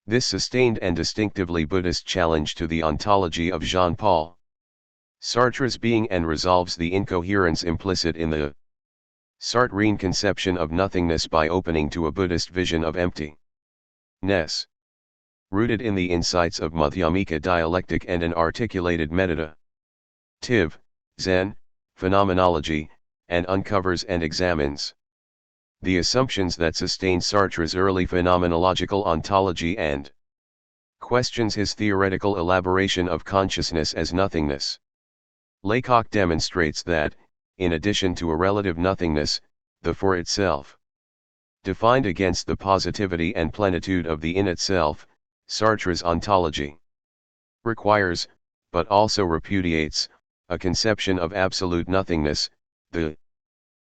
This sustained and distinctively Buddhist challenge to the ontology of Jean-Paul Sartre's being and resolves the incoherence implicit in the Sartrean conception of nothingness by opening to a Buddhist vision of emptiness, rooted in the insights of Madhyamika dialectic and an articulated meditative Zen phenomenology, and uncovers and examines the assumptions that sustained Sartre's early phenomenological ontology and questions his theoretical elaboration of consciousness as nothingness. Laycock demonstrates that, in addition to a relative nothingness, the for itself, defined against the positivity and plenitude of the in itself, Sartre's ontology requires, but also repudiates, a conception of absolute nothingness, the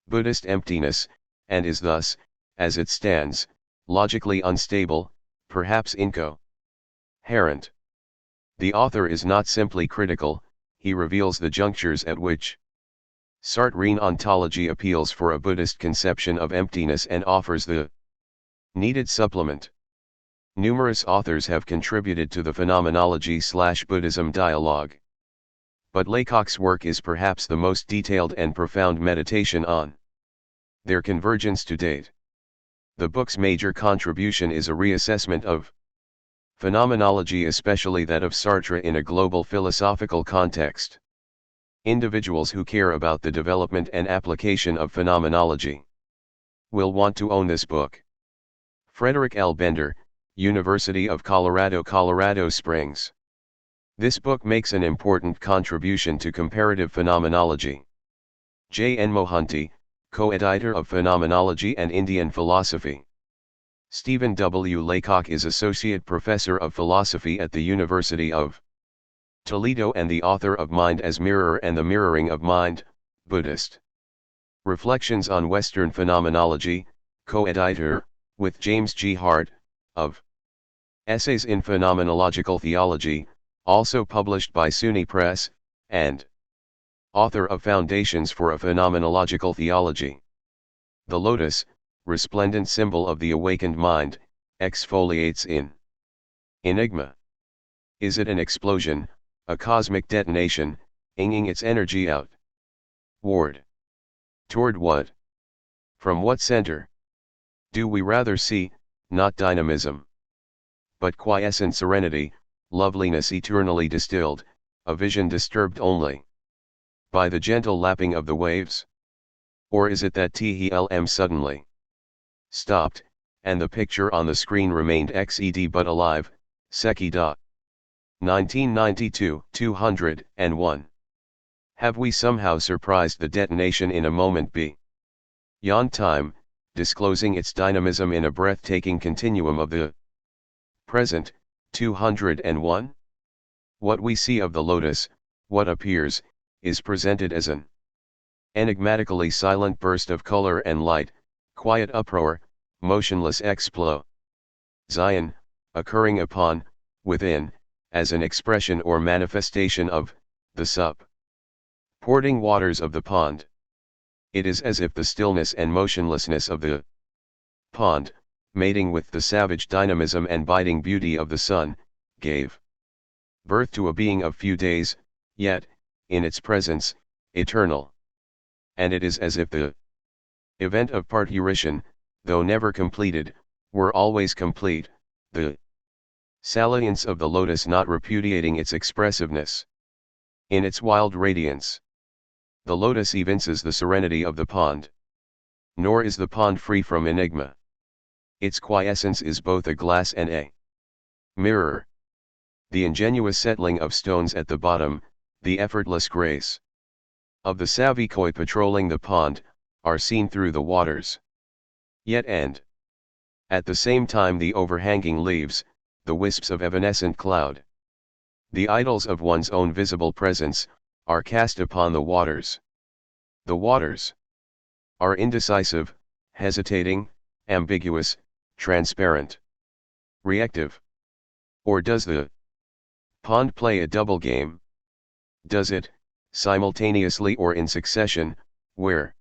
Buddhist emptiness, and is thus, as it stands, logically unstable, perhaps incoherent. The author is not simply critical, he reveals the junctures at which Sartrean ontology appeals for a Buddhist conception of emptiness and offers the needed supplement. Numerous authors have contributed to the phenomenology/Buddhism dialogue, but Laycock's work is perhaps the most detailed and profound meditation on their convergence to date. The book's major contribution is a reassessment of phenomenology, especially that of Sartre, in a global philosophical context. Individuals who care about the development and application of phenomenology will want to own this book. Frederick L. Bender, University of Colorado, Colorado Springs. This book makes an important contribution to comparative phenomenology. J. N. Mohanty, co-editor of Phenomenology and Indian Philosophy. Stephen W. Laycock is Associate Professor of Philosophy at the University of Toledo and the author of Mind as Mirror and the Mirroring of Mind, Buddhist Reflections on Western Phenomenology, co-editor, with James G. Hart, of Essays in Phenomenological Theology, also published by SUNY Press, and author of Foundations for a Phenomenological Theology. The lotus, resplendent symbol of the awakened mind, exfoliates in enigma. Is it an explosion, a cosmic detonation, inging its energy out? Ward. Toward what? From what center? Do we rather see, not dynamism, but quiescent serenity, loveliness eternally distilled, a vision disturbed only by the gentle lapping of the waves? Or is it that THLM suddenly stopped, and the picture on the screen remained XED but alive? Seki. 1992, 201. Have we somehow surprised the detonation in a moment beyond time, disclosing its dynamism in a breathtaking continuum of the present? 201. What we see of the lotus, what appears, is presented as an enigmatically silent burst of color and light, quiet uproar, motionless explosion, occurring upon, within, as an expression or manifestation of, the supporting waters of the pond. It is as if the stillness and motionlessness of the pond, mating with the savage dynamism and biting beauty of the sun, gave birth to a being of few days, yet, in its presence, eternal. And it is as if the event of parturition, though never completed, were always complete, the salience of the lotus not repudiating its expressiveness. In its wild radiance, the lotus evinces the serenity of the pond. Nor is the pond free from enigma. Its quiescence is both a glass and a mirror. The ingenuous settling of stones at the bottom, the effortless grace of the savvy koi patrolling the pond, are seen through the waters. Yet and at the same time the overhanging leaves, the wisps of evanescent cloud, the idols of one's own visible presence, are cast upon the waters. The waters are indecisive, hesitating, ambiguous, transparent, reactive. Or does the pond play a double game? Does it, simultaneously or in succession, wear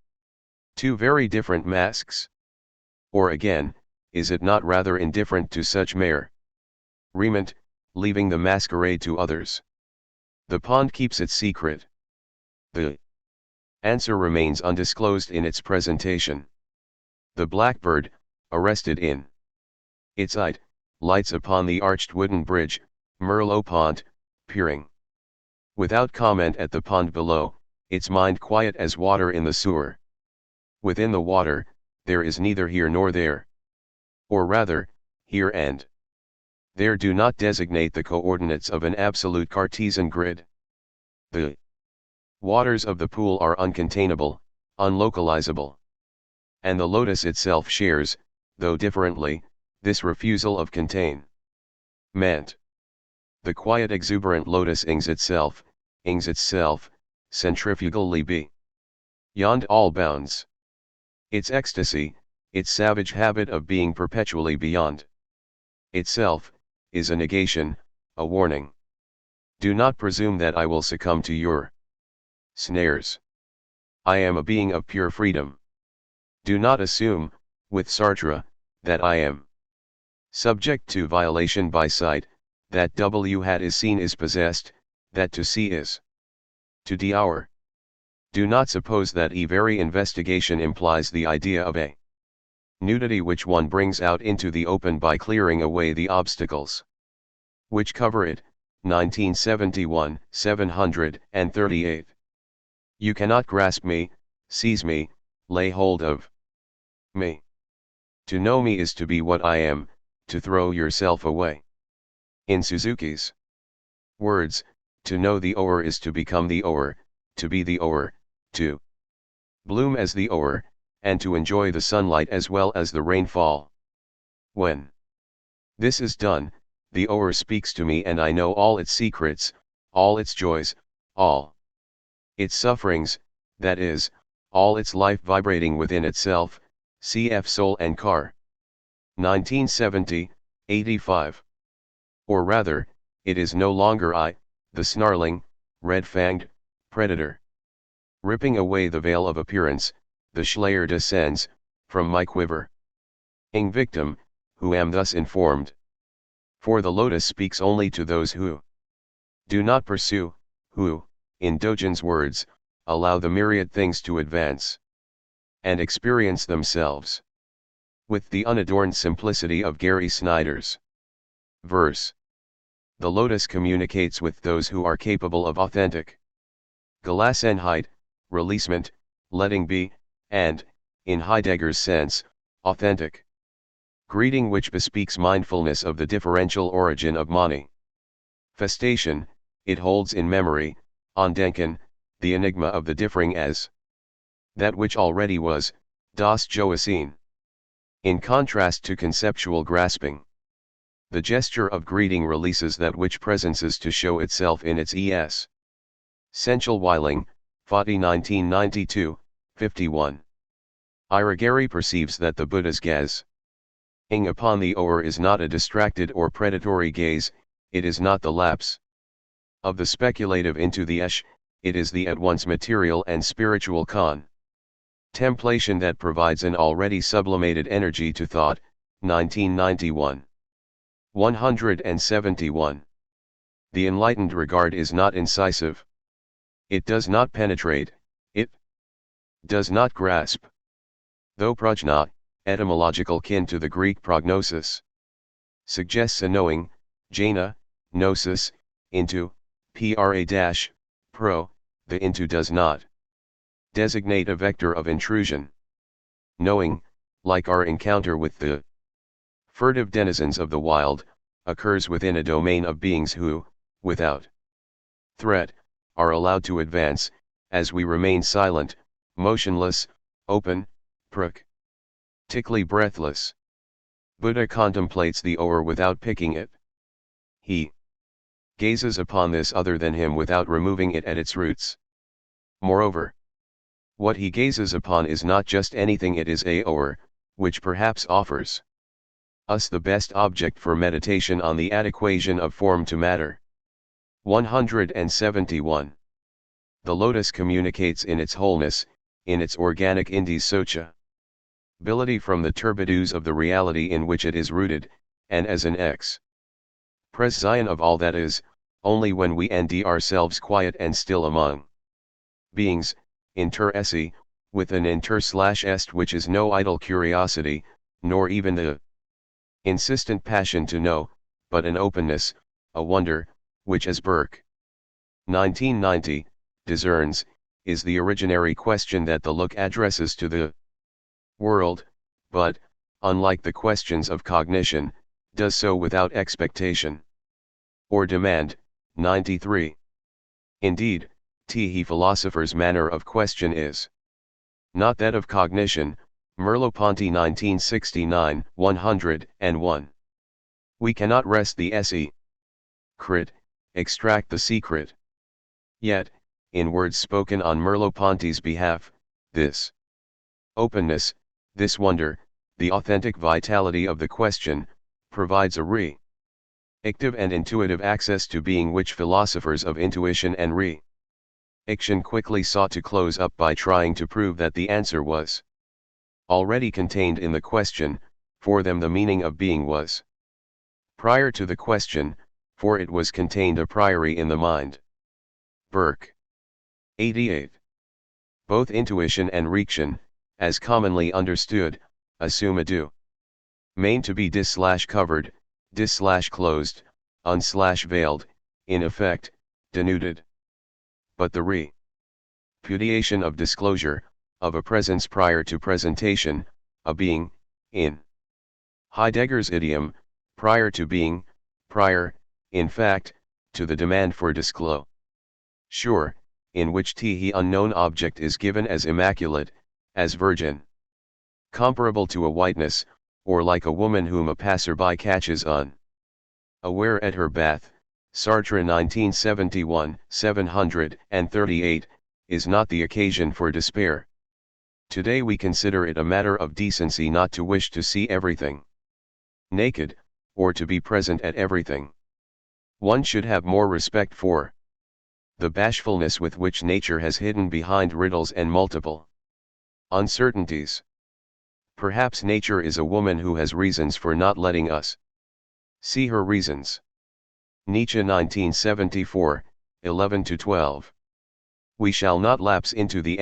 two very different masks? Or again, is it not rather indifferent to such mere Rement, leaving the masquerade to others. The pond keeps its secret. The answer remains undisclosed in its presentation. The blackbird, arrested in its height, lights upon the arched wooden bridge, Merleau-Ponty, peering without comment at the pond below, its mind quiet as water in the sewer. Within the water, there is neither here nor there. Or rather, here and there do not designate the coordinates of an absolute Cartesian grid. The waters of the pool are uncontainable, unlocalizable. And the lotus itself shares, though differently, this refusal of containment. The quiet exuberant lotus ings itself, centrifugally beyond all bounds. Its ecstasy, its savage habit of being perpetually beyond itself, is a negation, a warning. Do not presume that I will succumb to your snares. I am a being of pure freedom. Do not assume, with Sartre, that I am subject to violation by sight, that W hat is seen is possessed, that to see is to devour. Do not suppose that very investigation implies the idea of a nudity which one brings out into the open by clearing away the obstacles which cover it. 1971, 738. You cannot grasp me, seize me, lay hold of me. To know me is to be what I am, to throw yourself away. In Suzuki's words, to know the ower is to become the ower, to be the ower, to bloom as the ower, and to enjoy the sunlight as well as the rainfall. When this is done, the ower speaks to me and I know all its secrets, all its joys, all its sufferings, that is, all its life vibrating within itself. Cf. Soul and Car. 1970, 85. Or rather, it is no longer I, the snarling, red-fanged predator. Ripping away the veil of appearance, the Schleier descends from my quiver. Ing victim, who am thus informed. For the lotus speaks only to those who do not pursue, who, in Dogen's words, allow the myriad things to advance and experience themselves. With the unadorned simplicity of Gary Snyder's verse, the lotus communicates with those who are capable of authentic Gelassenheit, releasement, letting be, and, in Heidegger's sense, authentic greeting, which bespeaks mindfulness of the differential origin of manifestation. It holds in memory, Andenken, the enigma of the differing as that which already was, das Joachim. In contrast to conceptual grasping, the gesture of greeting releases that which presences to show itself in its essential whiling. Fati 1992, 51. Iragiri perceives that the Buddha's gaze ing upon the ower is not a distracted or predatory gaze, it is not the lapse of the speculative into the esh, it is the at once material and spiritual contemplation that provides an already sublimated energy to thought. 1991. 171. The enlightened regard is not incisive. It does not penetrate, it does not grasp. Though prajna, etymological kin to the Greek prognosis, suggests a knowing, jnana, gnosis, into, pro, the into does not designate a vector of intrusion. Knowing, like our encounter with the furtive denizens of the wild, occurs within a domain of beings who, without threat, are allowed to advance, as we remain silent, motionless, open, practically breathless. Buddha contemplates the ower without picking it. He gazes upon this other than him without removing it at its roots. Moreover, what he gazes upon is not just anything, it is a ower, which perhaps offers us the best object for meditation on the adequation of form to matter. 171. The lotus communicates in its wholeness, in its organic indissociability from the turbidues of the reality in which it is rooted, and as an prescience of all that is, only when we nd ourselves quiet and still among beings, inter esse, with an inter/est which is no idle curiosity, nor even the insistent passion to know, but an openness, a wonder, which as Burke 1990, discerns, is the originary question that the look addresses to the world, but, unlike the questions of cognition, does so without expectation or demand. 93. Indeed, the philosopher's manner of question is not that of cognition. Merleau-Ponty 1969, 101. We cannot wrest the esse crit, extract the secret. Yet, in words spoken on Merleau-Ponty's behalf, this openness, this wonder, the authentic vitality of the question, provides a re-active and intuitive access to being which philosophers of intuition and re-action quickly sought to close up by trying to prove that the answer was already contained in the question. For them the meaning of being was prior to the question, for it was contained a priori in the mind. Burke 88. Both intuition and reaction, as commonly understood, assume a domain to be dis/covered, dis/closed, un/veiled, in effect, denuded. But the repudiation of disclosure, of a presence prior to presentation, a being, in Heidegger's idiom, prior to being, prior, in fact, to the demand for disclosure, in which the unknown object is given as immaculate, as virgin, comparable to a whiteness, or like a woman whom a passerby catches unaware at her bath. Sartre 1971, 738, is not the occasion for despair. Today we consider it a matter of decency not to wish to see everything naked, or to be present at everything. One should have more respect for the bashfulness with which nature has hidden behind riddles and multiple uncertainties. Perhaps nature is a woman who has reasons for not letting us see her reasons. Nietzsche 1974, 11-12. We shall not lapse into the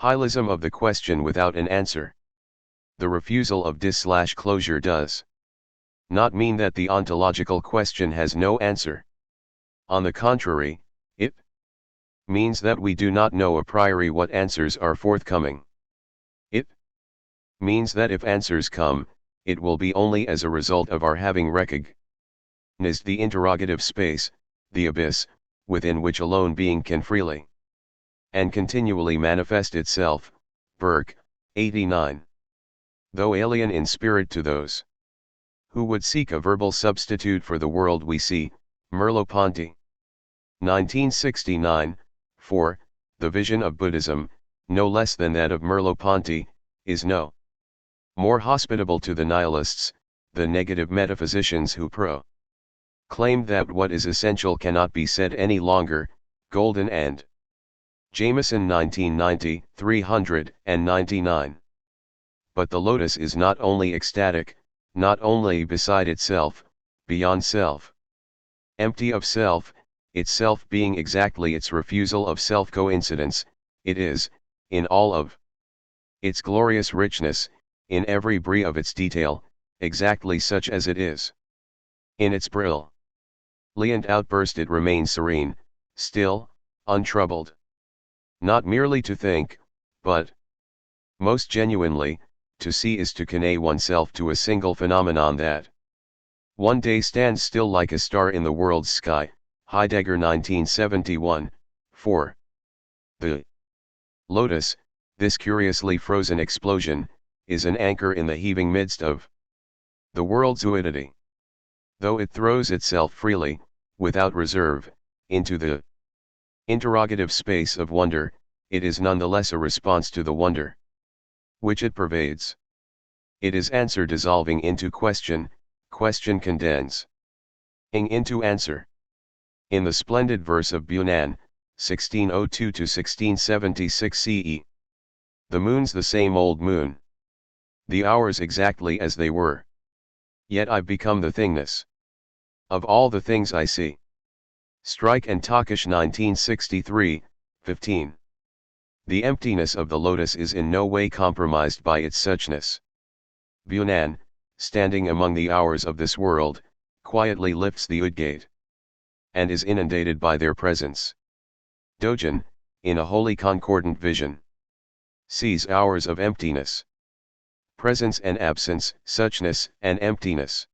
nihilism of the question without an answer. The refusal of dis/closure does not mean that the ontological question has no answer. On the contrary, it means that we do not know a priori what answers are forthcoming. It means that if answers come, it will be only as a result of our having recognized the interrogative space, the abyss, within which alone being can freely and continually manifest itself. Burke 89. Though alien in spirit to those who would seek a verbal substitute for the world we see, Merleau-Ponty 1969, 4, the vision of Buddhism, no less than that of Merleau-Ponty, is no more hospitable to the nihilists, the negative metaphysicians who claim that what is essential cannot be said any longer. Golden and Jameson 1990, 399. But the lotus is not only ecstatic, not only beside itself, beyond self, empty of self, itself being exactly its refusal of self-coincidence, it is, in all of its glorious richness, in every brie of its detail, exactly such as it is. In its brilliant outburst it remains serene, still, untroubled. Not merely to think, but, most genuinely, to see is to convey oneself to a single phenomenon that one day stands still like a star in the world's sky. Heidegger 1971, 4. The lotus, this curiously frozen explosion, is an anchor in the heaving midst of the world's fluidity. Though it throws itself freely, without reserve, into the interrogative space of wonder, it is nonetheless a response to the wonder which it pervades. It is answer dissolving into question, question condensing into answer. In the splendid verse of Bunan, 1602-1676 CE, the moon's the same old moon, the hours exactly as they were. Yet I've become the thingness. Of all the things I see. Strike and Takesh 1963, 15. The emptiness of the lotus is in no way compromised by its suchness. Bunan, standing among the hours of this world, quietly lifts the Udgate, and is inundated by their presence. Dogen, in a wholly concordant vision, sees hours of emptiness. Presence and absence, suchness and emptiness,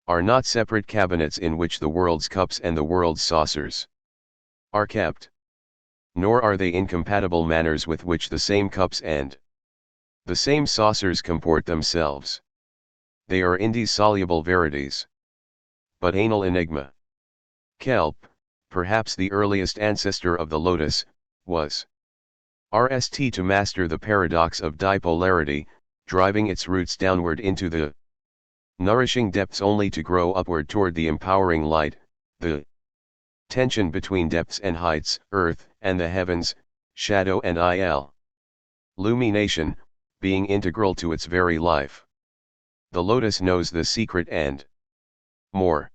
are not separate cabinets in which the world's cups and the world's saucers are kept. Nor are they incompatible manners with which the same cups and the same saucers comport themselves. They are indissoluble verities. But anal enigma. Kelp, perhaps the earliest ancestor of the lotus, was RST to master the paradox of dipolarity, driving its roots downward into the nourishing depths only to grow upward toward the empowering light, the tension between depths and heights, earth and the heavens, shadow and illumination, being integral to its very life. The lotus knows the secret and more.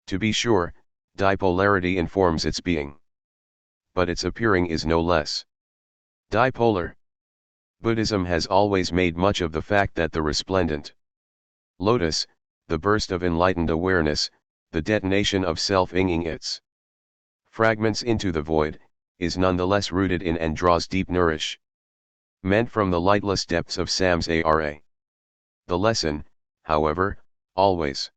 To be sure, dipolarity informs its being. But its appearing is no less dipolar. Buddhism has always made much of the fact that the resplendent lotus, the burst of enlightened awareness, the detonation of self-inging its fragments into the void, is nonetheless rooted in and draws deep nourishment from the lightless depths of samsara. The lesson, however, always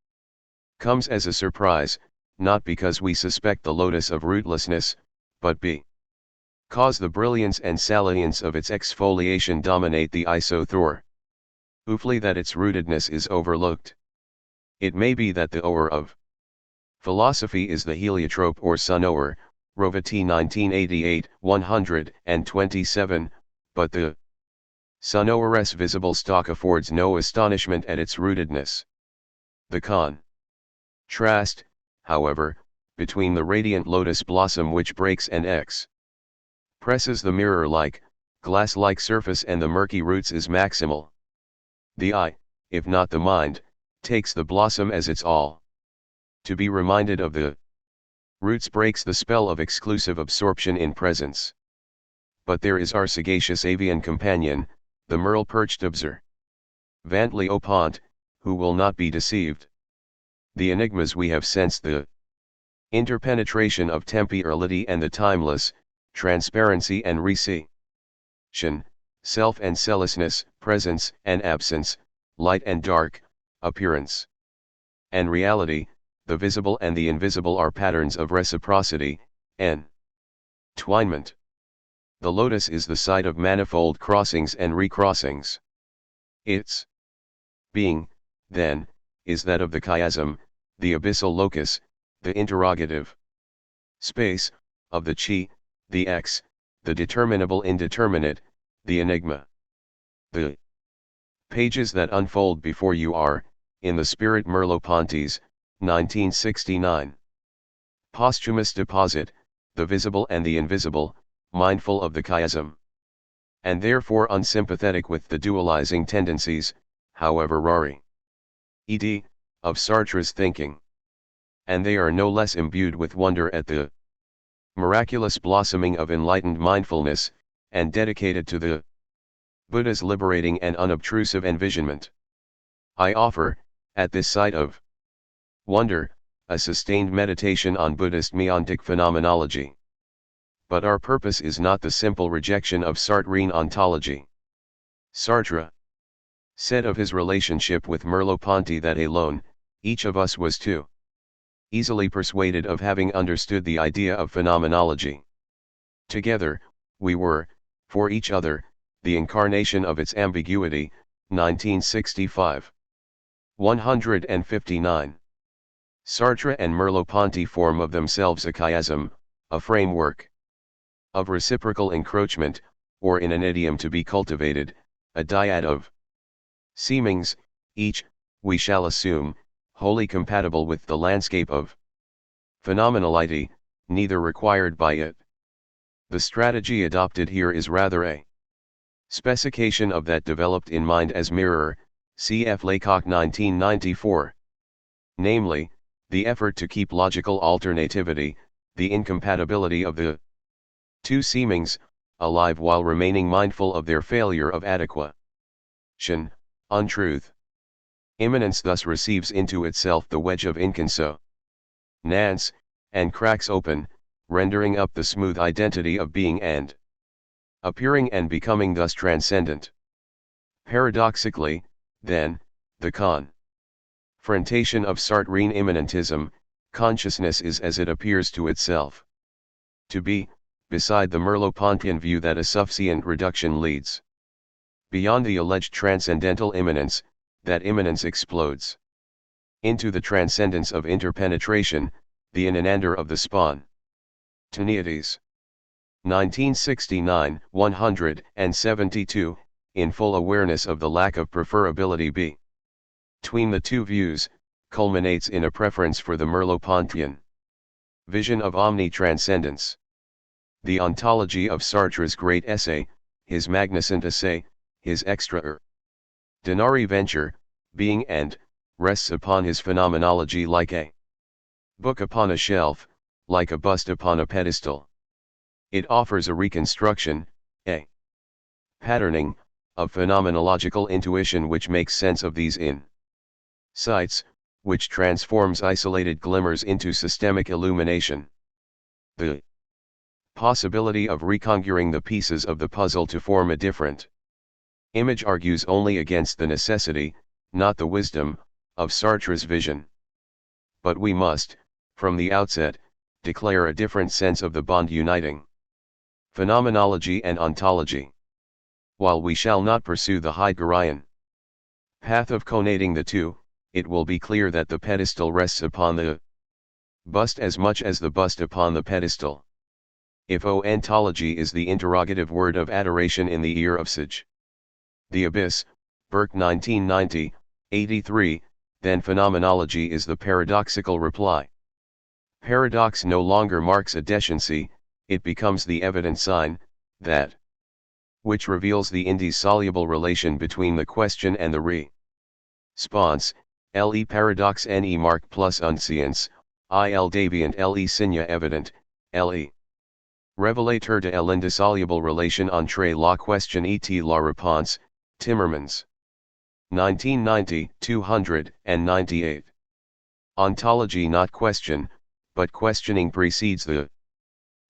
comes as a surprise, not because we suspect the lotus of rootlessness, but because the brilliance and salience of its exfoliation dominate the isothor. Oofly that its rootedness is overlooked. It may be that the ower of philosophy is the heliotrope or sun-ower, Rovati 1988, 127, but the sun-ower's visible stalk affords no astonishment at its rootedness. The contrast, however, between the radiant lotus blossom which breaks and presses the mirror-like, glass-like surface and the murky roots is maximal. The eye, if not the mind, takes the blossom as its all. To be reminded of the roots breaks the spell of exclusive absorption in presence. But there is our sagacious avian companion, the merle perched observantly opont, who will not be deceived. The enigmas we have sensed, the interpenetration of temporality and the timeless, transparency and recession, self and selflessness, presence and absence, light and dark, appearance and reality, the visible and the invisible are patterns of reciprocity, entwinement. The lotus is the site of manifold crossings and recrossings. Its being, then, is that of the chiasm, the abyssal locus, the interrogative space, of the chi, the x, the determinable indeterminate, the enigma. The pages that unfold before you are, in the spirit Merleau-Ponty's, 1969. Posthumous deposit, the visible and the invisible, mindful of the chiasm. And therefore unsympathetic with the dualizing tendencies, however rari, e.d., of Sartre's thinking. And they are no less imbued with wonder at the miraculous blossoming of enlightened mindfulness, and dedicated to the Buddha's liberating and unobtrusive envisionment. I offer, at this site of wonder, a sustained meditation on Buddhist meontic phenomenology. But our purpose is not the simple rejection of Sartrean ontology. Sartre said of his relationship with Merleau-Ponty that alone, each of us was too easily persuaded of having understood the idea of phenomenology. Together, we were, for each other, the incarnation of its ambiguity, 1965. 159. Sartre and Merleau-Ponty form of themselves a chiasm, a framework of reciprocal encroachment, or in an idiom to be cultivated, a dyad of seemings, each, we shall assume, wholly compatible with the landscape of phenomenality, neither required by it. The strategy adopted here is rather a specification of that developed in mind as mirror, cf. Laycock 1994. Namely, the effort to keep logical alternativity, the incompatibility of the two seemings, alive while remaining mindful of their failure of adequation, untruth. Immanence thus receives into itself the wedge of inconsonance, and cracks open, rendering up the smooth identity of being and appearing and becoming thus transcendent. Paradoxically, then, the confrontation of Sartrean immanentism, consciousness is as it appears to itself to be, beside the Merleau-Pontian view that a sufficient reduction leads beyond the alleged transcendental immanence, that immanence explodes into the transcendence of interpenetration, the inanander of the spontaneities. 1969, 172, in full awareness of the lack of preferability between the two views, culminates in a preference for the Merleau-Pontian vision of omni-transcendence. The ontology of Sartre's great essay, his magnificent essay, his extraordinary venture, being and, rests upon his phenomenology like a book upon a shelf, like a bust upon a pedestal. It offers a reconstruction, a patterning, of phenomenological intuition which makes sense of these insights, which transforms isolated glimmers into systemic illumination. The possibility of reconjuring the pieces of the puzzle to form a different image argues only against the necessity, not the wisdom, of Sartre's vision. But we must, from the outset, declare a different sense of the bond uniting phenomenology and ontology. While we shall not pursue the Heideggerian path of conating the two, it will be clear that the pedestal rests upon the bust as much as the bust upon the pedestal. If ontology is the interrogative word of adoration in the ear of Sage the Abyss, Burke 1990, 83, then phenomenology is the paradoxical reply. Paradox no longer marks a deficiency, it becomes the evident sign, that which reveals the indissoluble relation between the question and the response, le paradox ne mark plus unscience, il deviant le signe evident, le revelateur de l'indissoluble relation entre la question et la réponse, Timmermans. 1990, 298. Ontology not question, but questioning precedes the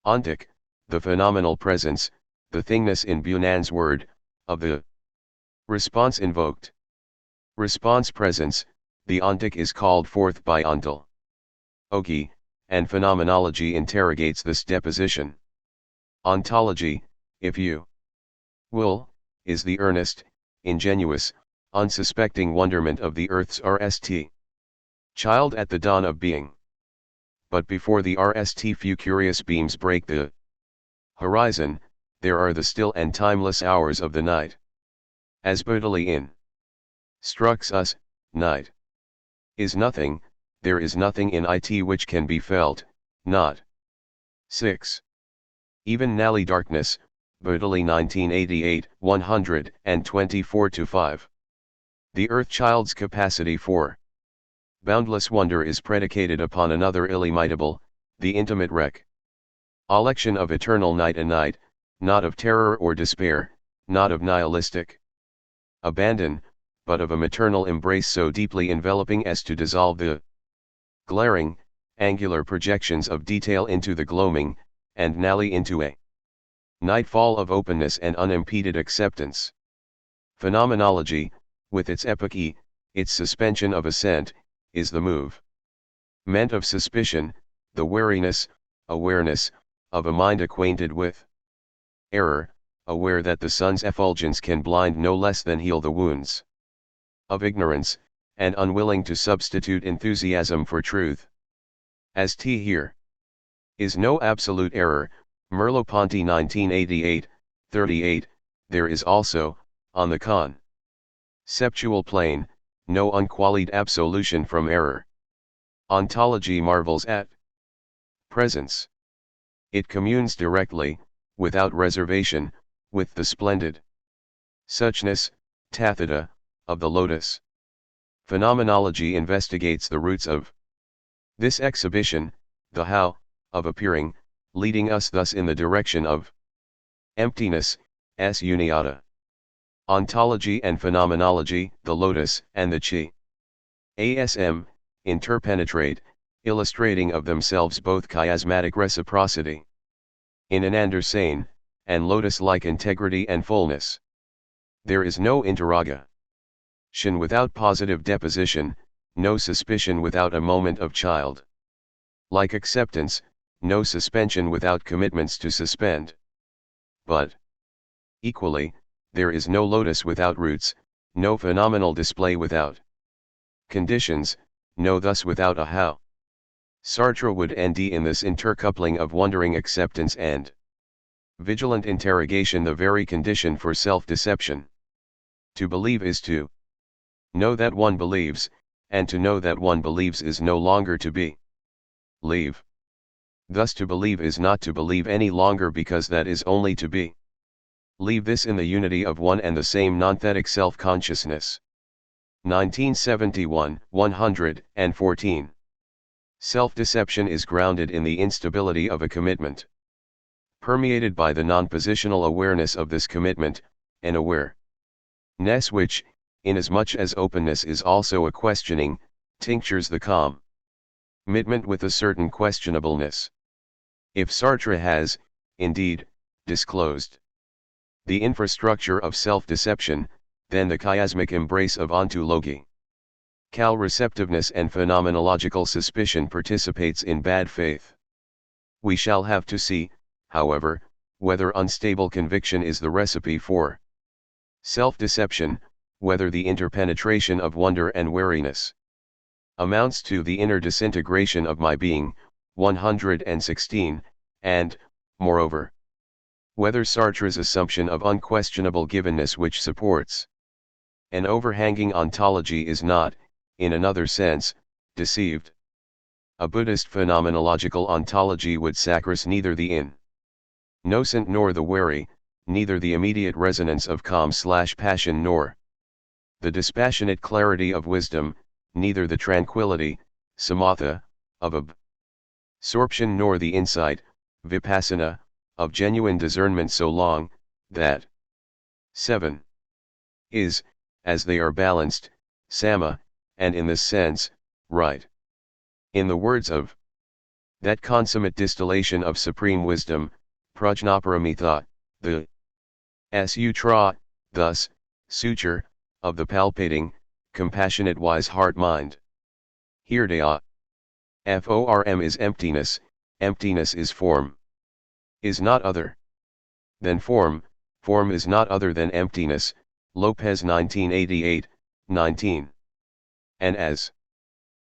ontic, the phenomenal presence, the thingness in Bunan's word, of the response invoked. Response presence, the ontic is called forth by ontology, and phenomenology interrogates this deposition. Ontology, if you will, is the earnest, ingenuous, unsuspecting wonderment of the earth's RST child at the dawn of being. But before the RST few curious beams break the horizon, there are the still and timeless hours of the night. As Baudelaire instructs us, night is nothing, there is nothing in it which can be felt, not. 6. Even Nally darkness, Baudelaire 1988, 124-5. The earth-child's capacity for boundless wonder is predicated upon another illimitable, the intimate recollection of eternal night and night, not of terror or despair, not of nihilistic abandon, but of a maternal embrace so deeply enveloping as to dissolve the glaring, angular projections of detail into the gloaming, and Nally into a nightfall of openness and unimpeded acceptance. Phenomenology, with its epoche, its suspension of assent, is the movement of suspicion, the awareness, of a mind acquainted with error, aware that the sun's effulgence can blind no less than heal the wounds of ignorance, and unwilling to substitute enthusiasm for truth. As here is no absolute error, Merleau-Ponty 1988, 38, there is also, on the conceptual plane, no unqualified absolution from error. Ontology marvels at presence. It communes directly, without reservation, with the splendid suchness, tathata, of the lotus. Phenomenology investigates the roots of This exhibition, the how, of appearing, leading us thus in the direction of emptiness, s uniata. Ontology and phenomenology, the lotus and the chi. ASM, interpenetrate, illustrating of themselves both chiasmatic reciprocity in an andersane, and lotus-like integrity and fullness. There is no interrogation without positive deposition, no suspicion without a moment of child. Like acceptance, no suspension without commitments to suspend. But, equally, there is no lotus without roots, no phenomenal display without conditions, no thus without a how. Sartre would end in this intercoupling of wondering acceptance and vigilant interrogation the very condition for self-deception. To believe is to know that one believes, and to know that one believes is no longer to believe. Thus to believe is not to believe any longer because that is only to be. Leave this in the unity of one and the same nonthetic self-consciousness. 1971, 114. Self-deception is grounded in the instability of a commitment. Permeated by the non-positional awareness of this commitment, an awareness which, inasmuch as openness is also a questioning, tinctures the commitment with a certain questionableness. If Sartre has, indeed, disclosed the infrastructure of self-deception, then the chiasmic embrace of ontology, receptiveness and phenomenological suspicion participates in bad faith. We shall have to see, however, whether unstable conviction is the recipe for self-deception, whether the interpenetration of wonder and wariness amounts to the inner disintegration of my being, 116, and, moreover, whether Sartre's assumption of unquestionable givenness which supports an overhanging ontology is not, in another sense, deceived. A Buddhist phenomenological ontology would sacris neither the innocent nor the wary, neither the immediate resonance of calm/passion nor the dispassionate clarity of wisdom, neither the tranquility, samatha, of absorption nor the insight, vipassana, of genuine discernment so long, that 7 is, as they are balanced, sama, and in this sense, right. In the words of that consummate distillation of supreme wisdom, prajnaparamita, the sutra, thus, suture, of the palpating, compassionate wise heart-mind. Hirdeya. Form is emptiness, emptiness is form. Is not other than form, form is not other than emptiness, Lopez 1988, 19. And as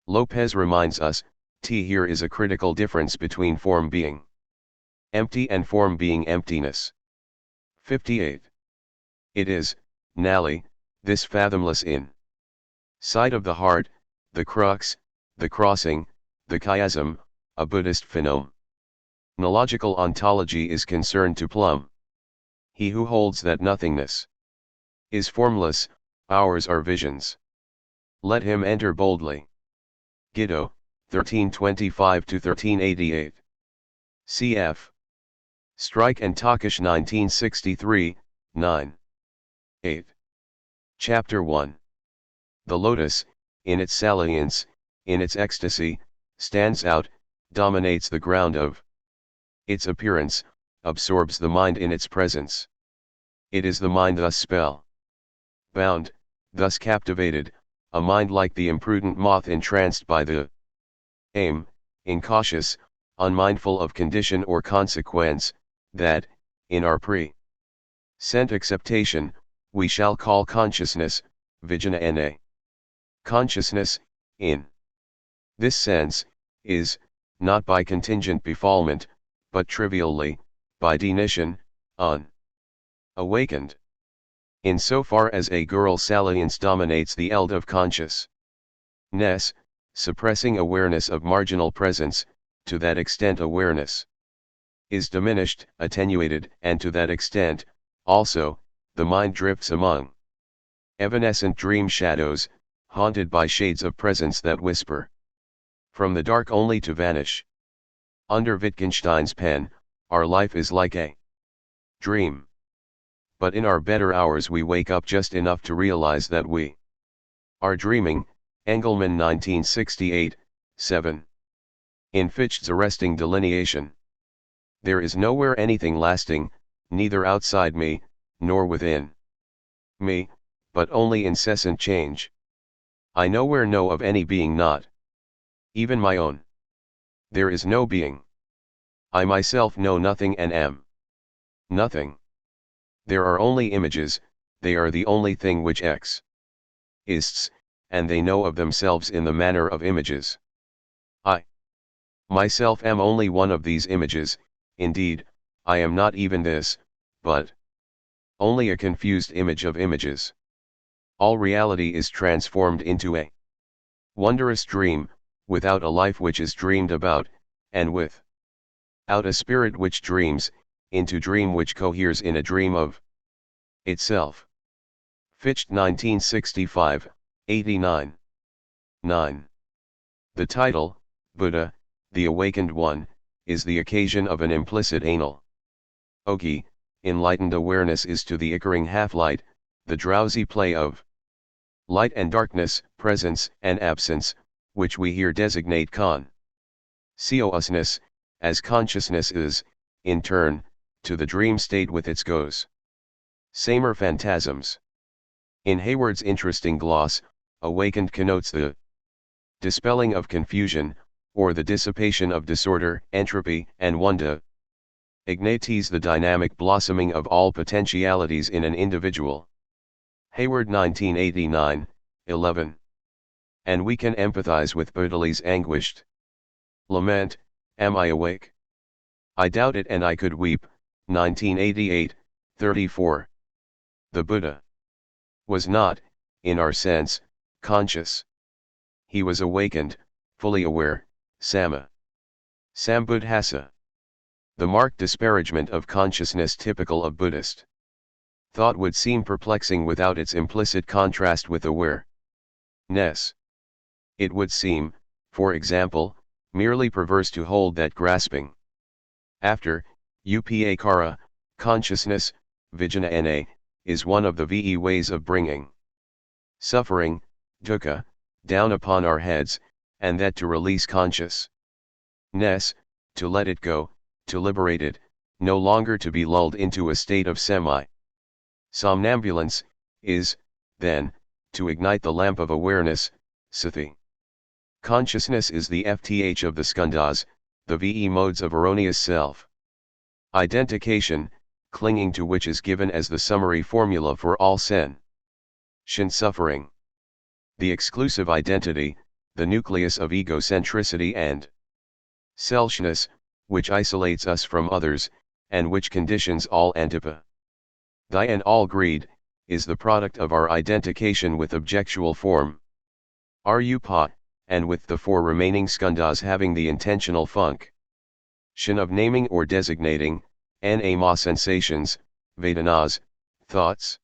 Lopez reminds us, here is a critical difference between form being empty and form being emptiness. 58. It is, Nally, this fathomless sight of the heart, the crux, the crossing, the chiasm, a Buddhist phenomenological ontology is concerned to plumb. He who holds that nothingness is formless, ours are visions. Let him enter boldly. Giddo, 1325-1388. Cf. Strike and Takish 1963, 9. 8. Chapter 1. The lotus, in its salience, in its ecstasy, stands out, dominates the ground of its appearance, absorbs the mind in its presence. It is the mind thus spell-bound, thus captivated, a mind like the imprudent moth entranced by the aim, incautious, unmindful of condition or consequence, that, in our present acceptation, we shall call consciousness, vijnana na. Consciousness, in this sense, is, not by contingent befallment, but trivially, by denition, unawakened. In so far as a girl's salience dominates the eld of consciousness, suppressing awareness of marginal presence, to that extent awareness is diminished, attenuated, and to that extent, also, the mind drifts among evanescent dream shadows, haunted by shades of presence that whisper From the dark only to vanish. Under Wittgenstein's pen, our life is like a dream. But in our better hours we wake up just enough to realize that we are dreaming. Engelman 1968, 7. In Fichte's arresting delineation. There is nowhere anything lasting, neither outside me, nor within me, but only incessant change. I nowhere know of any being not even my own. There is no being. I myself know nothing and am nothing. There are only images, they are the only thing which exists, and they know of themselves in the manner of images. I myself am only one of these images, indeed, I am not even this, but only a confused image of images. All reality is transformed into a wondrous dream, without a life which is dreamed about, and without a spirit which dreams, into dream which coheres in a dream of itself. Fichte 1965, 89. 9. The title, Buddha, the Awakened One, is the occasion of an implicit analogy. Enlightened awareness is to the Icaring half-light, the drowsy play of light and darkness, presence and absence, which we here designate consciousness, as consciousness is, in turn, to the dream state with its goes. Samer phantasms. In Hayward's interesting gloss, awakened connotes the dispelling of confusion, or the dissipation of disorder, entropy, and wonder. Ignites the dynamic blossoming of all potentialities in an individual. Hayward 1989, 11. And we can empathize with Bertolli's anguished lament, am I awake? I doubt it and I could weep, 1988, 34. The Buddha was not, in our sense, conscious. He was awakened, fully aware, Sambuddhasa. The marked disparagement of consciousness typical of Buddhist thought would seem perplexing without its implicit contrast with awareness. It would seem, for example, merely perverse to hold that grasping after, upakara, consciousness, vijnana, is one of the ve ways of bringing suffering, dukkha, down upon our heads, and that to release consciousness, to let it go, to liberate it, no longer to be lulled into a state of semi-somnambulance, is, then, to ignite the lamp of awareness, sati. Consciousness is the FTH of the skandhas, the VE modes of erroneous self-identification, clinging to which is given as the summary formula for all sentient suffering. The exclusive identity, the nucleus of egocentricity and selfishness, which isolates us from others, and which conditions all antipathy and all greed, is the product of our identification with objectual form. Rupa, and with the four remaining skandhas having the intentional function of naming or designating, nama sensations, vedanas, thoughts,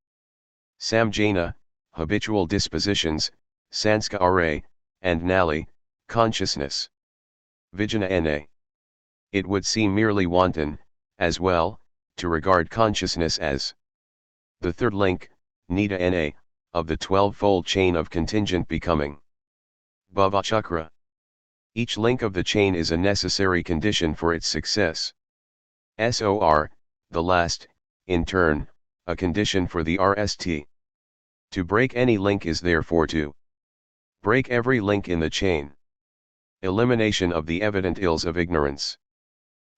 samjana, habitual dispositions, sanskara, and nali, consciousness. Vijnana. It would seem merely wanton, as well, to regard consciousness as the third link, nidana, of the 12-fold chain of contingent becoming. Bhava chakra. Each link of the chain is a necessary condition for its success. SOR, the last, in turn, a condition for the RST. To break any link is therefore to break every link in the chain. Elimination of the evident ills of ignorance.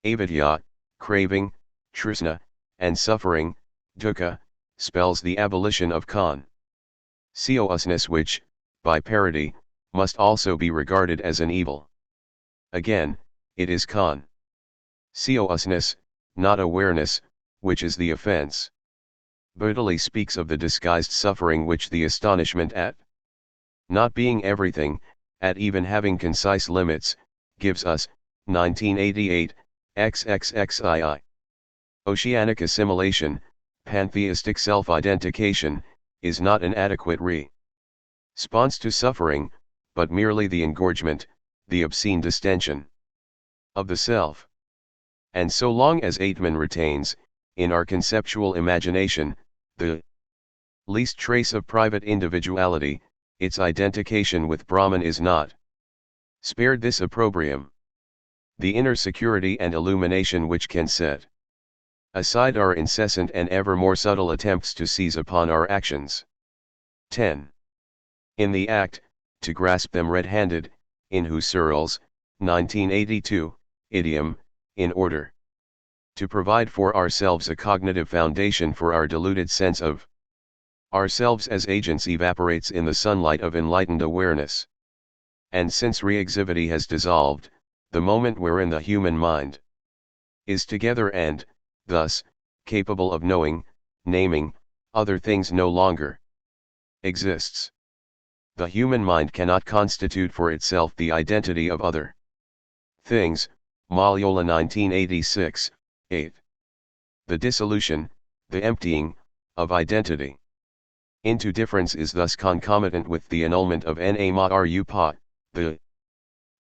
Avidya, craving, trishna, and suffering, dukkha, spells the abolition of consciousness which, by parity, must also be regarded as an evil. Again, it is consciousness, not awareness, which is the offense. Bertolli speaks of the disguised suffering which the astonishment at not being everything, at even having concise limits, gives us, 1988, XXXII. Oceanic assimilation, pantheistic self-identification, is not an adequate response to suffering, but merely the engorgement, the obscene distension of the self. And so long as Atman retains, in our conceptual imagination, the least trace of private individuality, its identification with Brahman is not spared this opprobrium. The inner security and illumination which can set aside our incessant and ever more subtle attempts to seize upon our actions. 10. In the act, to grasp them red-handed, in Husserl's, 1982, idiom, in order to provide for ourselves a cognitive foundation for our deluded sense of ourselves as agents evaporates in the sunlight of enlightened awareness. And since reactivity has dissolved, the moment wherein the human mind is together and, thus, capable of knowing, naming, other things no longer exists. The human mind cannot constitute for itself the identity of other things, Malyola 1986, 8. The dissolution, the emptying, of identity into difference is thus concomitant with the annulment of Namarupa, the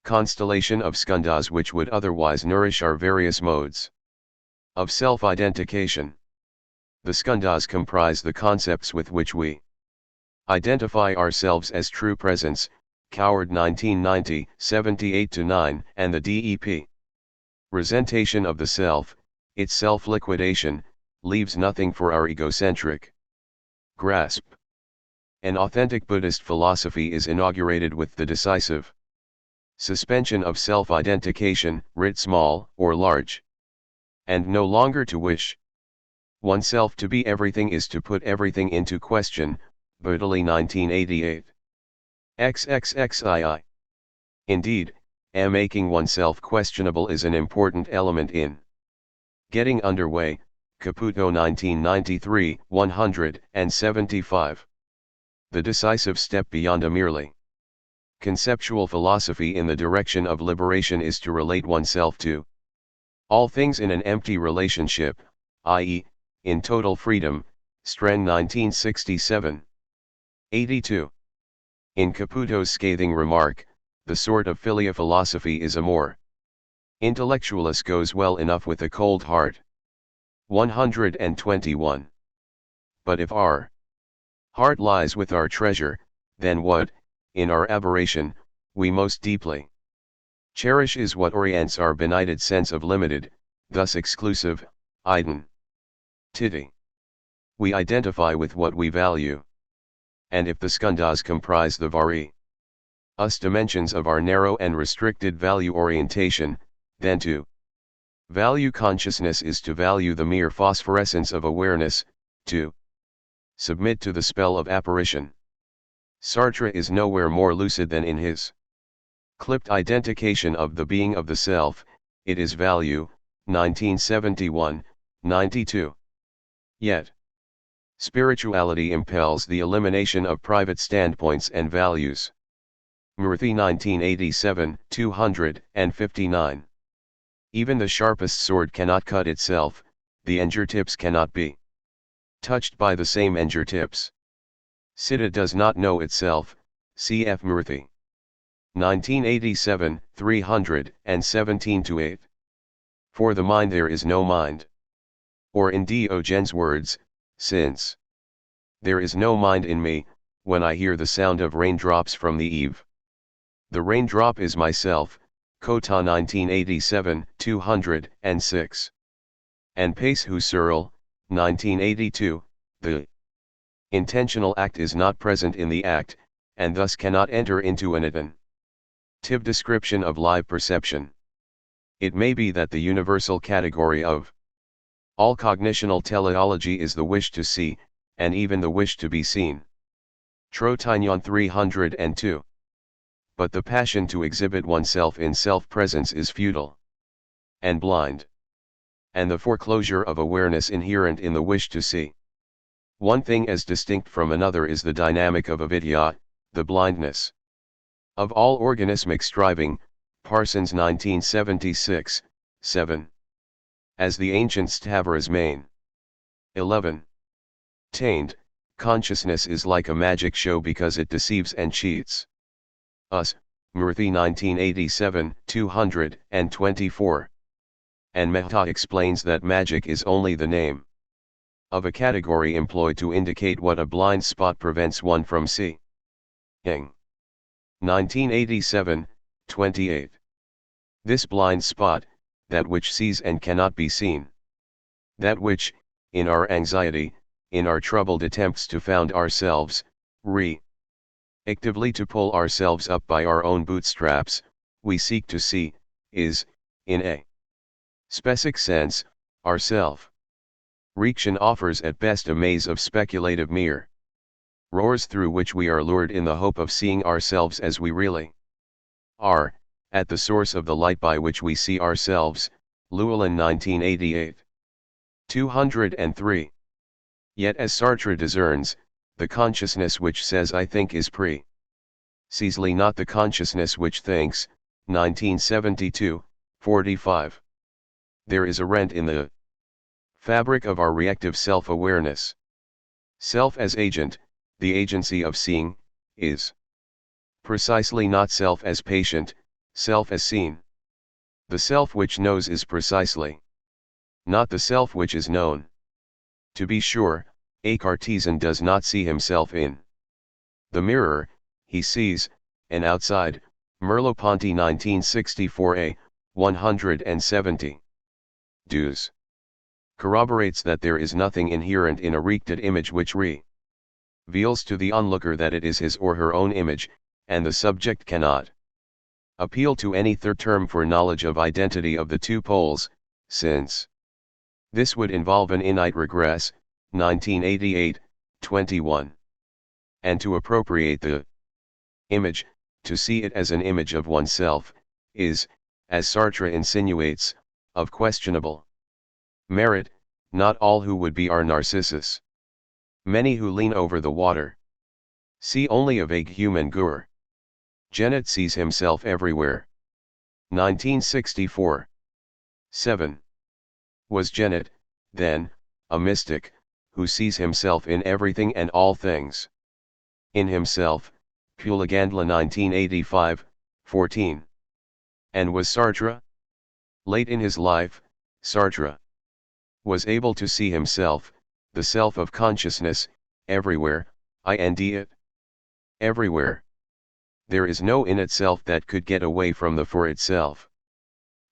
constellation of skandhas which would otherwise nourish our various modes of self-identification. The skandhas comprise the concepts with which we identify ourselves as true presence, Coward 1990, 78-9, and the DEP. Resentation of the self, its self-liquidation, leaves nothing for our egocentric grasp. An authentic Buddhist philosophy is inaugurated with the decisive suspension of self-identification, writ small or large. And no longer to wish oneself to be everything is to put everything into question, Buddhist 1988. XXXII. Indeed, making oneself questionable is an important element in getting underway, Caputo 1993, 175. The decisive step beyond a merely conceptual philosophy in the direction of liberation is to relate oneself to all things in an empty relationship, i.e., in total freedom, Strang 1967. 82. In Caputo's scathing remark, the sort of philia philosophy is a more intellectualist goes well enough with a cold heart. 121. But if our heart lies with our treasure, then what, in our aberration, we most deeply cherish is what orients our benighted sense of limited, thus exclusive, identity. We identify with what we value. And if the skandhas comprise the various dimensions of our narrow and restricted value orientation, then to value consciousness is to value the mere phosphorescence of awareness, to submit to the spell of apparition. Sartre is nowhere more lucid than in his clipped identification of the being of the self, it is value, 1971, 92. Yet, spirituality impels the elimination of private standpoints and values. Murthy 1987, 259. Even the sharpest sword cannot cut itself, the edger tips cannot be touched by the same edger tips. Siddha does not know itself, cf. Murthy. 1987, 317-8. For the mind there is no mind. Or in Diogenes' words, since there is no mind in me, when I hear the sound of raindrops from the eve, the raindrop is myself, Kota 1987, 206. And Pace Husserl, 1982, the intentional act is not present in the act, and thus cannot enter into an attentive description of live perception. It may be that the universal category of all cognitional teleology is the wish to see, and even the wish to be seen. Trotignon 302. But the passion to exhibit oneself in self-presence is futile and blind. And the foreclosure of awareness inherent in the wish to see one thing as distinct from another is the dynamic of avidya, the blindness of all organismic striving, Parsons 1976, 7. As the ancient Stavros main. 11. Tained, consciousness is like a magic show because it deceives and cheats us, Murthy 1987, 224. And Mehta explains that magic is only the name of a category employed to indicate what a blind spot prevents one from seeing. 1987, 28. This blind spot, that which sees and cannot be seen. That which, in our anxiety, in our troubled attempts to found ourselves, actively to pull ourselves up by our own bootstraps, we seek to see, is, in a specific sense, ourself. Reaction offers at best a maze of speculative mere roars through which we are lured in the hope of seeing ourselves as we really are, at the source of the light by which we see ourselves. Llewellyn 1988. 203. Yet as Sartre discerns, the consciousness which says I think is precisely not the consciousness which thinks. 1972, 45. There is a rent in the fabric of our reactive self-awareness. Self as agent, the agency of seeing, is precisely not self as patient, self as seen. The self which knows is precisely not the self which is known. To be sure, a Cartesian does not see himself in the mirror, he sees, an outside. Merleau-Ponty 1964a, 170. Dues corroborates that there is nothing inherent in a reacted image which reveals to the onlooker that it is his or her own image, and the subject cannot appeal to any third term for knowledge of identity of the two poles, since this would involve an innate regress. 1988, 21. And to appropriate the image, to see it as an image of oneself, is, as Sartre insinuates, of questionable merit. Not all who would be are Narcissus. Many who lean over the water see only a vague human gur. Genet sees himself everywhere. 1964. 7. Was Genet, then, a mystic, who sees himself in everything and all things? In himself, Pulegandla 1985, 14. And was Sartre? Late in his life, Sartre was able to see himself, the self of consciousness, everywhere, and it. Everywhere. There is no in itself that could get away from the for itself.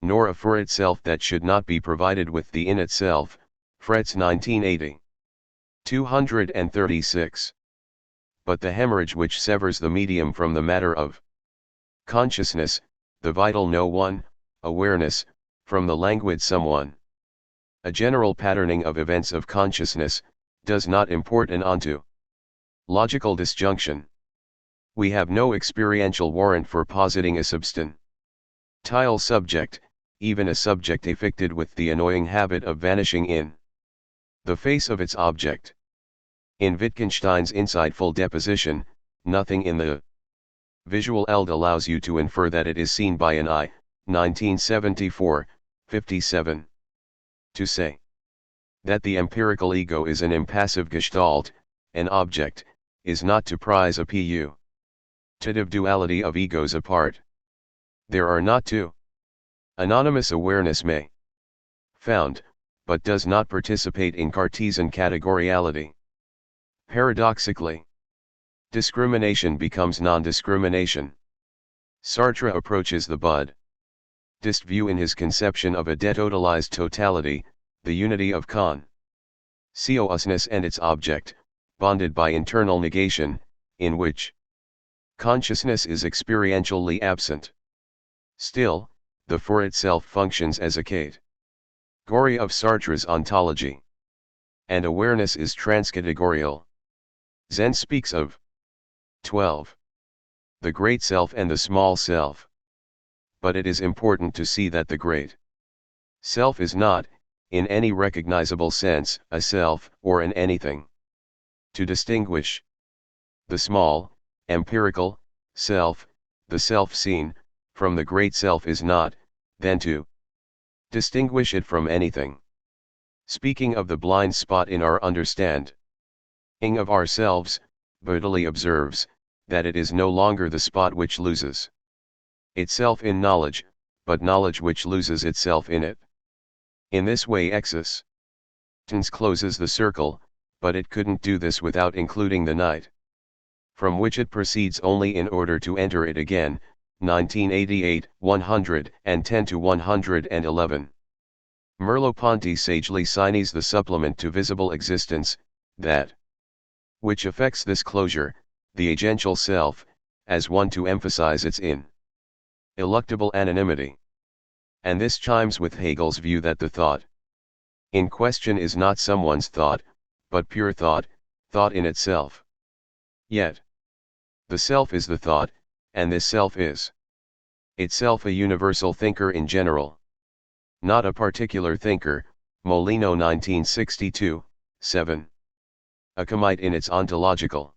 Nor a for itself that should not be provided with the in itself. Fretz 1980. 236. But the hemorrhage which severs the medium from the matter of consciousness, the vital no one, awareness, from the languid someone. A general patterning of events of consciousness, does not import an ontological disjunction. We have no experiential warrant for positing a substantial subject, even a subject afflicted with the annoying habit of vanishing in the face of its object. In Wittgenstein's insightful deposition, nothing in the visual eld allows you to infer that it is seen by an eye. 1974, 57. To say that the empirical ego is an impassive gestalt, an object, is not to prize a putative duality of egos apart. There are not two. Anonymous awareness may found, but does not participate in Cartesian categoriality. Paradoxically, discrimination becomes non-discrimination. Sartre approaches the Buddhist view in his conception of a detotalized totality, the unity of consciousness and its object, bonded by internal negation, in which consciousness is experientially absent. Still, the for itself functions as a category of Sartre's ontology. And awareness is transcategorial. Zen speaks of 12. The great self and the small self. But it is important to see that the great self is not, in any recognizable sense, a self, or an anything. To distinguish the small, empirical, self, the self-seen, from the great self is not, then to distinguish it from anything. Speaking of the blind spot in our understanding of ourselves, Buddha observes, that it is no longer the spot which loses itself in knowledge, but knowledge which loses itself in it. In this way existence closes the circle, but it couldn't do this without including the night, from which it proceeds only in order to enter it again. 1988, 110 to 111. Merleau-Ponty sagely signs the supplement to visible existence, that which affects this closure, the agential self, as one to emphasize its ineluctable anonymity. And this chimes with Hegel's view that the thought in question is not someone's thought, but pure thought, thought in itself. Yet, the self is the thought, and this self is itself a universal thinker in general. Not a particular thinker, Molino 1962, 7. A comite in its ontological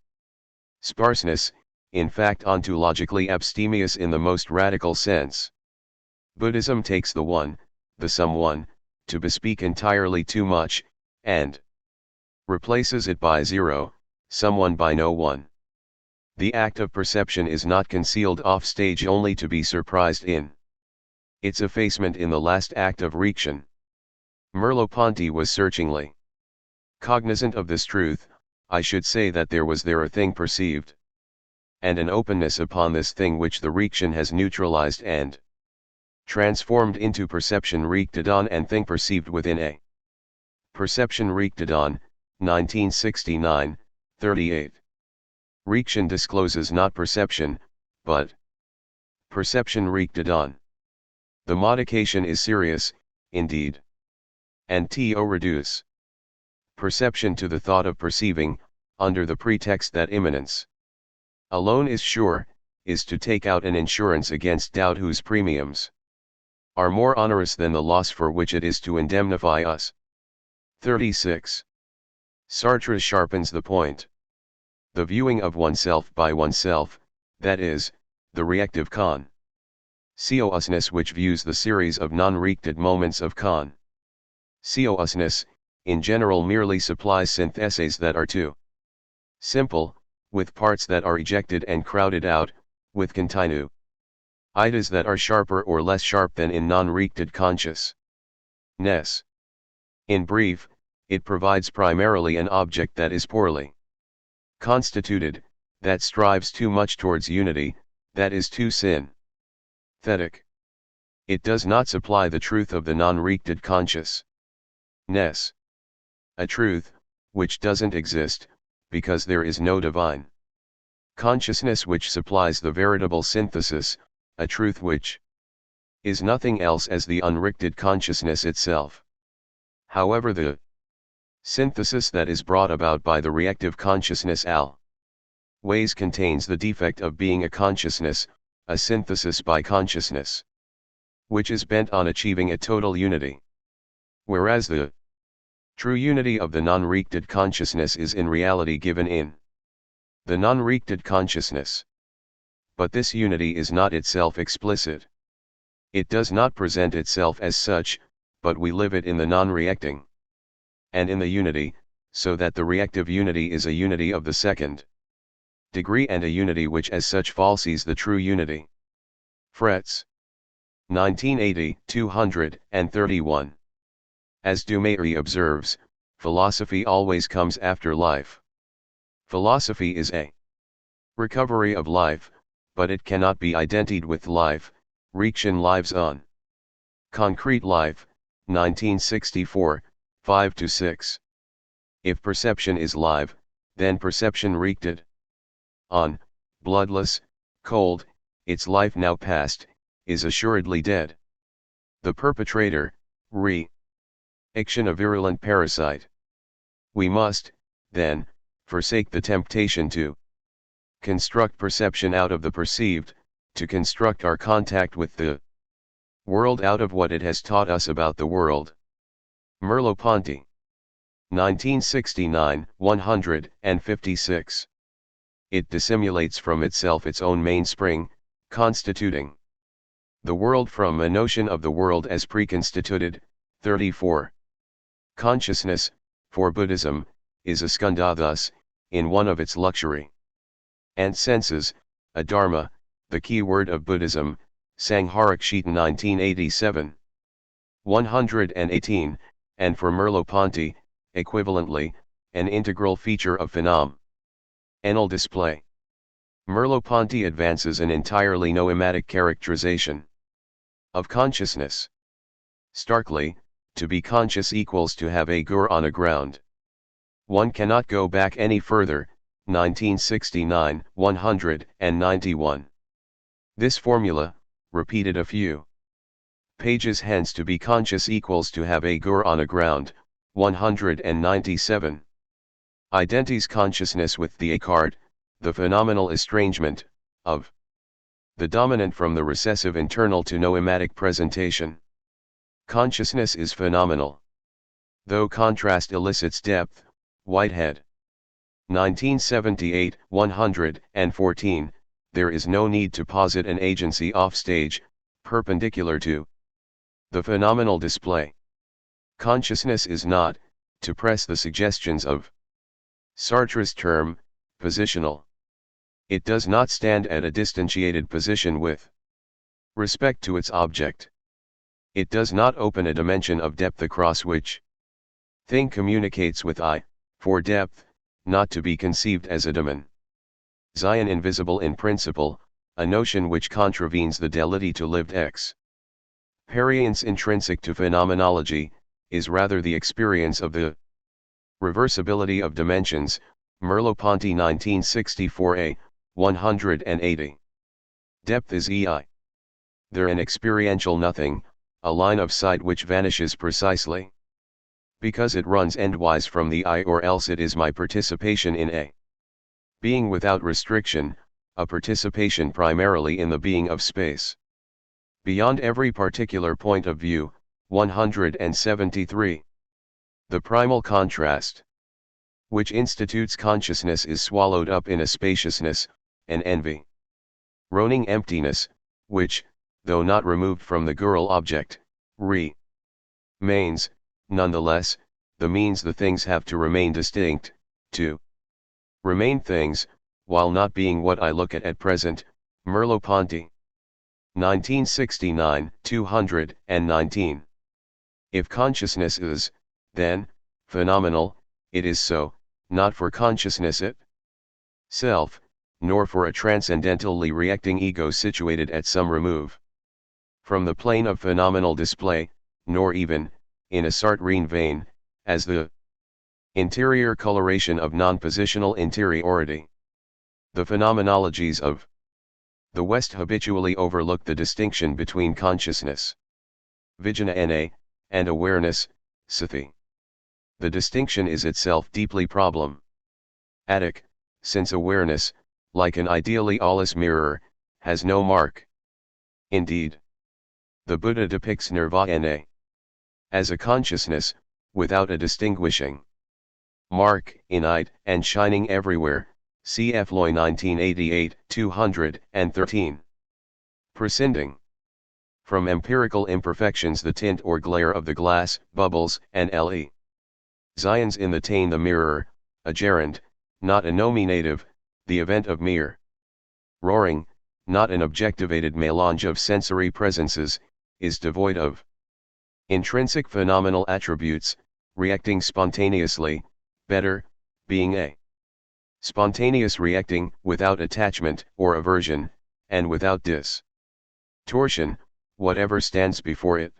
sparseness, in fact ontologically abstemious in the most radical sense. Buddhism takes the one, the someone, to bespeak entirely too much, and replaces it by zero, someone by no one. The act of perception is not concealed off stage only to be surprised in its effacement in the last act of reaction. Merleau-Ponty was searchingly cognizant of this truth. I should say that there was there a thing perceived, and an openness upon this thing which the reaction has neutralized and transformed into perception reacted on and thing perceived within a perception reacted on. 1969, 38. Reaction discloses not perception, but perception reacted on. The modification is serious, indeed, and to reduce perception to the thought of perceiving, under the pretext that immanence alone is sure, is to take out an insurance against doubt whose premiums are more onerous than the loss for which it is to indemnify us. 36. Sartre sharpens the point. The viewing of oneself by oneself, that is, the reactive consciousness which views the series of non-reacted moments of consciousness, in general merely supplies syntheses that are too simple, with parts that are ejected and crowded out, with continu ideas that are sharper or less sharp than in non-reacted consciousness. In brief, it provides primarily an object that is poorly constituted, that strives too much towards unity, that is too synthetic. It does not supply the truth of the non-reacted consciousness. A truth, which doesn't exist, because there is no divine consciousness which supplies the veritable synthesis, a truth which is nothing else as the unreacted consciousness itself. However, the synthesis that is brought about by the reactive consciousness always contains the defect of being a consciousness, a synthesis by consciousness, which is bent on achieving a total unity. Whereas the true unity of the non-reacted consciousness is in reality given in the non-reacted consciousness. But this unity is not itself explicit. It does not present itself as such, but we live it in the non-reacting and in the unity, so that the reactive unity is a unity of the second degree and a unity which as such falsies the true unity. Fretz. 1980, 231. As Duméry observes, philosophy always comes after life. Philosophy is a recovery of life, but it cannot be identified with life. Reaction lives on. Concrete life, 1964, 5-6. If perception is live, then perception reacted on, bloodless, cold, its life now past, is assuredly dead. The perpetrator, action a virulent parasite. We must, then, forsake the temptation to construct perception out of the perceived, to construct our contact with the world out of what it has taught us about the world. Merleau-Ponty. 1969, 156. It dissimulates from itself its own mainspring, constituting the world from a notion of the world as preconstituted. 34. Consciousness, for Buddhism, is a skandha thus, in one of its luxury and senses, a dharma, the key word of Buddhism, Sangharakshita 1987. 118, and for Merleau-Ponty, equivalently, an integral feature of phenomenal display. Merleau-Ponty advances an entirely noematic characterization of consciousness. Starkly, to be conscious equals to have a gur on a ground. One cannot go back any further. 1969, 191. This formula, repeated a few pages hence, to be conscious equals to have a gur on a ground. 197. Identities consciousness with the acard, the phenomenal estrangement of the dominant from the recessive internal to noematic presentation. Consciousness is phenomenal, though contrast elicits depth. Whitehead. 1978, 114. There is no need to posit an agency offstage, perpendicular to the phenomenal display. Consciousness is not, to press the suggestions of Sartre's term, positional. It does not stand at a distantiated position with respect to its object. It does not open a dimension of depth across which thing communicates with I, for depth, not to be conceived as a dimension. Zion invisible in principle, a notion which contravenes the delity to lived experience intrinsic to phenomenology, is rather the experience of the reversibility of dimensions. Merleau-Ponty 1964a, 180. Depth is ei. There an experiential nothing, a line of sight which vanishes precisely because it runs endwise from the I, or else it is my participation in a being without restriction, a participation primarily in the being of space. Beyond every particular point of view. 173. The primal contrast which institutes consciousness is swallowed up in a spaciousness, an envy roaning emptiness, which, though not removed from the gural object, remains, nonetheless, the means the things have to remain distinct, to remain things, while not being what I look at present. Merleau-Ponty. 1969, 219. If consciousness is, then, phenomenal, it is so, not for consciousness itself, nor for a transcendentally reacting ego situated at some remove from the plane of phenomenal display, nor even, in a Sartrean vein, as the interior coloration of non-positional interiority. The phenomenologies of the West habitually overlook the distinction between consciousness, vijnana, and awareness, sathi. The distinction is itself deeply problematic, since awareness, like an ideally awless mirror, has no mark. Indeed, the Buddha depicts nirvana as a consciousness, without a distinguishing mark, innate and shining everywhere. Cf. Loy 1988, 213. Prescinding from empirical imperfections, the tint or glare of the glass, bubbles, and le Zions in the tain, the mirror, a gerund, not a nominative, the event of mere roaring, not an objectivated melange of sensory presences, is devoid of intrinsic phenomenal attributes, reacting spontaneously, better, being a spontaneous reacting, without attachment or aversion, and without distortion, whatever stands before it.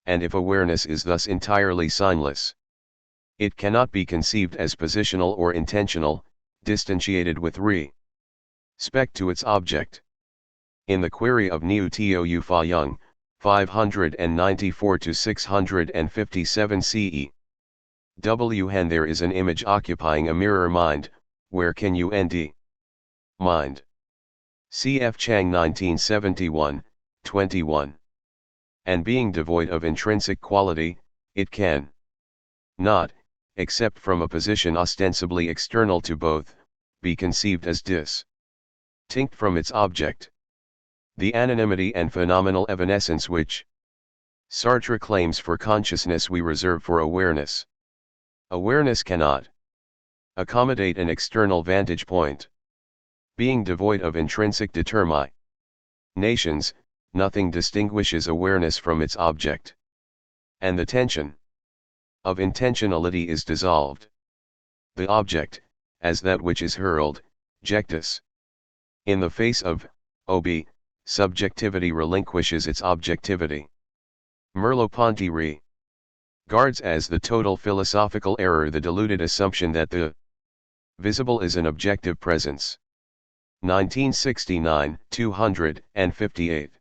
And if awareness is thus entirely signless, it cannot be conceived as positional or intentional, distantiated with respect to its object. In the query of Niu Tou Fa Young, 594 to 657 CE. W. Hen, there is an image occupying a mirror mind, where can you end mind? Cf. Chang 1971, 21. And being devoid of intrinsic quality, it can not, except from a position ostensibly external to both, be conceived as distinct from its object. The anonymity and phenomenal evanescence which Sartre claims for consciousness we reserve for awareness. Awareness cannot accommodate an external vantage point. Being devoid of intrinsic determinations, nothing distinguishes awareness from its object. And the tension of intentionality is dissolved. The object, as that which is hurled, jectus. In the face of, ob, subjectivity relinquishes its objectivity. Merleau-Ponty regards as the total philosophical error the deluded assumption that the visible is an objective presence. 1969, 258.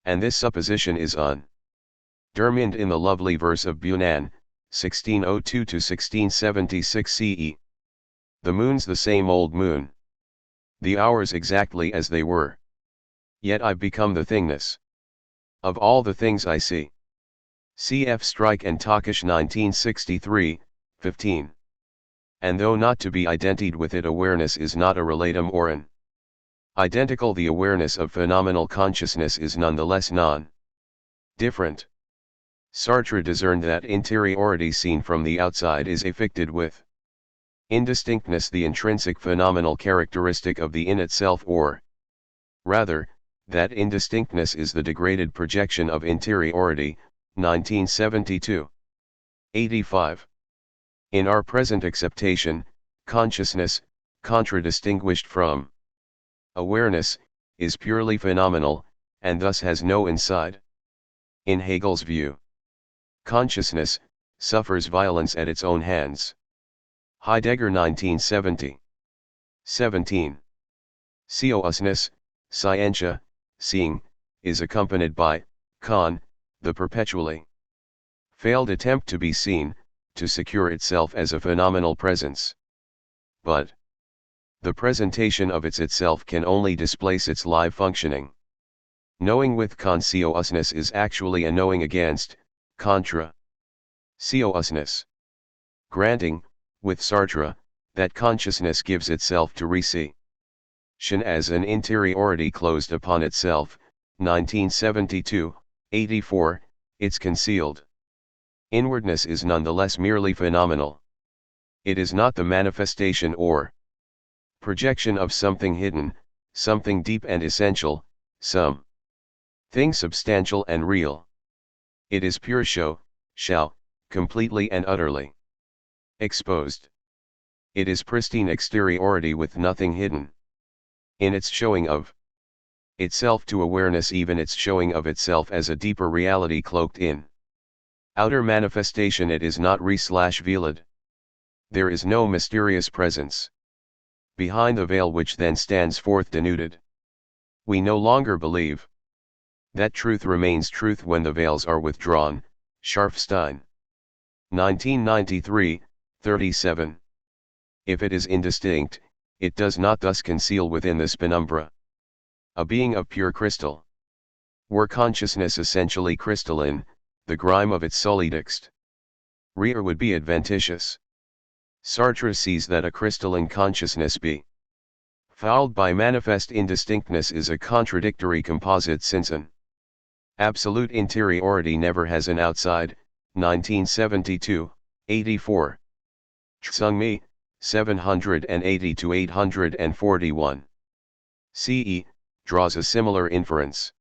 And this supposition is undermined in the lovely verse of Bunan, 1602-1676 CE. The moon's the same old moon. The hours exactly as they were. Yet I've become the thingness of all the things I see. Cf. Strike and Takish 1963, 15. And though not to be identified with it, awareness is not a relatum or an identical. The awareness of phenomenal consciousness is nonetheless non-different. Sartre discerned that interiority seen from the outside is affected with indistinctness, the intrinsic phenomenal characteristic of the in itself, or rather, that indistinctness is the degraded projection of interiority. 1972. 85. In our present acceptation, consciousness, contradistinguished from awareness, is purely phenomenal, and thus has no inside. In Hegel's view, consciousness suffers violence at its own hands. Heidegger 1970. 17. Seeousness, scientia, seeing, is accompanied by the perpetually failed attempt to be seen, to secure itself as a phenomenal presence. But the presentation of itself can only displace its live functioning. Knowing with consciousness is actually a knowing against contra seousness. Granting, with Sartre, that consciousness gives itself to recession as an interiority closed upon itself, 1972, 84, its concealed inwardness is nonetheless merely phenomenal. It is not the manifestation or projection of something hidden, something deep and essential, some thing substantial and real. It is pure show, completely and utterly exposed. It is pristine exteriority with nothing hidden. In its showing of itself to awareness, even its showing of itself as a deeper reality cloaked in outer manifestation, it is not veiled. There is no mysterious presence behind the veil which then stands forth denuded. We no longer believe that truth remains truth when the veils are withdrawn. Scharfstein. 1993, 37. If it is indistinct, it does not thus conceal within this penumbra a being of pure crystal. Were consciousness essentially crystalline, the grime of its solidixt rear would be adventitious. Sartre sees that a crystalline consciousness be fouled by manifest indistinctness is a contradictory composite, since an absolute interiority never has an outside. 1972, 84. Tsung-Mi, 780-841. CE, draws a similar inference.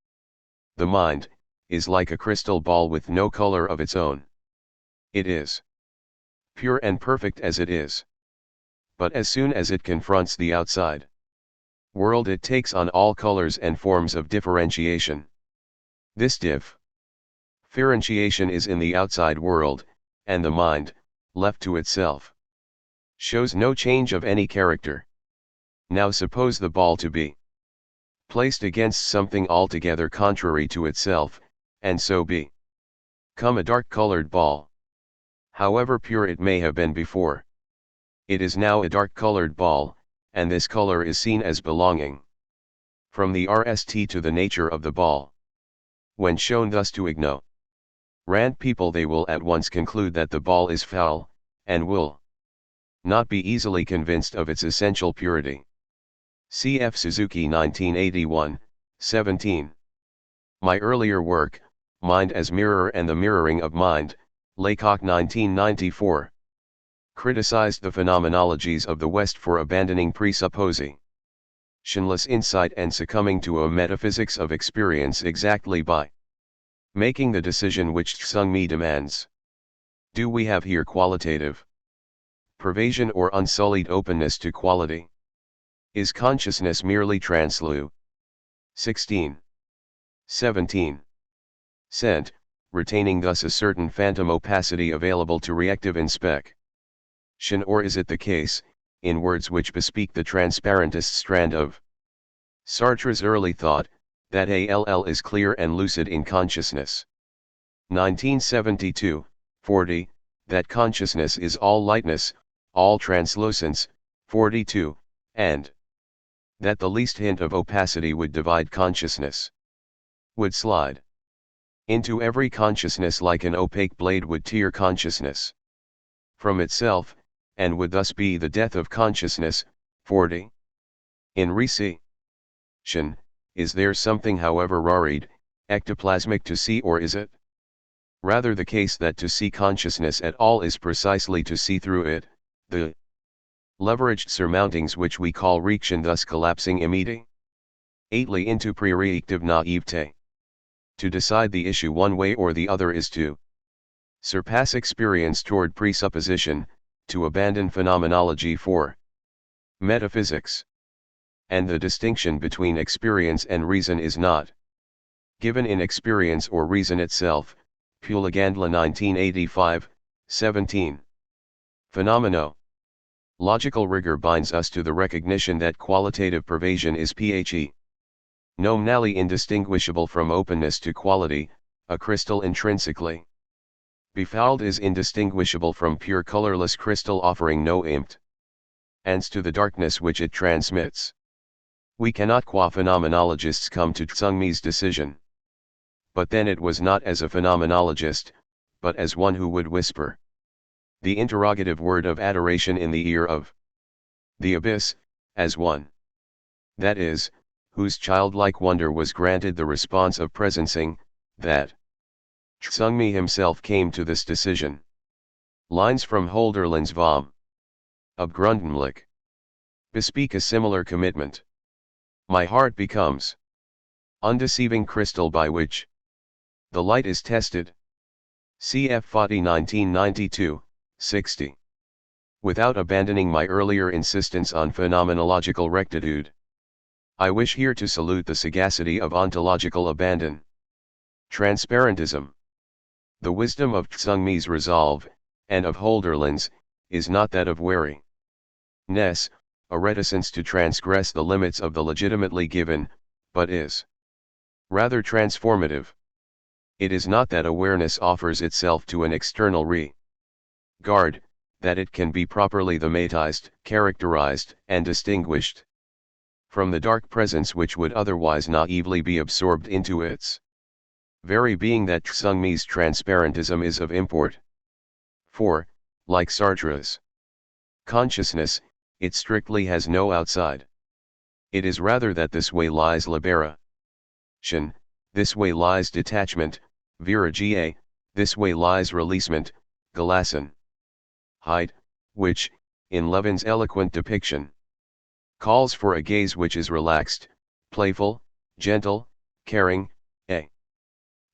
The mind is like a crystal ball with no color of its own. It is pure and perfect as it is. But as soon as it confronts the outside world, it takes on all colors and forms of differentiation. This differentiation is in the outside world, and the mind, left to itself, shows no change of any character. Now suppose the ball to be placed against something altogether contrary to itself, and so become a dark-colored ball. However pure it may have been before, it is now a dark-colored ball, and this color is seen as belonging from the RST to the nature of the ball. When shown thus to ignorant people, they will at once conclude that the ball is foul, and will not be easily convinced of its essential purity. Cf. Suzuki 1981, 17. My earlier work, Mind as Mirror and the Mirroring of Mind, Laycock 1994. Criticized the phenomenologies of the West for abandoning presupposing shinless insight and succumbing to a metaphysics of experience exactly by making the decision which Tsungmi demands. Do we have here qualitative pervasion or unsullied openness to quality? Is consciousness merely translu? 16. 17. Sent, retaining thus a certain phantom opacity available to reactive inspection, or is it the case, in words which bespeak the transparentist strand of Sartre's early thought, that ALL is clear and lucid in consciousness? 1972, 40, that consciousness is all lightness, all translucence, 42, and that the least hint of opacity would divide consciousness, would slide into every consciousness like an opaque blade would tear consciousness from itself, and would thus be the death of consciousness. 40. In recitation, is there something however raried, ectoplasmic to see, or is it rather the case that to see consciousness at all is precisely to see through it, the leveraged surmountings which we call reaction thus collapsing immediately into pre-reactive naivete? To decide the issue one way or the other is to surpass experience toward presupposition, to abandon phenomenology for metaphysics. And the distinction between experience and reason is not given in experience or reason itself. Puligandla 1985, 17. Logical rigor binds us to the recognition that qualitative pervasion is nominally indistinguishable from openness to quality. A crystal intrinsically befouled is indistinguishable from pure colorless crystal offering no emptiness to the darkness which it transmits. We cannot qua phenomenologists come to Tsungmi's decision. But then it was not as a phenomenologist, but as one who would whisper the interrogative word of adoration in the ear of the abyss, as one, that is, whose childlike wonder was granted the response of presencing, that Tsungmi himself came to this decision. Lines from Holderlin's Vom Abgrundemlich bespeak a similar commitment. My heart becomes undeceiving crystal by which the light is tested. Cf. Fati 1992, 60. Without abandoning my earlier insistence on phenomenological rectitude, I wish here to salute the sagacity of ontological abandon. Transparentism. The wisdom of Tsungmi's resolve, and of Holderlin's, is not that of wariness, a reticence to transgress the limits of the legitimately given, but is rather transformative. It is not that awareness offers itself to an external regard, that it can be properly thematized, characterized, and distinguished from the dark presence which would otherwise naively be absorbed into its very being, that Tsungmi's transparentism is of import. For, like Sartre's consciousness, it strictly has no outside. It is rather that this way lies liberation, this way lies detachment, viragia, this way lies releasement, gelassen. Height, which, in Levin's eloquent depiction, calls for a gaze which is relaxed, playful, gentle, caring, a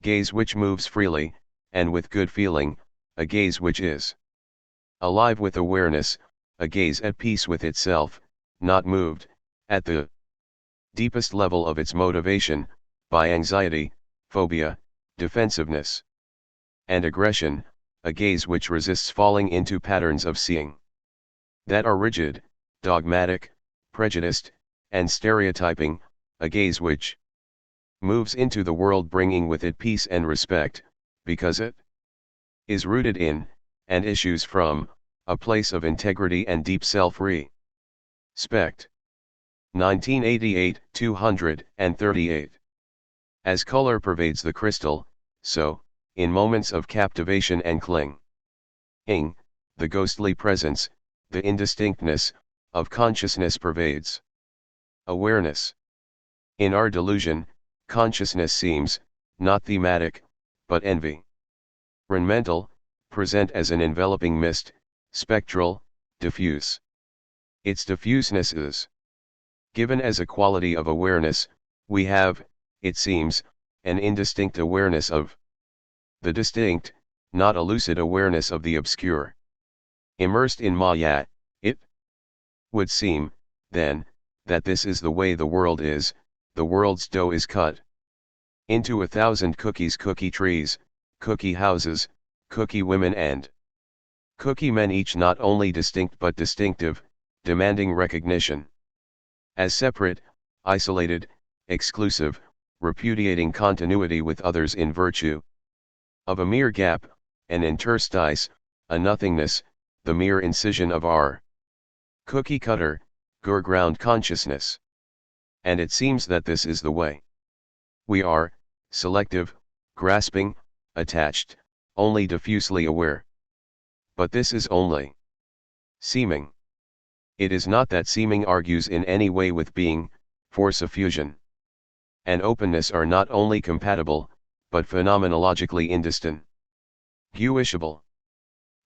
gaze which moves freely, and with good feeling, a gaze which is alive with awareness, a gaze at peace with itself, not moved, at the deepest level of its motivation, by anxiety, phobia, defensiveness, and aggression, a gaze which resists falling into patterns of seeing that are rigid, dogmatic, prejudiced, and stereotyping, a gaze which moves into the world bringing with it peace and respect, because it is rooted in, and issues from, a place of integrity and deep self-respect. 1988, 238. As color pervades the crystal, so, in moments of captivation and clinging, the ghostly presence, the indistinctness, of consciousness pervades awareness. In our delusion, consciousness seems, not thematic, but environmental, present as an enveloping mist, spectral, diffuse. Its diffuseness is Given as a quality of awareness, we have, it seems, an indistinct awareness of the distinct, not a lucid awareness of the obscure. Immersed in Maya, it would seem, then, that this is the way the world is. The world's dough is cut into 1,000 cookies, cookie trees, cookie houses, cookie women and cookie men, each not only distinct but distinctive, demanding recognition as separate, isolated, exclusive, repudiating continuity with others in virtue of a mere gap, an interstice, a nothingness, the mere incision of our cookie cutter, ground consciousness. And it seems that this is the way we are, selective, grasping, attached, only diffusely aware. But this is only seeming. It is not that seeming argues in any way with being, for suffusion and openness are not only compatible, but phenomenologically indistinguishable.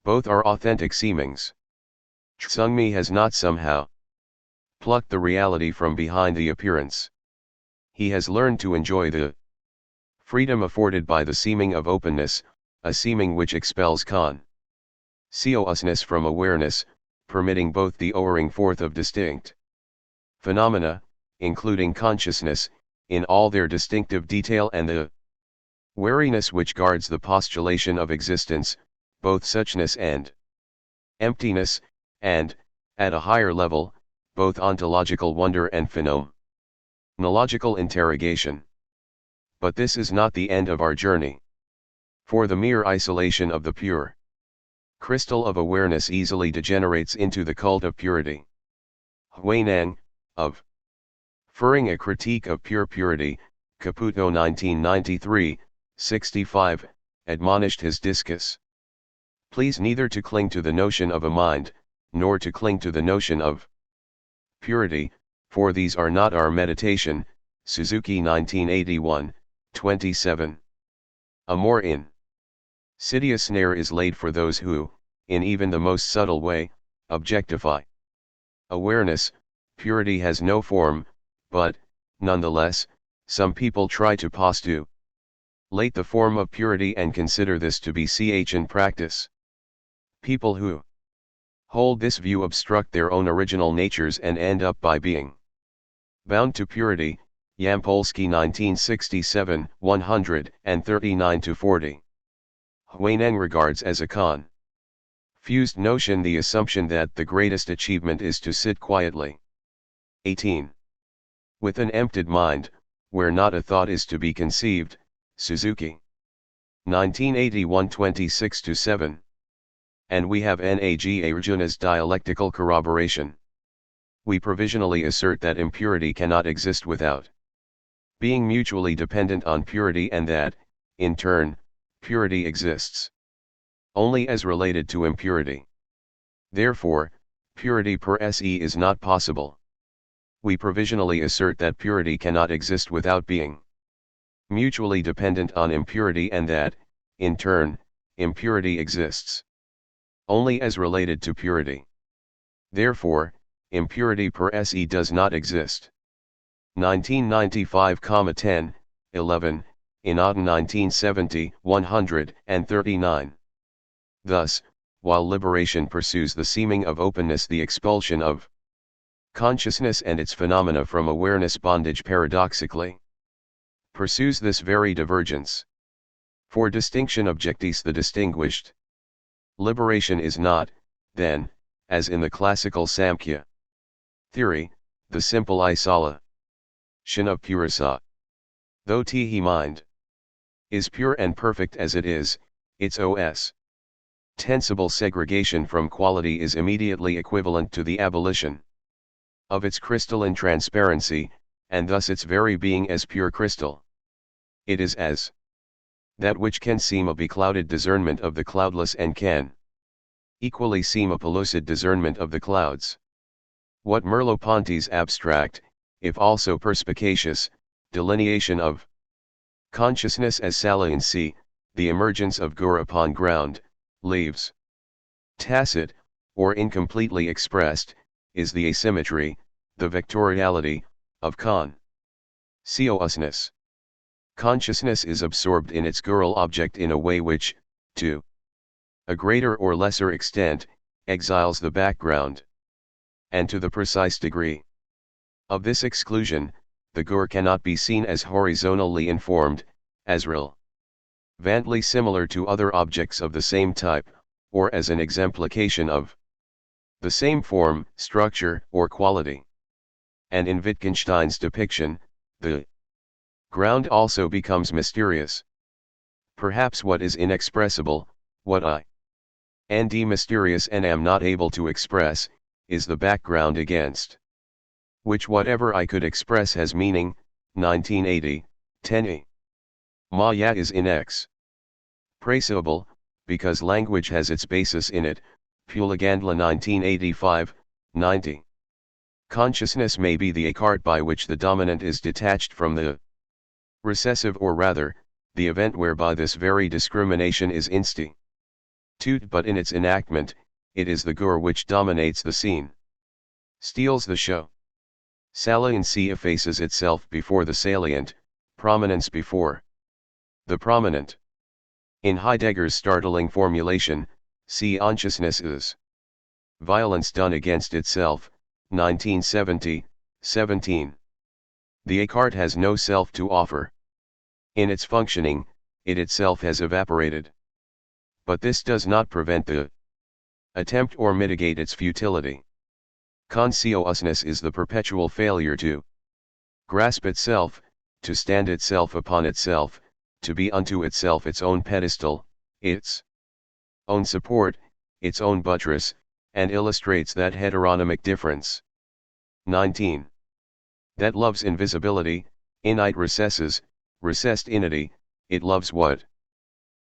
Both are authentic seemings. Tsungmi has not somehow plucked the reality from behind the appearance. He has learned to enjoy the freedom afforded by the seeming of openness, a seeming which expels consciousness from awareness, permitting both the owering forth of distinct phenomena, including consciousness, in all their distinctive detail, and the wariness which guards the postulation of existence, both suchness and emptiness, and, at a higher level, both ontological wonder and phenomenological interrogation. But this is not the end of our journey. For the mere isolation of the pure crystal of awareness easily degenerates into the cult of purity. Huineng, of Furring a Critique of Pure Purity, Caputo 1993, 65, admonished his discus. Please neither to cling to the notion of a mind, nor to cling to the notion of purity, for these are not our meditation. Suzuki 1981, 27. A more insidious snare is laid for those who, in even the most subtle way, objectify awareness. Purity has no form, but, nonetheless, some people try to postulate the form of purity and consider this to be ch in practice. People who hold this view obstruct their own original natures and end up by being bound to purity. Yampolsky 1967, 139-40. Huineng regards as a confused notion the assumption that the greatest achievement is to sit quietly 18. With an emptied mind, where not a thought is to be conceived. Suzuki 1981, 26-7. And we have Nagarjuna's dialectical corroboration. We provisionally assert that impurity cannot exist without being mutually dependent on purity, and that, in turn, purity exists only as related to impurity. Therefore, purity per se is not possible. We provisionally assert that purity cannot exist without being mutually dependent on impurity, and that, in turn, impurity exists only as related to purity. Therefore, impurity per se does not exist. 1995, 11, in Auden 1970, 139. Thus, while liberation pursues the seeming of openness, the expulsion of consciousness and its phenomena from awareness bondage paradoxically pursues this very divergence. For distinction objectis the distinguished, liberation is not, then, as in the classical Samkhya theory, the simple isolation of purisa. Though Tihi mind is pure and perfect as it is, its ostensible segregation from quality is immediately equivalent to the abolition of its crystalline transparency, and thus its very being as pure crystal. It is as that which can seem a beclouded discernment of the cloudless and can equally seem a pellucid discernment of the clouds. What Merleau-Ponty's abstract, if also perspicacious, delineation of consciousness as saliency, the emergence of gur upon ground, leaves tacit, or incompletely expressed, is the asymmetry, the vectoriality, of consciousness. Consciousness is absorbed in its girl object in a way which, to a greater or lesser extent, exiles the background. And to the precise degree of this exclusion, the gur cannot be seen as horizontally informed, as relevantly similar to other objects of the same type, or as an exemplification of the same form, structure, or quality. And in Wittgenstein's depiction, the ground also becomes mysterious. Perhaps what is inexpressible, what I and mysterious and am not able to express, is the background against which whatever I could express has meaning. 1980, 10a. Maya is inexpressible, because language has its basis in it. Pulegandla 1985, 90. Consciousness may be the acart by which the dominant is detached from the recessive, or rather, the event whereby this very discrimination is instituted, but in its enactment, it is the gur which dominates the scene, steals the show. Saliency effaces itself before the salient, prominence before the prominent. In Heidegger's startling formulation, consciousness is violence done against itself, 1970, 17. The acart has no self to offer. In its functioning, it itself has evaporated. But this does not prevent the attempt or mitigate its futility. Consciousness is the perpetual failure to grasp itself, to stand itself upon itself, to be unto itself its own pedestal, its own support, its own buttress, and illustrates that heteronomic difference. 19. That loves invisibility, innate recesses, recessed inity, it loves what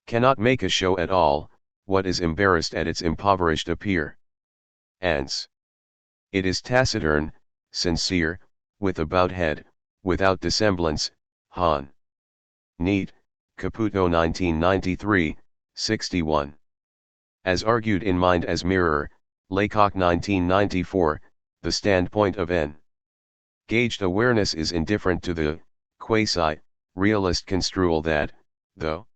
cannot make a show at all, what is embarrassed at its impoverished appear. Ants. It is taciturn, sincere, with a bowed head, without dissemblance. Han. Neat, Caputo 1993, 61. As argued in Mind as Mirror, Laycock 1994, the standpoint of engaged awareness is indifferent to the quasi-realist construal that, though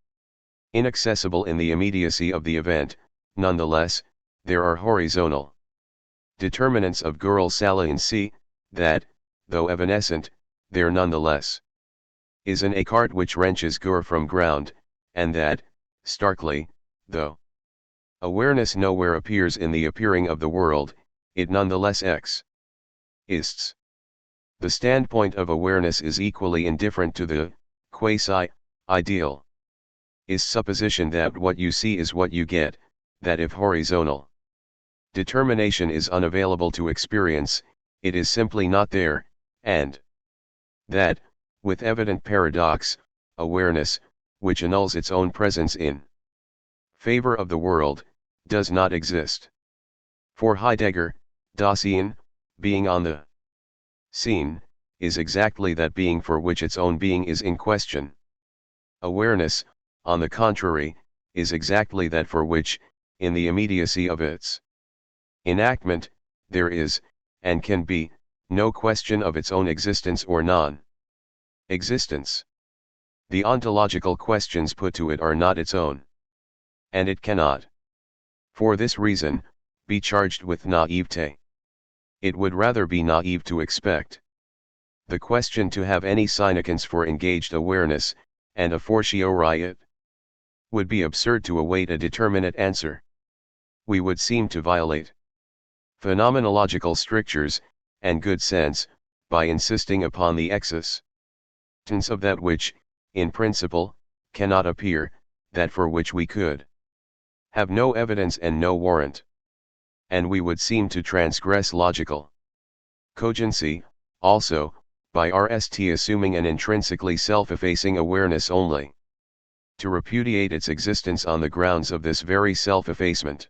inaccessible in the immediacy of the event, nonetheless, there are horizontal determinants of girl saliency, that, though evanescent, there nonetheless is an acart which wrenches gur from ground, and that, starkly, though awareness nowhere appears in the appearing of the world, it nonetheless exists. The standpoint of awareness is equally indifferent to the quasi-ideal is supposition that what you see is what you get, that if horizontal determination is unavailable to experience, it is simply not there, and that, with evident paradox, awareness, which annuls its own presence in favor of the world, does not exist. For Heidegger, Dasein, being on the scene, is exactly that being for which its own being is in question. Awareness, on the contrary, is exactly that for which, in the immediacy of its enactment, there is, and can be, no question of its own existence or non-existence. The ontological questions put to it are not its own. And it cannot, for this reason, be charged with naivete. It would rather be naive to expect the question to have any significance for engaged awareness, and a fortiori it would be absurd to await a determinate answer. We would seem to violate phenomenological strictures, and good sense, by insisting upon the existence of that which, in principle, cannot appear, that for which we could have no evidence and no warrant. And we would seem to transgress logical cogency, also, by assuming an intrinsically self-effacing awareness only, to repudiate its existence on the grounds of this very self-effacement.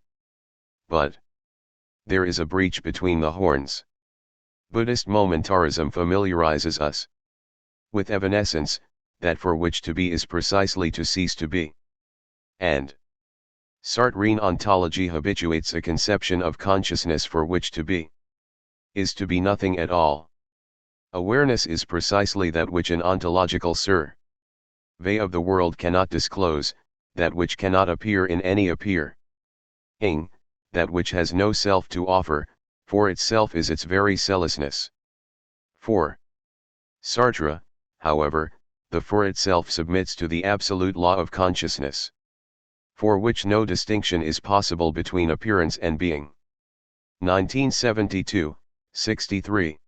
But there is a breach between the horns. Buddhist momentarism familiarizes us with evanescence, that for which to be is precisely to cease to be. And Sartrean ontology habituates a conception of consciousness for which to be is to be nothing at all. Awareness is precisely that which an ontological survey of the world cannot disclose, that which cannot appear in any appearing, that which has no self to offer, for itself is its very selflessness. For Sartre, however, the for itself submits to the absolute law of consciousness, for which no distinction is possible between appearance and being. 1972, 63.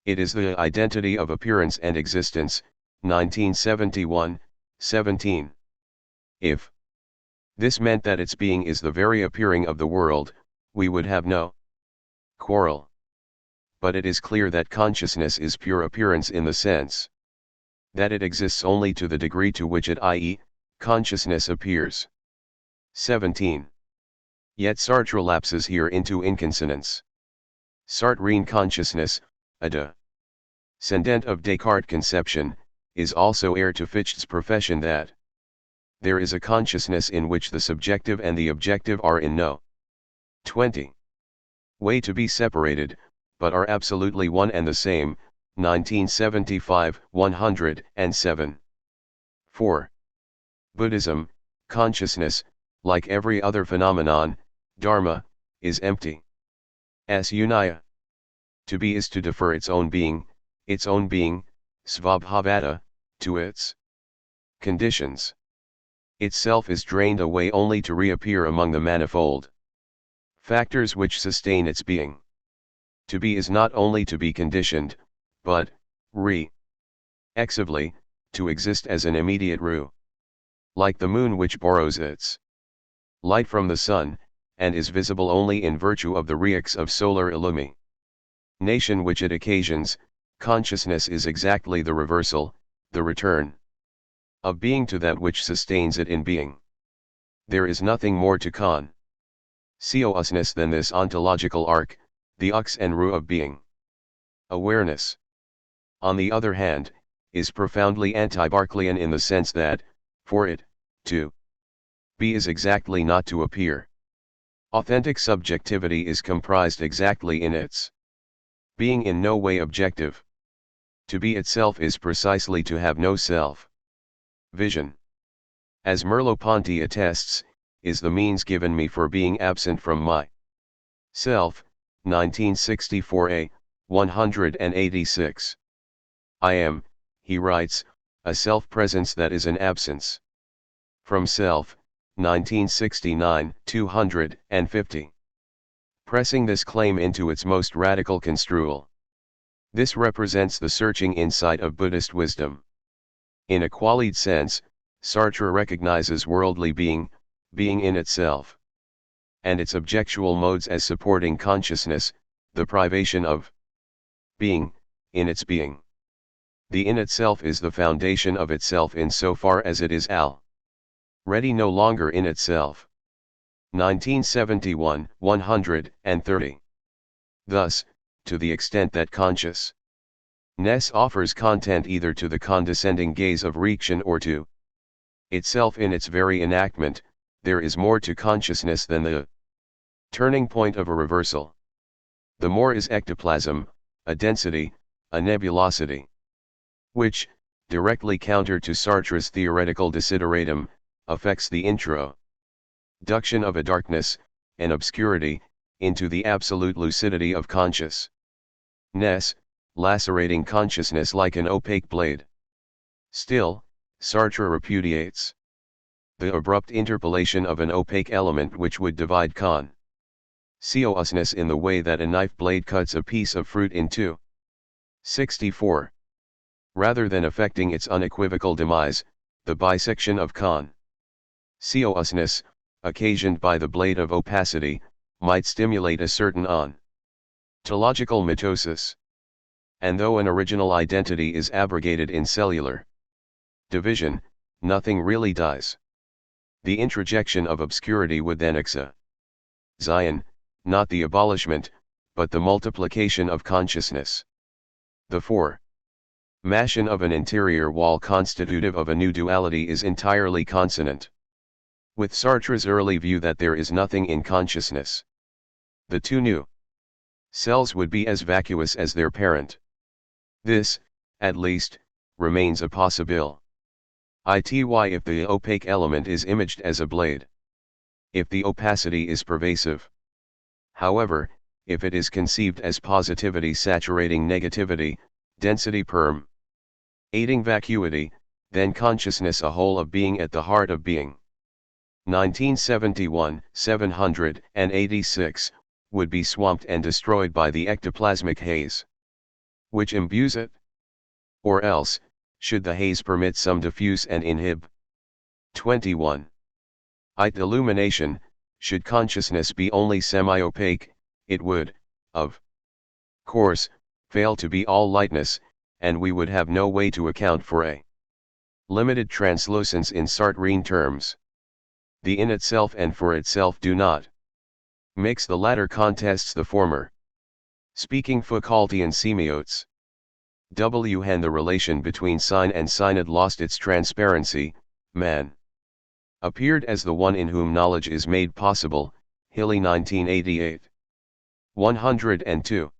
It is the identity of appearance and existence, 1971, 17. If this meant that its being is the very appearing of the world, we would have no quarrel. But it is clear that consciousness is pure appearance in the sense that it exists only to the degree to which it, i.e., consciousness appears. 17. Yet Sartre lapses here into inconsonance. Sartrean consciousness, a descendant of Descartes' conception, is also heir to Fichte's profession that there is a consciousness in which the subjective and the objective are in no 20 way to be separated, but are absolutely one and the same, 1975, 107. 4. Buddhism, consciousness, like every other phenomenon, dharma, is empty. As unaya. To be is to defer its own being, svabhavata, to its conditions. Itself is drained away only to reappear among the manifold factors which sustain its being. To be is not only to be conditioned, but, re-exively, to exist as an immediate ru. Like the moon which borrows its light from the sun, and is visible only in virtue of the re-ex of solar illumination which it occasions, consciousness is exactly the reversal, the return of being to that which sustains it in being. There is nothing more to consciousness than this ontological arc, the ux and ru of being. Awareness, on the other hand, is profoundly anti-Berkeleyan in the sense that, for it, to be is exactly not to appear. Authentic subjectivity is comprised exactly in its being in no way objective. To be itself is precisely to have no self. Vision, as Merleau-Ponty attests, is the means given me for being absent from my self, 1964a, 186. I am, he writes, a self-presence that is an absence from self, 1969, 250. Pressing this claim into its most radical construal. This represents the searching insight of Buddhist wisdom. In a qualied sense, Sartre recognizes worldly being in itself, and its objectual modes as supporting consciousness, the privation of being, in its being. The in itself is the foundation of itself in so far as it is already no longer in itself. 1971, 130. Thus, to the extent that consciousness offers content either to the condescending gaze of reaction or to itself in its very enactment, there is more to consciousness than the turning point of a reversal. The more is ectoplasm, a density, a nebulosity, which, directly counter to Sartre's theoretical desideratum, affects the introduction of a darkness, an obscurity, into the absolute lucidity of consciousness, lacerating consciousness like an opaque blade. Still, Sartre repudiates the abrupt interpolation of an opaque element which would divide consciousness in the way that a knife blade cuts a piece of fruit in two. 64. Rather than effecting its unequivocal demise, the bisection of consciousness, occasioned by the blade of opacity, might stimulate a certain ontological mitosis. And though an original identity is abrogated in cellular division, nothing really dies. The introjection of obscurity would then exige, not the abolishment, but the multiplication of consciousness. The formation of an interior wall constitutive of a new duality is entirely consonant with Sartre's early view that there is nothing in consciousness. The two new Cells would be as vacuous as their parent. This, at least, remains a possible. Ity if the opaque element is imaged as a blade. If the opacity is pervasive. However, if it is conceived as positivity saturating negativity, density perm. Aiding vacuity, then consciousness a whole of being at the heart of being. 1971, 786, would be swamped and destroyed by the ectoplasmic haze, which imbues it. Or else, should the haze permit some diffuse and inhib. 21. It illumination, should consciousness be only semi-opaque, it would, of course, fail to be all lightness, and we would have no way to account for a limited translucence in Sartrean terms. The in itself and for itself do not mix, the latter contests the former. Speaking Foucaultian semiotes. W. Hen the relation between sign and signed lost its transparency, man appeared as the one in whom knowledge is made possible, Hilly 1988. 102.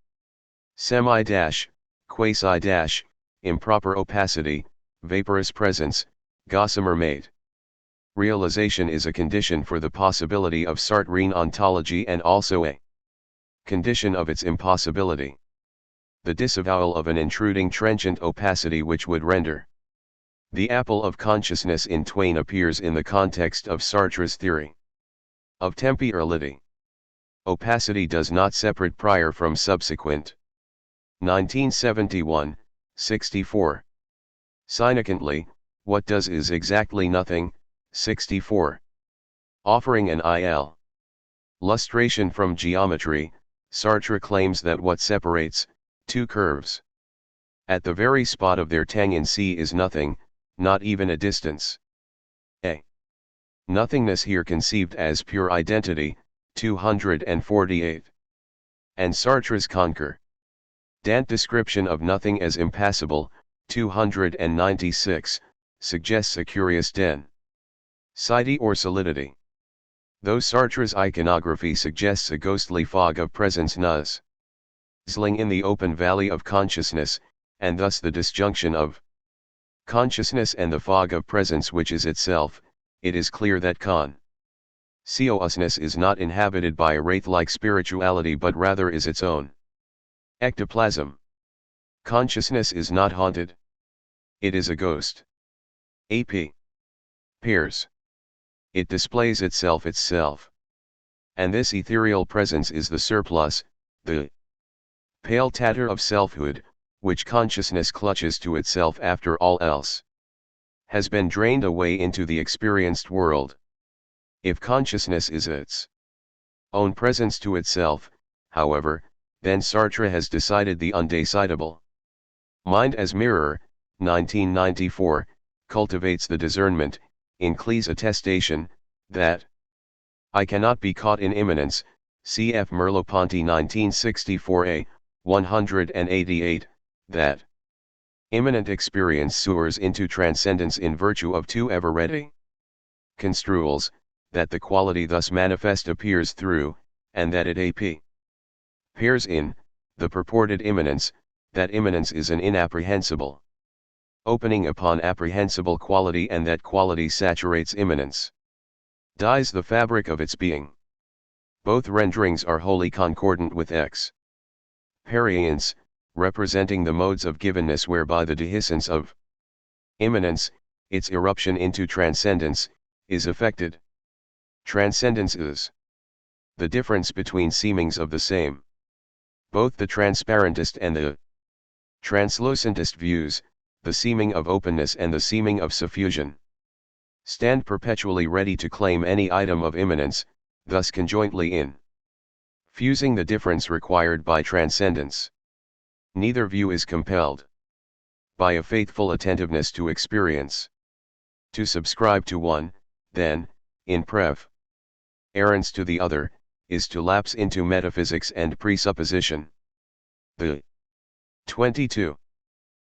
Quasi- improper opacity, vaporous presence, gossamer mate. Realization is a condition for the possibility of Sartrean ontology and also a condition of its impossibility. The disavowal of an intruding trenchant opacity which would render the apple of consciousness in twain appears in the context of Sartre's theory of temporality. Opacity does not separate prior from subsequent. 1971, 64. Significantly, what does is exactly nothing, 64. Offering an illustration from geometry, Sartre claims that what separates two curves at the very spot of their tangency is nothing, not even a distance. A nothingness here conceived as pure identity, 248. And Sartre's concur. Dant description of nothing as impassible, 296, suggests a curious density or solidity. Though Sartre's iconography suggests a ghostly fog of presence nuzzling in the open valley of consciousness, and thus the disjunction of consciousness and the fog of presence which is itself, it is clear that consciousness is not inhabited by a wraith-like spirituality but rather is its own ectoplasm. Consciousness is not haunted. It is a ghost. A.P. Pears. It displays itself. And this ethereal presence is the surplus, the pale tatter of selfhood, which consciousness clutches to itself after all else has been drained away into the experienced world. If consciousness is its own presence to itself, however, then Sartre has decided the undecidable. Mind as mirror, 1994, cultivates the discernment, in Klee's attestation, that I cannot be caught in immanence, cf. Merleau-Ponty 1964a, 188, that immanent experience soars into transcendence in virtue of two ever-ready construals, that the quality thus manifest appears through, and that it appears in, the purported immanence, that immanence is an inapprehensible opening upon apprehensible quality and that quality saturates immanence, dyes the fabric of its being. Both renderings are wholly concordant with experience, representing the modes of givenness whereby the dehiscence of immanence, its eruption into transcendence, is effected. Transcendence is the difference between seemings of the same. Both the transparentist and the translucentist views, the seeming of openness and the seeming of suffusion, stand perpetually ready to claim any item of immanence, thus conjointly in fusing the difference required by transcendence. Neither view is compelled by a faithful attentiveness to experience. To subscribe to one, then, in preference to the other, is to lapse into metaphysics and presupposition. The 22.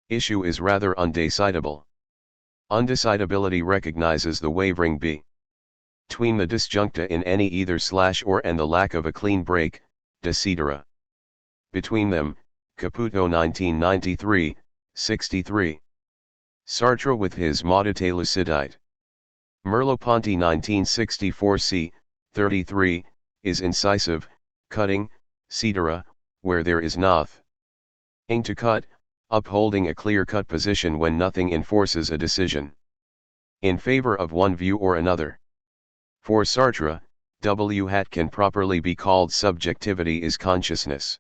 Issue is rather undecidable. Undecidability recognizes the wavering between the disjuncta in any either/or and the lack of a clean break, decidera. Between them, Caputo 1993, 63. Sartre with his Modite Lucidite. Merleau-Ponty 1964 c. 33, is incisive, cutting, cetera, where there is nothing to cut, upholding a clear-cut position when nothing enforces a decision in favor of one view or another. For Sartre, W hat can properly be called subjectivity is consciousness.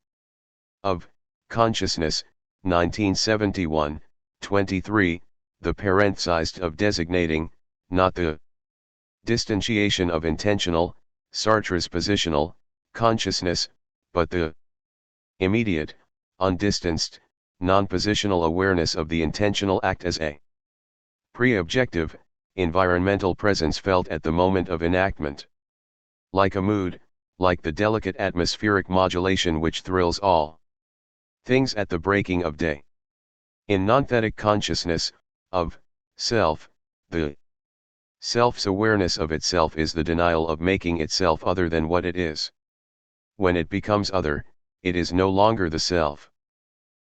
Of consciousness, 1971, 23, the parenthesized of designating, not the distantiation of intentional, Sartre's positional, consciousness, but the immediate, undistanced, non-positional awareness of the intentional act as a pre-objective, environmental presence felt at the moment of enactment. Like a mood, like the delicate atmospheric modulation which thrills all things at the breaking of day. In nonthetic consciousness, of self, the self's awareness of itself is the denial of making itself other than what it is. When it becomes other, it is no longer the self.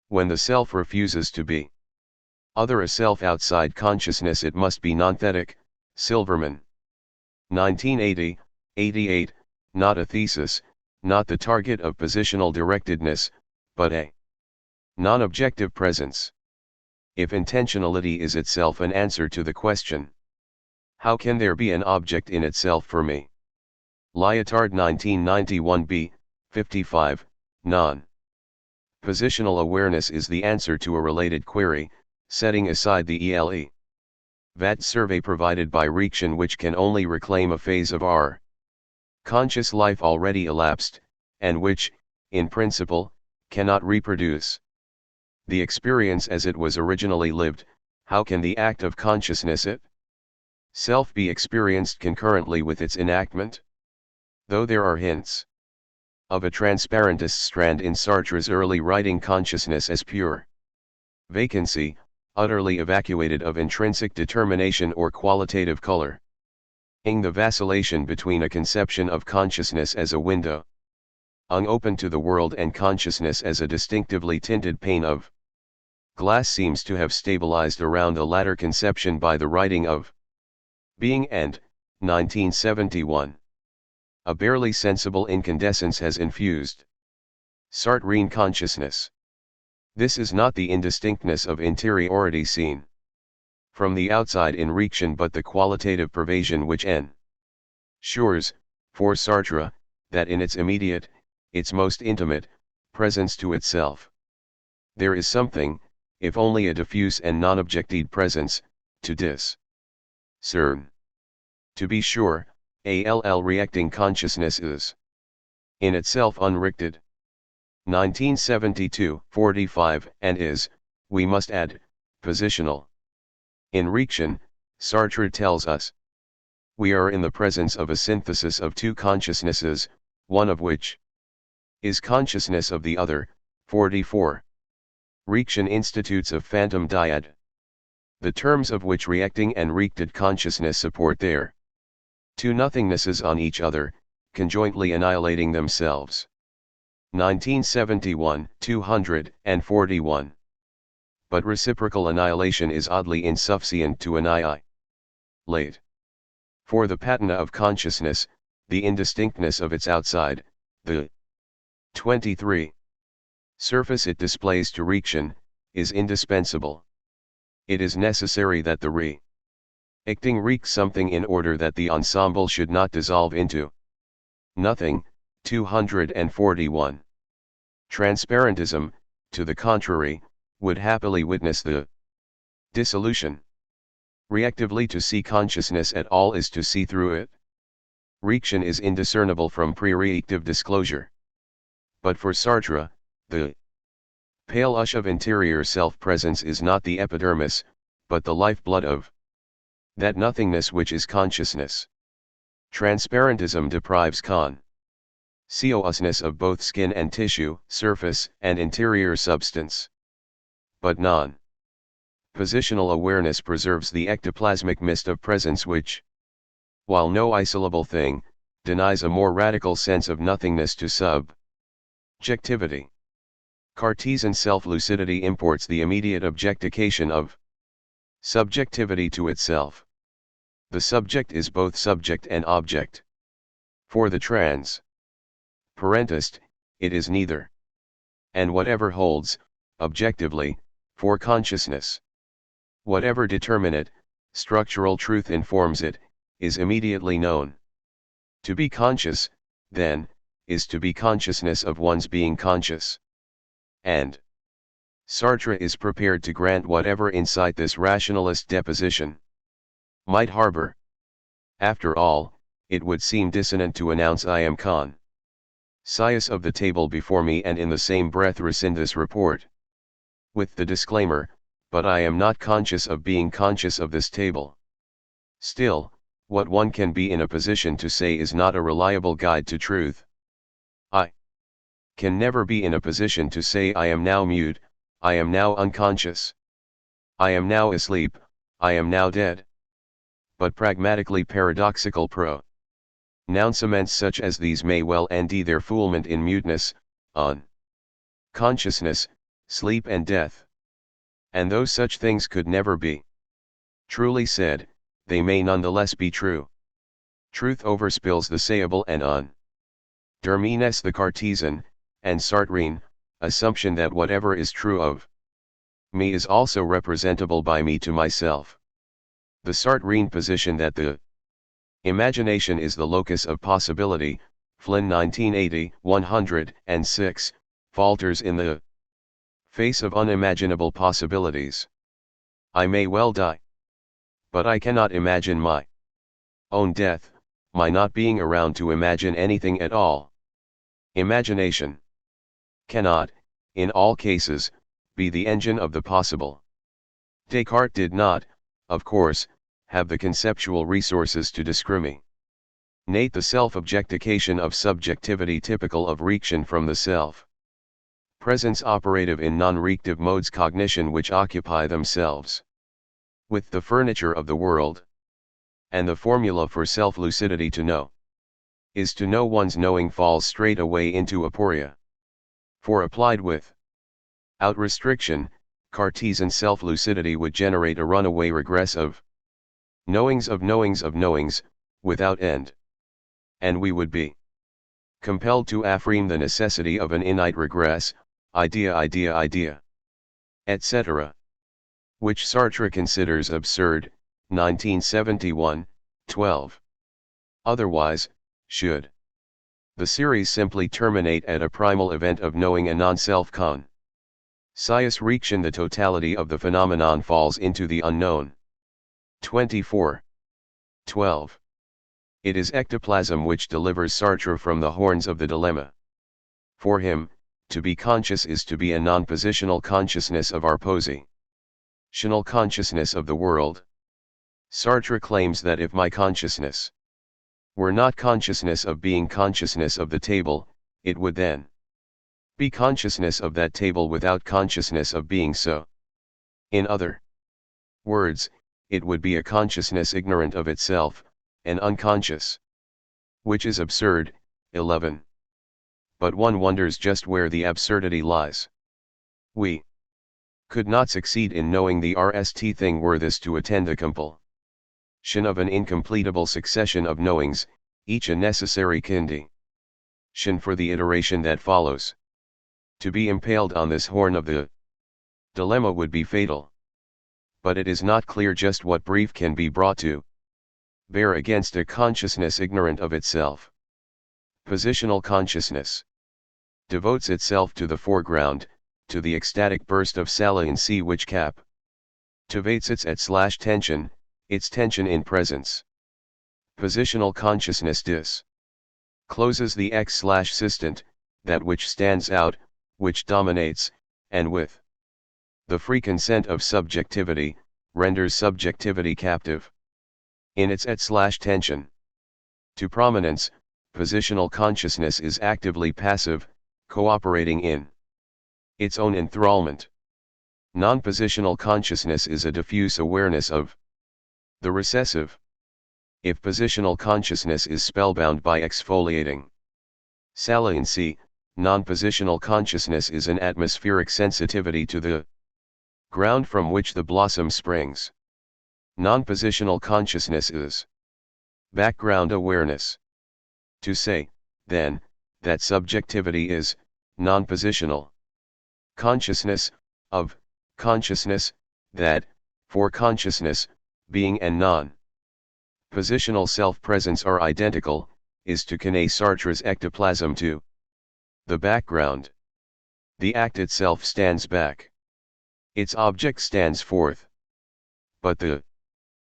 When the self refuses to be other, a self outside consciousness, it must be nonthetic. Silverman. 1980, 88, not a thesis, not the target of positional directedness, but a non-objective presence. If intentionality is itself an answer to the question, how can there be an object in itself for me? Lyotard 1991b, 55, non-positional awareness is the answer to a related query, setting aside the ELE. VAT survey provided by Reaction, which can only reclaim a phase of our conscious life already elapsed, and which, in principle, cannot reproduce the experience as it was originally lived. How can the act of consciousness itself be experienced concurrently with its enactment? Though there are hints of a transparentist strand in Sartre's early writing, consciousness as pure vacancy, utterly evacuated of intrinsic determination or qualitative color. The vacillation between a conception of consciousness as a window unopened to the world and consciousness as a distinctively tinted pane of glass seems to have stabilized around the latter conception by the writing of Being and, 1971. A barely sensible incandescence has infused Sartrean consciousness. This is not the indistinctness of interiority seen from the outside in Reaction, but the qualitative pervasion which ensures, for Sartre, that in its immediate, its most intimate, presence to itself, there is something, if only a diffuse and non-objected presence, to discern. To be sure, ALL reacting consciousness is in itself unricted. 1972, 45, and is, we must add, positional. In Reaction, Sartre tells us, we are in the presence of a synthesis of two consciousnesses, one of which is consciousness of the other. 44. Reaction institutes a phantom dyad, the terms of which reacting and reacted consciousness support their two nothingnesses on each other, conjointly annihilating themselves. 1971, 241. But reciprocal annihilation is oddly insufficient to annihilate. For the patina of consciousness, the indistinctness of its outside, the 23. surface it displays to Reaction, is indispensable. It is necessary that the reacting reek something in order that the ensemble should not dissolve into nothing. 241. Transparentism, to the contrary, would happily witness the dissolution. Reactively, to see consciousness at all is to see through it. Reaction is indiscernible from pre-reactive disclosure. But for Sartre, the pale hush of interior self-presence is not the epidermis, but the lifeblood of that nothingness which is consciousness. Transparentism deprives consciousness of both skin and tissue, surface and interior substance. But non-positional awareness preserves the ectoplasmic mist of presence which, while no isolable thing, denies a more radical sense of nothingness to subjectivity. Cartesian self-lucidity imports the immediate objectification of subjectivity to itself. The subject is both subject and object. For the transparentist, it is neither. And whatever holds, objectively, for consciousness, whatever determinate, structural truth informs it, is immediately known. To be conscious, then, is to be consciousness of one's being conscious. And Sartre is prepared to grant whatever insight this rationalist deposition might harbor. After all, it would seem dissonant to announce I am conscious of the table before me and in the same breath rescind this report with the disclaimer, but I am not conscious of being conscious of this table. Still, what one can be in a position to say is not a reliable guide to truth. I can never be in a position to say I am now mute, I am now unconscious, I am now asleep, I am now dead. But pragmatically paradoxical pronouncements such as these may well end their foolement in muteness, unconsciousness, sleep and death. And though such things could never be truly said, they may nonetheless be true. Truth overspills the sayable and undermines the Cartesian and Sartrean assumption that whatever is true of me is also representable by me to myself. The Sartrean position that the imagination is the locus of possibility, Flynn 1980, 106, falters in the face of unimaginable possibilities. I may well die, but I cannot imagine my own death, my not being around to imagine anything at all. Imagination cannot, in all cases, be the engine of the possible. Descartes did not, of course, have the conceptual resources to discriminate the self-objectification of subjectivity typical of reaction from the self. Presence operative in non-reactive modes cognition which occupy themselves with the furniture of the world. And the formula for self-lucidity to know is to know one's knowing falls straight away into aporia. For applied without restriction, Cartesian self-lucidity would generate a runaway regress of knowings of knowings of knowings, without end. And we would be compelled to affirm the necessity of an innate regress, idea, etc. Which Sartre considers absurd, 1971, 12. Otherwise, should the series simply terminate at a primal event of knowing a non-self conscious reaction, the totality of the phenomenon falls into the unknown. 24. 12. It is ectoplasm which delivers Sartre from the horns of the dilemma. For him, to be conscious is to be a non-positional consciousness of our positional consciousness of the world. Sartre claims that if my consciousness were not consciousness of being consciousness of the table, it would then be consciousness of that table without consciousness of being so. In other words, it would be a consciousness ignorant of itself, and unconscious. Which is absurd. 11. But one wonders just where the absurdity lies. We could not succeed in knowing the RST thing were this to attend the compulsion of an incompletable succession of knowings, each a necessary condition for the iteration that follows. To be impaled on this horn of the dilemma would be fatal. But it is not clear just what brief can be brought to bear against a consciousness ignorant of itself. Positional consciousness devotes itself to the foreground, to the ecstatic burst of saliency which captivates its tension, its tension in presence. Positional consciousness discloses the existent, that which stands out, which dominates, and with the free consent of subjectivity, renders subjectivity captive in its tension. To prominence, positional consciousness is actively passive, cooperating in its own enthrallment. Non-positional consciousness is a diffuse awareness of the recessive. If positional consciousness is spellbound by exfoliating saliency, non-positional consciousness is an atmospheric sensitivity to the ground from which the blossom springs. Non-positional consciousness is background awareness. To say, then, that subjectivity is non-positional consciousness, of consciousness, that, for consciousness, being and non-positional self-presence are identical, is to convey Sartre's ectoplasm to the background. The act itself stands back. Its object stands forth. But the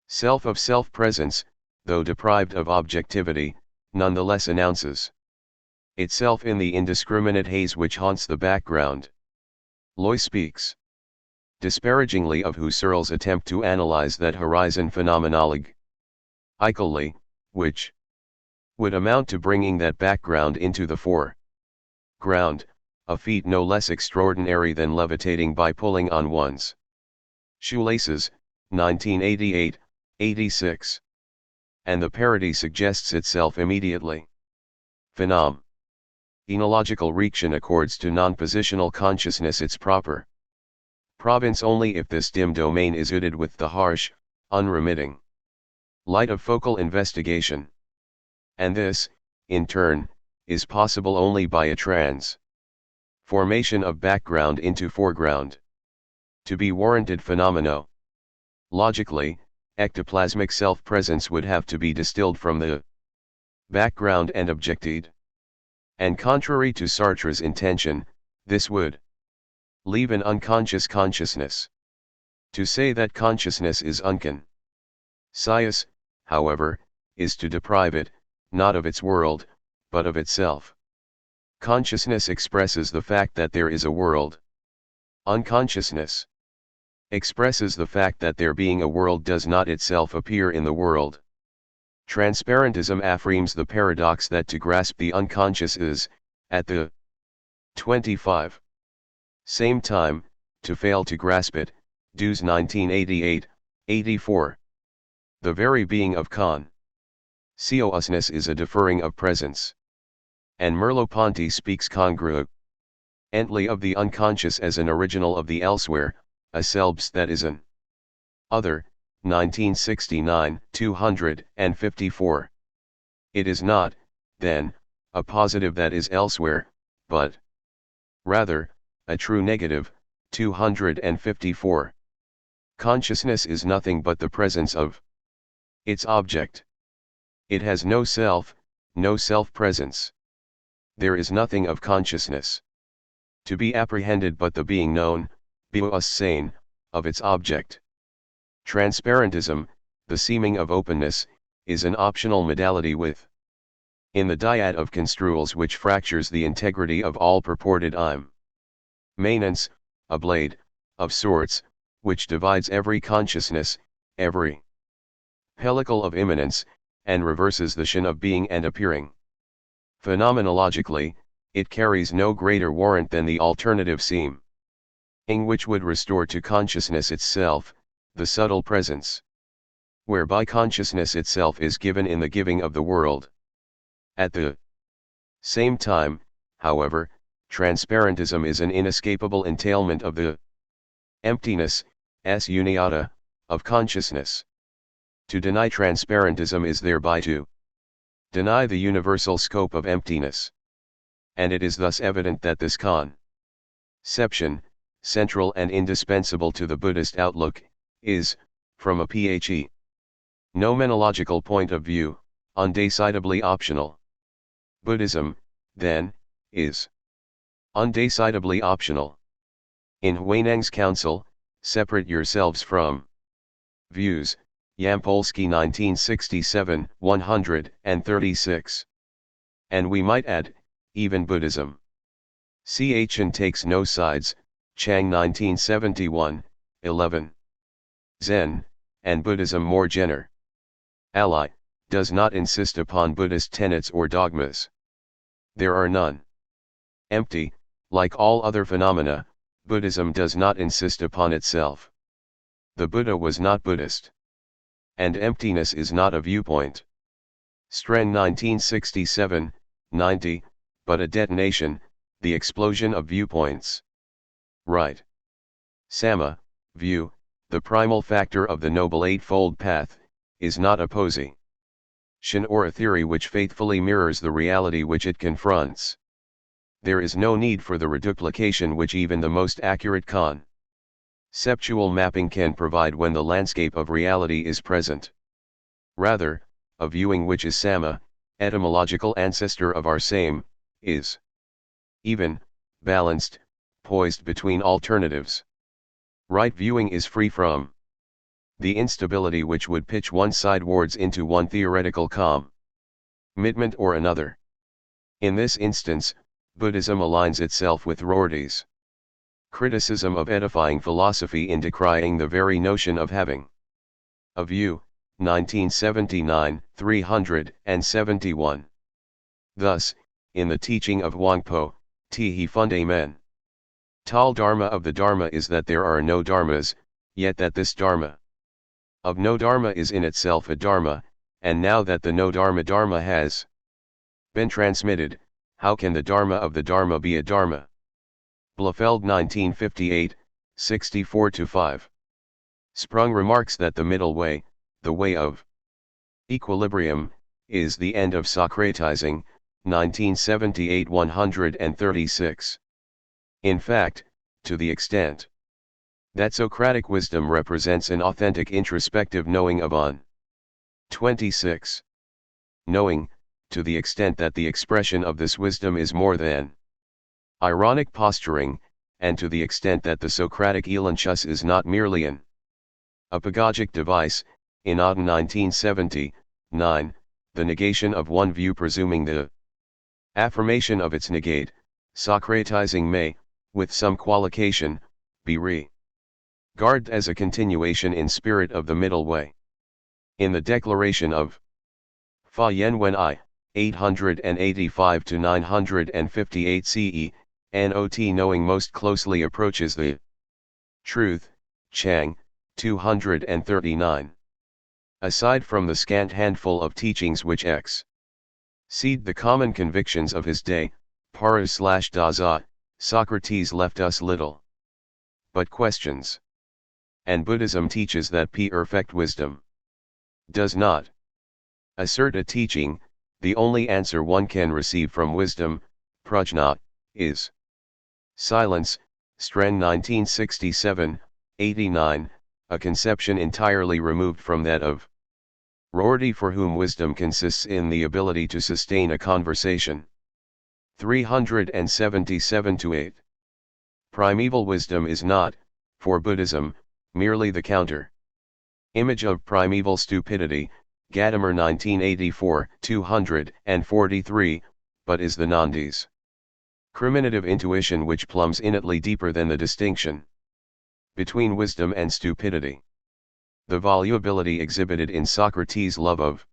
self of self-presence, though deprived of objectivity, nonetheless announces itself in the indiscriminate haze which haunts the background. Loy speaks disparagingly of Husserl's attempt to analyze that horizon phenomenologically, which would amount to bringing that background into the foreground, a feat no less extraordinary than levitating by pulling on one's shoelaces, 1988-86. And the parody suggests itself immediately. Phenomenological reaction accords to non-positional consciousness its proper province only if this dim domain is hooded with the harsh, unremitting light of focal investigation. And this, in turn, is possible only by a transformation of background into foreground. To be warranted phenomenologically, ectoplasmic self-presence would have to be distilled from the background and objected. And contrary to Sartre's intention, this would leave an unconscious consciousness. To say that consciousness is unconscious, however, is to deprive it, not of its world, but of itself. Consciousness expresses the fact that there is a world. Unconsciousness expresses the fact that there being a world does not itself appear in the world. Transparentism affirms the paradox that to grasp the unconscious is, at the 25 same time, to fail to grasp it, Dews 1988-84. The very being of consciousness is a deferring of presence. And Merleau-Ponty speaks congruently of the unconscious as an original of the elsewhere, a selbst that is an other, 1969, 254. It is not, then, a positive that is elsewhere, but rather, a true negative, 254. Consciousness is nothing but the presence of its object. It has no self, no self-presence. There is nothing of consciousness to be apprehended but the being known, Bewusstsein, of its object. Transparentism, the seeming of openness, is an optional modality with in the dyad of construals which fractures the integrity of all purported immanence, a blade, of sorts, which divides every consciousness, every pellicle of immanence, and reverses the shin of being and appearing. Phenomenologically, it carries no greater warrant than the alternative seeming which would restore to consciousness itself, the subtle presence, whereby consciousness itself is given in the giving of the world. At the same time, however, transparentism is an inescapable entailment of the emptiness, s uniata, of consciousness. To deny transparentism is thereby to deny the universal scope of emptiness. And it is thus evident that this conception, central and indispensable to the Buddhist outlook, is, from a phenomenological point of view, undecidedly optional. Buddhism, then, is undecidedly optional. In Huineng's counsel, separate yourselves from views, Yampolsky 1967, 136. And we might add, even Buddhism. Chen takes no sides, Chang 1971, 11. Zen, and Buddhism more generally, does not insist upon Buddhist tenets or dogmas. There are none. Empty, like all other phenomena, Buddhism does not insist upon itself. The Buddha was not Buddhist. And emptiness is not a viewpoint. Streng 1967, 90, but a detonation, the explosion of viewpoints. Right. Samma, view, the primal factor of the Noble Eightfold Path, is not a position or a theory which faithfully mirrors the reality which it confronts. There is no need for the reduplication which even the most accurate conceptual mapping can provide when the landscape of reality is present. Rather, a viewing which is Samma, etymological ancestor of our same, is even, balanced, poised between alternatives. Right viewing is free from the instability which would pitch one sidewards into one theoretical commitment or another. In this instance, Buddhism aligns itself with Rorty's criticism of edifying philosophy in decrying the very notion of having a view, 1979, 371. Thus, in the teaching of Wangpo, Tihi Fundamen, Tal Dharma of the Dharma is that there are no dharmas, yet that this dharma of no dharma is in itself a dharma, and now that the no dharma dharma has been transmitted, how can the dharma of the dharma be a dharma? Blofeld 1958, 64-5. Sprung remarks that the middle way, the way of equilibrium, is the end of Socratizing, 1978 136. In fact, to the extent that Socratic wisdom represents an authentic introspective knowing of on 26. Knowing, to the extent that the expression of this wisdom is more than ironic posturing, and to the extent that the Socratic elenchus is not merely an apagogic device, in Auden 1979, the negation of one view presuming the affirmation of its negate, Socratizing may, with some qualification, be regarded as a continuation in spirit of the middle way. In the declaration of Fa Yen Wen I, 885-958 CE, Not knowing most closely approaches the truth, Chang, 239. Aside from the scant handful of teachings which exceed the common convictions of his day, Paras/Daza, Socrates left us little but questions. And Buddhism teaches that perfect wisdom does not assert a teaching. The only answer one can receive from wisdom, prajna, is silence. Stren 1967, 89, a conception entirely removed from that of Rorty, for whom wisdom consists in the ability to sustain a conversation. 377-8. Primeval wisdom is not, for Buddhism, merely the counter image of primeval stupidity, Gadamer 1984, 243, but is the non-discriminative intuition which plumbs innately deeper than the distinction between wisdom and stupidity. The volubility exhibited in Socrates' love of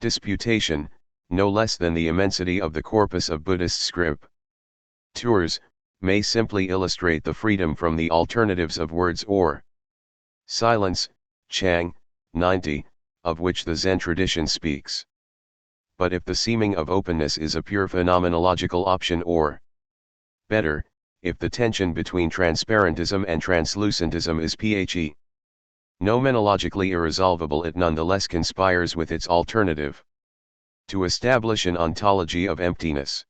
disputation, no less than the immensity of the corpus of Buddhist scriptures, may simply illustrate the freedom from the alternatives of words or silence, Chang, 90, of which the Zen tradition speaks. But if the seeming of openness is a pure phenomenological option, or better, if the tension between transparentism and translucentism is phenomenologically irresolvable, it nonetheless conspires with its alternative to establish an ontology of emptiness.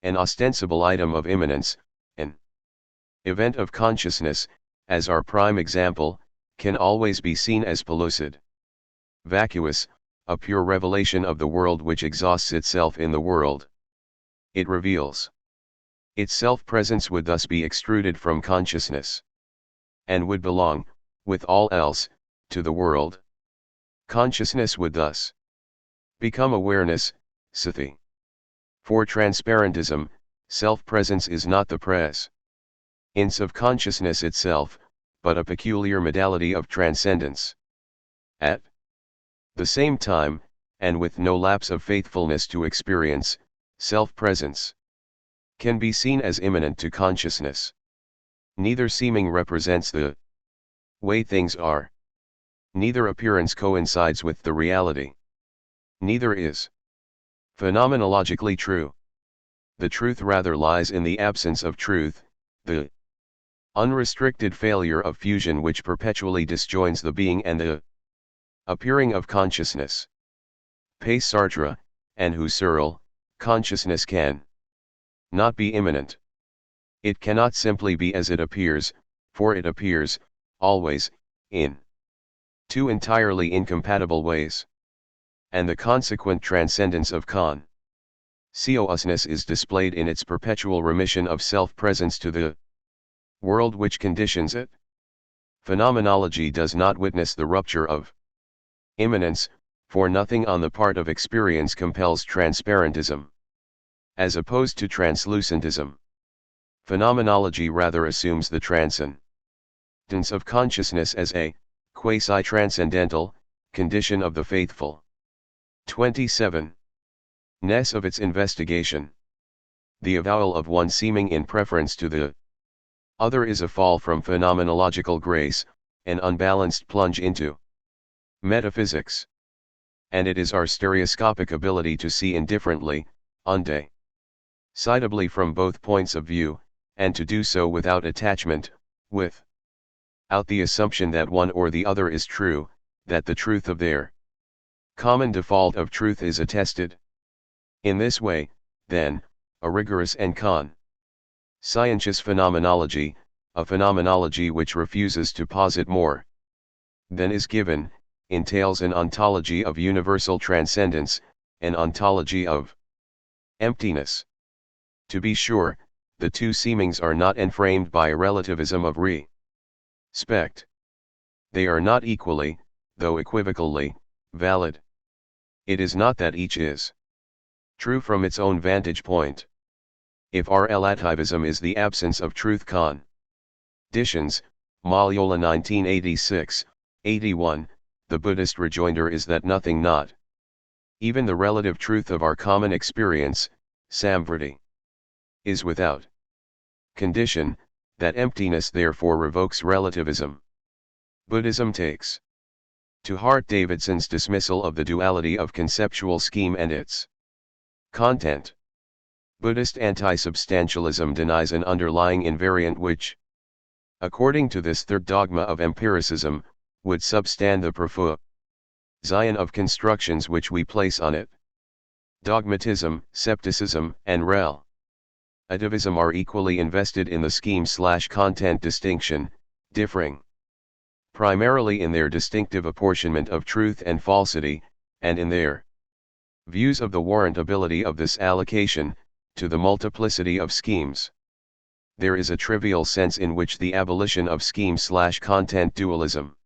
An ostensible item of immanence, an event of consciousness, as our prime example, can always be seen as pellucid, vacuous, a pure revelation of the world which exhausts itself in the world. It reveals its self-presence would thus be extruded from consciousness, and would belong, with all else, to the world. Consciousness would thus become awareness, sathi. For transparentism, self-presence is not the presence of consciousness itself, but a peculiar modality of transcendence. At the same time, and with no lapse of faithfulness to experience, self-presence can be seen as immanent to consciousness. Neither seeming represents the way things are. Neither appearance coincides with the reality. Neither is phenomenologically true. The truth rather lies in the absence of truth, the unrestricted failure of fusion which perpetually disjoins the being and the appearing of consciousness. P. Sartre, and Husserl, consciousness can not be immanent. It cannot simply be as it appears, for it appears, always, in two entirely incompatible ways. And the consequent transcendence of consciousness is displayed in its perpetual remission of self-presence to the world which conditions it. Phenomenology does not witness the rupture of immanence, for nothing on the part of experience compels transparentism, as opposed to translucentism. Phenomenology rather assumes the transcendence of consciousness as a quasi-transcendental condition of the faithful. 27. Ness of its investigation. The avowal of one seeming in preference to the other is a fall from phenomenological grace, an unbalanced plunge into metaphysics. And it is our stereoscopic ability to see indifferently, undecidedly from both points of view, and to do so without attachment, without the assumption that one or the other is true, that the truth of their common default of truth is attested. In this way, then, a rigorous and conscientious phenomenology, a phenomenology which refuses to posit more than is given, entails an ontology of universal transcendence, an ontology of emptiness. To be sure, the two seemings are not enframed by a relativism of respect. They are not equally, though equivocally, valid. It is not that each is true from its own vantage point. If our relativism is the absence of truth conditions, Malyola 1986, 81, the Buddhist rejoinder is that nothing, not even the relative truth of our common experience, samvriti, is without condition, that emptiness therefore revokes relativism. Buddhism takes to heart Davidson's dismissal of the duality of conceptual scheme and its content. Buddhist anti-substantialism denies an underlying invariant which, according to this third dogma of empiricism, would substand the profusion of constructions which we place on it. Dogmatism, scepticism, and relativism are equally invested in the scheme/content distinction, differing primarily in their distinctive apportionment of truth and falsity, and in their views of the warrantability of this allocation, to the multiplicity of schemes. There is a trivial sense in which the abolition of scheme/content dualism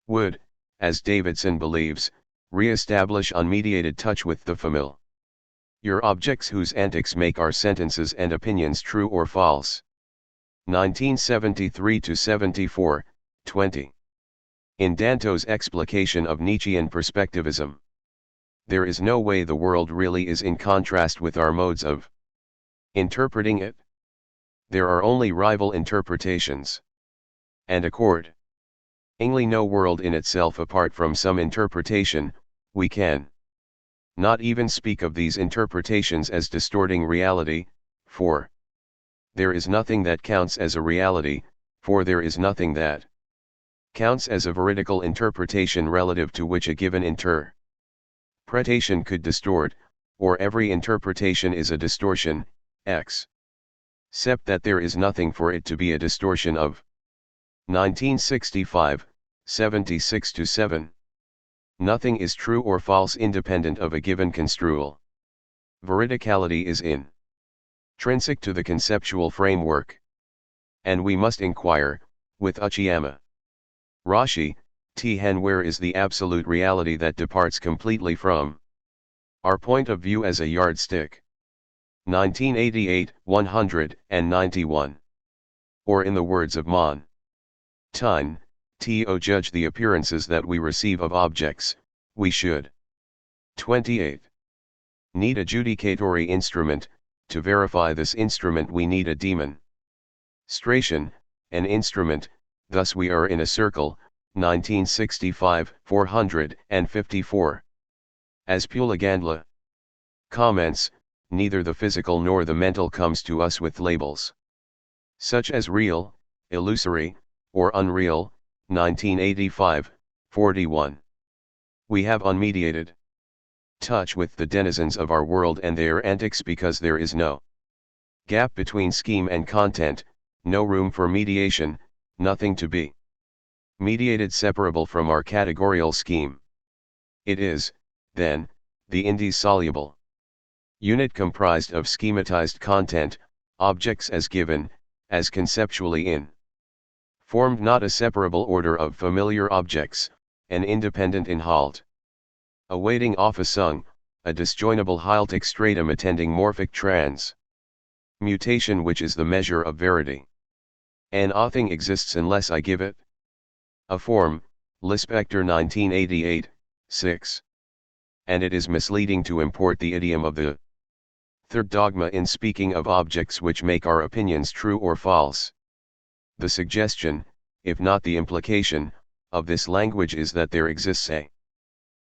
would, as Davidson believes, re-establish unmediated touch with the familiar objects whose antics make our sentences and opinions true or false. 1973-74, 20. In Danto's explication of Nietzschean perspectivism, there is no way the world really is in contrast with our modes of interpreting it. There are only rival interpretations. And accordingly no world in itself apart from some interpretation, we can not even speak of these interpretations as distorting reality, for there is nothing that counts as a reality, for there is nothing that counts as a veridical interpretation relative to which a given interpretation could distort, or every interpretation is a distortion, except that there is nothing for it to be a distortion of. 1965, 76-7. Nothing is true or false independent of a given construal. Veridicality is intrinsic to the conceptual framework. And we must inquire, with Uchiyama Rashi, T. where is the absolute reality that departs completely from our point of view as a yardstick? 1988, 191. Or in the words of Montaigne, to judge the appearances that we receive of objects, we should 28. Need a judicatory instrument. To verify this instrument we need a demonstration, an instrument. Thus we are in a circle. 1965, 454. As Pulagandla comments, neither the physical nor the mental comes to us with labels such as real, illusory, or unreal. 1985, 41. We have unmediated touch with the denizens of our world and their antics because there is no gap between scheme and content, no room for mediation, nothing to be mediated separable from our categorical scheme. It is, then, the indissoluble unit comprised of schematized content, objects as given, as conceptually in formed, not a separable order of familiar objects, an independent inhalt awaiting off a sung, a disjoinable hiltic stratum attending morphic trans mutation which is the measure of verity. An thing exists unless I give it a form, Lispector 1988, 6. And it is misleading to import the idiom of the third dogma in speaking of objects which make our opinions true or false. The suggestion, if not the implication, of this language is that there exists a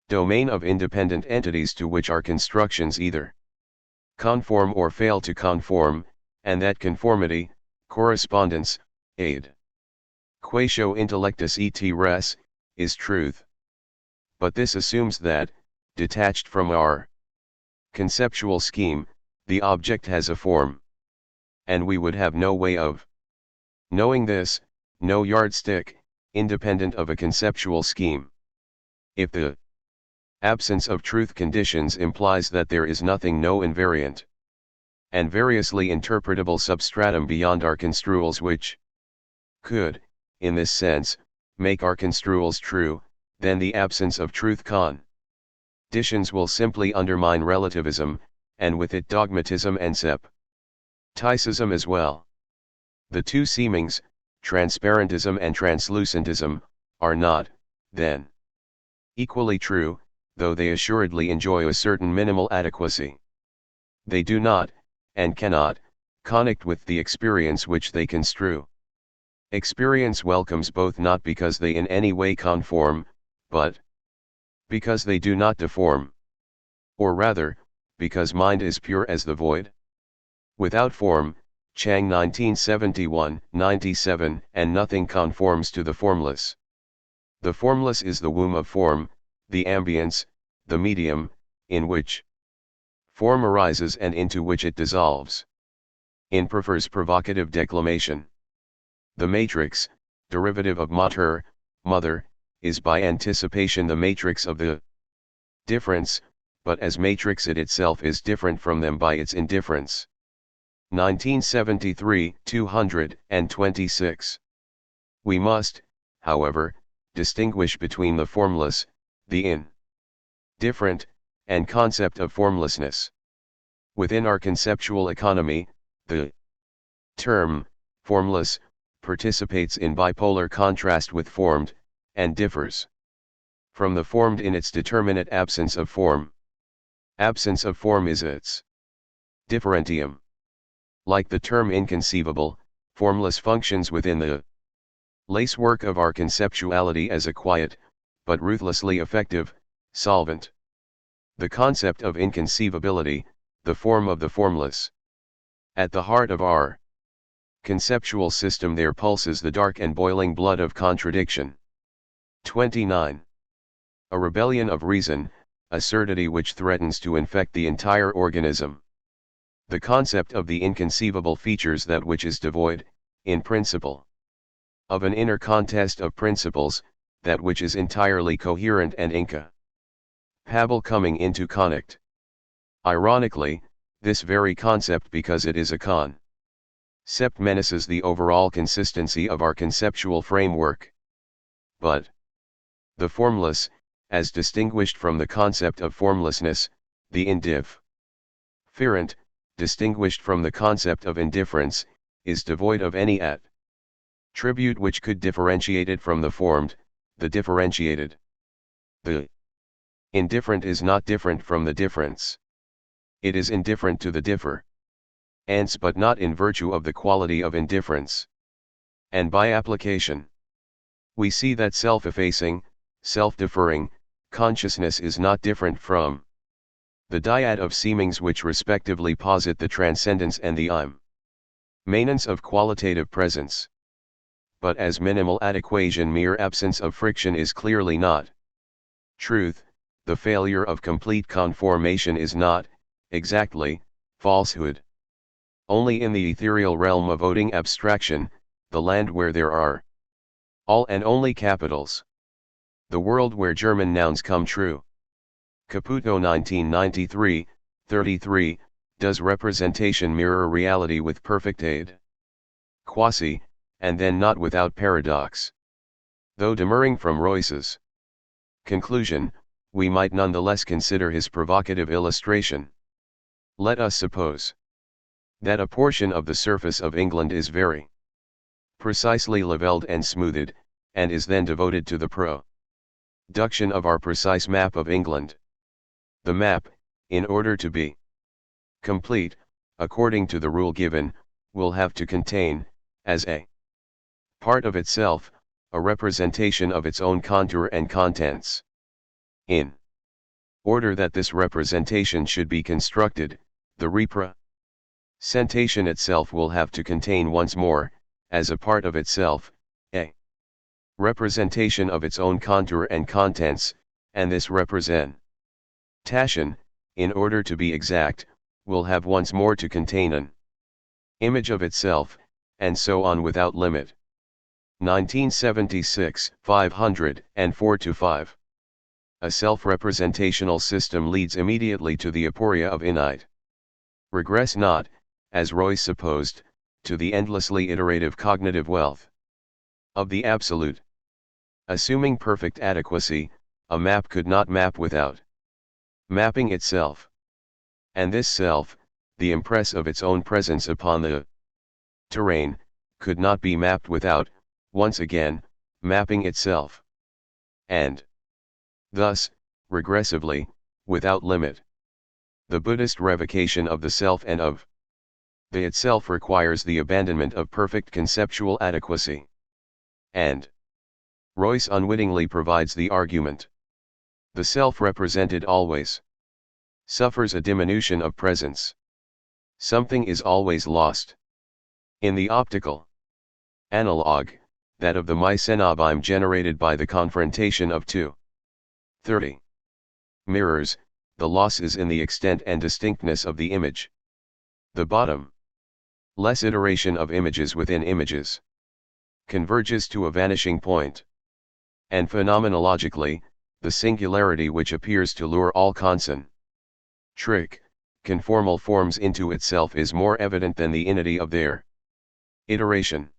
domain of independent entities to which our constructions either conform or fail to conform, and that conformity, correspondence, aid quatio intellectus et res, is truth. But this assumes that, detached from our conceptual scheme, the object has a form. And we would have no way of knowing this, no yardstick, independent of a conceptual scheme. If the absence of truth conditions implies that there is nothing, no invariant and variously interpretable substratum beyond our construals which could, in this sense, make our construals true, then the absence of truth conditions will simply undermine relativism, and with it dogmatism and scepticism as well. The two seemings, transparentism and translucentism, are not, then, equally true, though they assuredly enjoy a certain minimal adequacy. They do not, and cannot, connect with the experience which they construe. Experience welcomes both not because they in any way conform, but because they do not deform. Or rather, because mind is pure as the void without form, Chang 1971, 97, and nothing conforms to the formless. The formless is the womb of form, the ambience, the medium, in which form arises and into which it dissolves. In prefers provocative declamation. The matrix, derivative of mater, mother, is by anticipation the matrix of the difference, but as matrix it itself is different from them by its indifference. 1973, 226. We must, however, distinguish between the formless, the indifferent, and concept of formlessness. Within our conceptual economy, the term, formless, participates in bipolar contrast with formed, and differs from the formed in its determinate absence of form. Absence of form is its differentium. Like the term inconceivable, formless functions within the lacework of our conceptuality as a quiet, but ruthlessly effective, solvent. The concept of inconceivability, the form of the formless. At the heart of our conceptual system there pulses the dark and boiling blood of contradiction. 29. A rebellion of reason, a surdity which threatens to infect the entire organism. The concept of the inconceivable features that which is devoid, in principle, of an inner contest of principles, that which is entirely coherent and incapable coming into connect. Ironically, this very concept, because it is a concept, menaces the overall consistency of our conceptual framework. But the formless, as distinguished from the concept of formlessness, the indifferent, distinguished from the concept of indifference, is devoid of any attribute which could differentiate it from the formed, the differentiated. The indifferent is not different from the difference. It is indifferent to the difference, but not in virtue of the quality of indifference. And by application, we see that self-effacing, self-deferring consciousness is not different from the dyad of seemings which respectively posit the transcendence and the immanence of qualitative presence. But as minimal adequation, mere absence of friction is clearly not truth. The failure of complete conformation is not, exactly, falsehood. Only in the ethereal realm of voting abstraction, the land where there are all and only capitals, the world where German nouns come true. Caputo 1993, 33, does representation mirror reality with perfect aid? Quasi, and then not without paradox. Though demurring from Royce's conclusion, we might nonetheless consider his provocative illustration. Let us suppose that a portion of the surface of England is very precisely levelled and smoothed, and is then devoted to the production of our precise map of England. The map, in order to be complete, according to the rule given, will have to contain, as a part of itself, a representation of its own contour and contents. In order that this representation should be constructed, the representation itself will have to contain once more, as a part of itself, a representation of its own contour and contents, and this representation, in order to be exact, will have once more to contain an image of itself, and so on without limit. 1976, 504-5. A self-representational system leads immediately to the aporia of inite. Regress not, as Royce supposed, to the endlessly iterative cognitive wealth of the absolute. Assuming perfect adequacy, a map could not map without mapping itself. And this self, the impress of its own presence upon the terrain, could not be mapped without, once again, mapping itself. And thus, regressively, without limit. The Buddhist revocation of the self and of the itself requires the abandonment of perfect conceptual adequacy. And Royce unwittingly provides the argument. The self represented always suffers a diminution of presence. Something is always lost. In the optical analog, that of the mycenobime generated by the confrontation of 230 mirrors, the loss is in the extent and distinctness of the image. The bottom-less iteration of images within images converges to a vanishing point. And phenomenologically, the singularity which appears to lure all conformal forms into itself is more evident than the inity of their iteration.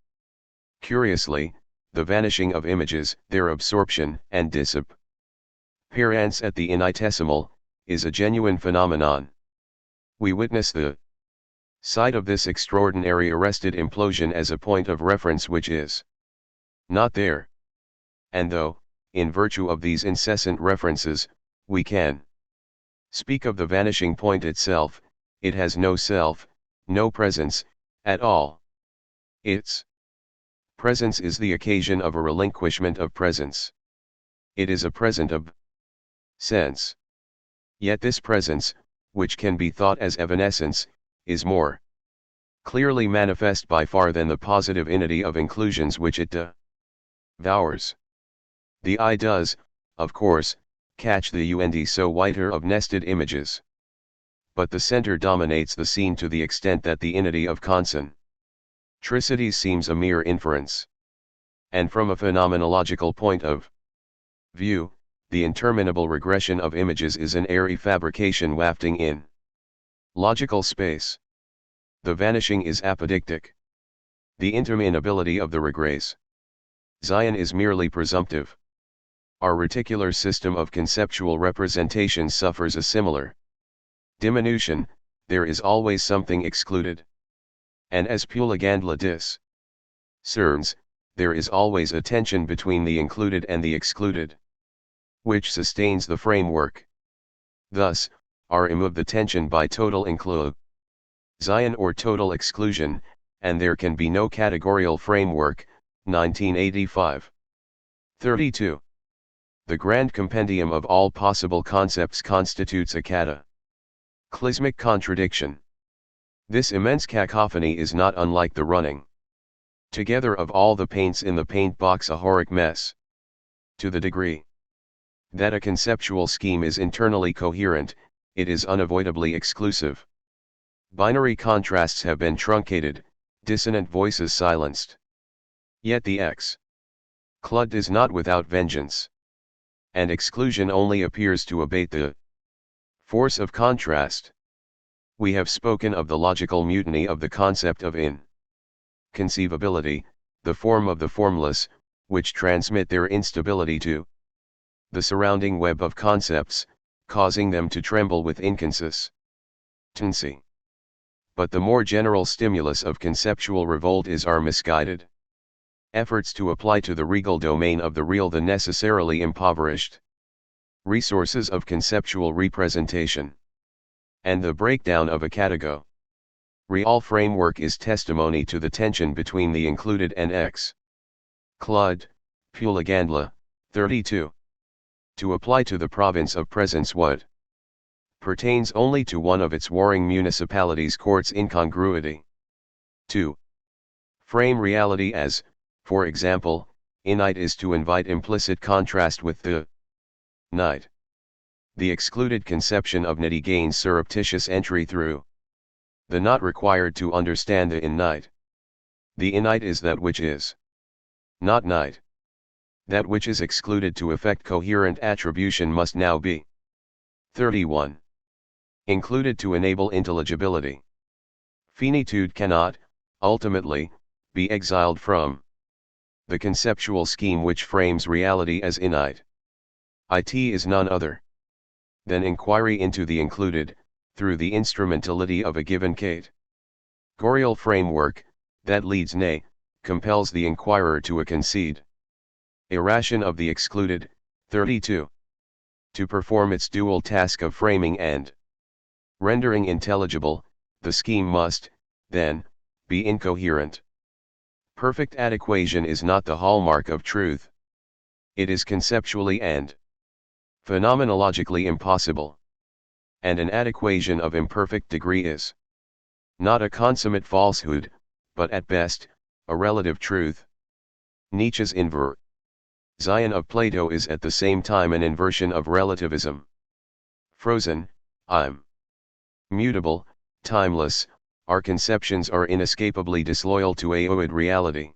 Curiously, the vanishing of images, their absorption and disappearance at the infinitesimal, is a genuine phenomenon. We witness the sight of this extraordinary arrested implosion as a point of reference which is not there. And though, in virtue of these incessant references, we can speak of the vanishing point itself, it has no self, no presence, at all. Its presence is the occasion of a relinquishment of presence. It is a present of sense. Yet this presence, which can be thought as evanescence, is more clearly manifest by far than the positive inity of inclusions which it devours. The eye does, of course, catch the und so whiter of nested images. But the center dominates the scene to the extent that the inity of concentricity seems a mere inference. And from a phenomenological point of view, the interminable regression of images is an airy fabrication wafting in logical space. The vanishing is apodictic. The interminability of the regress Zion is merely presumptive. Our reticular system of conceptual representation suffers a similar diminution. There is always something excluded. And as Pulagandla discerns, there is always a tension between the included and the excluded, which sustains the framework. Thus, are removed the tension by total inclusion or total exclusion, and there can be no categorial framework. 1985. 32. The grand compendium of all possible concepts constitutes a category. Clismic contradiction. This immense cacophony is not unlike the running together of all the paints in the paint box, a horric mess. To the degree that a conceptual scheme is internally coherent, it is unavoidably exclusive. Binary contrasts have been truncated, dissonant voices silenced. Yet the exclud is not without vengeance. And exclusion only appears to abate the force of contrast. We have spoken of the logical mutiny of the concept of inconceivability, the form of the formless, which transmit their instability to the surrounding web of concepts, causing them to tremble with inconsistency. But the more general stimulus of conceptual revolt is our misguided efforts to apply to the regal domain of the real the necessarily impoverished resources of conceptual representation. And the breakdown of a categorical framework is testimony to the tension between the included and excluded. Puligandla, 32. To apply to the province of presence what pertains only to one of its warring municipalities courts incongruity. 2. Frame reality as, for example, innate is to invite implicit contrast with the night. The excluded conception of nity gains surreptitious entry through the not required to understand the innate. The innate is that which is not night. That which is excluded to effect coherent attribution must now be 31. Included to enable intelligibility. Finitude cannot, ultimately, be exiled from the conceptual scheme which frames reality as innate. It is none other than inquiry into the included, through the instrumentality of a given categorical framework, that leads nay, compels the inquirer to a concede irration of the excluded. 32. To perform its dual task of framing and rendering intelligible, the scheme must, then, be incoherent. Perfect adequation is not the hallmark of truth. It is conceptually and phenomenologically impossible. And an adequation of imperfect degree is not a consummate falsehood, but at best, a relative truth. Nietzsche's inversion of Plato is at the same time an inversion of relativism. Frozen, I'm mutable, timeless, our conceptions are inescapably disloyal to aoid reality.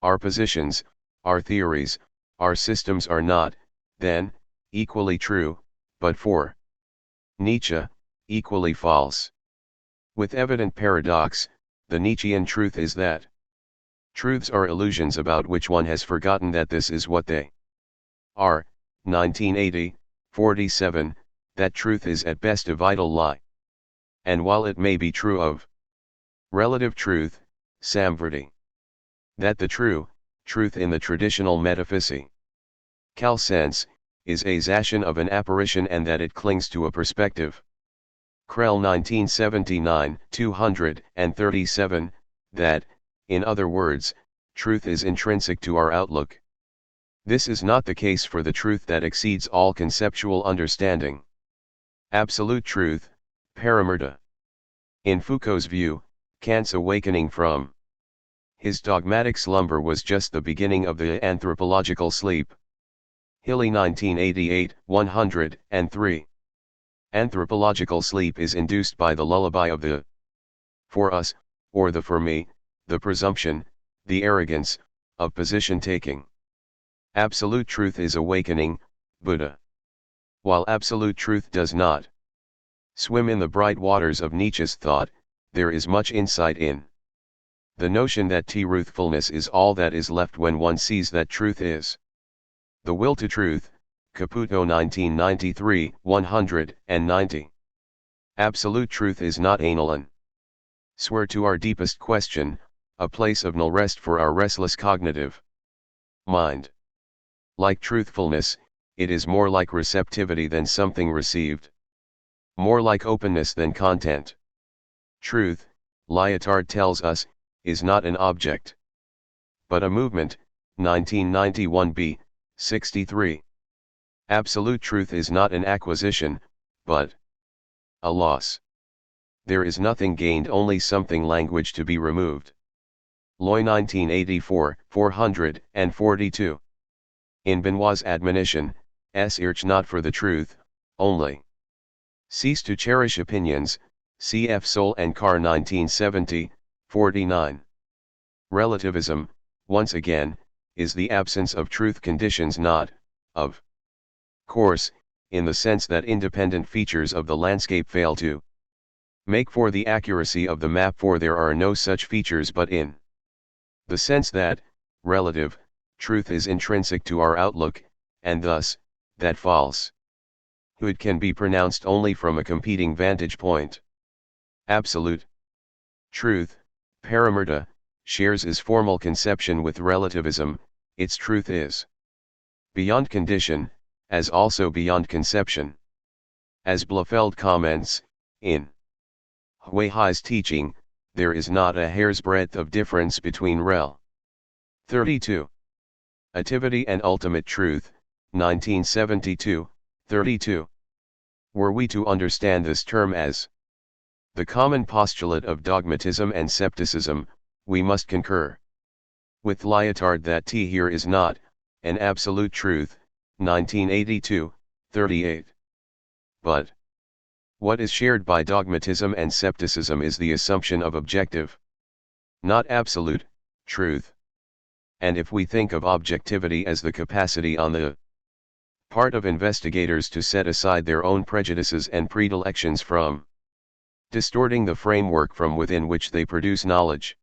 Our positions, our theories, our systems are not, then, equally true, but for Nietzsche, equally false. With evident paradox, the Nietzschean truth is that truths are illusions about which one has forgotten that this is what they are. 1980, 47, that truth is at best a vital lie. And while it may be true of relative truth, Samvrti, that the truth in the traditional metaphysical sense, is a zation of an apparition and that it clings to a perspective. Krell 1979, 237, that, in other words, truth is intrinsic to our outlook. This is not the case for the truth that exceeds all conceptual understanding. Absolute truth, paramurta. In Foucault's view, Kant's awakening from his dogmatic slumber was just the beginning of the anthropological sleep. Hilly 1988, 103. Anthropological sleep is induced by the lullaby of the for us, or the for me, the presumption, the arrogance, of position taking. Absolute truth is awakening, Buddha. While absolute truth does not swim in the bright waters of Nietzsche's thought, there is much insight in the notion that truthfulness is all that is left when one sees that truth is the will to truth. Caputo 1993, 190. Absolute truth is not aniline. Swear to our deepest question, a place of null rest for our restless cognitive mind. Like truthfulness, it is more like receptivity than something received. More like openness than content. Truth, Lyotard tells us, is not an object, but a movement. 1991b, 63. Absolute truth is not an acquisition, but a loss. There is nothing gained, only something, language to be removed. Loy 1984, 442. In Benoit's admonition, search not for the truth, only. Cease to cherish opinions, cf. Soul and Car 1970, 49. Relativism, once again, is the absence of truth conditions, not of course, in the sense that independent features of the landscape fail to make for the accuracy of the map, for there are no such features, but in the sense that, relative, truth is intrinsic to our outlook, and thus, that falsehood can be pronounced only from a competing vantage point. Absolute truth, paramurta, shares its formal conception with relativism. Its truth is beyond condition, as also beyond conception. As Blofeld comments, in Hui Hai's teaching, there is not a hair's breadth of difference between rel. 32. Ativity and ultimate truth, 1972, 32. Were we to understand this term as the common postulate of dogmatism and scepticism, we must concur with Lyotard that T here is not an absolute truth, 1982, 38. But what is shared by dogmatism and scepticism is the assumption of objective, not absolute, truth. And if we think of objectivity as the capacity on the part of investigators to set aside their own prejudices and predilections from distorting the framework from within which they produce knowledge,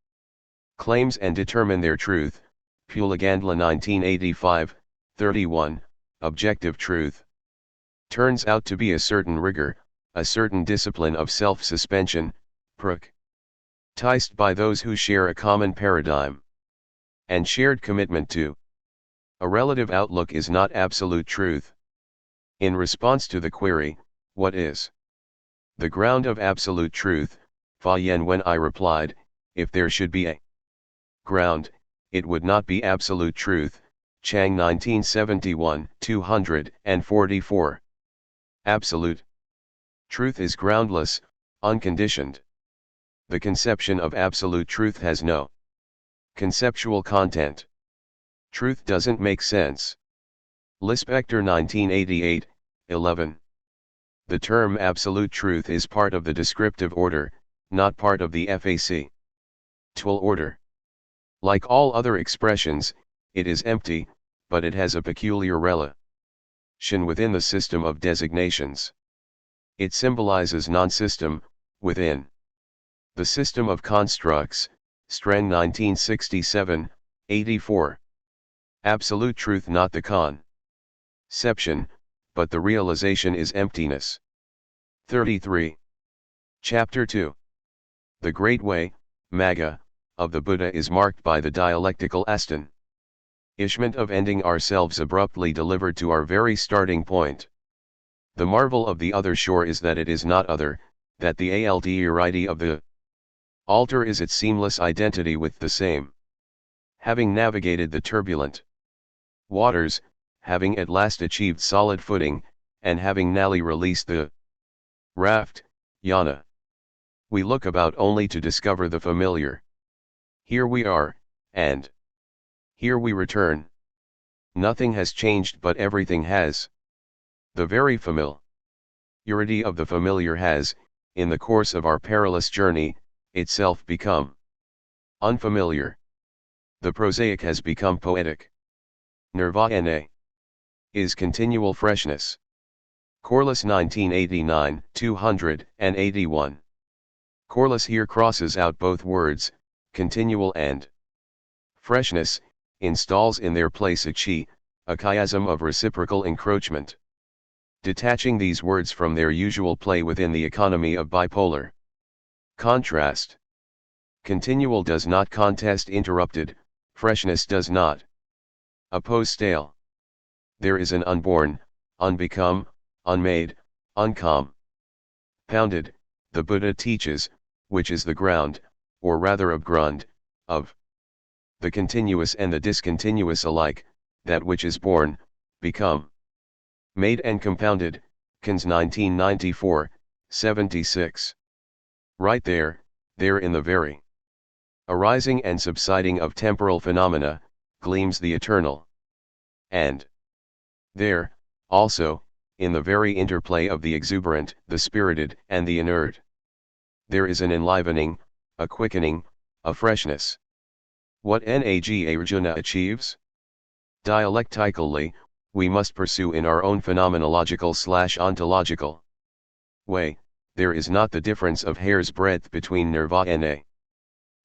claims and determine their truth, Puligandla 1985, 31, objective truth turns out to be a certain rigor, a certain discipline of self-suspension, practiced by those who share a common paradigm and shared commitment to a relative outlook is not absolute truth. In response to the query, what is the ground of absolute truth, Fa Yen Wen I replied, if there should be a ground, it would not be absolute truth, Chang 1971, 244. Absolute truth is groundless, unconditioned. The conception of absolute truth has no conceptual content. Truth doesn't make sense. Lispector 1988, 11. The term absolute truth is part of the descriptive order, not part of the factual order. Like all other expressions, it is empty, but it has a peculiar relation within the system of designations. It symbolizes non-system, within the system of constructs, Strang 1967, 84. Absolute truth, not the conception, but the realization, is emptiness. 33. Chapter 2. The Great Way, Magga, of the Buddha is marked by the dialectical astonishment of ending ourselves abruptly delivered to our very starting point. The marvel of the other shore is that it is not other, that the alterity of the altar is its seamless identity with the same. Having navigated the turbulent waters, having at last achieved solid footing, and having nally released the raft, yana, we look about only to discover the familiar. Here we are, and here we return. Nothing has changed, but everything has. The very familiarity of the familiar has, in the course of our perilous journey, itself become unfamiliar. The prosaic has become poetic. Nirvana is continual freshness. Corliss 1989, 281. Corliss here crosses out both words, continual and freshness, installs in their place a chiasm of reciprocal encroachment. Detaching these words from their usual play within the economy of bipolar contrast. Continual does not contest interrupted, freshness does not oppose stale. There is an unborn, unbecome, unmade, uncompounded, the Buddha teaches, which is the ground, or rather grund, of the continuous and the discontinuous alike, that which is born, become, made and compounded, Kins 1994, 76. Right there, there in the very arising and subsiding of temporal phenomena, gleams the eternal. And there, also, in the very interplay of the exuberant, the spirited, and the inert, there is an enlivening, a quickening, a freshness. What Nagarjuna achieves? Dialectically, we must pursue in our own phenomenological/ontological way, there is not the difference of hair's breadth between nirvana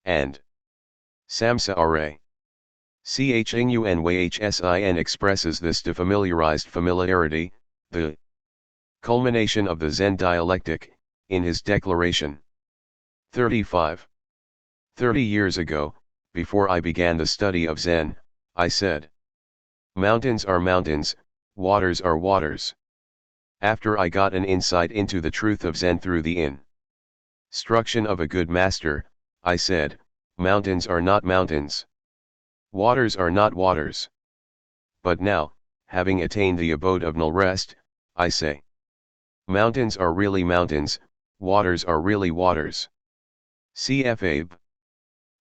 and samsara. Chunwhsin expresses this defamiliarized familiarity, the culmination of the Zen dialectic, in his declaration. 35. 30 years ago, before I began the study of Zen, I said, mountains are mountains, waters are waters. After I got an insight into the truth of Zen through the instruction of a good master, I said, mountains are not mountains. Waters are not waters. But now, having attained the abode of null rest, I say, mountains are really mountains, waters are really waters. Cf. Abe.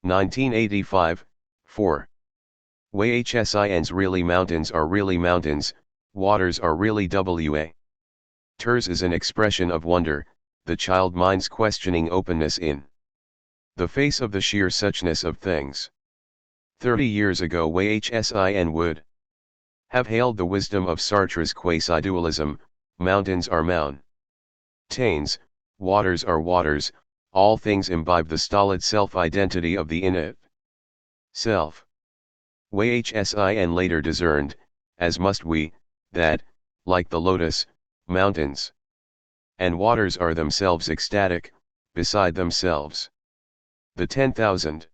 1985, 4. Whsin's really mountains are really mountains, waters are really wa. Ters is an expression of wonder, the child mind's questioning openness in the face of the sheer suchness of things. 30 years ago Whsin would have hailed the wisdom of Sartre's quasi-dualism, mountains are mountains, waters are waters, all things imbibe the stolid self-identity of the innate self. Whsin later discerned, as must we, that, like the lotus, mountains and waters are themselves ecstatic, beside themselves. The 10,000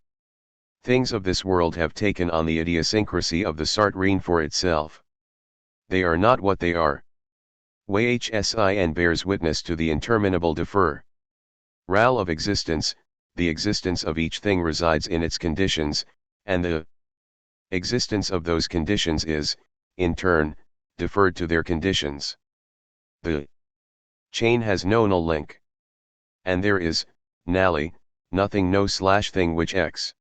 things of this world have taken on the idiosyncrasy of the Sartrine for itself. They are not what they are. Whsin bears witness to the interminable deferral of existence, the existence of each thing resides in its conditions, and the existence of those conditions is, in turn, deferred to their conditions. The chain has no null link. And there is, nally, nothing no/thing which exists.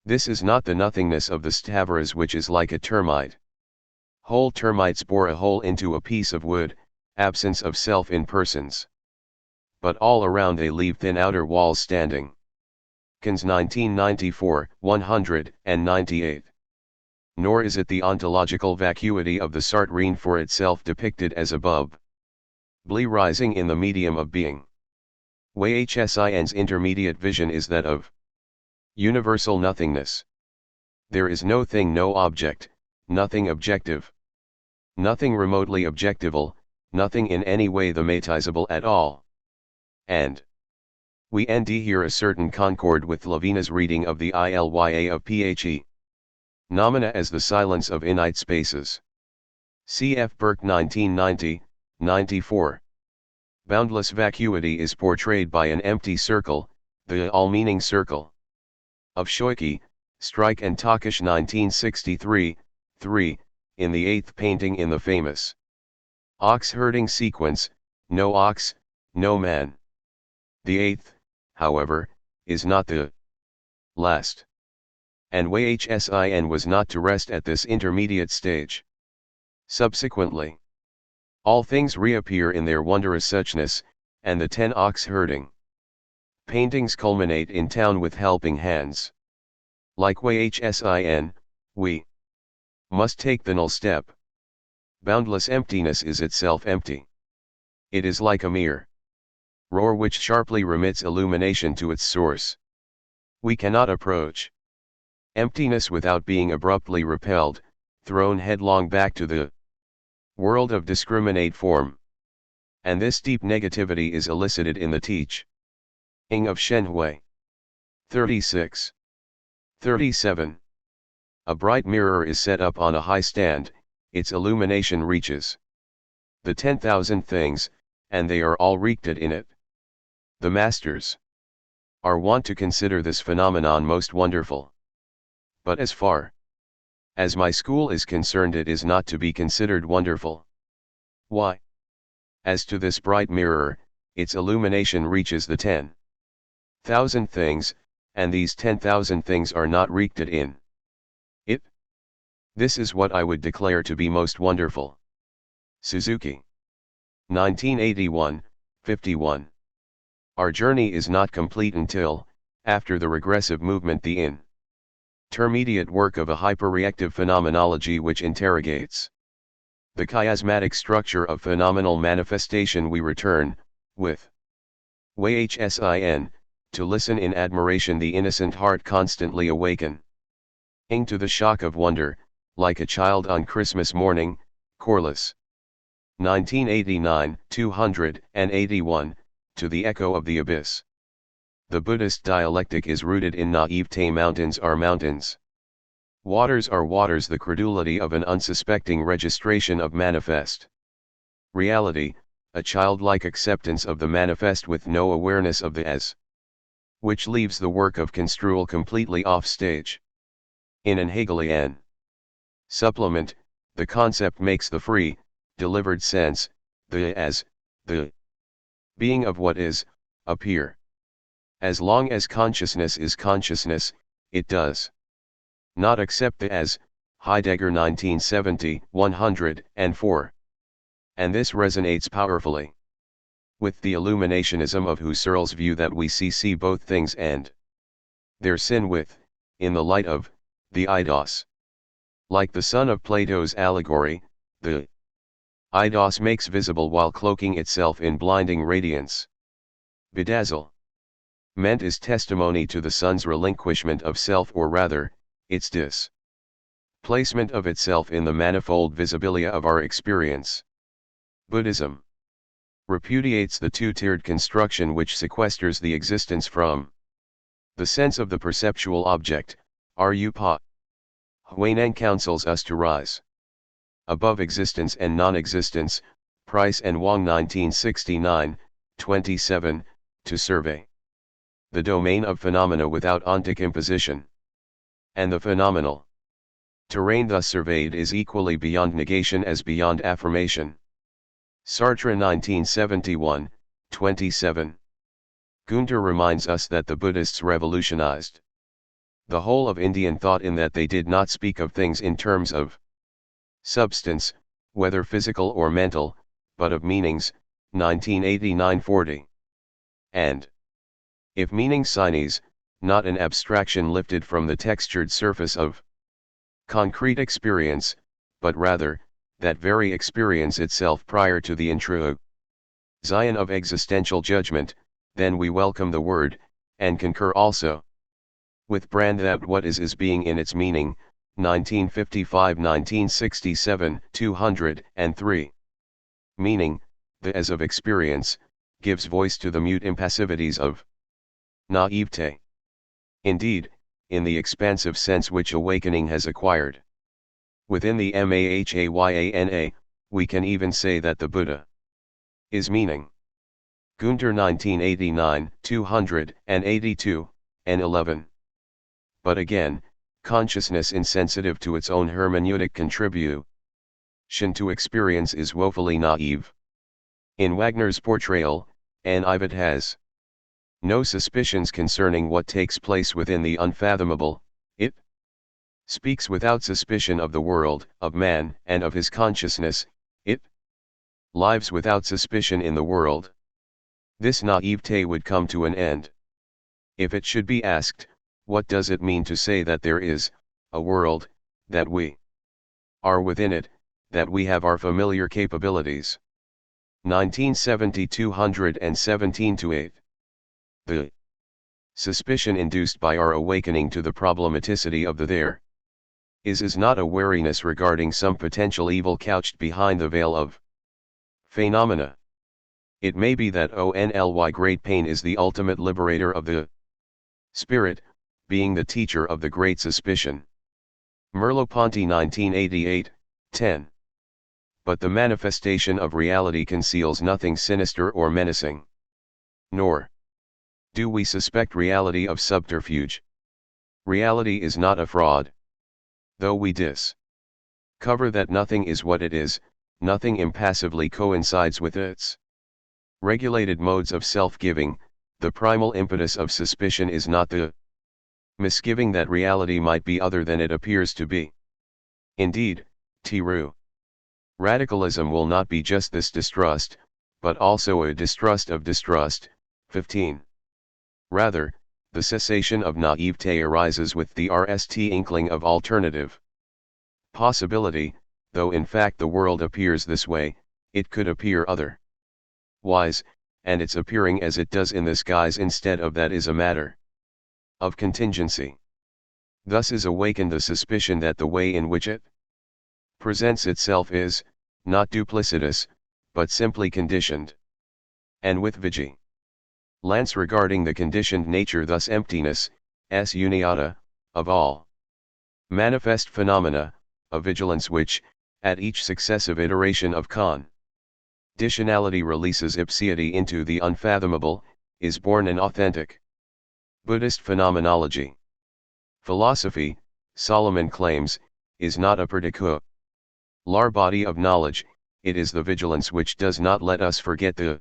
This is not the nothingness of the Stavaras which is like a termite. Whole termites bore a hole into a piece of wood, absence of self in persons. But all around they leave thin outer walls standing. Kins 1994, 198. Nor is it the ontological vacuity of the Sartrine for itself depicted as above. Blee rising in the medium of being. Whsin's intermediate vision is that of universal nothingness. There is no thing, no object, nothing objective. Nothing remotely objectival, nothing in any way thematizable at all. And we end here a certain concord with Levinas' reading of the Ilya of Phe. Nomina as the silence of innate spaces. Cf. Burke 1990, 94. Boundless vacuity is portrayed by an empty circle, the all-meaning circle. Of Shoiki, Strike and Takish 1963, 3, in the eighth painting in the famous ox-herding sequence, no ox, no man. The eighth, however, is not the last. And Whsin was not to rest at this intermediate stage. Subsequently, all things reappear in their wondrous suchness, and the 10 ox-herding paintings culminate in town with helping hands. Like Whsin, we must take the null step. Boundless emptiness is itself empty. It is like a mere roar which sharply remits illumination to its source. We cannot approach emptiness without being abruptly repelled, thrown headlong back to the world of discriminate form. And this deep negativity is elicited in the teaching of Shenhui. 36. 37. A bright mirror is set up on a high stand, its illumination reaches the 10,000 things, and they are all wreaked in it. The masters are wont to consider this phenomenon most wonderful. But as far as my school is concerned, it is not to be considered wonderful. Why? As to this bright mirror, its illumination reaches the 10,000 things, and these 10,000 things are not reeked in it. This is what I would declare to be most wonderful. Suzuki. 1981, 51. Our journey is not complete until, after the regressive movement, the intermediate work of a hyperreactive phenomenology which interrogates the chiasmatic structure of phenomenal manifestation, we return, with WHSIN, to listen in admiration the innocent heart constantly awaken to the shock of wonder, like a child on Christmas morning. Corliss. 1989, 281, to the echo of the abyss. The Buddhist dialectic is rooted in naivete. Mountains are mountains. Waters are waters, the credulity of an unsuspecting registration of manifest reality, a childlike acceptance of the manifest with no awareness of the as, which leaves the work of construal completely off stage. In an Hegelian supplement, the concept makes the free, delivered sense, the as, the being of what is, appear. As long as consciousness is consciousness, it does not accept the as. Heidegger 1970, 104. And this resonates powerfully with the illuminationism of Husserl's view that we see both things and their sin with, in the light of, the eidos. Like the sun of Plato's allegory, the eidos makes visible while cloaking itself in blinding radiance. Bedazzle. Meant is testimony to the sun's relinquishment of self, or rather, its displacement of itself in the manifold visibilia of our experience. Buddhism repudiates the two-tiered construction which sequesters the existence from the sense of the perceptual object. Rupa Huainan counsels us to rise above existence and non-existence. Price and Wang 1969, 27, to survey the domain of phenomena without ontic imposition. And the phenomenal terrain thus surveyed is equally beyond negation as beyond affirmation. Sartre 1971, 27. Gunter reminds us that the Buddhists revolutionized the whole of Indian thought in that they did not speak of things in terms of substance, whether physical or mental, but of meanings. 1989-40. And if meaning Chinese, not an abstraction lifted from the textured surface of concrete experience, but rather, that very experience itself prior to the intrusion of existential judgment, then we welcome the word, and concur also with Brand that what is being in its meaning. 1955-1967, 203. Meaning, the as of experience, gives voice to the mute impassivities of naivete. Indeed, in the expansive sense which awakening has acquired within the Mahayana, we can even say that the Buddha is meaning. Gunter 1989, 282, n11. But again, consciousness insensitive to its own hermeneutic contribution to experience is woefully naive. In Wagner's portrayal, naivete has no suspicions concerning what takes place within the unfathomable. It speaks without suspicion of the world, of man, and of his consciousness. It lives without suspicion in the world. This naivete would come to an end if it should be asked, what does it mean to say that there is a world, that we are within it, that we have our familiar capabilities? 1970-217-8. The suspicion induced by our awakening to the problematicity of the there is not a wariness regarding some potential evil couched behind the veil of phenomena. It may be that only great pain is the ultimate liberator of the spirit, being the teacher of the great suspicion. Merleau-Ponty 1988, 10. But the manifestation of reality conceals nothing sinister or menacing. Nor do we suspect reality of subterfuge. Reality is not a fraud. Though we discover that nothing is what it is, nothing impassively coincides with its Regulated modes of self-giving, the primal impetus of suspicion is not the misgiving that reality might be other than it appears to be. Indeed, true radicalism will not be just this distrust, but also a distrust of distrust. 15. Rather, the cessation of naivete arises with the RST inkling of alternative possibility, though in fact the world appears this way, it could appear otherwise, and its appearing as it does in this guise instead of that is a matter of contingency. Thus is awakened the suspicion that the way in which it presents itself is, not duplicitous, but simply conditioned. And with vigilance regarding the conditioned nature, thus emptiness, s uniata, of all manifest phenomena, a vigilance which, at each successive iteration of conditionality releases ipseity into the unfathomable, is born an authentic Buddhist phenomenology. Philosophy, Solomon claims, is not a particular body of knowledge, it is the vigilance which does not let us forget the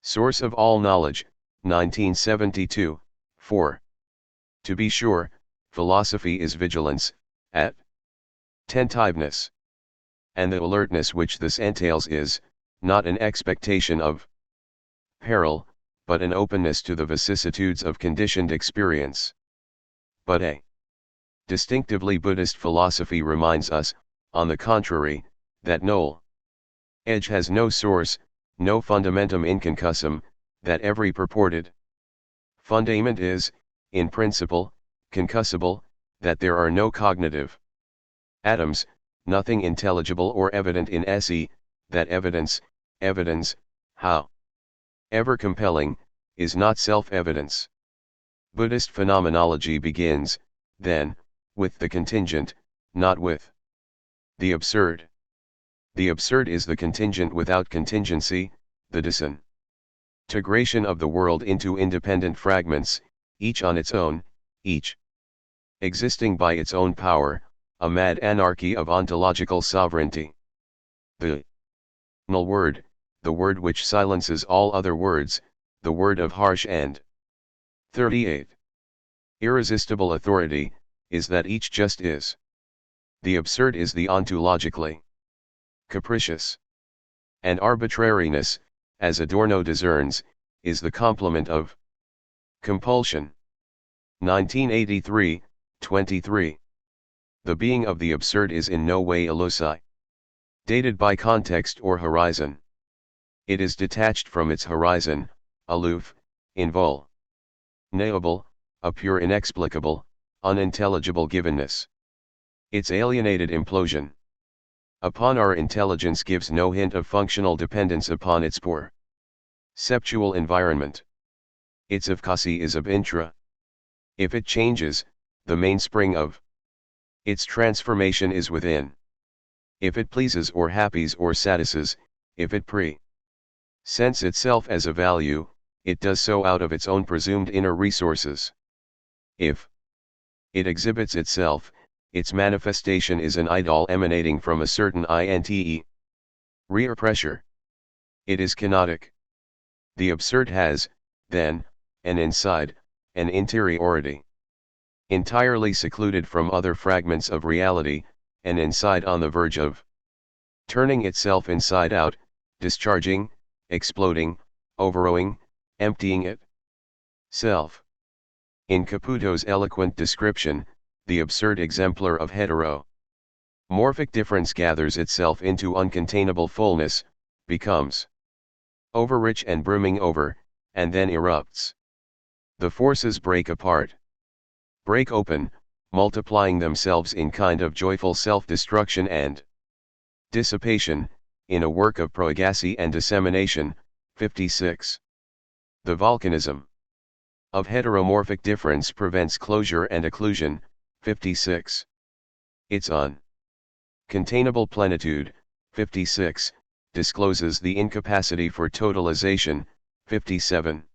source of all knowledge. 1972, 4. To be sure, philosophy is vigilance, attentiveness. And the alertness which this entails is, not an expectation of peril, but an openness to the vicissitudes of conditioned experience. But a distinctively Buddhist philosophy reminds us, on the contrary, that knowledge has no source, no fundamentum inconcussum, that every purported fundament is, in principle, concussible, that there are no cognitive atoms, nothing intelligible or evident in se, that evidence, however compelling, is not self-evidence. Buddhist phenomenology begins, then, with the contingent, not with the absurd. The absurd is the contingent without contingency, the disintegration of the world into independent fragments, each on its own, each existing by its own power, a mad anarchy of ontological sovereignty. The null word, the word which silences all other words, the word of harsh and 38. Irresistible authority, is that each just is. The absurd is the ontologically capricious. And arbitrariness, as Adorno discerns, is the complement of compulsion. 1983, 23. The being of the absurd is in no way elucidated by context or horizon. It is detached from its horizon, aloof, invulnerable, a pure inexplicable, unintelligible givenness. Its alienated implosion upon our intelligence gives no hint of functional dependence upon its perceptual environment. Its efficacy is ab intra. If it changes, the mainspring of its transformation is within. If it pleases or happies or satisfies, if it presents itself as a value, it does so out of its own presumed inner resources. If it exhibits itself, its manifestation is an idol emanating from a certain rear pressure. It is kenotic. The absurd has, then, an inside, an interiority. Entirely secluded from other fragments of reality, an inside on the verge of turning itself inside out, discharging, exploding, overowing, emptying itself. In Caputo's eloquent description, the absurd exemplar of heteromorphic difference gathers itself into uncontainable fullness, becomes overrich and brimming over, and then erupts. The forces break apart, break open, multiplying themselves in kind of joyful self-destruction and dissipation, in a work of propagacy and dissemination. 56. The volcanism of heteromorphic difference prevents closure and occlusion. 56. Its uncontainable plenitude. 56. Discloses the incapacity for totalization. 57.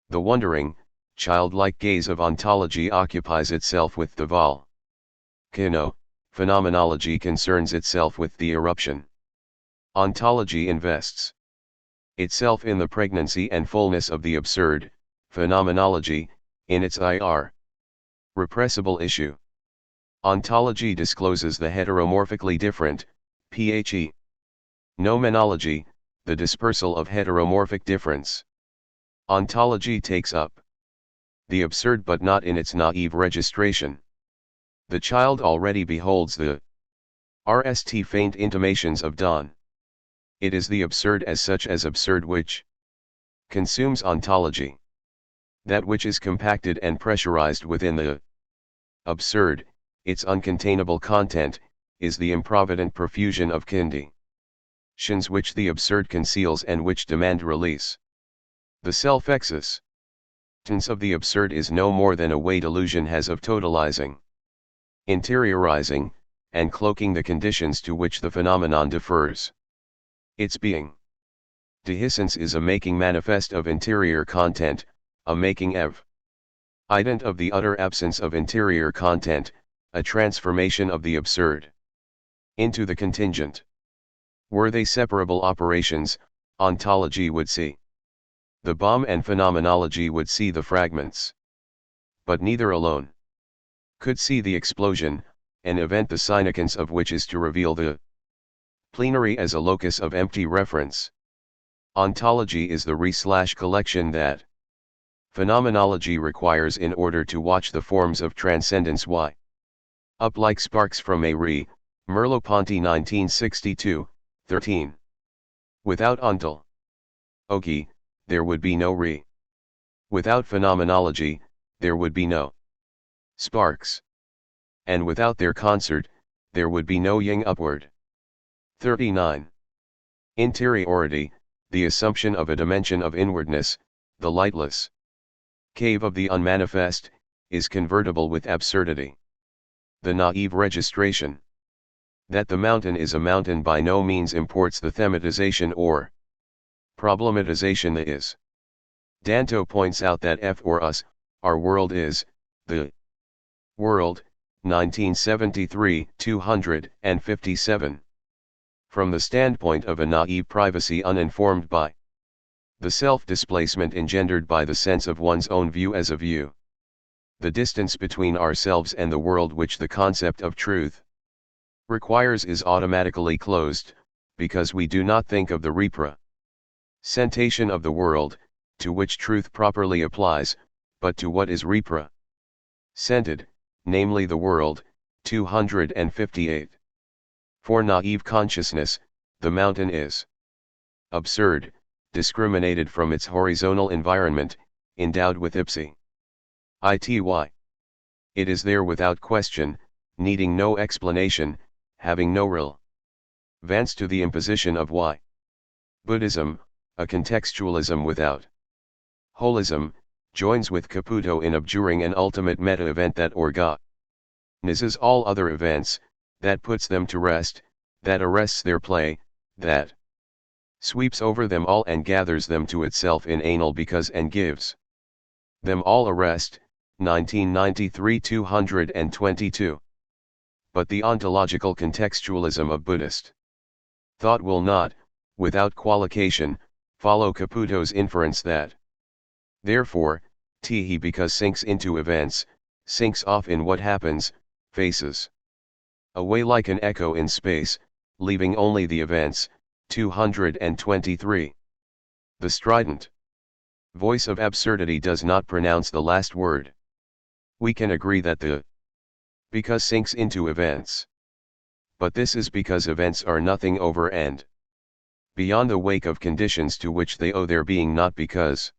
The wondering, childlike gaze of ontology occupies itself with the volcano, phenomenology concerns itself with the eruption. Ontology invests itself in the pregnancy and fullness of the absurd, phenomenology, in its irrepressible issue. Ontology discloses the heteromorphically different, phe. Nomenology, the dispersal of heteromorphic difference. Ontology takes up the absurd but not in its naive registration. The child already beholds the rst faint intimations of dawn. It is the absurd as such as absurd which consumes ontology. That which is compacted and pressurized within the absurd, its uncontainable content, is the improvident profusion of conditions which the absurd conceals and which demand release. The self-existence of the absurd is no more than a way delusion has of totalizing, interiorizing, and cloaking the conditions to which the phenomenon defers. Its being dehiscence is a making manifest of interior content, a making evident of the utter absence of interior content, a transformation of the absurd into the contingent. Were they separable operations, ontology would see the bomb and phenomenology would see the fragments. But neither alone could see the explosion, an event the significance of which is to reveal the plenary as a locus of empty reference. Ontology is the re/collection that phenomenology requires in order to watch the forms of transcendence up like sparks from a Merleau-Ponty 1962, 13. Without ontology, there would be no Without phenomenology, there would be no sparks. And without their concert, there would be no yin upward. 39. Interiority, the assumption of a dimension of inwardness, the lightless cave of the unmanifest, is convertible with absurdity. The naive registration that the mountain is a mountain by no means imports the thematization or problematization that is. Danto points out that F or us, our world is the world, 1973, 257. From the standpoint of a naive privacy uninformed by the self-displacement engendered by the sense of one's own view as a view, the distance between ourselves and the world which the concept of truth requires is automatically closed, because we do not think of the representation of the world, to which truth properly applies, but to what is represented, namely the world, 258. For naive consciousness, the mountain is absurd, discriminated from its horizontal environment, endowed with ipsi ity. It is there without question, needing no explanation, having no relevance to the imposition of Buddhism, a contextualism without holism, joins with Caputo in abjuring an ultimate meta-event that organizes all other events, that puts them to rest, that arrests their play, that sweeps over them all and gathers them to itself in anal because and gives them all a rest, 1993 222. But the ontological contextualism of Buddhist thought will not, without qualification, follow Caputo's inference that therefore, he because sinks into events, sinks off in what happens, faces away like an echo in space, leaving only the events, 223. The strident voice of absurdity does not pronounce the last word. We can agree that the because sinks into events. But this is because events are nothing over and beyond the wake of conditions to which they owe their being, not because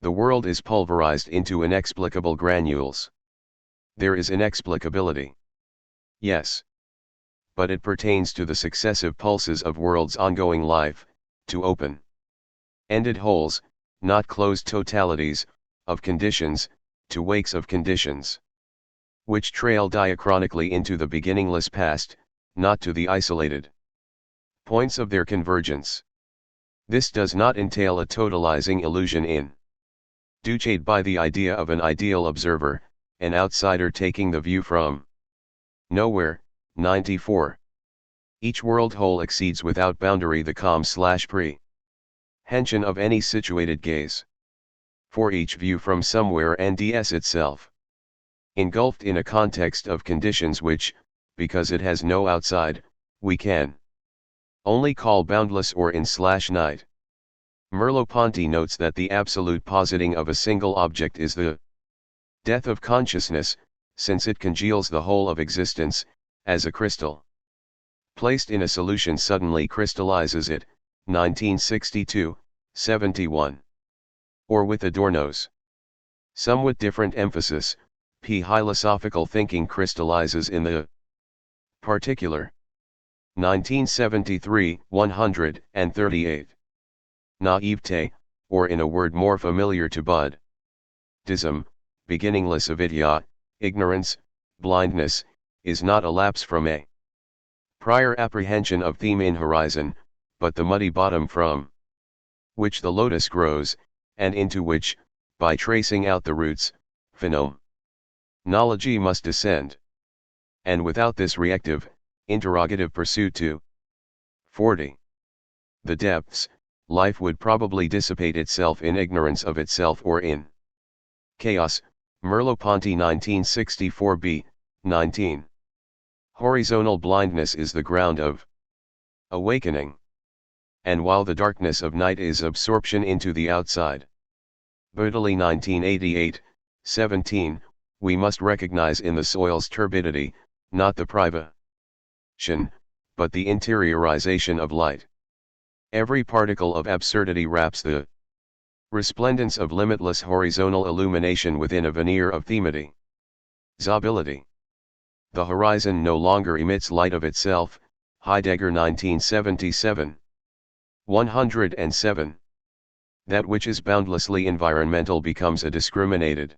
the world is pulverized into inexplicable granules. There is inexplicability. Yes. But it pertains to the successive pulses of world's ongoing life, to open-ended holes, not closed totalities, of conditions, to wakes of conditions, which trail diachronically into the beginningless past, not to the isolated points of their convergence. This does not entail a totalizing illusion induced by the idea of an ideal observer, an outsider taking the view from nowhere. 94. Each world whole exceeds without boundary the calm/pre Hension of any situated gaze. For each view from somewhere NDS itself. Engulfed in a context of conditions which, because it has no outside, we can only call boundless or in/night. Merleau-Ponty notes that the absolute positing of a single object is the death of consciousness, since it congeals the whole of existence, as a crystal placed in a solution suddenly crystallizes it, 1962, 71. Or with Adorno's somewhat different emphasis, philosophical thinking crystallizes in the particular, 1973, 138. Naivete, or in a word more familiar to Buddhism, beginningless avidya, ignorance, blindness, is not a lapse from a prior apprehension of theme in horizon, but the muddy bottom from which the lotus grows, and into which, by tracing out the roots, phenomenology must descend. And without this reactive, interrogative pursuit to 40. The depths, life would probably dissipate itself in ignorance of itself or in chaos. Merleau-Ponty 1964b, 19. Horizontal blindness is the ground of awakening. And while the darkness of night is absorption into the outside. Bodley 1988, 17, we must recognize in the soil's turbidity, not the privation, but the interiorization of light. Every particle of absurdity wraps the resplendence of limitless horizontal illumination within a veneer of themity. Zability. The horizon no longer emits light of itself, Heidegger 1977. 107. That which is boundlessly environmental becomes a discriminated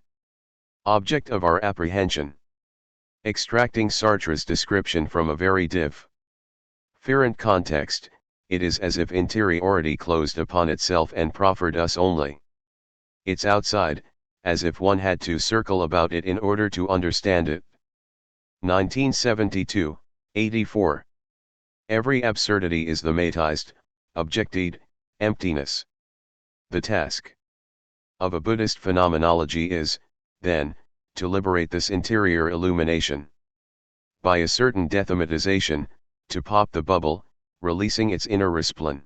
object of our apprehension. Extracting Sartre's description from a very different context, it is as if interiority closed upon itself and proffered us only its outside, as if one had to circle about it in order to understand it. 1972, 84. Every absurdity is the matized, objected, emptiness. The task of a Buddhist phenomenology is, then, to liberate this interior illumination. By a certain dethematization, to pop the bubble, releasing its inner resplendence.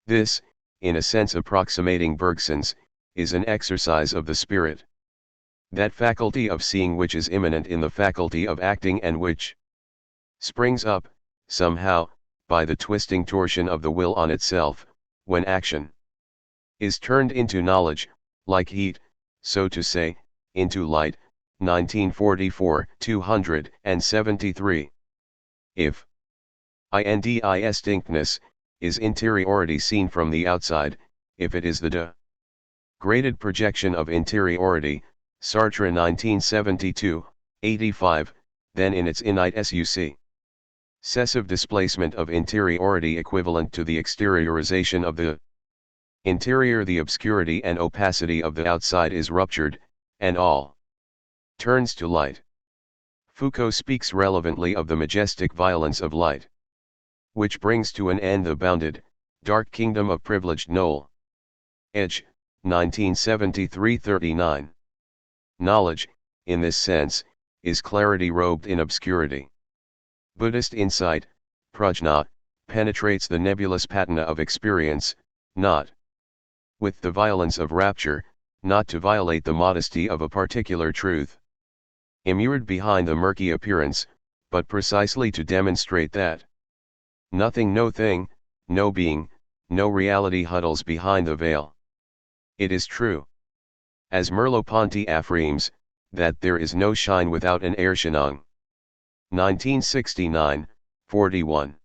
This, in a sense approximating Bergson's, is an exercise of the spirit. That faculty of seeing which is immanent in the faculty of acting and which springs up, somehow, by the twisting torsion of the will on itself, when action is turned into knowledge, like heat, so to say, into light, 1944, 273. If distinctness is interiority seen from the outside, if it is the degraded projection of interiority, Sartre 1972, 85, then in its innate successive displacement of interiority equivalent to the exteriorization of the interior, the obscurity and opacity of the outside is ruptured, and all turns to light. Foucault speaks relevantly of the majestic violence of light, which brings to an end the bounded, dark kingdom of privileged knowl. Edge, 1973-39. Knowledge, in this sense, is clarity robed in obscurity. Buddhist insight, prajna, penetrates the nebulous patina of experience, not with the violence of rapture, not to violate the modesty of a particular truth immured behind the murky appearance, but precisely to demonstrate that nothing, no thing, no being, no reality huddles behind the veil. It is true, as Merleau-Ponty affirms, that there is no shine without an Erscheinung. 1969, 41.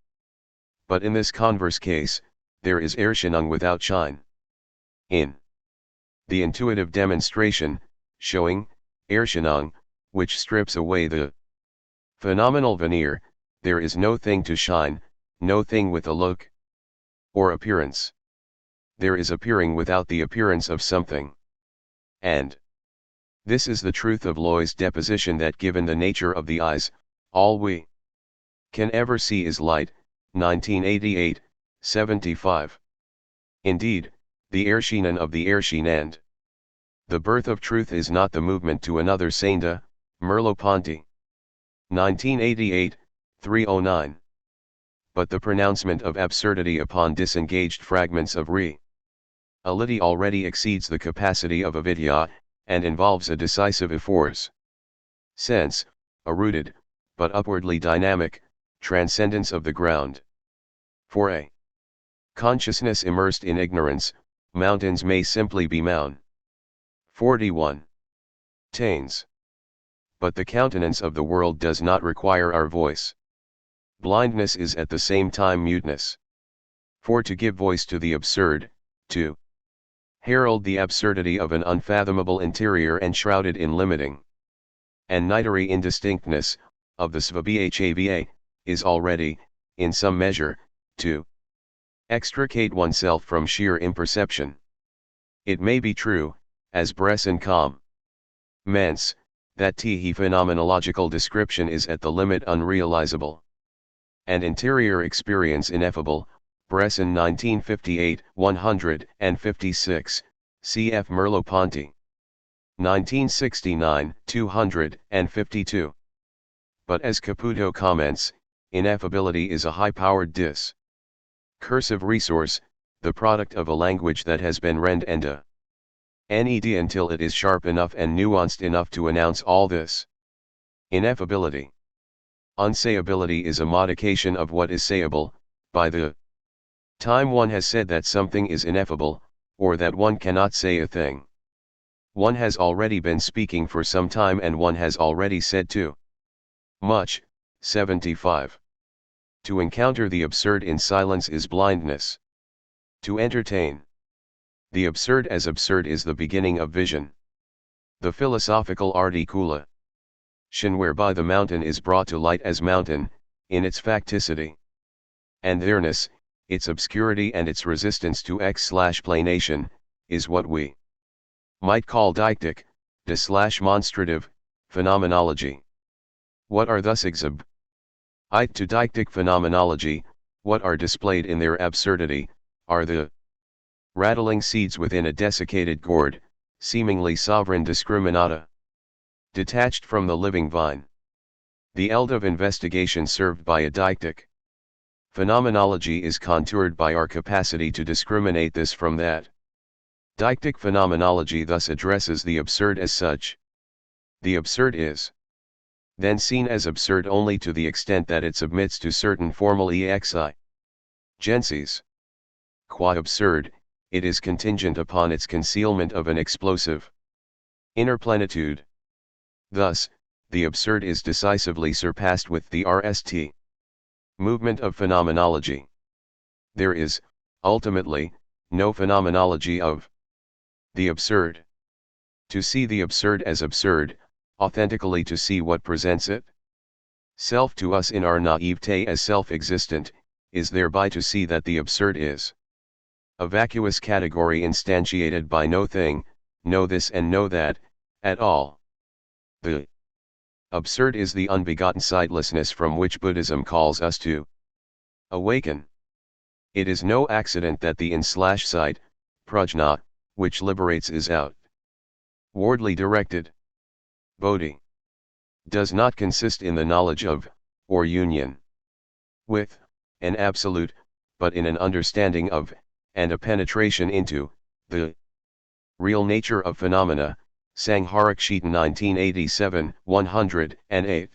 But in this converse case, there is Erscheinung without shine. In the intuitive demonstration, showing, Erscheinung, which strips away the phenomenal veneer, there is no thing to shine, no thing with a look or appearance. There is appearing without the appearance of something. And this is the truth of Loy's deposition that given the nature of the eyes, all we can ever see is light, 1988, 75. Indeed, the Erschienen of the Erschienend. The birth of truth is not the movement to another Seinda, Merleau-Ponty. 1988, 309. But the pronouncement of absurdity upon disengaged fragments of reality already exceeds the capacity of avidya, and involves a decisive force. Sense, a rooted, but upwardly dynamic, transcendence of the ground. For a consciousness immersed in ignorance, mountains may simply be mountains. 41. Tains. But the countenance of the world does not require our voice. Blindness is at the same time muteness. For to give voice to the absurd, to herald the absurdity of an unfathomable interior enshrouded in limiting and nidary indistinctness, of the svabhava, is already, in some measure, to extricate oneself from sheer imperception. It may be true, as Bresson comments, that the phenomenological description is at the limit unrealizable, and interior experience ineffable. Bresson 1958, 156, cf. Merleau-Ponty. 1969, 252. But as Caputo comments, ineffability is a high-powered discursive resource, the product of a language that has been rend and ned until it is sharp enough and nuanced enough to announce all this. Ineffability. Unsayability is a modification of what is sayable, by the time one has said that something is ineffable, or that one cannot say a thing. One has already been speaking for some time and one has already said too much. 75. To encounter the absurd in silence is blindness. To entertain the absurd as absurd is the beginning of vision. The philosophical articulation whereby the mountain is brought to light as mountain, in its facticity and there-ness, its obscurity and its resistance to x/planation, is what we might call deictic, de/monstrative, phenomenology. What are thus to deictic phenomenology, what are displayed in their absurdity, are the rattling seeds within a desiccated gourd, seemingly sovereign discriminata, detached from the living vine. The eld of investigation served by a deictic phenomenology is contoured by our capacity to discriminate this from that. Deictic phenomenology thus addresses the absurd as such. The absurd is then seen as absurd only to the extent that it submits to certain formal exigencies. Qua absurd, it is contingent upon its concealment of an explosive inner plenitude. Thus, the absurd is decisively surpassed with the RST movement of phenomenology. There is, ultimately, no phenomenology of the absurd. To see the absurd as absurd, authentically to see what presents it self to us in our naivete as self-existent, is thereby to see that the absurd is a vacuous category instantiated by no thing, no this and no that, at all. The absurd is the unbegotten sightlessness from which Buddhism calls us to awaken. It is no accident that the in/sight, prajna, which liberates is outwardly directed. Bodhi does not consist in the knowledge of, or union with, an absolute, but in an understanding of, and a penetration into, the real nature of phenomena. Sangharakshita 1987, 108.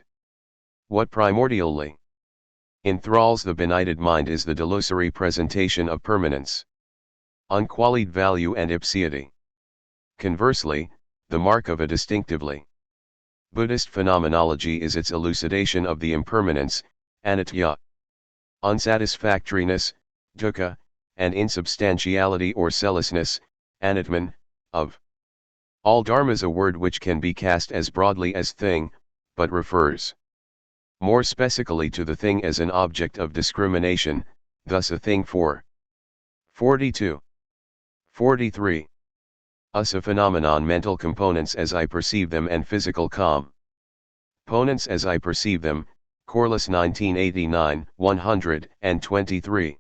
What primordially enthralls the benighted mind is the delusory presentation of permanence, unqualified value and ipseity. Conversely, the mark of a distinctively Buddhist phenomenology is its elucidation of the impermanence, anitya, unsatisfactoriness, dukkha, and insubstantiality or cellousness, anatman, of all dharmas, a word which can be cast as broadly as thing, but refers more specifically to the thing as an object of discrimination, thus a thing for 42. 43. Us a phenomenon mental components as I perceive them and physical components as I perceive them, Corliss 1989, 123.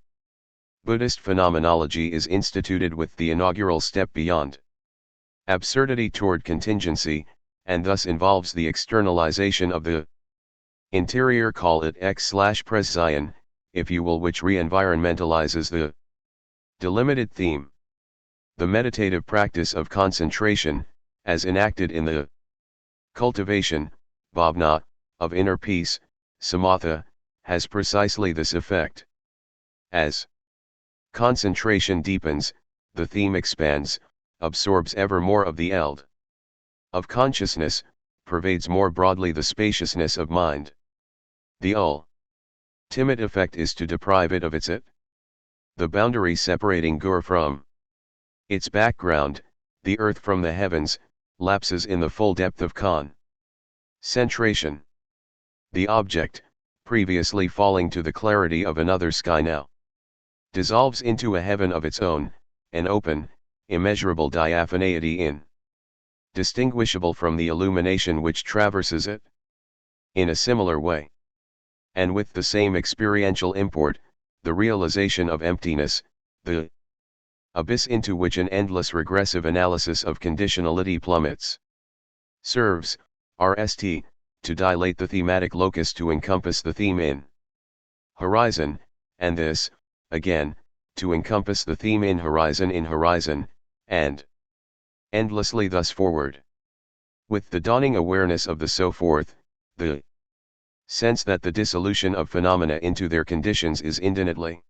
Buddhist phenomenology is instituted with the inaugural step beyond absurdity toward contingency, and thus involves the externalization of the interior, call it X/Prescience, if you will, which re-environmentalizes the delimited theme. The meditative practice of concentration, as enacted in the cultivation, bhavana, of inner peace, samatha, has precisely this effect. As concentration deepens, the theme expands, absorbs ever more of the eld of consciousness, pervades more broadly the spaciousness of mind. The ultimate effect is to deprive it of its it. The boundary separating Gur from its background, the earth from the heavens, lapses in the full depth of concentration. The object, previously falling to the clarity of another sky, now dissolves into a heaven of its own, an open, immeasurable diaphaneity distinguishable from the illumination which traverses it. In a similar way, and with the same experiential import, the realization of emptiness, the abyss into which an endless regressive analysis of conditionality plummets, serves, RST, to dilate the thematic locus to encompass the theme in horizon, and this, again, to encompass the theme in horizon, and endlessly thus forward. With the dawning awareness of the so forth, the sense that the dissolution of phenomena into their conditions is indefinitely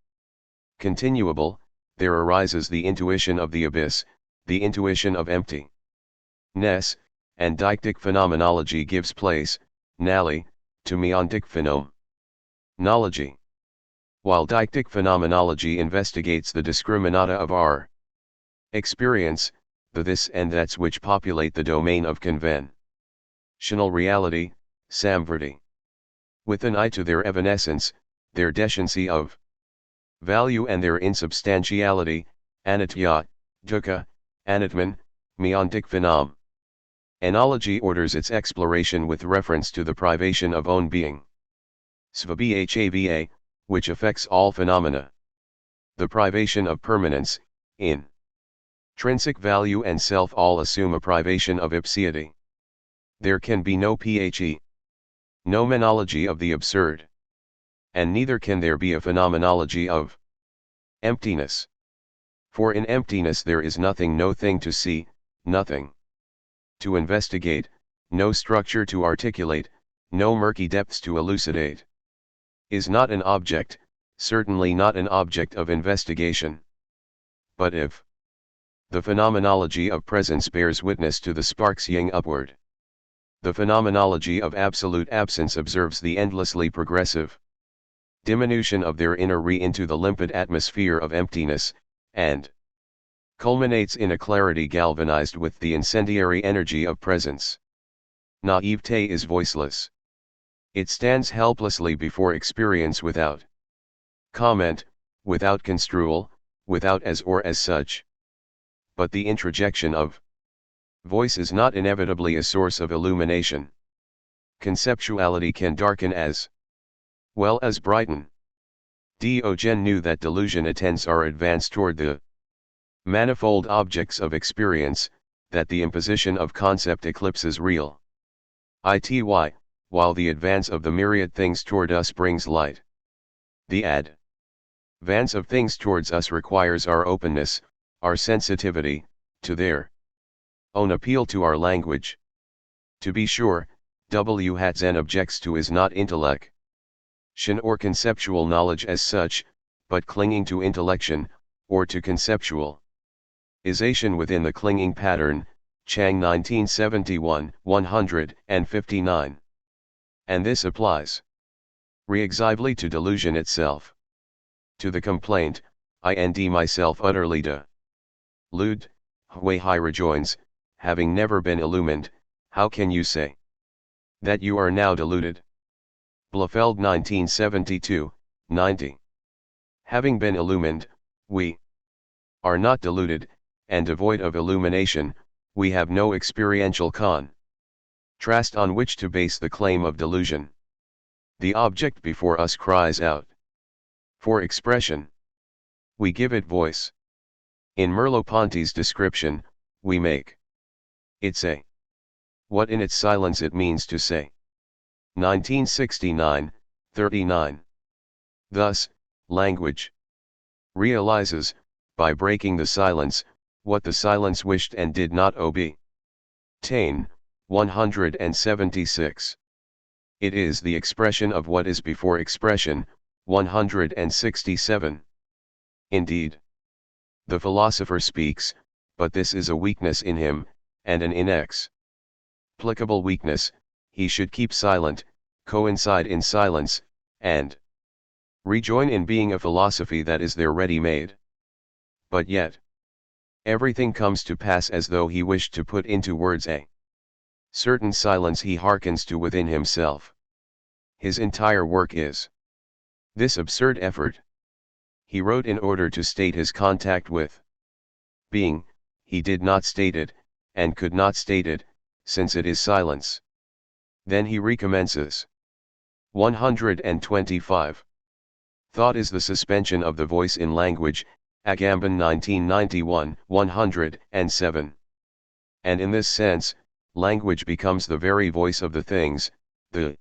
continuable, there arises the intuition of the abyss, the intuition of emptiness, and deictic phenomenology gives place, nally, to meontic phenomenology. While deictic phenomenology investigates the discriminata of our experience, the this and that's which populate the domain of conventional reality, samvrti, with an eye to their evanescence, their deficiency of value and their insubstantiality, anitya, dukkha, anatman, meontic phenomenology orders its exploration with reference to the privation of own being, svabhava, which affects all phenomena. The privation of permanence, intrinsic value and self all assume a privation of ipseity. There can be no phenomenology of the absurd. And neither can there be a phenomenology of emptiness. For in emptiness there is nothing, no thing to see, nothing to investigate, no structure to articulate, no murky depths to elucidate. Is not an object, certainly not an object of investigation. But if the phenomenology of presence bears witness to the sparks ying upward, the phenomenology of absolute absence observes the endlessly progressive diminution of their inner into the limpid atmosphere of emptiness, and culminates in a clarity galvanized with the incendiary energy of presence. Naivete is voiceless. It stands helplessly before experience without comment, without construal, without as or as such. But the introjection of voice is not inevitably a source of illumination. Conceptuality can darken as well as brighten. Diogen knew that delusion attends our advance toward the manifold objects of experience, that the imposition of concept eclipses real ity, while the advance of the myriad things toward us brings light. The advance of things towards us requires our openness, our sensitivity, to their own appeal to our language. To be sure, W. Hatzen objects to is not intellection or conceptual knowledge as such, but clinging to intellection, or to conceptual isation within the clinging pattern, Chang 1971, 159. And this applies reexively to delusion itself. To the complaint, "I myself utterly deluded," Hui Hai rejoins, "Having never been illumined, how can you say that you are now deluded?" Blofeld 1972, 90. Having been illumined, we are not deluded, and devoid of illumination, we have no experiential contrast on which to base the claim of delusion. The object before us cries out for expression. We give it voice. In Merleau-Ponty's description, we make it say what in its silence it means to say. 1969, 39. Thus, language realizes, by breaking the silence, what the silence wished and did not obey. Taine, 176. It is the expression of what is before expression, 167. Indeed, the philosopher speaks, but this is a weakness in him, and an inexplicable weakness. He should keep silent, coincide in silence, and rejoin in being a philosophy that is there ready-made. But yet, everything comes to pass as though he wished to put into words a certain silence he hearkens to within himself. His entire work is this absurd effort. He wrote in order to state his contact with being, he did not state it, and could not state it, since it is silence. Then he recommences. 125. Thought is the suspension of the voice in language, Agamben 1991, 107. And in this sense, language becomes the very voice of the things, the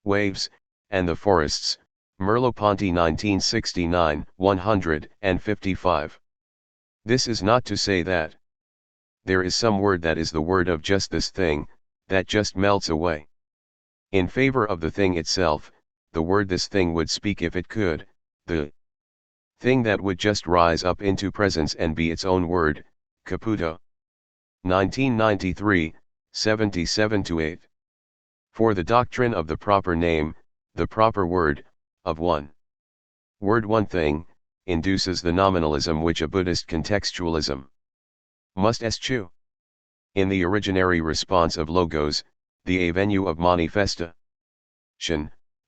waves, and the forests, Merleau-Ponty 1969, 155. This is not to say that there is some word that is the word of just this thing, that just melts away. In favor of the thing itself, the word this thing would speak if it could, the thing that would just rise up into presence and be its own word, Caputo. 1993, 77-8. For the doctrine of the proper name, the proper word, of one word one thing, induces the nominalism which a Buddhist contextualism must eschew. In the originary response of logos, the avenue of manifestation,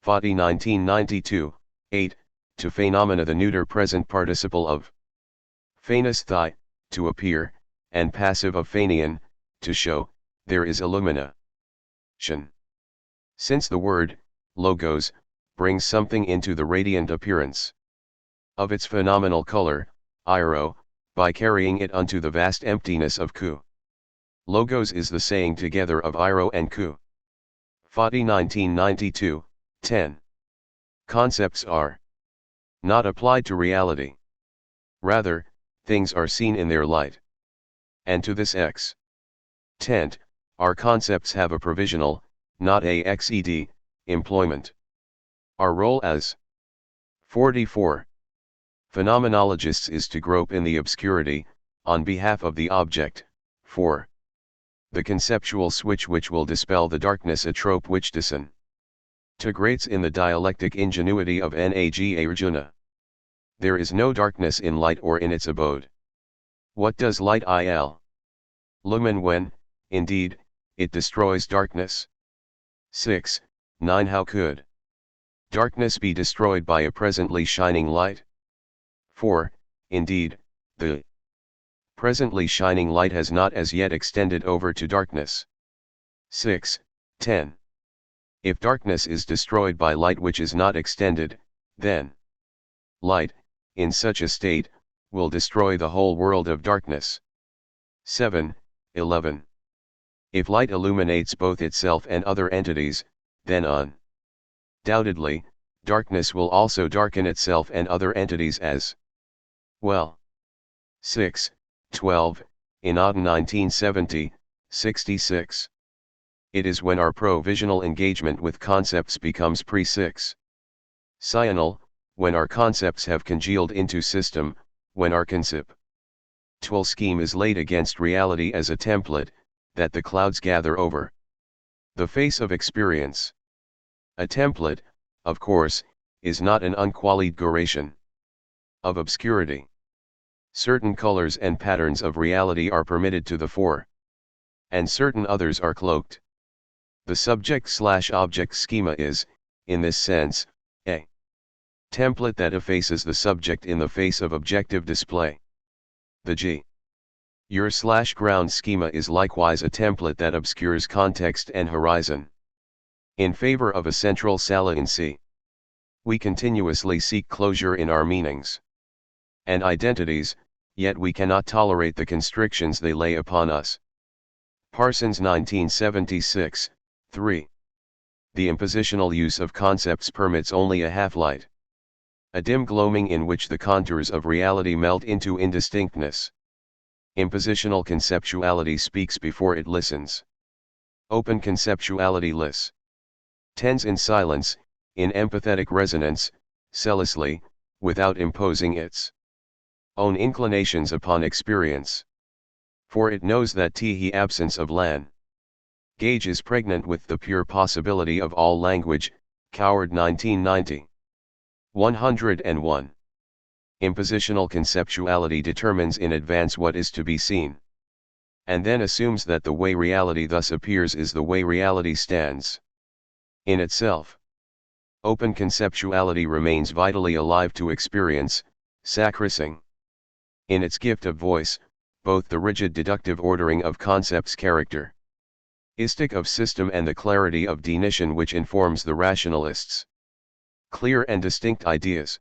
Fati 1992, 8, to phenomena the neuter present participle of phanesthai, to appear, and passive of phanian, to show, there is illumination. Since the word, logos, brings something into the radiant appearance of its phenomenal color, iro, by carrying it unto the vast emptiness of ku. Logos is the saying together of iro and ku. Fati 1992, 10. Concepts are not applied to reality. Rather, things are seen in their light. And to this extent, our concepts have a provisional, not a exed, employment. Our role as 44 phenomenologists is to grope in the obscurity, on behalf of the object, for the conceptual switch which will dispel the darkness, a trope which disintegrates in the dialectic ingenuity of Nag Arjuna. There is no darkness in light or in its abode. What does light illumine when, indeed, it destroys darkness? 6, 9. How could darkness be destroyed by a presently shining light? For, indeed, the presently shining light has not as yet extended over to darkness. 6, 10. If darkness is destroyed by light which is not extended, then light, in such a state, will destroy the whole world of darkness. 7, 11. If light illuminates both itself and other entities, then undoubtedly, darkness will also darken itself and other entities as well. 6, 12, in Auden 1970, 66. It is when our provisional engagement with concepts becomes pre-6 Cyanal, when our concepts have congealed into system, when our conceptual scheme is laid against reality as a template, that the clouds gather over the face of experience. A template, of course, is not an unqualified duration of obscurity. Certain colors and patterns of reality are permitted to the fore, and certain others are cloaked. The subject/object schema is, in this sense, a template that effaces the subject in the face of objective display. The G. Your/ground schema is likewise a template that obscures context and horizon. In favor of a central saliency, we continuously seek closure in our meanings. and identities, yet we cannot tolerate the constrictions they lay upon us. Parsons 1976, 3. The impositional use of concepts permits only a half-light. A dim gloaming in which the contours of reality melt into indistinctness. Impositional conceptuality speaks before it listens. Open conceptuality tends in silence, in empathetic resonance, zealously, without imposing its own inclinations upon experience. For it knows that the absence of language is pregnant with the pure possibility of all language. Coward 1990. 101. Impositional conceptuality determines in advance what is to be seen, and then assumes that the way reality thus appears is the way reality stands in itself. Open conceptuality remains vitally alive to experience, sacrificing in its gift of voice, both the rigid deductive ordering of concepts characteristic of system and the clarity of definition which informs the rationalists' clear and distinct ideas.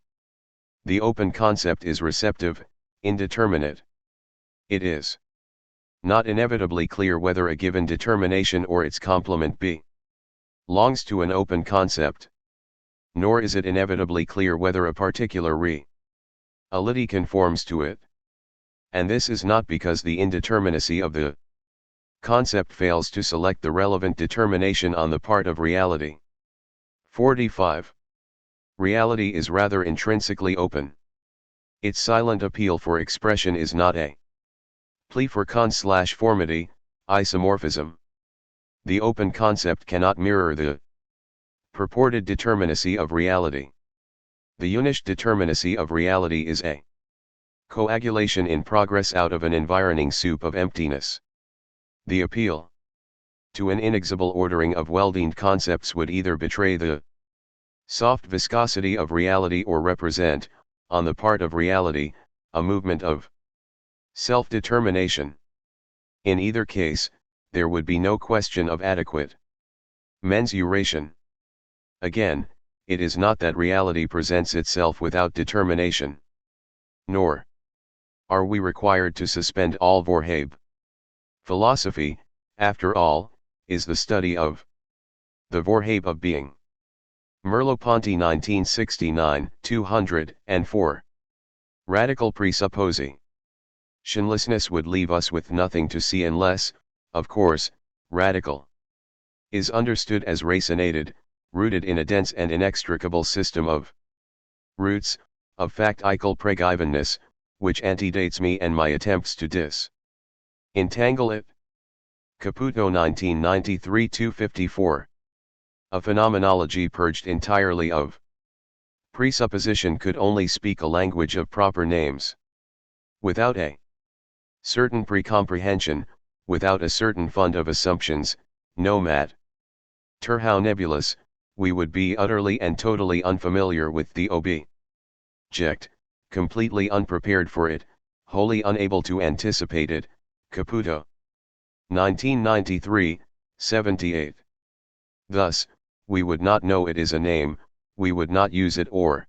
The open concept is receptive, indeterminate. It is not inevitably clear whether a given determination or its complement belongs to an open concept. Nor is it inevitably clear whether a particular reality conforms to it. And this is not because the indeterminacy of the concept fails to select the relevant determination on the part of reality. 45. Reality is rather intrinsically open. Its silent appeal for expression is not a plea for conformity, isomorphism. The open concept cannot mirror the purported determinacy of reality. The unique determinacy of reality is a coagulation in progress out of an environing soup of emptiness. The appeal to an inexorable ordering of well-defined concepts would either betray the soft viscosity of reality or represent, on the part of reality, a movement of self-determination. In either case, there would be no question of adequate mensuration. Again, it is not that reality presents itself without determination. Nor are we required to suspend all Vorhabe. Philosophy, after all, is the study of the Vorhabe of being. Merleau-Ponty 1969, 204. Radical presuppositionlessness would leave us with nothing to see unless, of course, radical is understood as racinated, rooted in a dense and inextricable system of roots, of factical pregivenness, which antedates me and my attempts to disentangle it. Caputo 1993, 254. A phenomenology purged entirely of presupposition could only speak a language of proper names. Without a certain precomprehension, without a certain fund of assumptions, no matter how nebulous, we would be utterly and totally unfamiliar with the object, completely unprepared for it, wholly unable to anticipate it. Caputo 1993, 78. Thus, we would not know it is a name, we would not use it or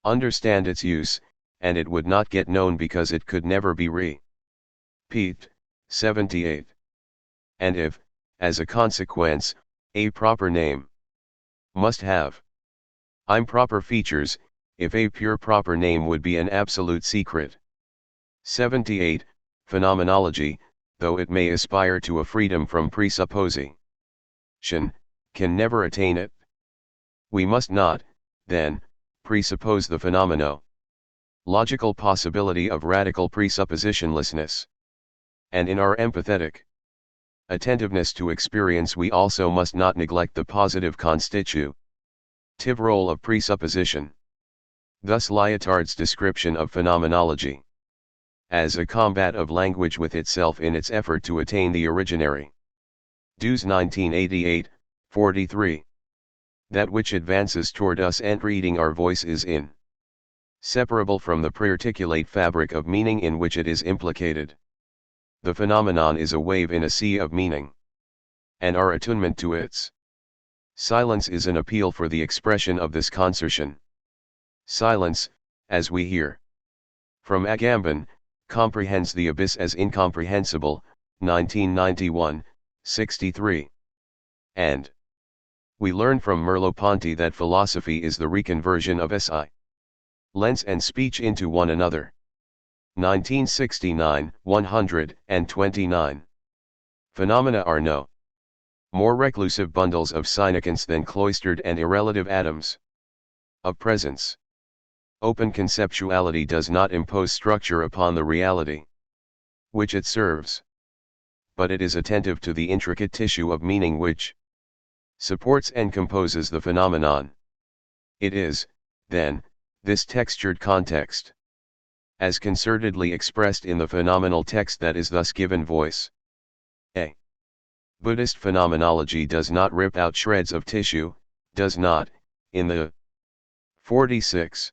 understand its use, and it would not get known because it could never be repeated. 78. And if, as a consequence, a proper name must have improper features, if a pure proper name would be an absolute secret. 78. Phenomenology, though it may aspire to a freedom from presupposition, can never attain it. We must not, then, presuppose the phenomenological possibility of radical presuppositionlessness. And in our empathetic attentiveness to experience we also must not neglect the positive constitutive role of presupposition. Thus Lyotard's description of phenomenology as a combat of language with itself in its effort to attain the originary. Dews 1988, 43. That which advances toward us and reading our voice is inseparable from the prearticulate fabric of meaning in which it is implicated. The phenomenon is a wave in a sea of meaning. And our attunement to its silence is an appeal for the expression of this concertation. Silence, as we hear From Agamben, comprehends the abyss as incomprehensible, 1991, 63. And we learn from Merleau-Ponty that philosophy is the reconversion of lens and speech into one another. 1969, 129. Phenomena are no more reclusive bundles of significance than cloistered and irrelative atoms of presence. Open conceptuality does not impose structure upon the reality which it serves, but it is attentive to the intricate tissue of meaning which supports and composes the phenomenon. It is, then, this textured context, as concertedly expressed in the phenomenal text, that is thus given voice. A Buddhist phenomenology does not rip out shreds of tissue, does not, in the 46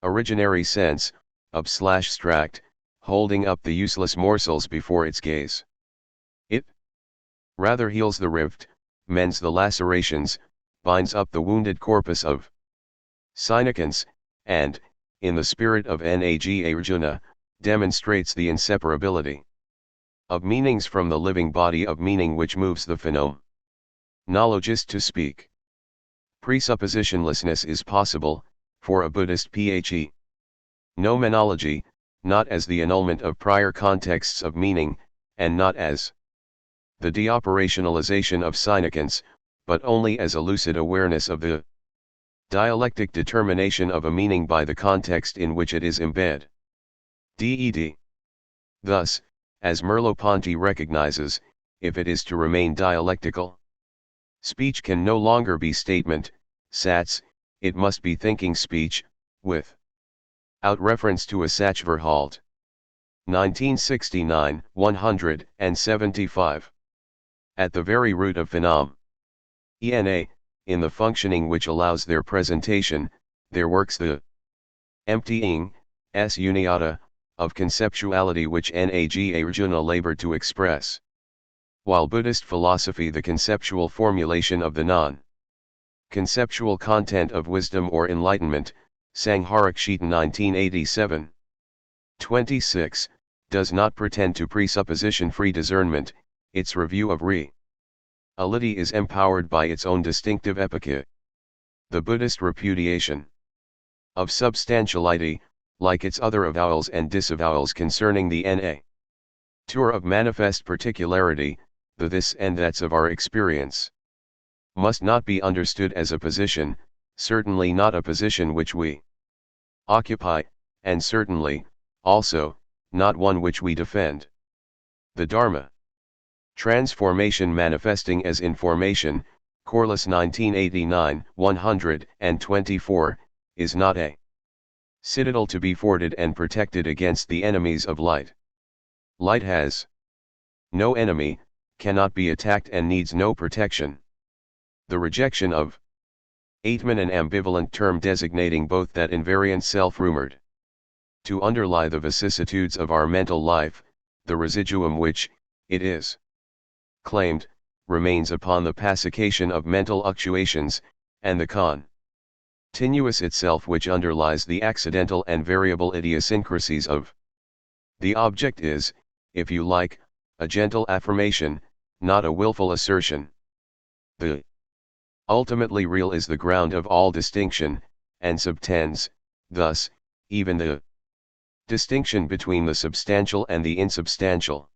originary sense, abstract, holding up the useless morsels before its gaze. It rather heals the rift, mends the lacerations, binds up the wounded corpus of significance, and, in the spirit of Nagarjuna, demonstrates the inseparability of meanings from the living body of meaning which moves the phenomenologist to speak. Presuppositionlessness is possible, for a Buddhist phenomenology, not as the annulment of prior contexts of meaning, and not as the deoperationalization of significance, but only as a lucid awareness of the dialectic determination of a meaning by the context in which it is embedded. Thus, as Merleau-Ponty recognizes, if it is to remain dialectical, speech can no longer be statement, sats, it must be thinking speech, without reference to a Sachverhalt. 1969, 175. At the very root of phenomena, in the functioning which allows their presentation, there works the emptying, uniata, of conceptuality which Nagarjuna labored to express. While Buddhist philosophy the conceptual formulation of the non-conceptual content of wisdom or enlightenment, Sangharakshita 1987. 26, does not pretend to presupposition-free discernment, its review of reality is empowered by its own distinctive epicure. The Buddhist repudiation of substantiality, like its other avowals and disavowals concerning the nature of manifest particularity, the this and that's of our experience, must not be understood as a position, certainly not a position which we occupy, and certainly, also, not one which we defend. The Dharma transformation manifesting as information, Corliss 1989, 124, is not a citadel to be forded and protected against the enemies of light. Light has no enemy, cannot be attacked and needs no protection. The rejection of Atman, an ambivalent term designating both that invariant self-rumored to underlie the vicissitudes of our mental life, the residuum which, it is claimed, remains upon the pacification of mental actuations, and the continuous itself which underlies the accidental and variable idiosyncrasies of the object is, if you like, a gentle affirmation, not a willful assertion. The ultimately real is the ground of all distinction, and subtends, thus, even the distinction between the substantial and the insubstantial.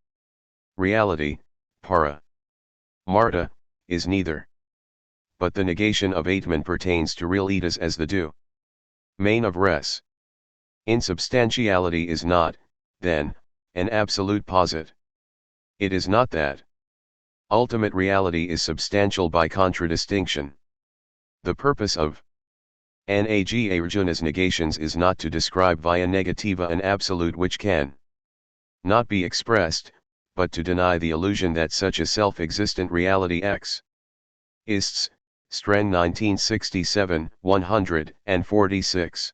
Reality, para marta, is neither. But the negation of Atman pertains to realitas as the domain of res. Insubstantiality is not, then, an absolute posit. It is not that ultimate reality is substantial by contradistinction. The purpose of Nagarjuna's negations is not to describe via negativa an absolute which can not be expressed, but to deny the illusion that such a self-existent reality exists. Stren 1967, 146.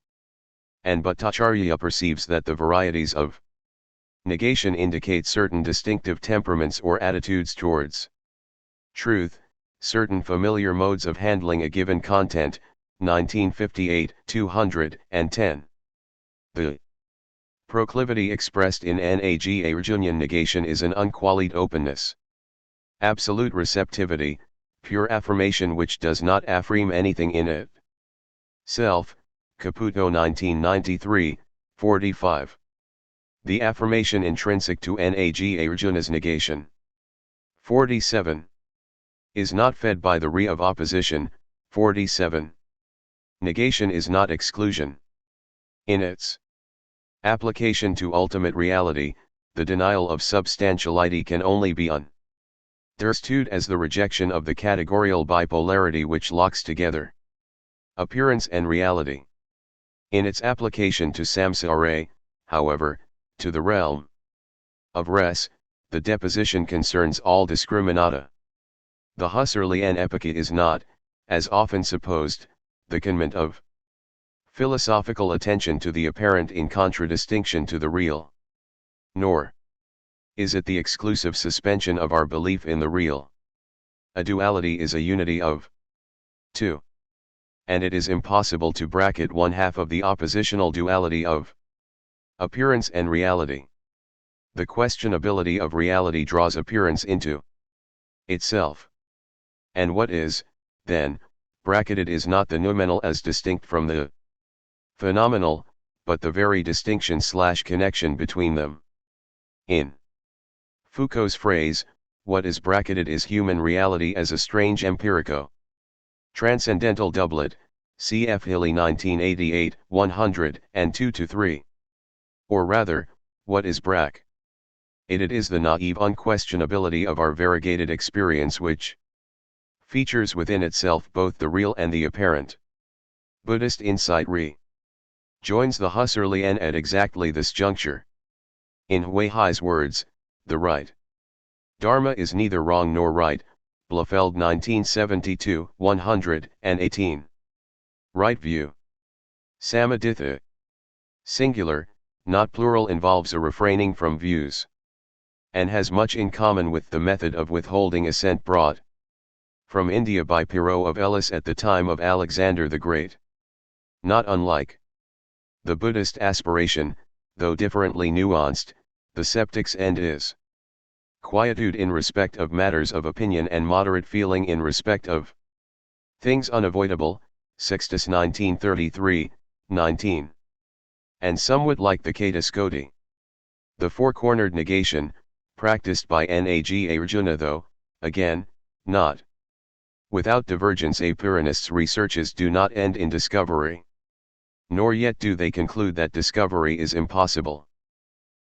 And Bhattacharya perceives that the varieties of negation indicate certain distinctive temperaments or attitudes towards truth, certain familiar modes of handling a given content, 1958, 210. The Proclivity expressed in Arjuna negation is an unqualified openness. Absolute receptivity, pure affirmation which does not affirm anything in it. Self, Caputo 1993, 45. The affirmation intrinsic to Arjuna's negation. 47. Is not fed by the re of opposition, 47. Negation is not exclusion. In its application to ultimate reality, the denial of substantiality can only be understood as the rejection of the categorical bipolarity which locks together appearance and reality. In its application to samsara, however, to the realm of res, the deposition concerns all discriminata. The Husserlian epoche is not, as often supposed, the conment of philosophical attention to the apparent in contradistinction to the real. Nor is it the exclusive suspension of our belief in the real. A duality is a unity of two. And it is impossible to bracket one half of the oppositional duality of appearance and reality. The questionability of reality draws appearance into itself. And what is, then, bracketed is not the noumenal as distinct from the phenomenal, but the very distinction/connection between them. In Foucault's phrase, what is bracketed is human reality as a strange empirico transcendental doublet, cf. Hilly 1988, 102-3. Or rather, what is bracketed? It is the naive unquestionability of our variegated experience which features within itself both the real and the apparent. Buddhist insight joins the Husserlian at exactly this juncture. In Hui Hai's words, the right Dharma is neither wrong nor right, Blofeld 1972, 118. Right view. Samaditha. Singular, not plural, involves a refraining from views. And has much in common with the method of withholding assent brought from India by Pyrrho of Elis at the time of Alexander the Great. Not unlike the Buddhist aspiration, though differently nuanced, the sceptic's end is quietude in respect of matters of opinion and moderate feeling in respect of things unavoidable, Sextus 1933, 19. And somewhat like the Kata-skoti. The four-cornered negation, practiced by Arjuna though, again, not without divergence. Puranists' researches do not end in discovery. Nor yet do they conclude that discovery is impossible.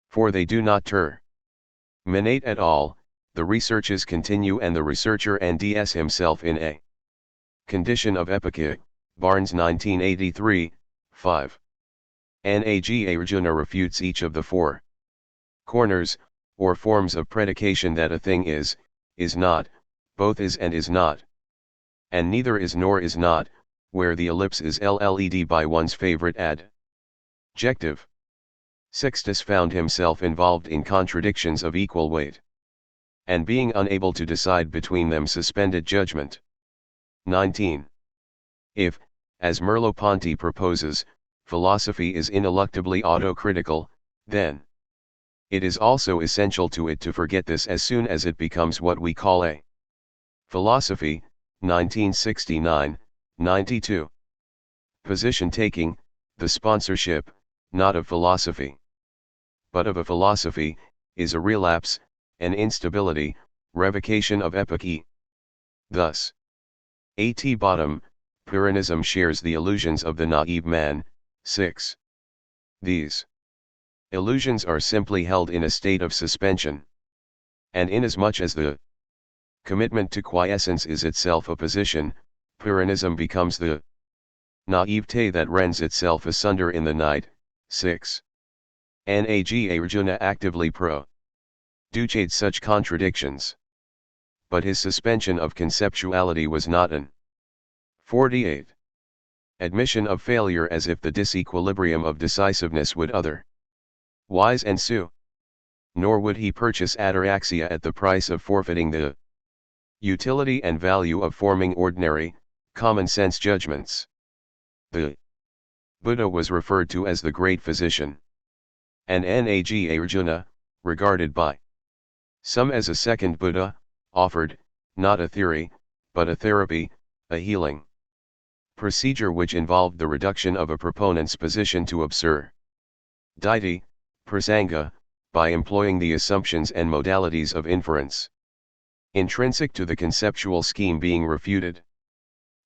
For they do not terminate at all, the researches continue and the researcher NDS himself in a condition of epoche, Barnes 1983, 5. Arjuna refutes each of the four corners, or forms of predication that a thing is not, both is and is not. And neither is nor is not, where the ellipse is LLED by one's favorite adjective. Sextus found himself involved in contradictions of equal weight. And being unable to decide between them suspended judgment. 19. If, as Merleau-Ponty proposes, philosophy is ineluctably autocritical, then it is also essential to it to forget this as soon as it becomes what we call a philosophy, 1969, 92. Position taking, the sponsorship, not of philosophy, but of a philosophy, is a relapse, an instability, revocation of epoche. Thus, at bottom, Puranism shares the illusions of the naive man. 6. These illusions are simply held in a state of suspension. And inasmuch as the commitment to quiescence is itself a position, Puranism becomes the naivete that rends itself asunder in the night. 6. Arjuna actively produced such contradictions. But his suspension of conceptuality was not an 48. Admission of failure, as if the disequilibrium of decisiveness would otherwise ensue. Nor would he purchase ataraxia at the price of forfeiting the utility and value of forming ordinary, common-sense judgments. The Buddha was referred to as the great physician. and Naga Arjuna, regarded by some as a second Buddha, offered, not a theory, but a therapy, a healing procedure which involved the reduction of a proponent's position to absurdity, prasanga, by employing the assumptions and modalities of inference intrinsic to the conceptual scheme being refuted.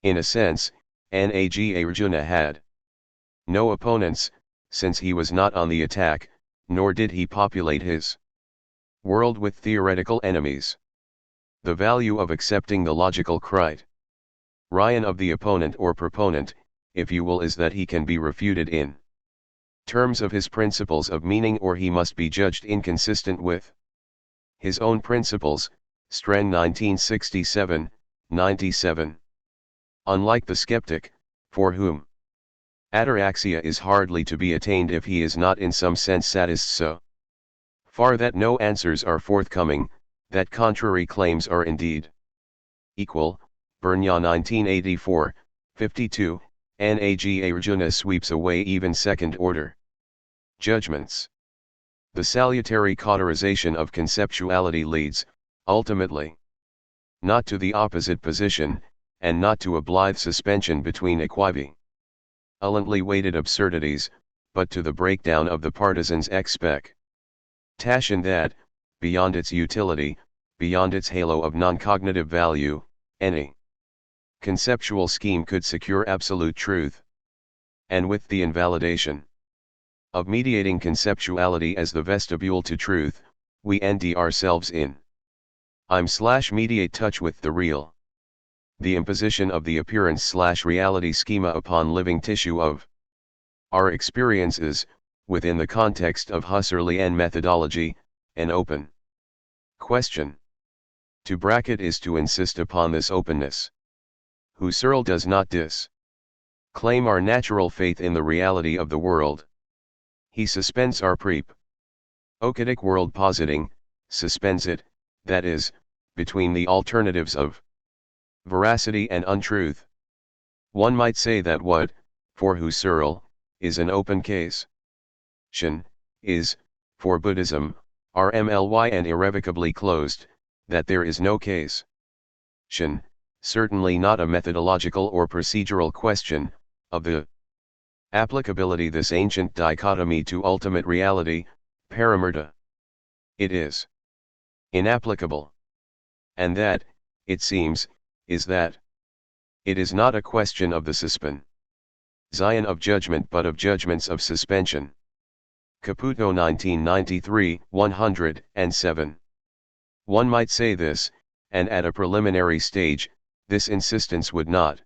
In a sense, Naga Arjuna had no opponents, since he was not on the attack, nor did he populate his world with theoretical enemies. The value of accepting the logical criterion of the opponent or proponent, if you will, is that he can be refuted in terms of his principles of meaning, or he must be judged inconsistent with his own principles. Strand 1967, 97. Unlike the skeptic, for whom ataraxia is hardly to be attained if he is not in some sense sadist so far that no answers are forthcoming, that contrary claims are indeed equal, Bernya 1984, 52, Naga Arjuna sweeps away even second-order judgments. The salutary cauterization of conceptuality leads, ultimately, not to the opposite position, and not to a blithe suspension between equivalently weighted absurdities, but to the breakdown of the partisan's expectation that, beyond its utility, beyond its halo of non-cognitive value, any conceptual scheme could secure absolute truth. And with the invalidation of mediating conceptuality as the vestibule to truth, we end ourselves in mediate touch with the real. The imposition of the appearance/reality schema upon living tissue of our experiences, within the context of Husserlian methodology, an open question. To bracket is to insist upon this openness. Husserl does not disclaim our natural faith in the reality of the world. He suspends our pre-ocatic world positing, suspends it, that is, between the alternatives of veracity and untruth. One might say that what, for Husserl, is an open case is, for Buddhism, RMLY and irrevocably closed, that there is no case certainly not a methodological or procedural question, of the applicability this ancient dichotomy to ultimate reality, paramurta. It is inapplicable. And that, it seems, is that it is not a question of the suspension of judgment but of judgments of suspension. Caputo 1993, 107. One might say this, and at a preliminary stage, this insistence would not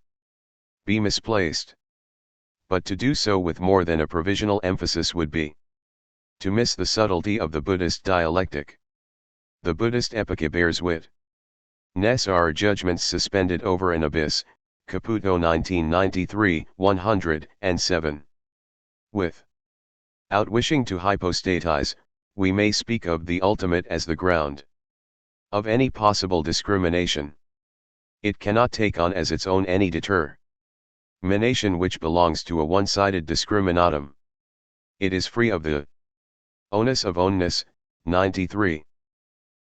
be misplaced. But to do so with more than a provisional emphasis would be to miss the subtlety of the Buddhist dialectic. The Buddhist epoche bears witness are judgments suspended over an abyss, Caputo 1993, 107. Without wishing to hypostatize, we may speak of the ultimate as the ground of any possible discrimination. It cannot take on as its own any determination which belongs to a one-sided discriminatum. It is free of the onus of ownness, 93.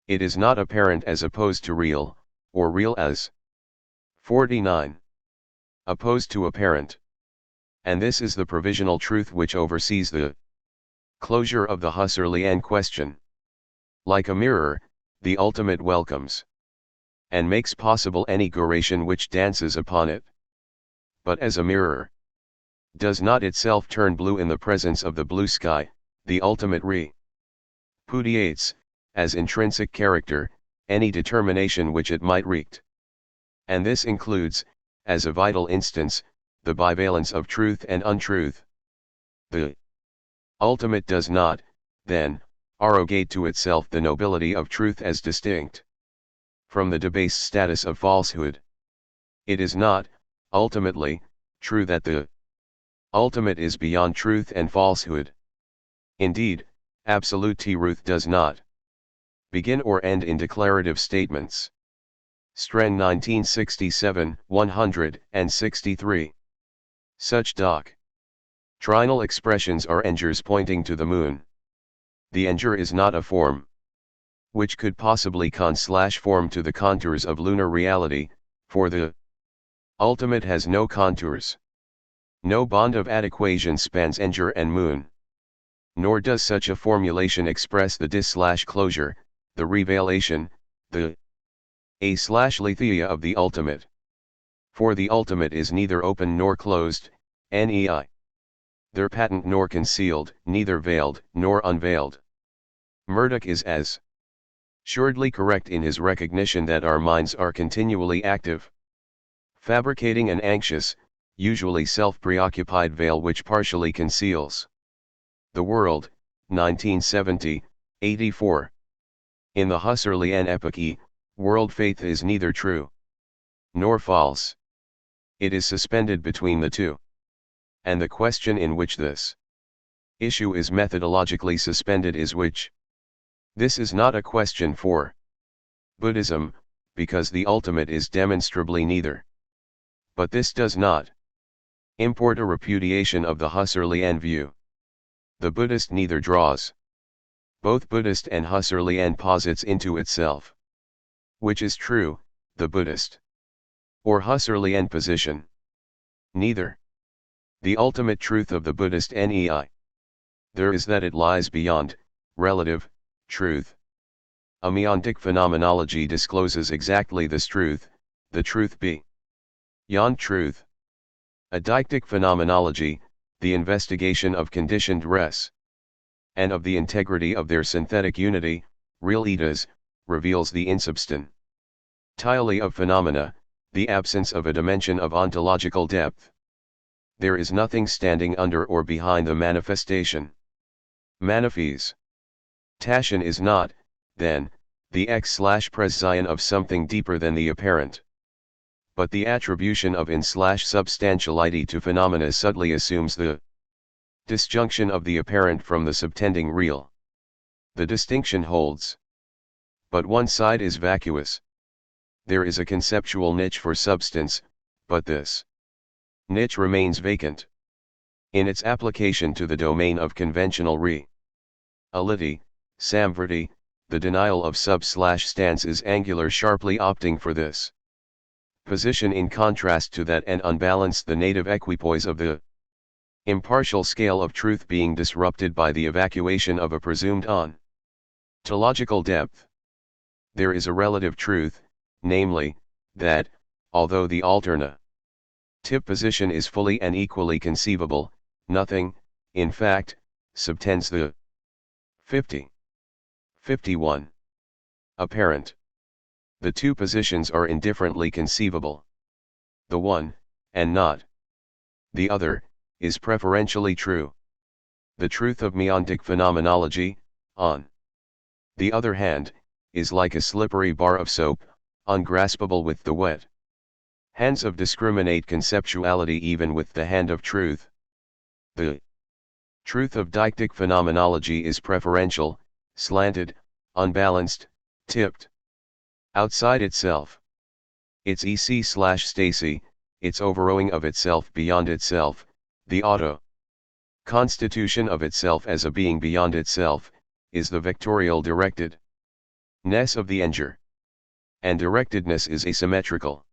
It is not apparent as opposed to real, or real as 49. Opposed to apparent. And this is the provisional truth which oversees the closure of the Husserlian question. Like a mirror, the ultimate welcomes and makes possible any duration which dances upon it. But as a mirror does not itself turn blue in the presence of the blue sky, the ultimate repudiates, as intrinsic character, any determination which it might wreak. And this includes, as a vital instance, the bivalence of truth and untruth. The ultimate does not, then, arrogate to itself the nobility of truth as distinct from the debased status of falsehood. It is not, ultimately, true that the ultimate is beyond truth and falsehood. Indeed, absolute truth does not begin or end in declarative statements. Strand 1967, 163. Such doctrinal expressions are angers pointing to the moon. The Enger is not a form which could possibly conform to the contours of lunar reality, for the ultimate has no contours. No bond of adequation spans Enger and Moon. Nor does such a formulation express the dis/closure, the revelation, the a/lethia of the ultimate. For the ultimate is neither open nor closed, nei. Neither patent nor concealed, neither veiled nor unveiled. Murdoch is as assuredly correct in his recognition that our minds are continually active, fabricating an anxious, usually self-preoccupied veil which partially conceals the world. 1970, 84. In the Husserlian epoche, world faith is neither true nor false. It is suspended between the two. And the question in which this issue is methodologically suspended is which. This is not a question for Buddhism, because the ultimate is demonstrably neither. But this does not import a repudiation of the Husserlian view. The Buddhist neither draws both Buddhist and Husserlian posits into itself. Which is true, the Buddhist or Husserlian position? Neither. The ultimate truth of the Buddhist nei. There is that it lies beyond relative truth. A meontic phenomenology discloses exactly this truth, the truth beyond truth. A deictic phenomenology, the investigation of conditioned res, and of the integrity of their synthetic unity, real itas, reveals the insubstantiality of phenomena, the absence of a dimension of ontological depth. There is nothing standing under or behind the manifestation. Manifestation is not, then, the x/prescience of something deeper than the apparent. But the attribution of in/substantiality to phenomena subtly assumes the disjunction of the apparent from the subtending real. The distinction holds. But one side is vacuous. There is a conceptual niche for substance, but this niche remains vacant. In its application to the domain of conventional reality, samvrti, the denial of sub/stance is angular, sharply opting for this position in contrast to that and unbalanced the native equipoise of the impartial scale of truth being disrupted by the evacuation of a presumed ontological depth. There is a relative truth, namely, that, although the alternative position is fully and equally conceivable, nothing, in fact, subtends the 51 apparent. The two positions are indifferently conceivable. The one, and not the other, is preferentially true. The truth of meontic phenomenology, on the other hand, is like a slippery bar of soap, ungraspable with the wet hands of discriminate conceptuality, even with the hand of truth. The truth of deictic phenomenology is preferential, slanted, unbalanced, tipped outside itself. Its ec/stacy, its overrowing of itself beyond itself, the auto-constitution of itself as a being beyond itself, is the vectorial directedness of the Enger. And directedness is asymmetrical.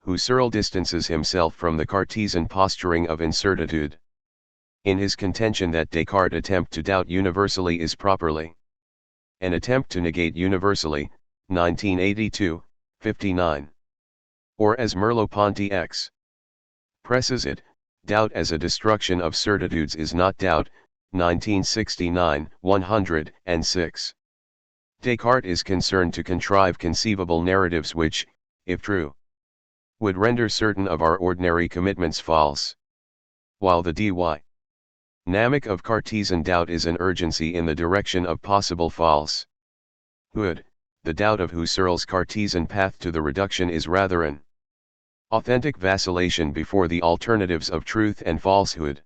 Husserl distances himself from the Cartesian posturing of incertitude. In his contention that Descartes' attempt to doubt universally is properly an attempt to negate universally, 1982, 59. Or as Merleau-Ponty expresses it, doubt as a destruction of certitudes is not doubt, 1969, 106. Descartes is concerned to contrive conceivable narratives which, if true, would render certain of our ordinary commitments false. While the dynamic of Cartesian doubt is an urgency in the direction of possible falsehood, the doubt of Husserl's Cartesian path to the reduction is rather an authentic vacillation before the alternatives of truth and falsehood.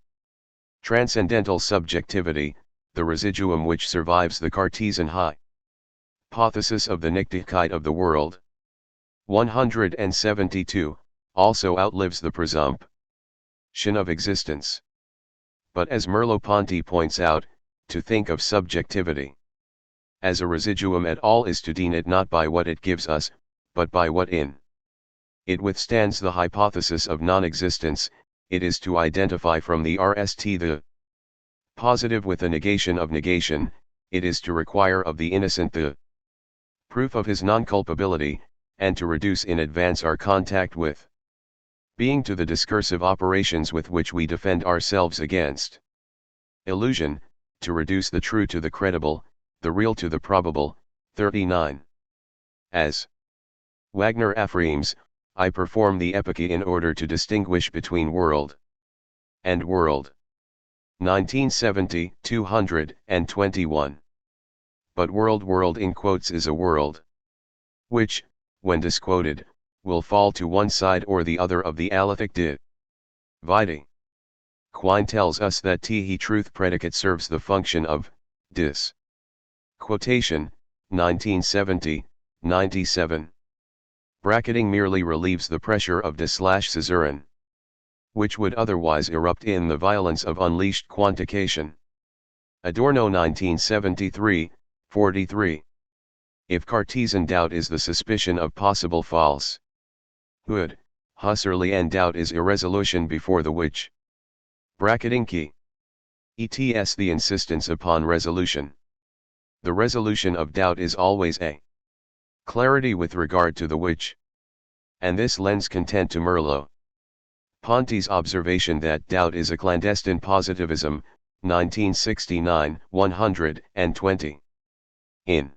Transcendental subjectivity, the residuum which survives the Cartesian hypothesis of the Nichtigkeit of the world, 172, also outlives the presumption of existence. But as Merleau-Ponty points out, to think of subjectivity as a residuum at all is to deem it not by what it gives us, but by what in it withstands the hypothesis of non-existence. It is to identify from the RST the positive with a negation of negation. It is to require of the innocent the proof of his non-culpability, and to reduce in advance our contact with being to the discursive operations with which we defend ourselves against illusion, to reduce the true to the credible, the real to the probable. 39. As Wagner affirms, I perform the epoche in order to distinguish between world and world. 1970, 221. But world in quotes is a world which, when disquoted, will fall to one side or the other of the alethic dividing. Quine tells us that the truth predicate serves the function of dis. Quotation, 1970, 97. Bracketing merely relieves the pressure of de/caesarean, which would otherwise erupt in the violence of unleashed quantification. Adorno 1973, 43. If Cartesian doubt is the suspicion of possible falsehood, Husserlian doubt is irresolution before the which. Bracketing key. ETS the insistence upon resolution. The resolution of doubt is always a clarity with regard to the which. And this lends content to Merleau-Ponty's observation that doubt is a clandestine positivism, 1969, 120. In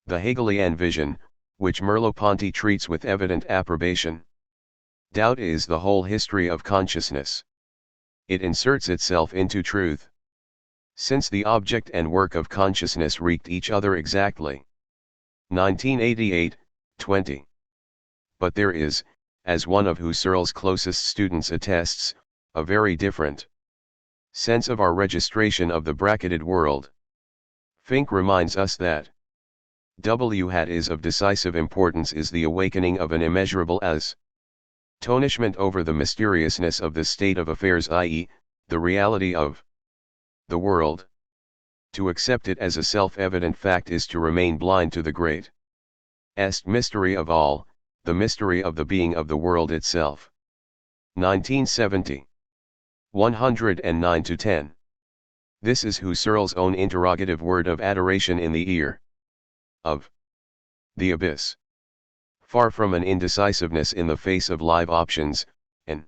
the Hegelian vision, which Merleau-Ponty treats with evident approbation, doubt is the whole history of consciousness. It inserts itself into truth. Since the object and work of consciousness wreaked each other exactly. 1988, 20. But there is, as one of Husserl's closest students attests, a very different sense of our registration of the bracketed world. Fink reminds us that W hat is of decisive importance is the awakening of an immeasurable astonishment over the mysteriousness of the state of affairs, i.e., the reality of the world. To accept it as a self-evident fact is to remain blind to the greatest mystery of all, the mystery of the being of the world itself. 1970. 109-10. This is Husserl's own interrogative word of adoration in the ear of the abyss. Far from an indecisiveness in the face of live options, an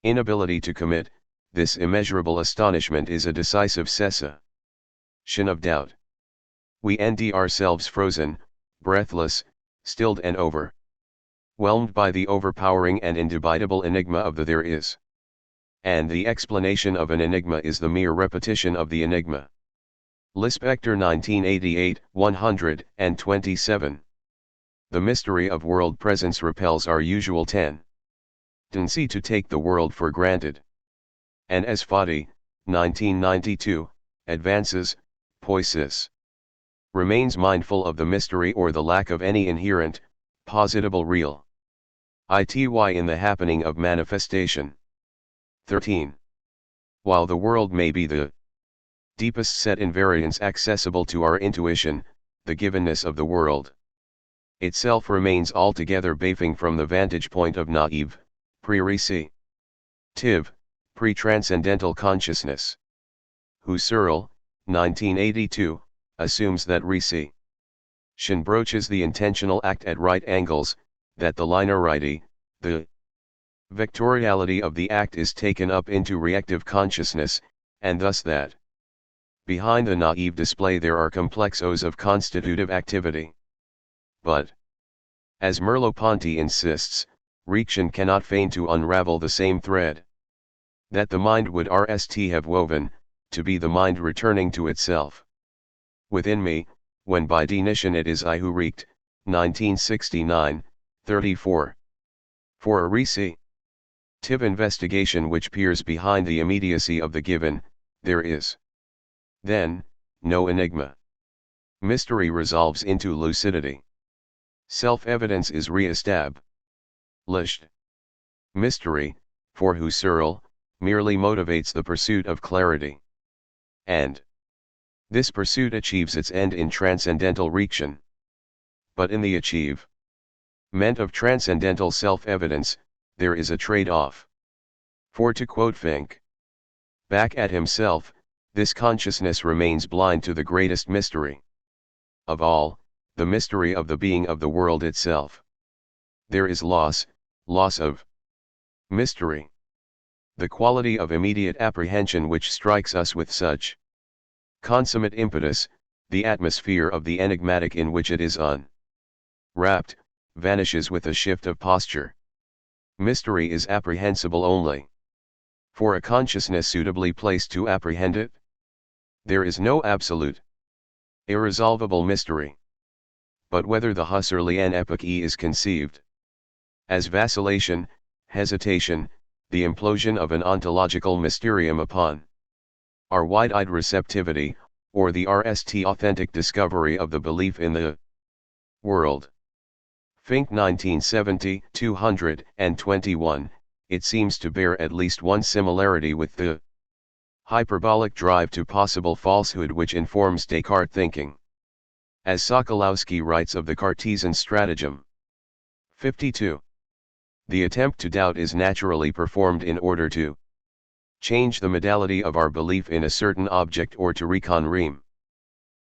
inability to commit, this immeasurable astonishment is a decisive cessation of doubt. We end ourselves frozen, breathless, stilled and overwhelmed by the overpowering and indubitable enigma of the there is. And the explanation of an enigma is the mere repetition of the enigma. Lispector 1988, 127. The mystery of world presence repels our usual tendency to take the world for granted. And as Foddy, 1992, advances, Poesis remains mindful of the mystery or the lack of any inherent, positable real ity in the happening of manifestation. 13. While the world may be the deepest set invariance accessible to our intuition, the givenness of the world itself remains altogether baffling from the vantage point of naive, pre-receptive, pre-transcendental consciousness. Husserl, 1982, assumes that reception broaches the intentional act at right angles, that the linearity, the vectoriality of the act is taken up into reactive consciousness, and thus that behind the naive display there are complexos of constitutive activity. But, as Merleau-Ponty insists, reaction cannot feign to unravel the same thread that the mind would have woven, to be the mind returning to itself. Within me, when by definition it is I who wreaked, 1969, 34. For a receptive investigation which peers behind the immediacy of the given, there is then no enigma. Mystery resolves into lucidity. Self-evidence is re-established. Mystery, for Husserl, merely motivates the pursuit of clarity. And This pursuit achieves its end in transcendental reaction. But in the achievement of transcendental self-evidence, there is a trade-off. For to quote Fink, back at himself, this consciousness remains blind to the greatest mystery of all, the mystery of the being of the world itself. There is loss of mystery. The quality of immediate apprehension which strikes us with such consummate impetus, the atmosphere of the enigmatic in which it is unwrapped, vanishes with a shift of posture. Mystery is apprehensible only for a consciousness suitably placed to apprehend it. There is no absolute, irresolvable mystery. But whether the Husserlian epoche is conceived as vacillation, hesitation, the implosion of an ontological mysterium upon our wide-eyed receptivity, or the RST authentic discovery of the belief in the world. Fink 1970, 221, it seems to bear at least one similarity with the hyperbolic drive to possible falsehood which informs Descartes thinking. As Sokolowski writes of the Cartesian stratagem. 52. The attempt to doubt is naturally performed in order to change the modality of our belief in a certain object or to reconfirm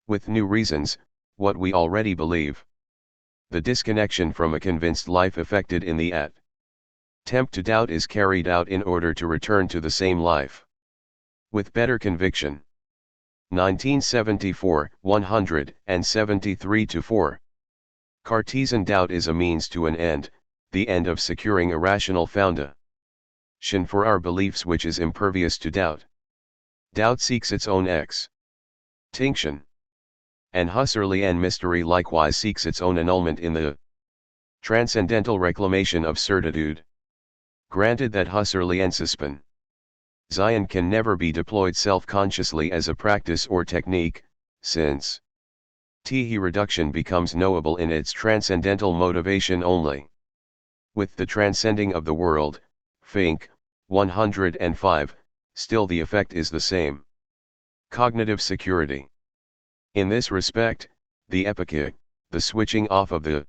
with new reasons what we already believe. The disconnection from a convinced life effected in the attempt to doubt is carried out in order to return to the same life with better conviction. 1974, 173-4. Cartesian doubt is a means to an end, the end of securing a rational foundation for our beliefs which is impervious to doubt. Doubt seeks its own extinction. And Husserlian mystery likewise seeks its own annulment in the transcendental reclamation of certitude. Granted that Husserlian suspension can never be deployed self-consciously as a practice or technique, since T reduction becomes knowable in its transcendental motivation only. With the transcending of the world, Fink, 105, still the effect is the same. Cognitive security. In this respect, the epoche, the switching off of the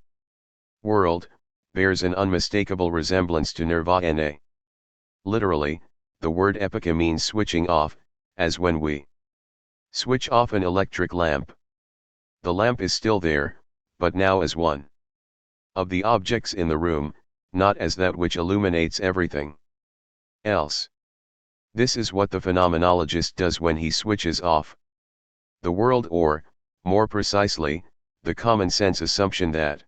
world, bears an unmistakable resemblance to nirvana. Literally, the word epoche means switching off, as when we switch off an electric lamp. The lamp is still there, but now as one of the objects in the room, not as that which illuminates everything else. This is what the phenomenologist does when he switches off the world, or, more precisely, the common sense assumption that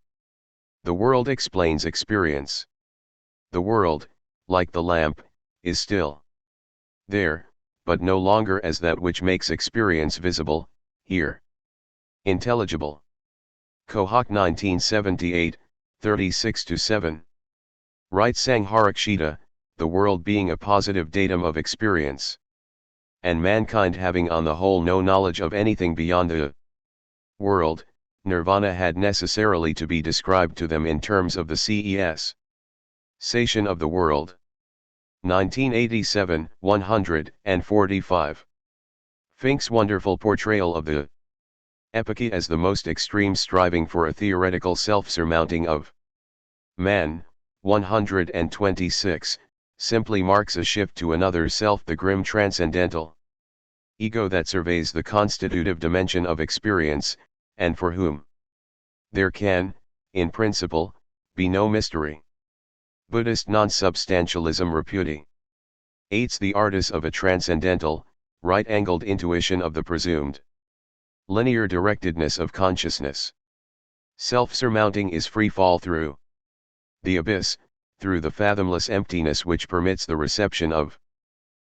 the world explains experience. The world, like the lamp, is still there, but no longer as that which makes experience visible, here, intelligible. Kohak 1978, 36-7. Writes Sangharakshita, the world being a positive datum of experience, and mankind having on the whole no knowledge of anything beyond the world, nirvana had necessarily to be described to them in terms of the cessation of the world. 1987, 145. Fink's wonderful portrayal of the epoche as the most extreme striving for a theoretical self-surmounting of man, 126, simply marks a shift to another self, the grim transcendental ego that surveys the constitutive dimension of experience, and for whom there can, in principle, be no mystery. Buddhist non-substantialism repudiates the artists of a transcendental, right-angled intuition of the presumed linear directedness of consciousness. Self-surmounting is free fall through the abyss, through the fathomless emptiness which permits the reception of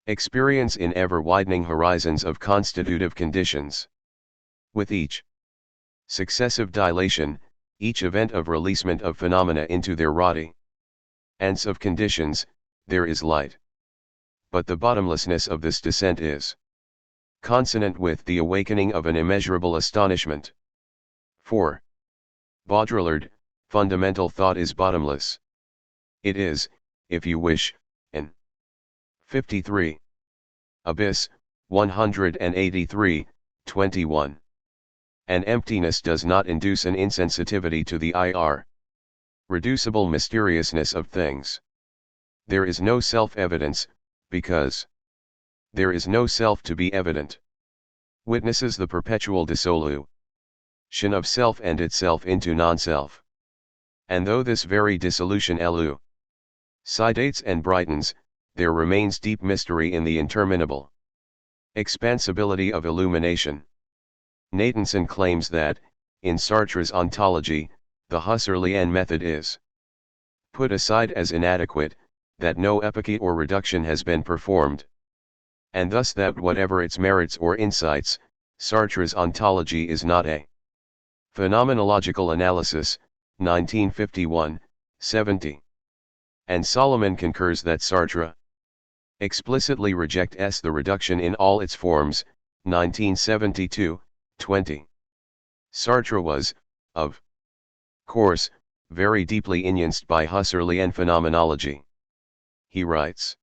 experience in ever-widening horizons of constitutive conditions. With each successive dilation, each event of releasement of phenomena into their radiance of conditions, there is light. But the bottomlessness of this descent is consonant with the awakening of an immeasurable astonishment. 4. Baudrillard, fundamental thought is bottomless. It is, if you wish, an 53. Abyss, 183, 21. And emptiness does not induce an insensitivity to the reducible mysteriousness of things. There is no self-evidence, because there is no self to be evident. Witnesses the perpetual dissolution of self and itself into non-self. And though this very dissolution elucidates and brightens, there remains deep mystery in the interminable expansibility of illumination. Nathanson claims that, in Sartre's ontology, the Husserlian method is put aside as inadequate, that no epoche or reduction has been performed. And thus that whatever its merits or insights, Sartre's ontology is not a phenomenological analysis, 1951, 70. And Solomon concurs that Sartre explicitly rejects the reduction in all its forms, 1972, 20. Sartre was, of course, very deeply influenced by Husserlian phenomenology. He writes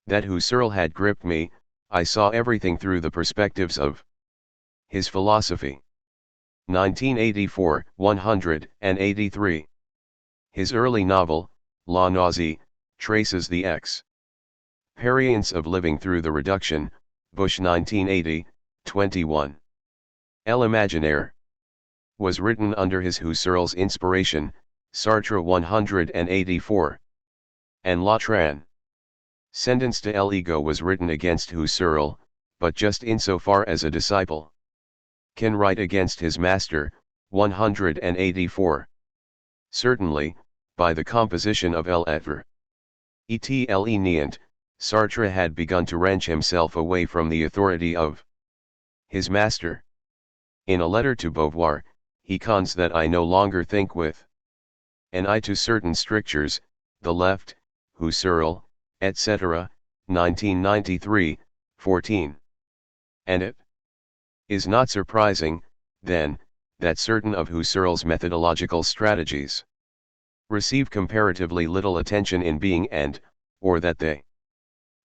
that Husserl had gripped me, I saw everything through the perspectives of his philosophy. 1984, 183. His early novel, La Nausée, traces the experience of living through the reduction, Bush 1980, 21. L'Imaginaire was written under his Husserl's inspiration, Sartre 184. And La Transcendance de l'Ego was written against Husserl, but just insofar as a disciple can write against his master, 184. Certainly, by the composition of L'Être et l'Enient, Sartre had begun to wrench himself away from the authority of his master. In a letter to Beauvoir, he cons that I no longer think with an eye to certain strictures, the left, Husserl, etc., 1993, 14. And it is not surprising, then, that certain of Husserl's methodological strategies receive comparatively little attention in being or that they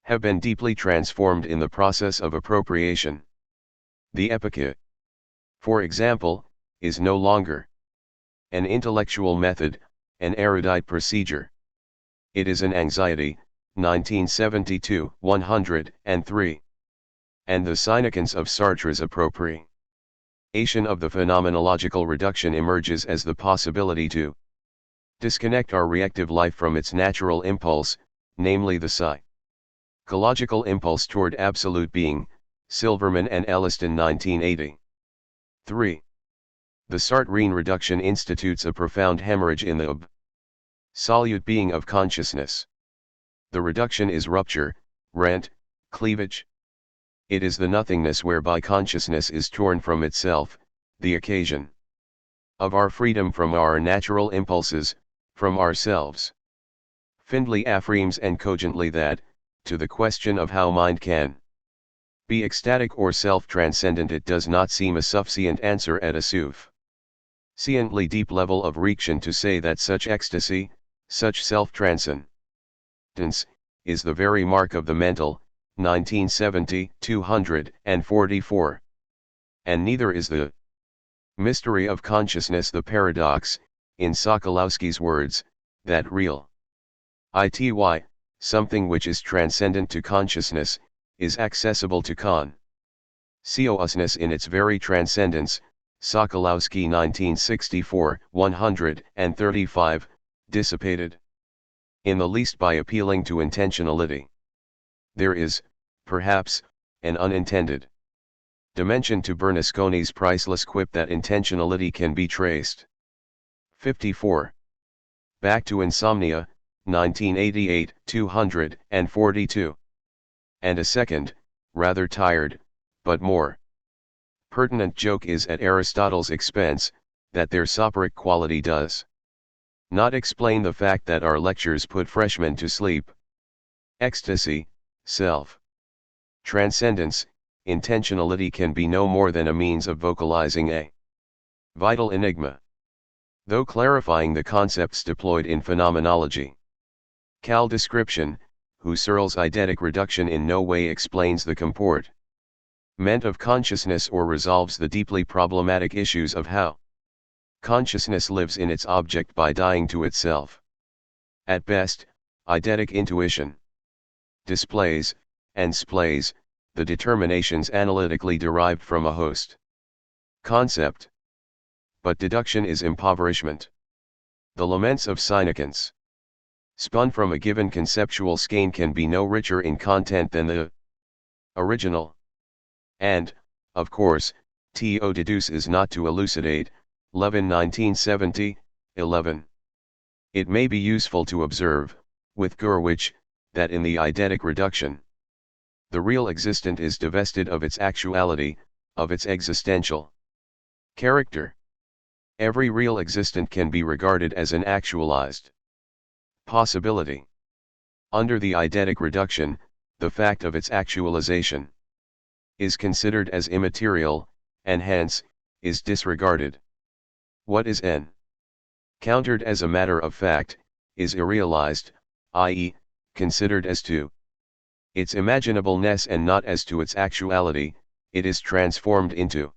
have been deeply transformed in the process of appropriation. The epoche, for example, is no longer an intellectual method, an erudite procedure. It is an anxiety, 1972, 103. And the significance of Sartre's appropriation of the phenomenological reduction emerges as the possibility to disconnect our reactive life from its natural impulse, namely the psychological impulse toward absolute being, Silverman and Elliston 1980. 3. The Sartrean reduction institutes a profound hemorrhage in the absolute being of consciousness. The reduction is rupture, rent, cleavage. It is the nothingness whereby consciousness is torn from itself, the occasion of our freedom from our natural impulses, from ourselves. Findlay affirms and cogently that, to the question of how mind can be ecstatic or self-transcendent, it does not seem a sufficient answer at a sufficiently deep level of reaction to say that such ecstasy, such self-transcendence, is the very mark of the mental, 1970, 244. And neither is the mystery of consciousness the paradox, in Sokolowski's words, that real ity, something which is transcendent to consciousness, is accessible to consciousness in its very transcendence, Sokolowski 1964, 135, dissipated in the least by appealing to intentionality. There is, perhaps, an unintended dimension to Bernasconi's priceless quip that intentionality can be traced. 54. Back to Insomnia, 1988, 242. And a second, rather tired, but more pertinent joke is at Aristotle's expense, that their soporic quality does not explain the fact that our lectures put freshmen to sleep. Ecstasy, self-transcendence, intentionality can be no more than a means of vocalizing a vital enigma, though clarifying the concepts deployed in phenomenology. Cal description, Husserl's eidetic reduction in no way explains the comport meant of consciousness or resolves the deeply problematic issues of how consciousness lives in its object by dying to itself. At best, eidetic intuition displays, and splays, the determinations analytically derived from a host concept. But deduction is impoverishment. The laments of Sinecans, spun from a given conceptual skein, can be no richer in content than the original. And, of course, to deduce is not to elucidate, Levin 1970, 11. It may be useful to observe, with Gurwitch, that in the eidetic reduction, the real existent is divested of its actuality, of its existential character. Every real existent can be regarded as an actualized possibility. Under the eidetic reduction, the fact of its actualization is considered as immaterial, and hence, is disregarded. What is encountered as a matter of fact, is irrealized, i.e., considered as to its imaginableness and not as to its actuality. It is transformed into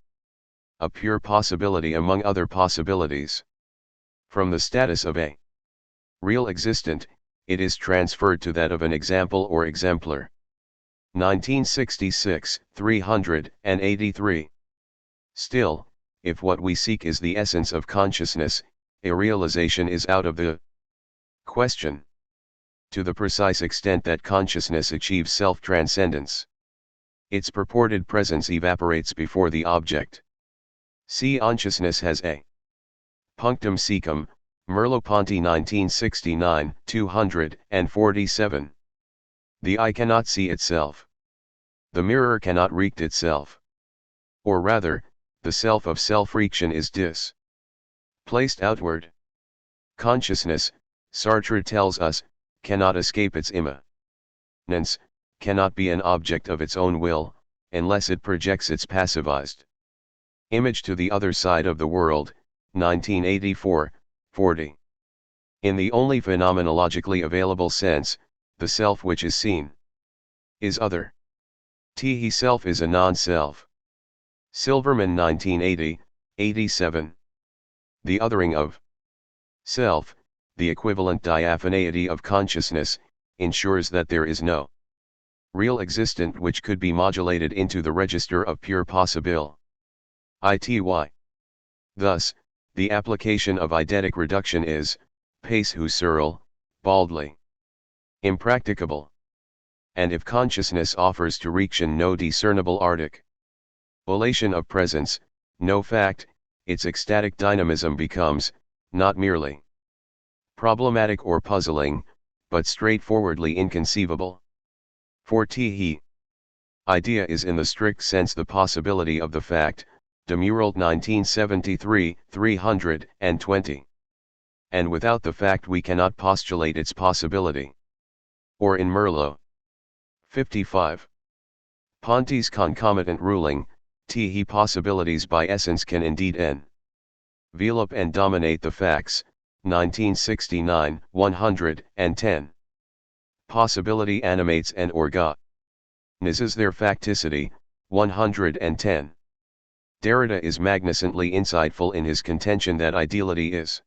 a pure possibility among other possibilities. From the status of a real existent, it is transferred to that of an example or exemplar. 1966, 383. Still, if what we seek is the essence of consciousness, a realization is out of the question. To the precise extent that consciousness achieves self-transcendence, its purported presence evaporates before the object. See consciousness has a punctum secum, Merleau-Ponty 1969, 247. The eye cannot see itself. The mirror cannot react itself. Or rather, the self of self-reaction is displaced outward. Consciousness, Sartre tells us, cannot escape its immanence, cannot be an object of its own will, unless it projects its passivized image to the other side of the world. 1984, 40. In the only phenomenologically available sense, the self which is seen is other. He self is a non-self. Silverman 1980, 87. The othering of self, the equivalent diaphaneity of consciousness, ensures that there is no real existent which could be modulated into the register of pure possibility. Thus, the application of eidetic reduction is, pace husserl, baldly impracticable. And if consciousness offers to reaction no discernible articulation of presence, no fact, its ecstatic dynamism becomes, not merely problematic or puzzling, but straightforwardly inconceivable. For the idea is in the strict sense the possibility of the fact, Demuralt 1973, 320. And without the fact we cannot postulate its possibility. Or in Merleau 55. Ponty's concomitant ruling, the possibilities by essence can indeed envelop and dominate the facts. 1969, 110. Possibility animates and organizes their facticity. 110. Derrida is magnificently insightful in his contention that ideality is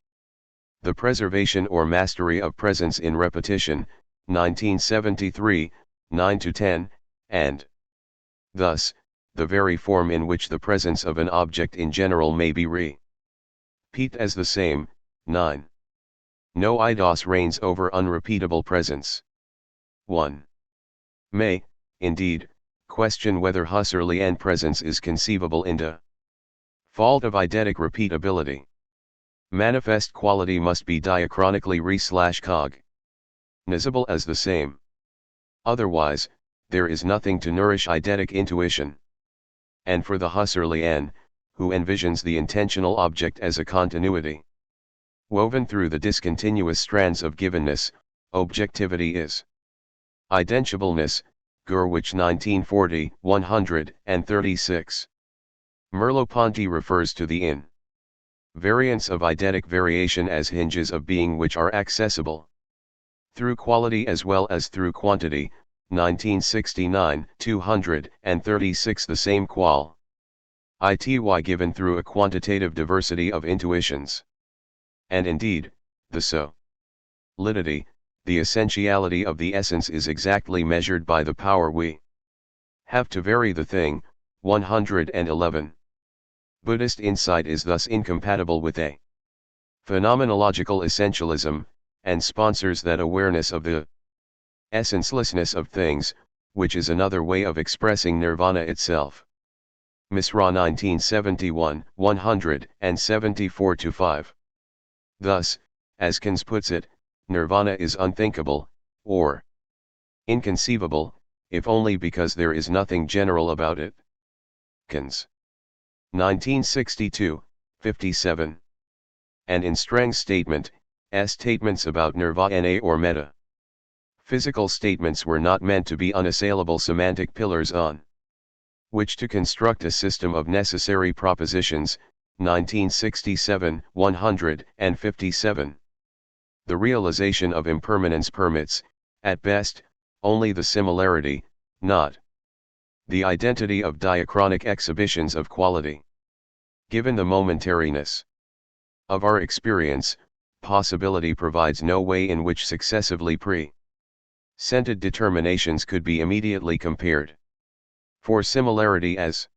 the preservation or mastery of presence in repetition. 1973, 9-10, and thus, the very form in which the presence of an object in general may be repeated as the same. 9. No eidos reigns over unrepeatable presence. 1. May, indeed, question whether Husserlian presence is conceivable in default of eidetic repeatability. Manifest quality must be diachronically cognizable as the same. Otherwise, there is nothing to nourish eidetic intuition. And for the Husserlian, who envisions the intentional object as a continuity woven through the discontinuous strands of givenness, objectivity is identitableness. Gurwitch 1940, 136. Merleau-Ponty refers to the invariance of eidetic variation as hinges of being which are accessible through quality as well as through quantity, 1969, 236. The same qual. Ity given through a quantitative diversity of intuitions. And indeed, the solidity, the essentiality of the essence is exactly measured by the power we have to vary the thing. 111. Buddhist insight is thus incompatible with a phenomenological essentialism, and sponsors that awareness of the essencelessness of things, which is another way of expressing nirvana itself. Misra 1971, 174-5. Thus, as Keynes puts it, nirvana is unthinkable, or inconceivable, if only because there is nothing general about it. Keynes. 1962, 57. And in Strang's statement, statements about nirvana or meta physical statements were not meant to be unassailable semantic pillars on which to construct a system of necessary propositions. 1967, 157. The realization of impermanence permits, at best, only the similarity, not the identity of diachronic exhibitions of quality. Given the momentariness of our experience, possibility provides no way in which successively presented determinations could be immediately compared. For similarity as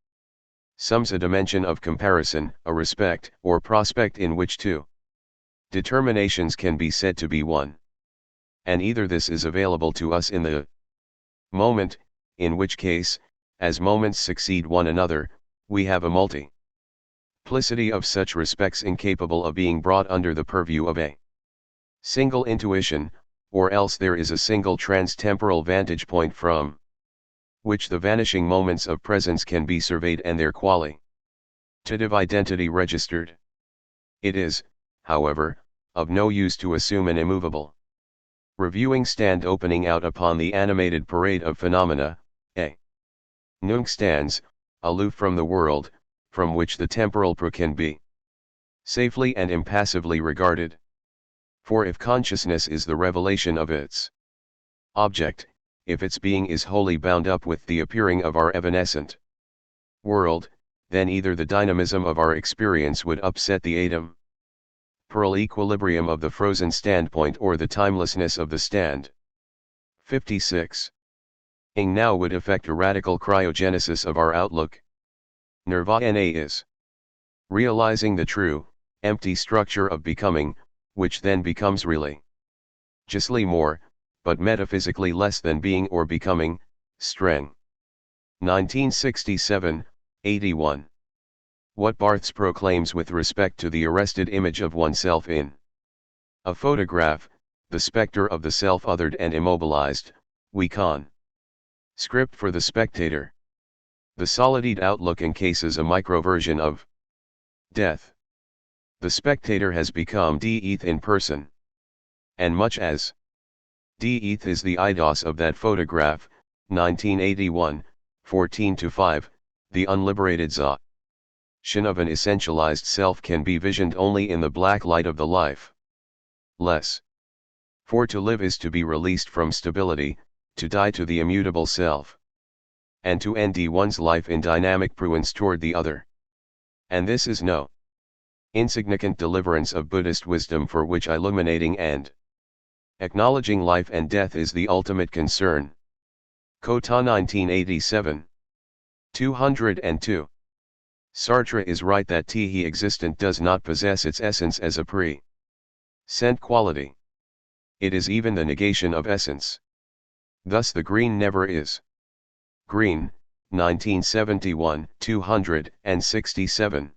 sums a dimension of comparison, a respect or prospect in which two determinations can be said to be one. And either this is available to us in the moment, in which case, as moments succeed one another, we have a multiplicity of such respects incapable of being brought under the purview of a single intuition, or else there is a single trans-temporal vantage point from which the vanishing moments of presence can be surveyed and their qualitative identity registered. It is, however, of no use to assume an immovable reviewing stand opening out upon the animated parade of phenomena. A Nung stands, aloof from the world, from which the temporal can be safely and impassively regarded. For if consciousness is the revelation of its object, if its being is wholly bound up with the appearing of our evanescent world, then either the dynamism of our experience would upset the atom pearl equilibrium of the frozen standpoint or the timelessness of the stand. 56. Ing now would effect a radical cryogenesis of our outlook. Nirvana is realizing the true, empty structure of becoming, which then becomes really justly more, but metaphysically less than being or becoming. Strang. 1967, 81. What Barthes proclaims with respect to the arrested image of oneself in a photograph, the specter of the self othered and immobilized, we script for the spectator. The solitude outlook encases a microversion of death. The spectator has become de-eth in person. And much as de-eth is the eidos of that photograph, 1981, 14-5, the unliberated Zah of an essentialized self can be visioned only in the black light of the life. Less. For to live is to be released from stability, to die to the immutable self. And to end one's life in dynamic pruence toward the other. And this is no insignificant deliverance of Buddhist wisdom, for which illuminating and acknowledging life and death is the ultimate concern. Kota 1987. 202. Sartre is right that the existent does not possess its essence as a present quality. It is even the negation of essence. Thus the green never is green. 1971, 267.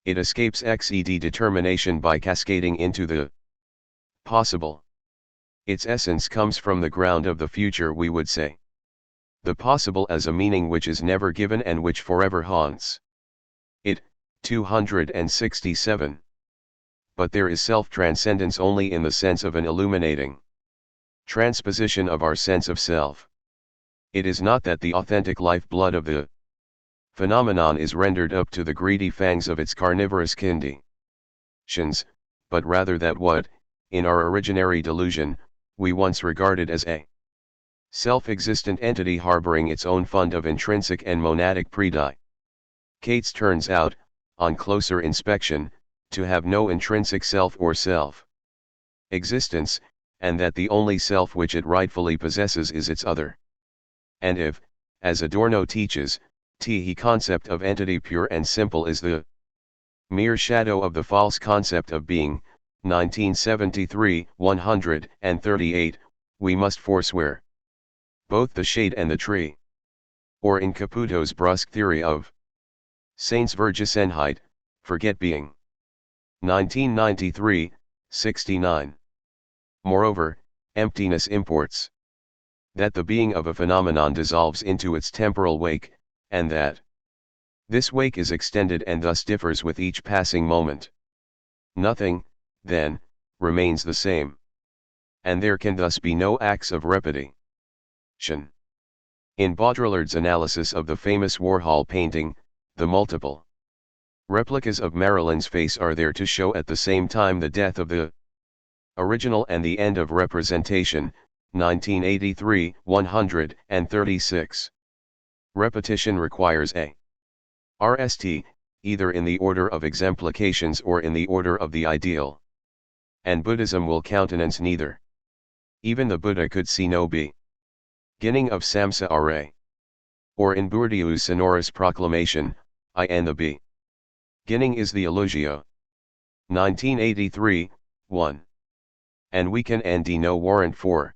It escapes XED determination by cascading into the possible. Its essence comes from the ground of the future, we would say. The possible as a meaning which is never given and which forever haunts it. 267. But there is self-transcendence only in the sense of an illuminating transposition of our sense of self. It is not that the authentic life-blood of the phenomenon is rendered up to the greedy fangs of its carnivorous conditions, but rather that what, in our originary delusion, we once regarded as a Self-existent entity harboring its own fund of intrinsic and monadic predicates turns out, on closer inspection, to have no intrinsic self or self-existence, and that the only self which it rightfully possesses is its other. And if, as Adorno teaches, the concept of entity pure and simple is the mere shadow of the false concept of being, 1973, 138, we must forswear both the shade and the tree. Or in Caputo's brusque theory of Seinsvergessenheit, forget being. 1993, 69. Moreover, emptiness imports that the being of a phenomenon dissolves into its temporal wake, and that this wake is extended and thus differs with each passing moment. Nothing, then, remains the same. And there can thus be no acts of repetition. In Baudrillard's analysis of the famous Warhol painting, the multiple replicas of Marilyn's face are there to show at the same time the death of the original and the end of representation, 1983, 136. Repetition requires a RST, either in the order of exemplifications or in the order of the ideal. And Buddhism will countenance neither. Even the Buddha could see no beginning of samsara. Or in Bourdieu's sonorous proclamation, I and the beginning is the illugio. 1983, 1. And we can and no warrant for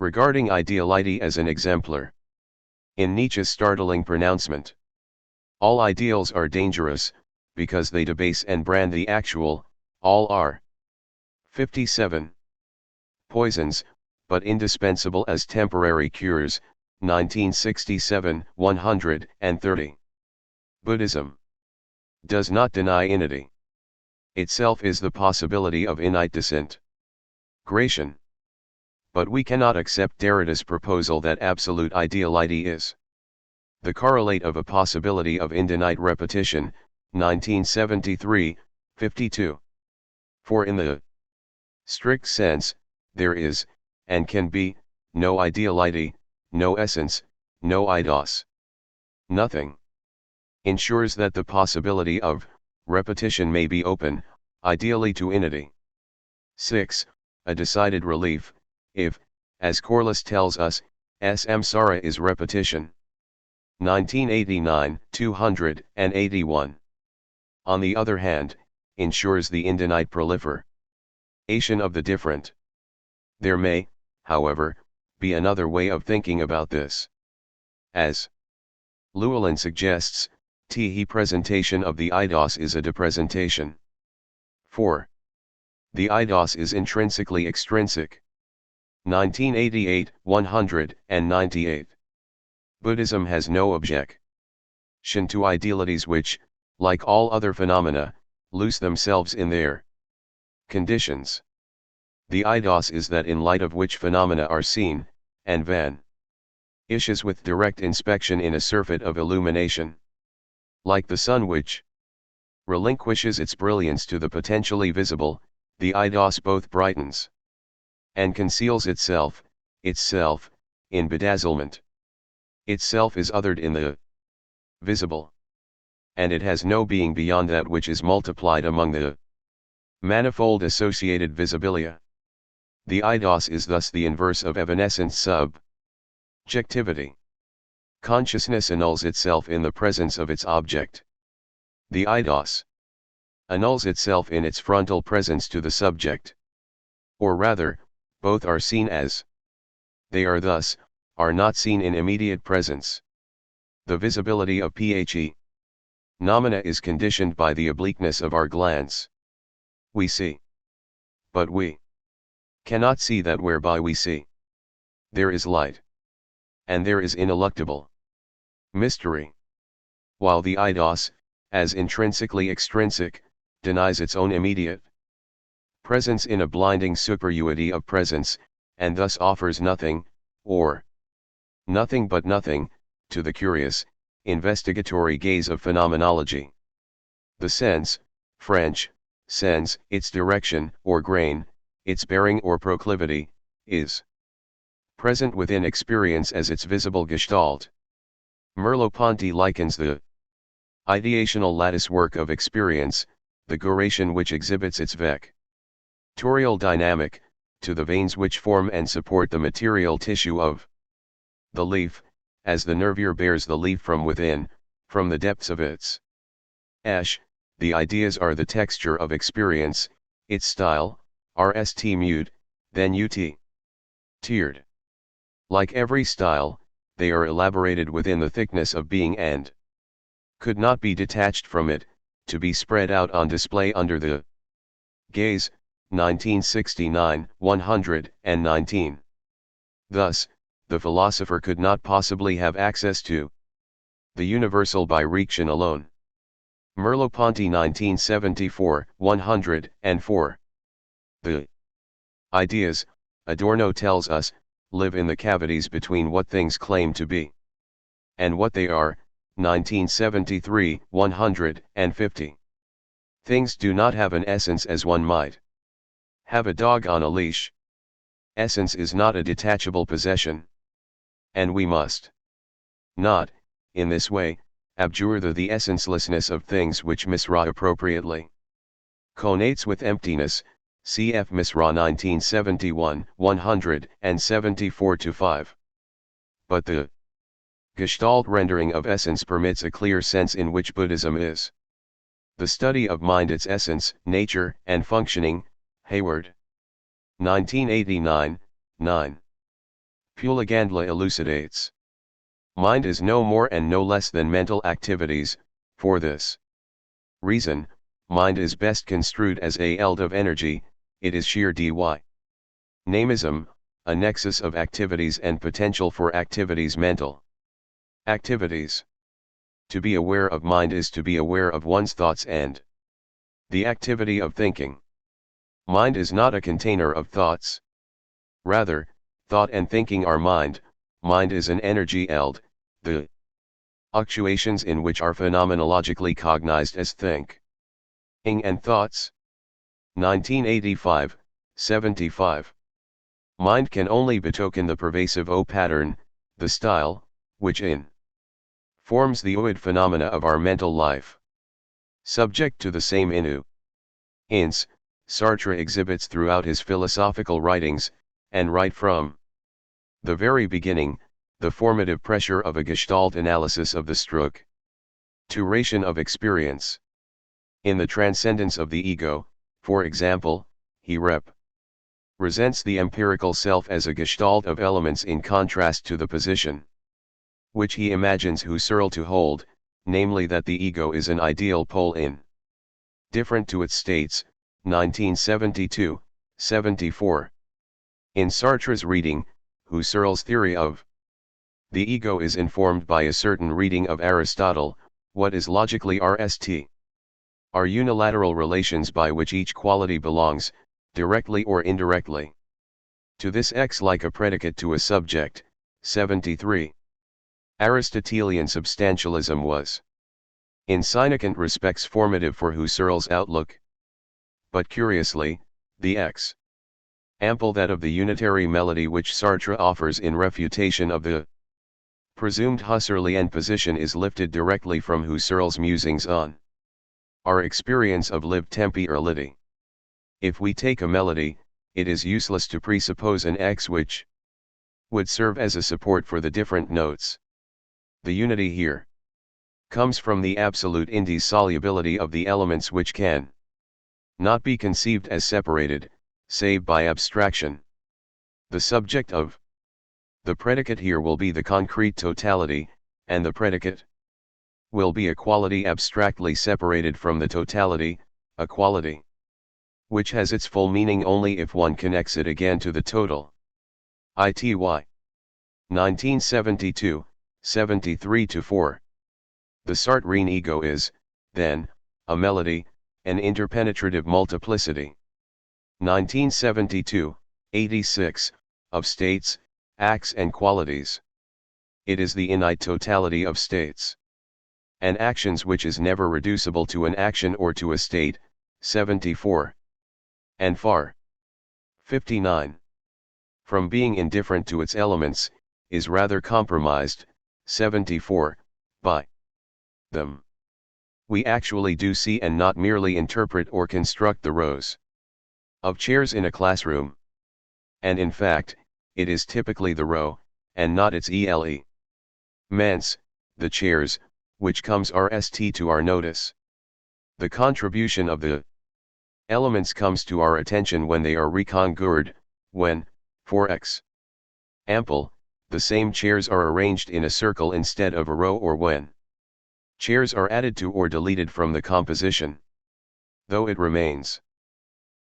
regarding ideality as an exemplar. In Nietzsche's startling pronouncement, all ideals are dangerous, because they debase and brand the actual, all are 57. Poisons, but indispensable as temporary cures, 1967, 130. Buddhism does not deny inity. Itself is the possibility of innate disintegration. But we cannot accept Derrida's proposal that absolute ideality is the correlate of a possibility of infinite repetition, 1973, 52. For in the strict sense, there is, and can be, no ideality, no essence, no eidos. Nothing ensures that the possibility of repetition may be open, ideally to inity. 6. A decided relief, if, as Corliss tells us, samsara is repetition. 1989, 281. On the other hand, ensures the infinite proliferation of the different. There may, however, be another way of thinking about this. As Llewellyn suggests, the presentation of the eidos is a depresentation. 4. The eidos is intrinsically extrinsic. 1988, 198. Buddhism has no objection to idealities which, like all other phenomena, lose themselves in their conditions. The eidos is that in light of which phenomena are seen, and vanishes with direct inspection in a surfeit of illumination. Like the sun which relinquishes its brilliance to the potentially visible, the eidos both brightens and conceals itself, in bedazzlement. Itself is othered in the visible, and it has no being beyond that which is multiplied among the manifold associated visibilia. The eidos is thus the inverse of evanescent subjectivity. Consciousness annuls itself in the presence of its object. The eidos annuls itself in its frontal presence to the subject. Or rather, both are seen as they are thus, are not seen in immediate presence. The visibility of phenomena is conditioned by the obliqueness of our glance. We see, but we cannot see that whereby we see. There is light, and there is ineluctable mystery. While the eidos, as intrinsically extrinsic, denies its own immediate presence in a blinding superuity of presence, and thus offers nothing, or nothing but nothing, to the curious, investigatory gaze of phenomenology. The sense, French, sens, its direction, or grain, its bearing or proclivity, is present within experience as its visible gestalt. Merleau-Ponty likens the ideational lattice work of experience, the duration which exhibits its vectorial dynamic, to the veins which form and support the material tissue of the leaf, as the nervure bears the leaf from within, from the depths of its esh. The ideas are the texture of experience, its style, rst mute, then ut. Tiered. Like every style, they are elaborated within the thickness of being and could not be detached from it, to be spread out on display under the gaze. 1969, 119. Thus, the philosopher could not possibly have access to the universal by reaction alone. Merleau-Ponty 1974, 104. The ideas, Adorno tells us, live in the cavities between what things claim to be and what they are. 1973, 150. Things do not have an essence as one might have a dog on a leash. Essence is not a detachable possession. And we must not, in this way, abjure the essencelessness of things which Misra appropriately conates with emptiness. Cf. Misra 1971, 174-5. But the Gestalt rendering of essence permits a clear sense in which Buddhism is the study of mind, its essence, nature, and functioning. Hayward. 1989, 9. Puligandla elucidates. Mind is no more and no less than mental activities. For this reason, mind is best construed as a eld of energy, it is sheer dynamism, a nexus of activities and potential for activities, mental activities. To be aware of mind is to be aware of one's thoughts and the activity of thinking. Mind is not a container of thoughts. Rather, thought and thinking are mind. Mind is an energy eld, the actuations in which are phenomenologically cognized as thinking and thoughts. 1985, 75. Mind can only betoken the pervasive pattern, the style, which forms the oid phenomena of our mental life. Subject to the same ins, Sartre exhibits throughout his philosophical writings, and right from the very beginning, the formative pressure of a gestalt analysis of the structuration of experience. In the transcendence of the ego, for example, he represents the empirical self as a gestalt of elements in contrast to the position which he imagines Husserl to hold, namely that the ego is an ideal pole different to its states. 1972, 74. In Sartre's reading, Husserl's theory of the ego is informed by a certain reading of Aristotle. What is logically RST? Are unilateral relations by which each quality belongs, directly or indirectly, to this X, like a predicate to a subject. 73. Aristotelian substantialism was, in significant respects, formative for Husserl's outlook. But curiously, the example that of the unitary melody which Sartre offers in refutation of the presumed Husserlian position is lifted directly from Husserl's musings on our experience of lived temporality. If we take a melody, it is useless to presuppose an X which would serve as a support for the different notes. The unity here comes from the absolute indissolubility of the elements which can not be conceived as separated, save by abstraction. The subject of the predicate here will be the concrete totality, and the predicate will be a quality abstractly separated from the totality, a quality which has its full meaning only if one connects it again to the total. ITY. 1972, 73-4. The Sartrean ego is, then, a melody, an interpenetrative multiplicity. 1972, 86, of states, acts and qualities. It is the innate totality of states and actions which is never reducible to an action or to a state. 74. And far. 59. from being indifferent to its elements, is rather compromised, 74, by them. We actually do see and not merely interpret or construct the rows of chairs in a classroom. And in fact, it is typically the row, and not its elements, the chairs, which comes rst to our notice. The contribution of the elements comes to our attention when they are recongrued, when, for example, the same chairs are arranged in a circle instead of a row, or when chairs are added to or deleted from the composition. Though it remains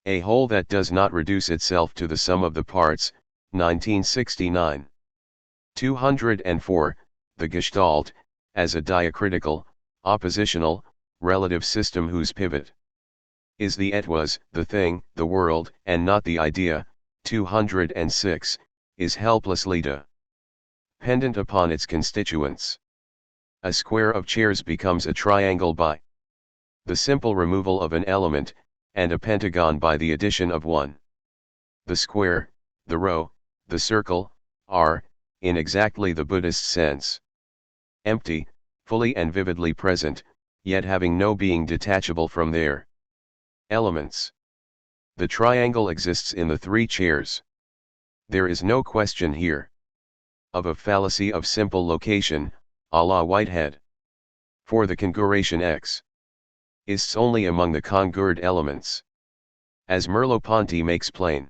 a whole that does not reduce itself to the sum of the parts, 1969. 204, the Gestalt, as a diacritical, oppositional, relative system whose pivot is the etwas, the thing, the world, and not the idea, 206, is helplessly dependent upon its constituents. A square of chairs becomes a triangle by the simple removal of an element, and a pentagon by the addition of one. The square, the row, the circle, are, in exactly the Buddhist sense, empty, fully and vividly present, yet having no being detachable from their elements. The triangle exists in the three chairs. There is no question here of a fallacy of simple location, a la Whitehead. For the congruation X is only among the congrued elements, as Merleau-Ponty makes plain.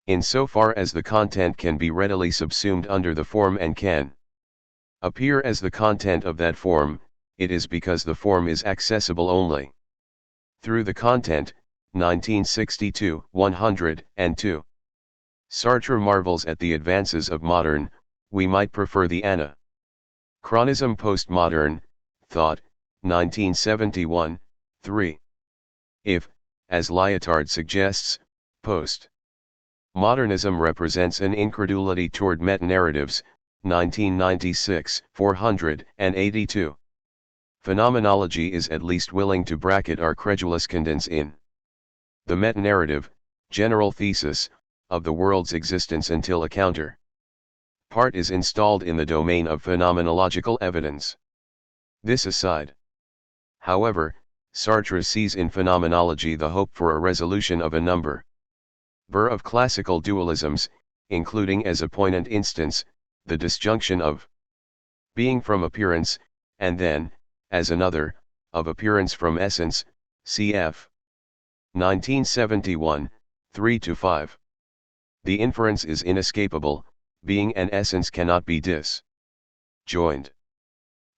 In so far as the content can be readily subsumed under the form and can appear as the content of that form, it is because the form is accessible only through the content, 1962, 102. Sartre marvels at the advances of modern, we might prefer the anachronism postmodern, thought, 1971, 3. If, as Lyotard suggests, post-modernism represents an incredulity toward meta-narratives, 1996, 482. Phenomenology is at least willing to bracket our credulous condens in the meta-narrative, general thesis, of the world's existence until a counter part is installed in the domain of phenomenological evidence. This aside, however, Sartre sees in phenomenology the hope for a resolution of a number of classical dualisms, including as a poignant instance, the disjunction of being from appearance, and then, as another, of appearance from essence, cf. 1971, 3-5. The inference is inescapable, being and essence cannot be disjoined.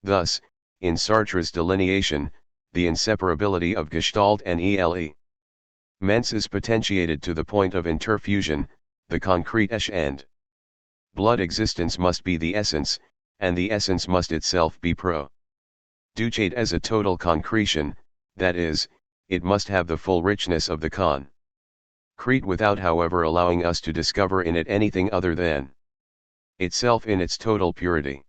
Thus, in Sartre's delineation, the inseparability of Gestalt and elements is potentiated to the point of interfusion, the concrete flesh and blood existence must be the essence, and the essence must itself be produced as a total concretion, that is, it must have the full richness of the concrete without however allowing us to discover in it anything other than itself in its total purity.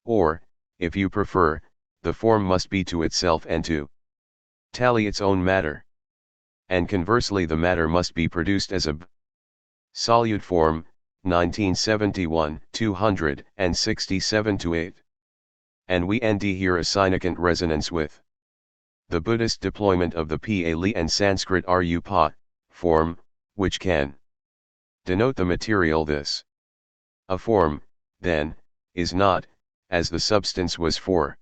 Or, if you prefer, the form must be to itself and to tally its own matter. And conversely the matter must be produced as a solute form, 1971, 267-8. And we end here a significant resonance with the Buddhist deployment of the Pali and Sanskrit rupa form, which can denote the material this. A form, then, is not, as the substance was for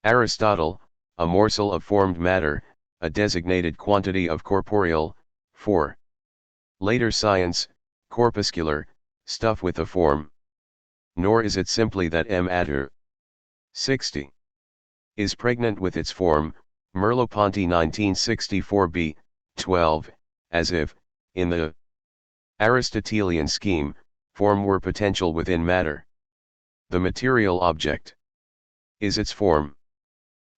Aristotle, a morsel of formed matter, a designated quantity of corporeal, for later science, corpuscular, stuff with a form. Nor is it simply that matter 60 is pregnant with its form, Merleau-Ponty 1964b, 12, as if, in the Aristotelian scheme, form were potential within matter. The material object is its form.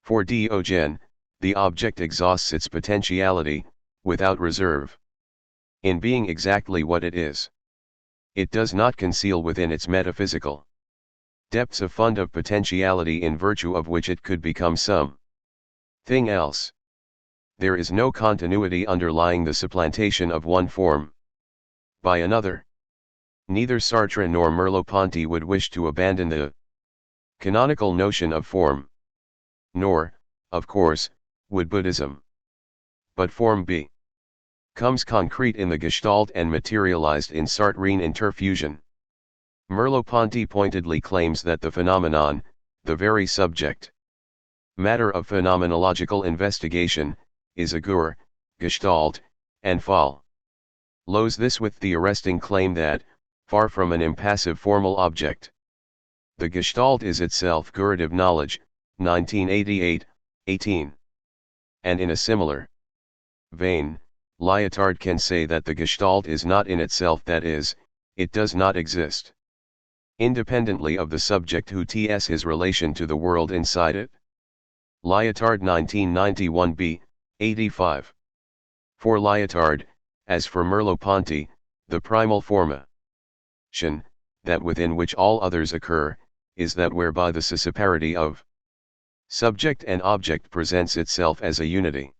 For Diogen, the object exhausts its potentiality, without reserve. In being exactly what it is, it does not conceal within its metaphysical depths a fund of potentiality in virtue of which it could become something else. There is no continuity underlying the supplantation of one form by another. Neither Sartre nor Merleau-Ponty would wish to abandon the canonical notion of form. Nor, of course, would Buddhism. But form becomes concrete in the Gestalt and materialized in Sartrean interfusion. Merleau-Ponty pointedly claims that the phenomenon, the very subject matter of phenomenological investigation, is a Gestalt, and follows this with the arresting claim that, far from an impassive formal object, the Gestalt is itself curative knowledge, 1988, 18. And in a similar vein, Lyotard can say that the Gestalt is not in itself, that is, it does not exist independently of the subject who ts his relation to the world inside it. Lyotard 1991b, 85. For Lyotard, as for Merleau-Ponty, the primal formation, that within which all others occur, is that whereby the scissiparity of subject and object presents itself as a unity.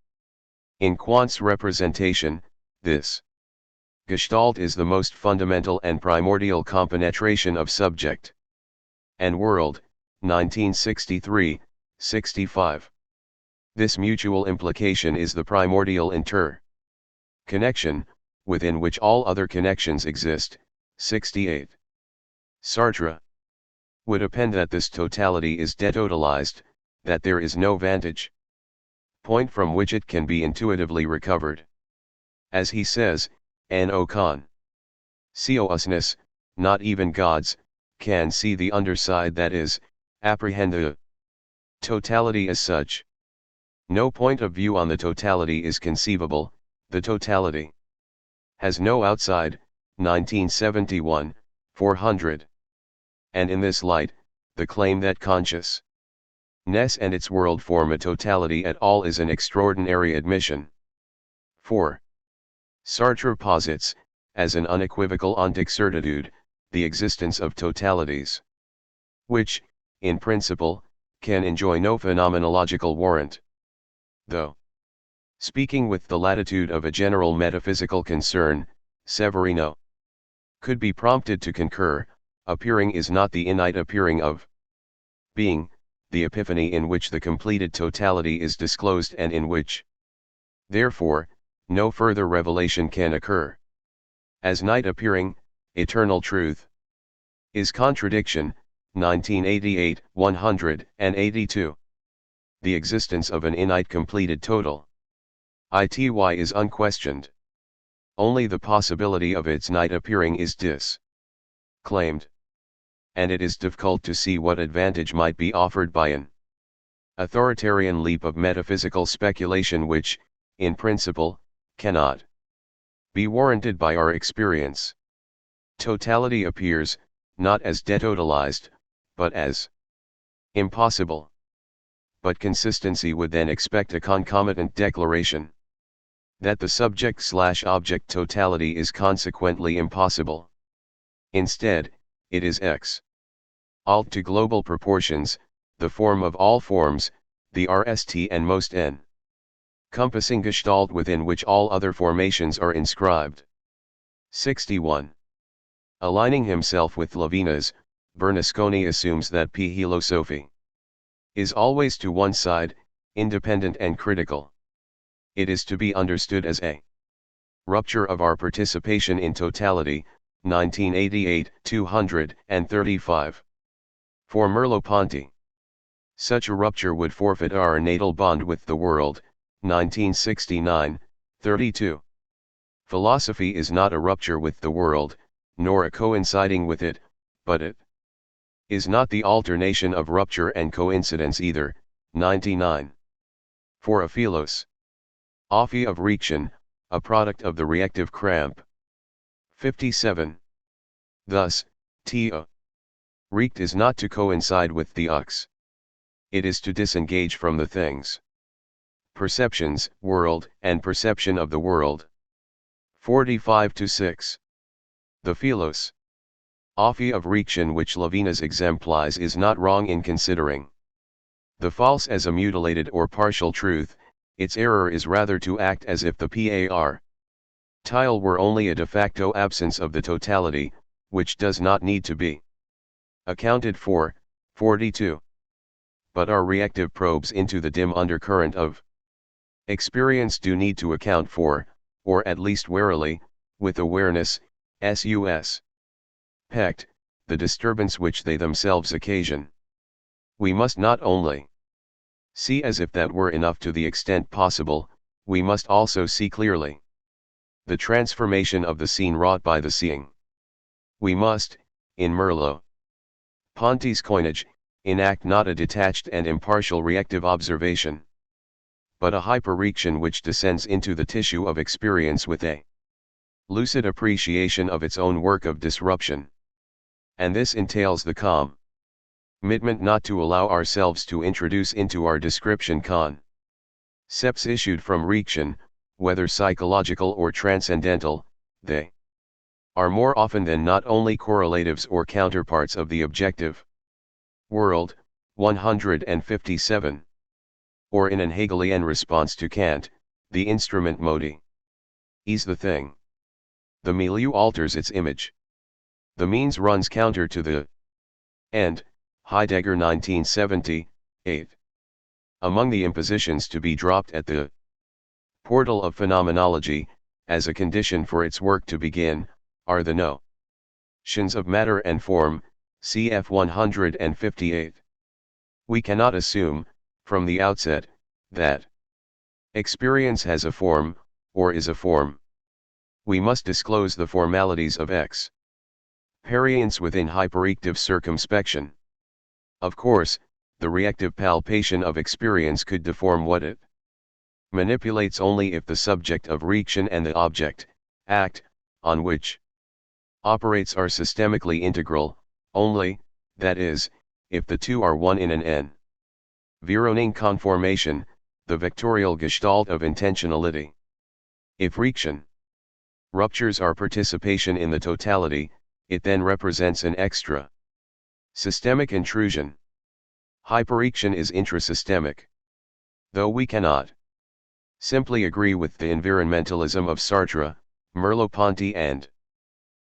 In Kant's representation, this Gestalt is the most fundamental and primordial compenetration of subject and world, 1963, 65. This mutual implication is the primordial connection, within which all other connections exist, 68. Sartre would append that this totality is detotalized, that there is no vantage point from which it can be intuitively recovered. As he says, no consciousness, not even gods, can see the underside, that is, apprehend the totality as such. No point of view on the totality is conceivable, the totality has no outside, 1971, 400. And in this light, the claim that consciousness and its world form a totality at all is an extraordinary admission. 4. Sartre posits, as an unequivocal ontic-certitude, the existence of totalities, which, in principle, can enjoy no phenomenological warrant. Though, speaking with the latitude of a general metaphysical concern, Severino could be prompted to concur, appearing is not the innate appearing of being, the epiphany in which the completed totality is disclosed and in which, therefore, no further revelation can occur. As night appearing, eternal truth is contradiction, 1988, 182. The existence of an innate completed total ity is unquestioned. Only the possibility of its night appearing is disclaimed. And it is difficult to see what advantage might be offered by an authoritarian leap of metaphysical speculation which, in principle, cannot be warranted by our experience. Totality appears, not as detotalized, but as impossible. But consistency would then expect a concomitant declaration that the subject/object totality is consequently impossible. Instead, it is x alt to global proportions, the form of all forms, the RST and most encompassing Gestalt within which all other formations are inscribed. 61. Aligning himself with Levinas, Bernasconi assumes that philosophy is always to one side, independent and critical. It is to be understood as a rupture of our participation in totality, 1988, 235. For Merleau-Ponty, such a rupture would forfeit our natal bond with the world, 1969, 32. Philosophy is not a rupture with the world, nor a coinciding with it, but it is not the alternation of rupture and coincidence either, 99. For a philos ophy of reaction, a product of the reactive cramp. 57. Thus, react is not to coincide with the ux. It is to disengage from the things, perceptions, world, and perception of the world. 45-6. The philos ophy of reaction which Levinas exemplifies is not wrong in considering the false as a mutilated or partial truth. Its error is rather to act as if the par tile were only a de facto absence of the totality, which does not need to be accounted for. 42. But our reactive probes into the dim undercurrent of experience do need to account for, or at least warily, with awareness, sus. Pect, the disturbance which they themselves occasion. We must not only see as if that were enough to the extent possible, we must also see clearly the transformation of the scene wrought by the seeing. We must, in Merleau-Ponty's coinage, enact not a detached and impartial reactive observation, but a hyperreaction which descends into the tissue of experience with a lucid appreciation of its own work of disruption. And this entails the commitment not to allow ourselves to introduce into our description concepts issued from reaction, whether psychological or transcendental. They are more often than not only correlatives or counterparts of the objective world. 157. Or in an Hegelian response to Kant, the instrument modi is the thing. The milieu alters its image. The means runs counter to the end. Heidegger 1978. Among the impositions to be dropped at the portal of phenomenology, as a condition for its work to begin, are the notions of matter and form, cf 158. We cannot assume, from the outset, that experience has a form, or is a form. We must disclose the formalities of experience within hyperreactive circumspection. Of course, the reactive palpation of experience could deform what it manipulates only if the subject of reaction and the object, act, on which operates are systemically integral, only, that is, if the two are one in an environing conformation, the vectorial gestalt of intentionality. If reaction ruptures our participation in the totality, it then represents an extra systemic intrusion. Hyperreaction is intrasystemic. Though we cannot simply agree with the environmentalism of Sartre, Merleau-Ponty and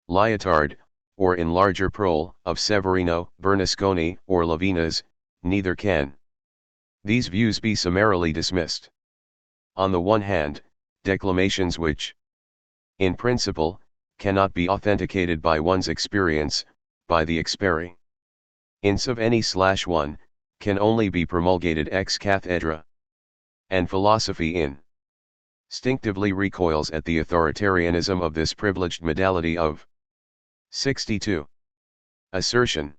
Lyotard, or in larger prole, of Severino, Bernasconi, or Levinas, neither can these views be summarily dismissed. On the one hand, declamations which, in principle, cannot be authenticated by one's experience, by the experience of any/one, can only be promulgated ex cathedra. And philosophy instinctively recoils at the authoritarianism of this privileged modality of 62. Assertion.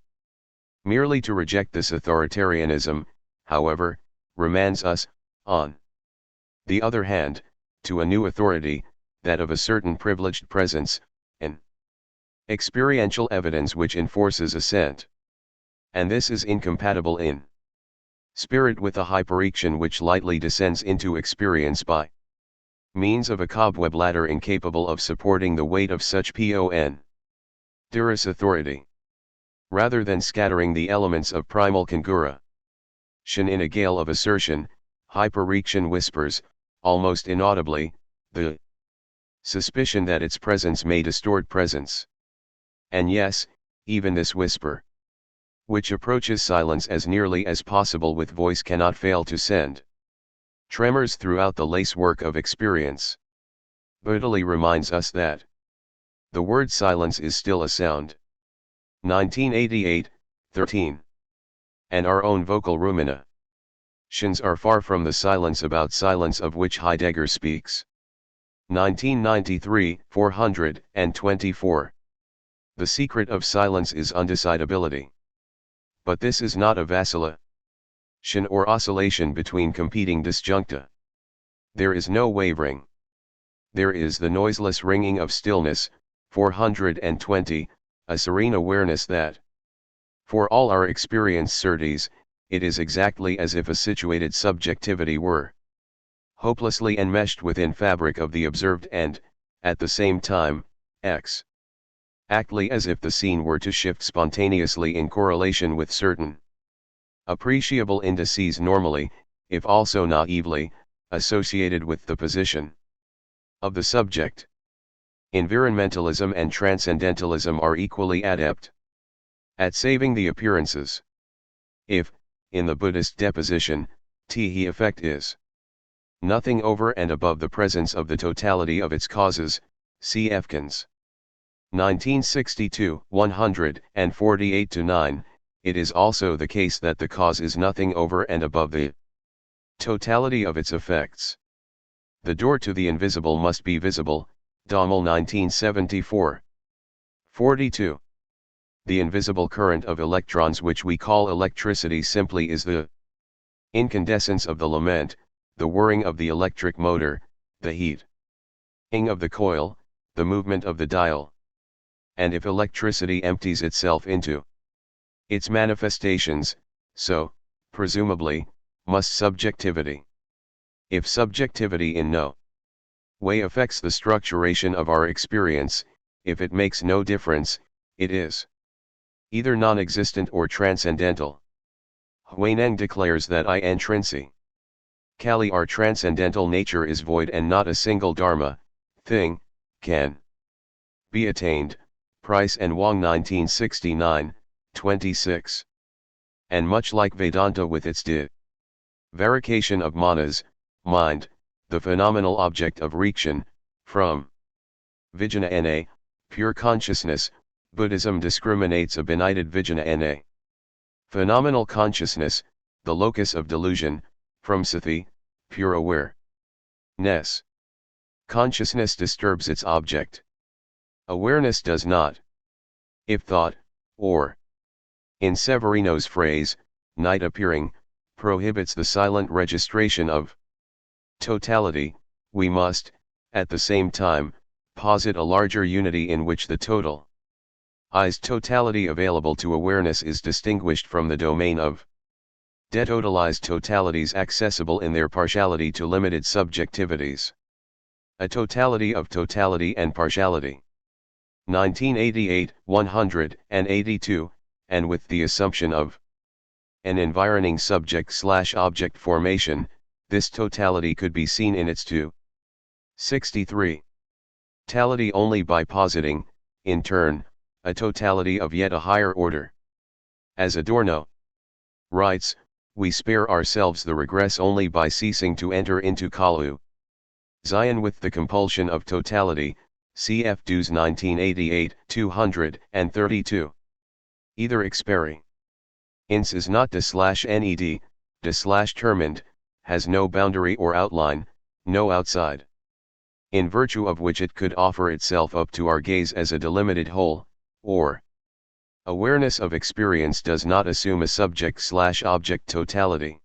Merely to reject this authoritarianism, however, remands us, on the other hand, to a new authority, that of a certain privileged presence, an experiential evidence which enforces assent. And this is incompatible in spirit with a hyperreaction which lightly descends into experience by means of a cobweb ladder incapable of supporting the weight of such ponderous authority. Rather than scattering the elements of primal conjuration in a gale of assertion, hyperreaction whispers, almost inaudibly, the suspicion that its presence may distort presence. And yes, even this whisper, which approaches silence as nearly as possible with voice, cannot fail to send tremors throughout the lacework of experience. Bodily reminds us that the word silence is still a sound. 1988, 13. And our own vocal ruminations are far from the silence about silence of which Heidegger speaks. 1993, 424. The secret of silence is undecidability. But this is not a vacillation or oscillation between competing disjuncta. There is no wavering. There is the noiseless ringing of stillness. 420, a serene awareness that, for all our experience certes, it is exactly as if a situated subjectivity were hopelessly enmeshed within fabric of the observed and, at the same time, exactly as if the scene were to shift spontaneously in correlation with certain appreciable indices normally, if also naively, associated with the position of the subject. Environmentalism and transcendentalism are equally adept at saving the appearances. If, in the Buddhist deposition, the effect is nothing over and above the presence of the totality of its causes, see Efkins. 1962, 148-9, it is also the case that the cause is nothing over and above the totality of its effects. The door to the invisible must be visible, Dommel 1974. 42. The invisible current of electrons which we call electricity simply is the incandescence of the lament, the whirring of the electric motor, the heat-ing of the coil, the movement of the dial. And if electricity empties itself into its manifestations, so, presumably, must subjectivity. If subjectivity in no way affects the structuration of our experience, if it makes no difference, it is either non-existent or transcendental. Huineng declares that intrinsically our transcendental nature is void and not a single dharma, thing, can be attained, Price and Wang 1969, 26. And much like Vedanta with its divarication of manas, mind, the phenomenal object of rikshan, from vijnana, pure consciousness, Buddhism discriminates a benighted vijnana, phenomenal consciousness, the locus of delusion, from sathi, pure awareness. Consciousness disturbs its object. Awareness does not. If thought, or, in Severino's phrase, night appearing, prohibits the silent registration of totality, we must, at the same time, posit a larger unity in which the totality available to awareness is distinguished from the domain of detotalized totalities accessible in their partiality to limited subjectivities. A totality of totality and partiality. 1988, 182, and with the assumption of an environing subject/object formation, this totality could be seen in its 63. Totality only by positing, in turn, a totality of yet a higher order. As Adorno writes, we spare ourselves the regress only by ceasing to enter into Kalu Zion with the compulsion of totality, cf. Dews 1988, 232. Either experience is not d/ned, d/termined, has no boundary or outline, no outside, in virtue of which it could offer itself up to our gaze as a delimited whole, or awareness of experience does not assume a subject/object totality.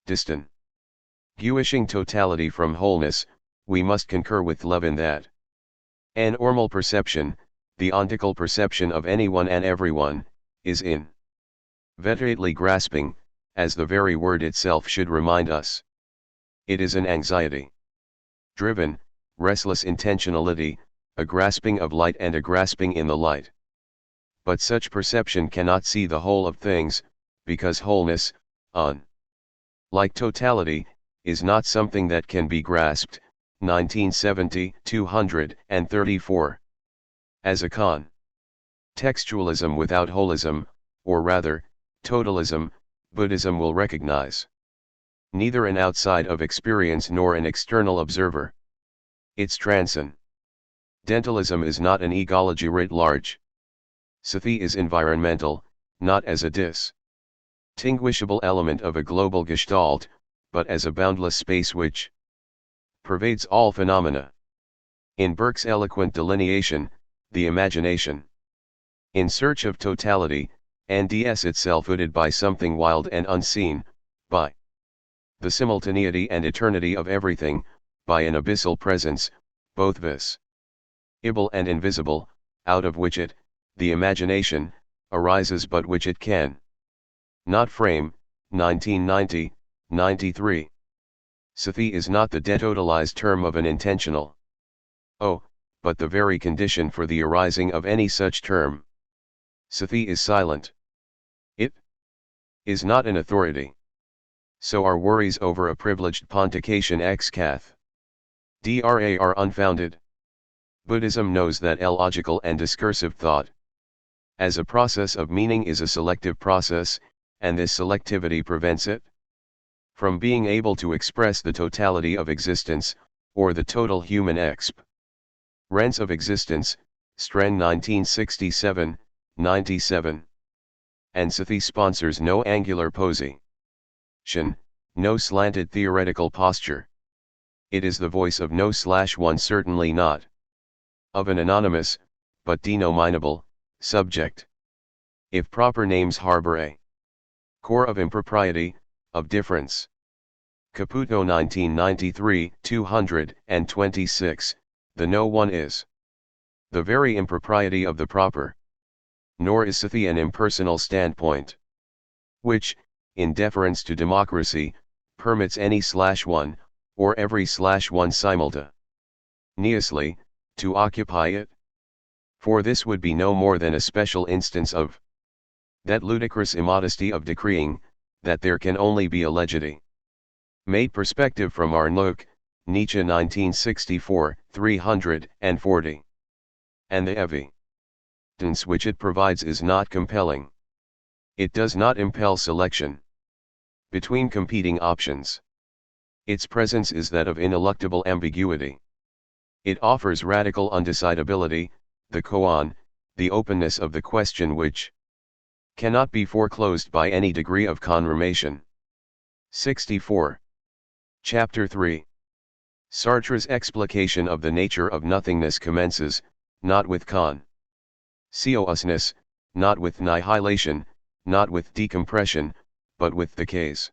Distinguishing totality from wholeness, we must concur with Levin that an normal perception, the ontical perception of anyone and everyone, is inveterately grasping, as the very word itself should remind us. It is an anxiety-driven, restless intentionality, a grasping of light and a grasping in the light. But such perception cannot see the whole of things, because wholeness, like totality, is not something that can be grasped. 1970, 234. As a textualism without holism, or rather, totalism, Buddhism will recognize neither an outside of experience nor an external observer. Its transcendentalism is not an egology writ large. Sathi is environmental, not as a distinguishable element of a global gestalt, but as a boundless space which pervades all phenomena. In Burke's eloquent delineation, the imagination, in search of totality, NDS itself hooded by something wild and unseen, by the simultaneity and eternity of everything, by an abyssal presence, both visible and invisible, out of which it, the imagination, arises but which it can not frame. 1990, 93. Sathi is not the detotalized term of an intentional but the very condition for the arising of any such term. Sathi is silent. It is not an authority. So our worries over a privileged pontification ex cath. Dra are unfounded. Buddhism knows that illogical and discursive thought, as a process of meaning, is a selective process, and this selectivity prevents it from being able to express the totality of existence, or the total human experience of existence. Strang 1967, 97. Ansithi sponsors no angular position, no slanted theoretical posture. It is the voice of no/one, certainly not of an anonymous, but denominable, subject. If proper names harbor a core of impropriety, of difference. Caputo 1993, 226, the no one is the very impropriety of the proper. Nor is Sithi an impersonal standpoint, which, in deference to democracy, permits any/one, or every/one simultaneously, to occupy it. For this would be no more than a special instance of that ludicrous immodesty of decreeing, that there can only be a legity made perspective from Arnloke, Nietzsche 1964, 340. And the evidence which it provides is not compelling. It does not impel selection between competing options. Its presence is that of ineluctable ambiguity. It offers radical undecidability, the koan, the openness of the question which cannot be foreclosed by any degree of confirmation. 64. Chapter 3. Sartre's explication of the nature of nothingness commences, not with consciousness, not with annihilation, not with decompression, but with the case.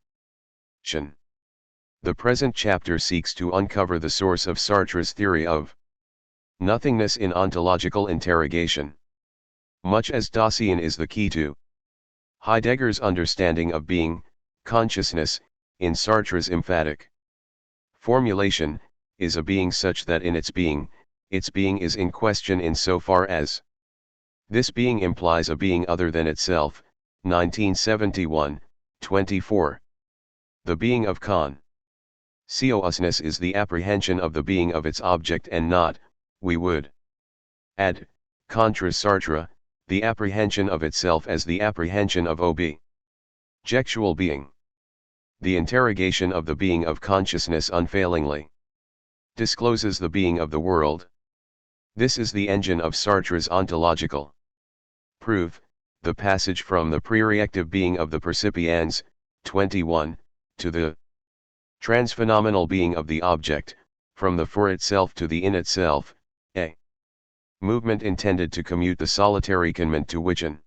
The present chapter seeks to uncover the source of Sartre's theory of nothingness in ontological interrogation. Much as Dasein is the key to Heidegger's understanding of being, consciousness, in Sartre's emphatic formulation, is a being such that in its being is in question insofar as this being implies a being other than itself. 1971, 24. The being of consciousness is the apprehension of the being of its object and not, we would add, contra Sartre, the apprehension of itself as the apprehension of objectual being. The interrogation of the being of consciousness unfailingly discloses the being of the world. This is the engine of Sartre's ontological proof, the passage from the pre-reactive being of the percipiens, 21, to the transphenomenal being of the object, from the for itself to the in itself, a movement intended to commute the solitary conment to which an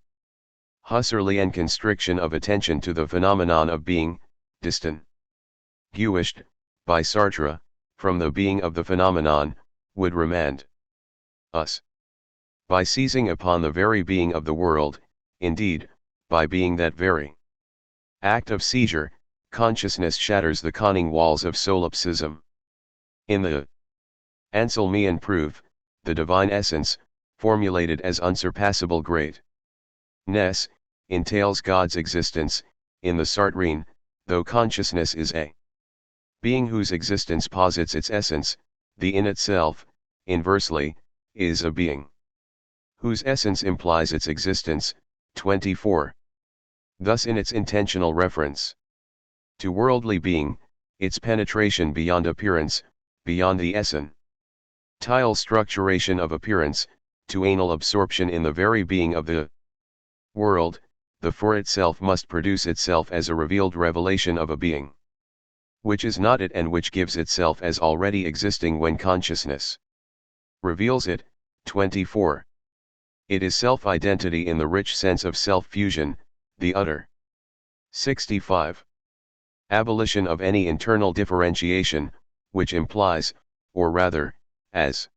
Husserlian constriction of attention to the phenomenon of being, distinguished, by Sartre, from the being of the phenomenon, would remand us. By seizing upon the very being of the world, indeed, by being that very act of seizure, consciousness shatters the conning walls of solipsism. In the Anselmian proof, the divine essence, formulated as unsurpassable greatness, entails God's existence. In the Sartrean, though consciousness is a being whose existence posits its essence, the in itself, inversely, is a being whose essence implies its existence. 24. Thus in its intentional reference to worldly being, its penetration beyond appearance, beyond the essential structuration of appearance, to anal absorption in the very being of the world, the for itself must produce itself as a revealed revelation of a being which is not it and which gives itself as already existing when consciousness reveals it. 24. It is self-identity in the rich sense of self-fusion, the utter 65. Abolition of any internal differentiation, which implies, or rather, as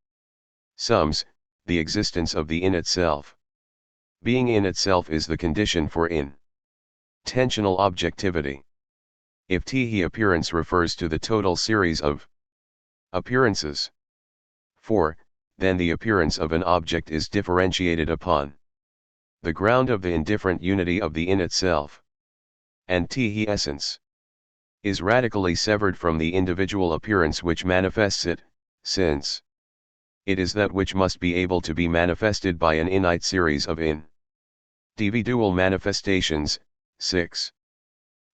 sums, the existence of the in itself. Being in itself is the condition for intentional objectivity. If he appearance refers to the total series of appearances, 4, then the appearance of an object is differentiated upon the ground of the indifferent unity of the in itself. And he essence is radically severed from the individual appearance which manifests it, since it is that which must be able to be manifested by an innate series of individual manifestations. 6.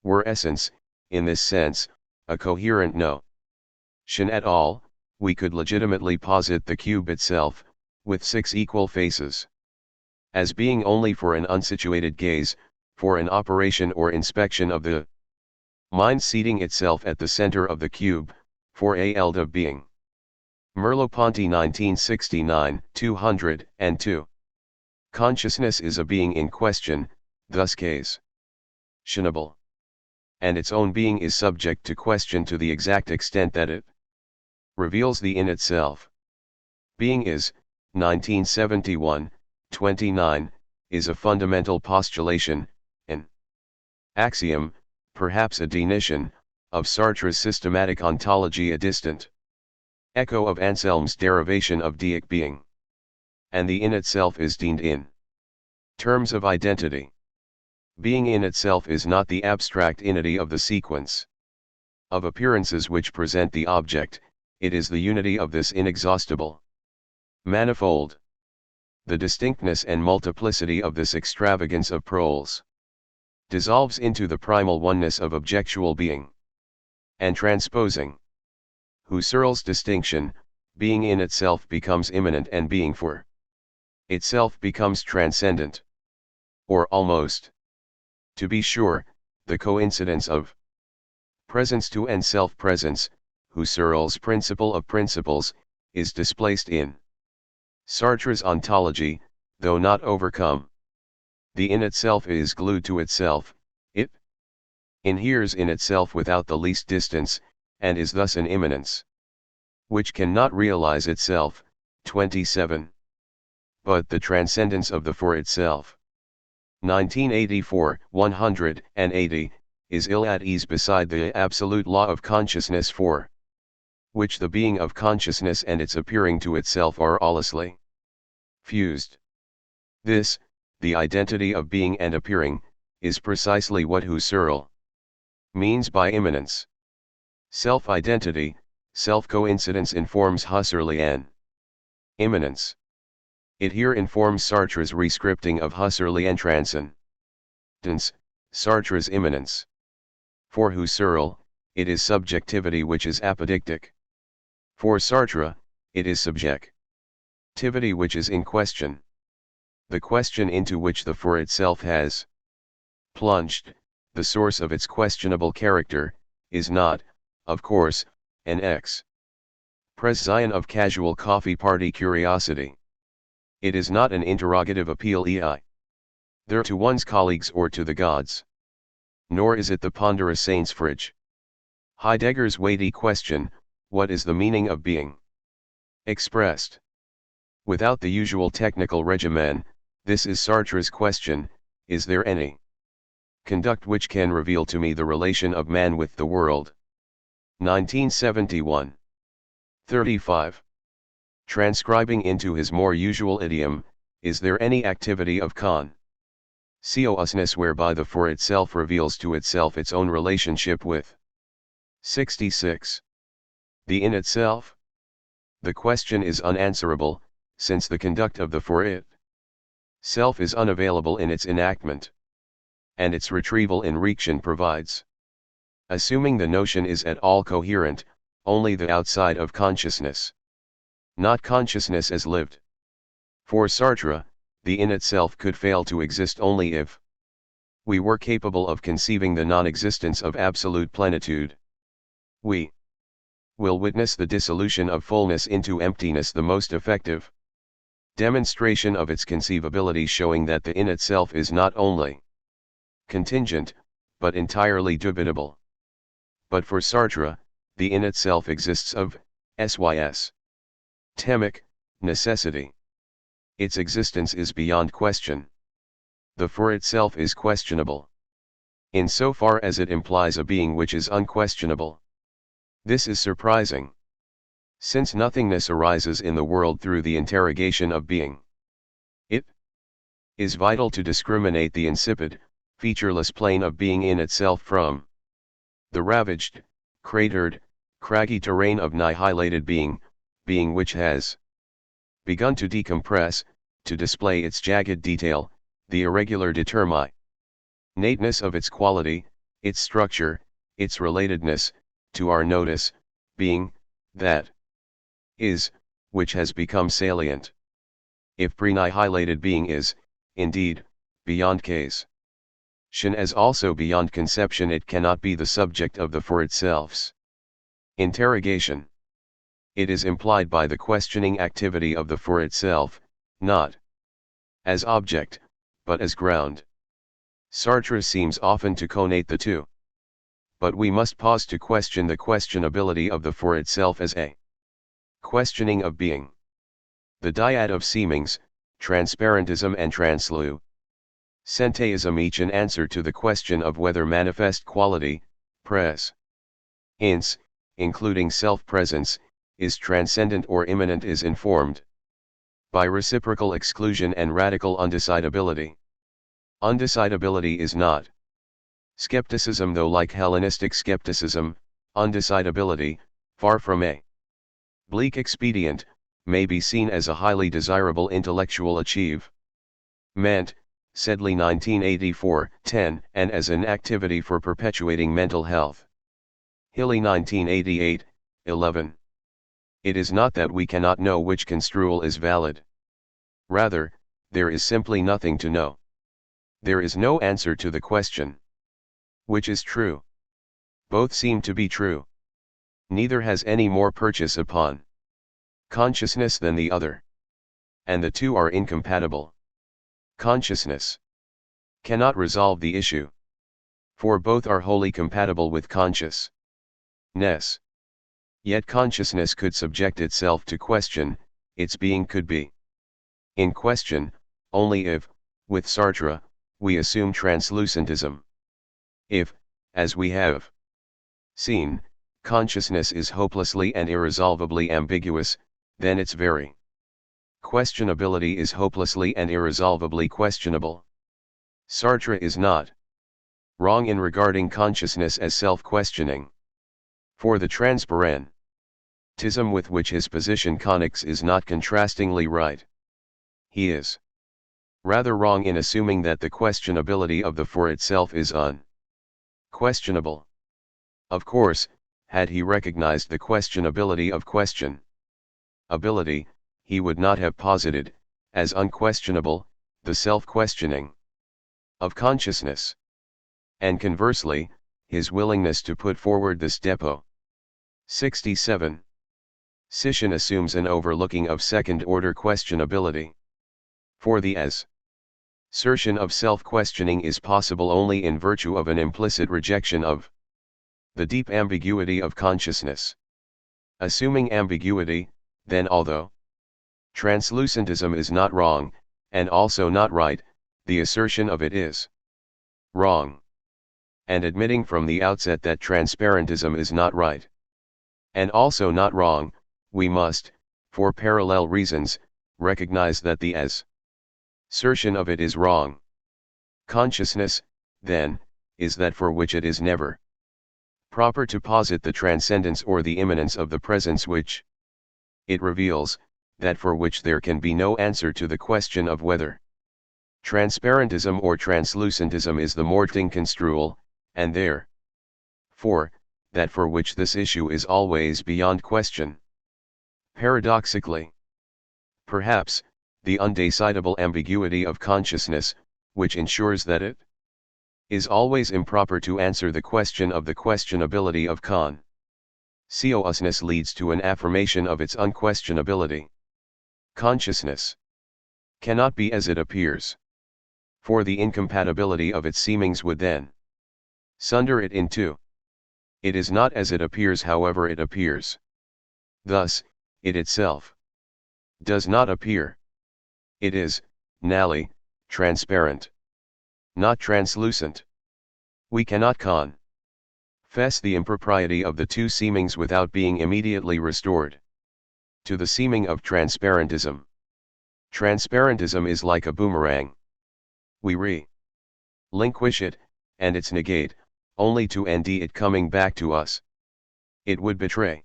Were essence, in this sense, a coherent notion at all, we could legitimately posit the cube itself, with 6 equal faces, as being only for an unsituated gaze, for an operation or inspection of the mind seating itself at the center of the cube, for a eld of being. Merleau-Ponty 1969, 202. Consciousness is a being in question, thus questionable. And its own being is subject to question to the exact extent that it reveals the in itself. Being is, 1971, 29, is a fundamental postulation, an axiom, perhaps a definition, of Sartre's systematic ontology, a distant echo of Anselm's derivation of deic being. And the in itself is deemed in terms of identity. Being in itself is not the abstract unity of the sequence of appearances which present the object, it is the unity of this inexhaustible manifold. The distinctness and multiplicity of this extravagance of proles dissolves into the primal oneness of objectual being. And transposing Husserl's distinction, being in itself becomes immanent and being for itself becomes transcendent. Or almost. To be sure, the coincidence of presence to and self-presence, Husserl's principle of principles, is displaced in Sartre's ontology, though not overcome. The in itself is glued to itself, it inheres in itself without the least distance, and is thus an immanence which cannot realize itself. 27. But the transcendence of the for itself, 1984, 180, is ill at ease beside the absolute law of consciousness, for which the being of consciousness and its appearing to itself are lawlessly fused. This, the identity of being and appearing, is precisely what Husserl means by immanence. Self-identity, self-coincidence informs Husserlian immanence. It here informs Sartre's rescripting of Husserlian transcendence, Sartre's immanence. For Husserl, it is subjectivity which is apodictic. For Sartre, it is subjectivity which is in question. The question into which the for itself has plunged, the source of its questionable character, is not, of course, an expression of casual coffee party curiosity. It is not an interrogative appeal either to one's colleagues or to the gods. Nor is it the ponderous Saintsfridge Heidegger's weighty question, what is the meaning of being? Expressed without the usual technical regimen, this is Sartre's question, is there any conduct which can reveal to me the relation of man with the world? 1971. 35. Transcribing into his more usual idiom, is there any activity of consciousness whereby the for itself reveals to itself its own relationship with? 66. The in itself? The question is unanswerable, since the conduct of the for itself is unavailable in its enactment. And its retrieval in Reaction provides. Assuming the notion is at all coherent, only the outside of consciousness. Not consciousness as lived. For Sartre, the in itself could fail to exist only if we were capable of conceiving the non-existence of absolute plenitude. We will witness the dissolution of fullness into emptiness, the most effective demonstration of its conceivability, showing that the in itself is not only contingent, but entirely dubitable. But for Sartre, the in itself exists of temic necessity. Its existence is beyond question. The for itself is questionable, in so far as it implies a being which is unquestionable. This is surprising, since nothingness arises in the world through the interrogation of being. It is vital to discriminate the insipid, featureless plane of being in itself from the ravaged, cratered, craggy terrain of annihilated being, being which has begun to decompress, to display its jagged detail, the irregular determinateness of its quality, its structure, its relatedness, to our notice, being, that is, which has become salient. If pre-annihilated being is, indeed, beyond case as also beyond conception, it cannot be the subject of the for itself's interrogation. It is implied by the questioning activity of the for itself, not as object, but as ground. Sartre seems often to connate the two. But we must pause to question the questionability of the for itself as a questioning of being. The dyad of seemings, transparentism and translucentism, each an answer to the question of whether manifest quality, presence, including self-presence, is transcendent or immanent, is informed by reciprocal exclusion and radical undecidability. Undecidability is not skepticism, though like Hellenistic skepticism, undecidability, far from a bleak expedient, may be seen as a highly desirable intellectual achievement, Sedley 1984, 10, and as an activity for perpetuating mental health. Hilly 1988, 11. It is not that we cannot know which construal is valid. Rather, there is simply nothing to know. There is no answer to the question. Which is true? Both seem to be true. Neither has any more purchase upon consciousness than the other. And the two are incompatible. Consciousness cannot resolve the issue. For both are wholly compatible with consciousness. Yet consciousness could subject itself to question, its being could be in question, only if, with Sartre, we assume translucentism. If, as we have seen, consciousness is hopelessly and irresolvably ambiguous, then its very questionability is hopelessly and irresolvably questionable. Sartre is not wrong in regarding consciousness as self-questioning. For the transparentism with which his position connects is not contrastingly right. He is rather wrong in assuming that the questionability of the for itself is unquestionable. Of course, had he recognized the questionability of questionability, he would not have posited, as unquestionable, the self-questioning of consciousness. And conversely, his willingness to put forward this depot. 67. Scission assumes an overlooking of second-order questionability. For the assertion of self-questioning is possible only in virtue of an implicit rejection of the deep ambiguity of consciousness. Assuming ambiguity, then although translucentism is not wrong, and also not right, the assertion of it is wrong. And admitting from the outset that transparentism is not right, and also not wrong, we must, for parallel reasons, recognize that the assertion of it is wrong. Consciousness, then, is that for which it is never proper to posit the transcendence or the immanence of the presence which it reveals, that for which there can be no answer to the question of whether transparentism or translucentism is the morting construal, and therefore, that for which this issue is always beyond question. Paradoxically, perhaps, the undecidable ambiguity of consciousness, which ensures that it is always improper to answer the question of the questionability of consciousness, leads to an affirmation of its unquestionability. Consciousness cannot be as it appears. For the incompatibility of its seemings would then sunder it in two. It is not as it appears, however it appears. Thus, it itself does not appear. It is, nally, transparent, not translucent. We cannot confess the impropriety of the two seemings without being immediately restored to the seeming of transparentism. Transparentism is like a boomerang. We relinquish it, and its negate, only to end it coming back to us. It would betray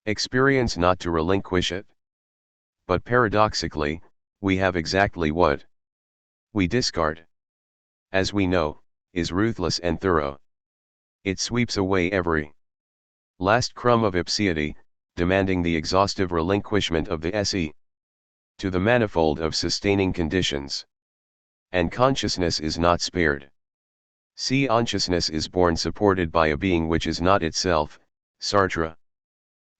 experience not to relinquish it. But paradoxically, we have exactly what we discard. As we know, is ruthless and thorough. It sweeps away every last crumb of ipseity, demanding the exhaustive relinquishment of the esse to the manifold of sustaining conditions. And consciousness is not spared. See, consciousness is born supported by a being which is not itself, Sartre.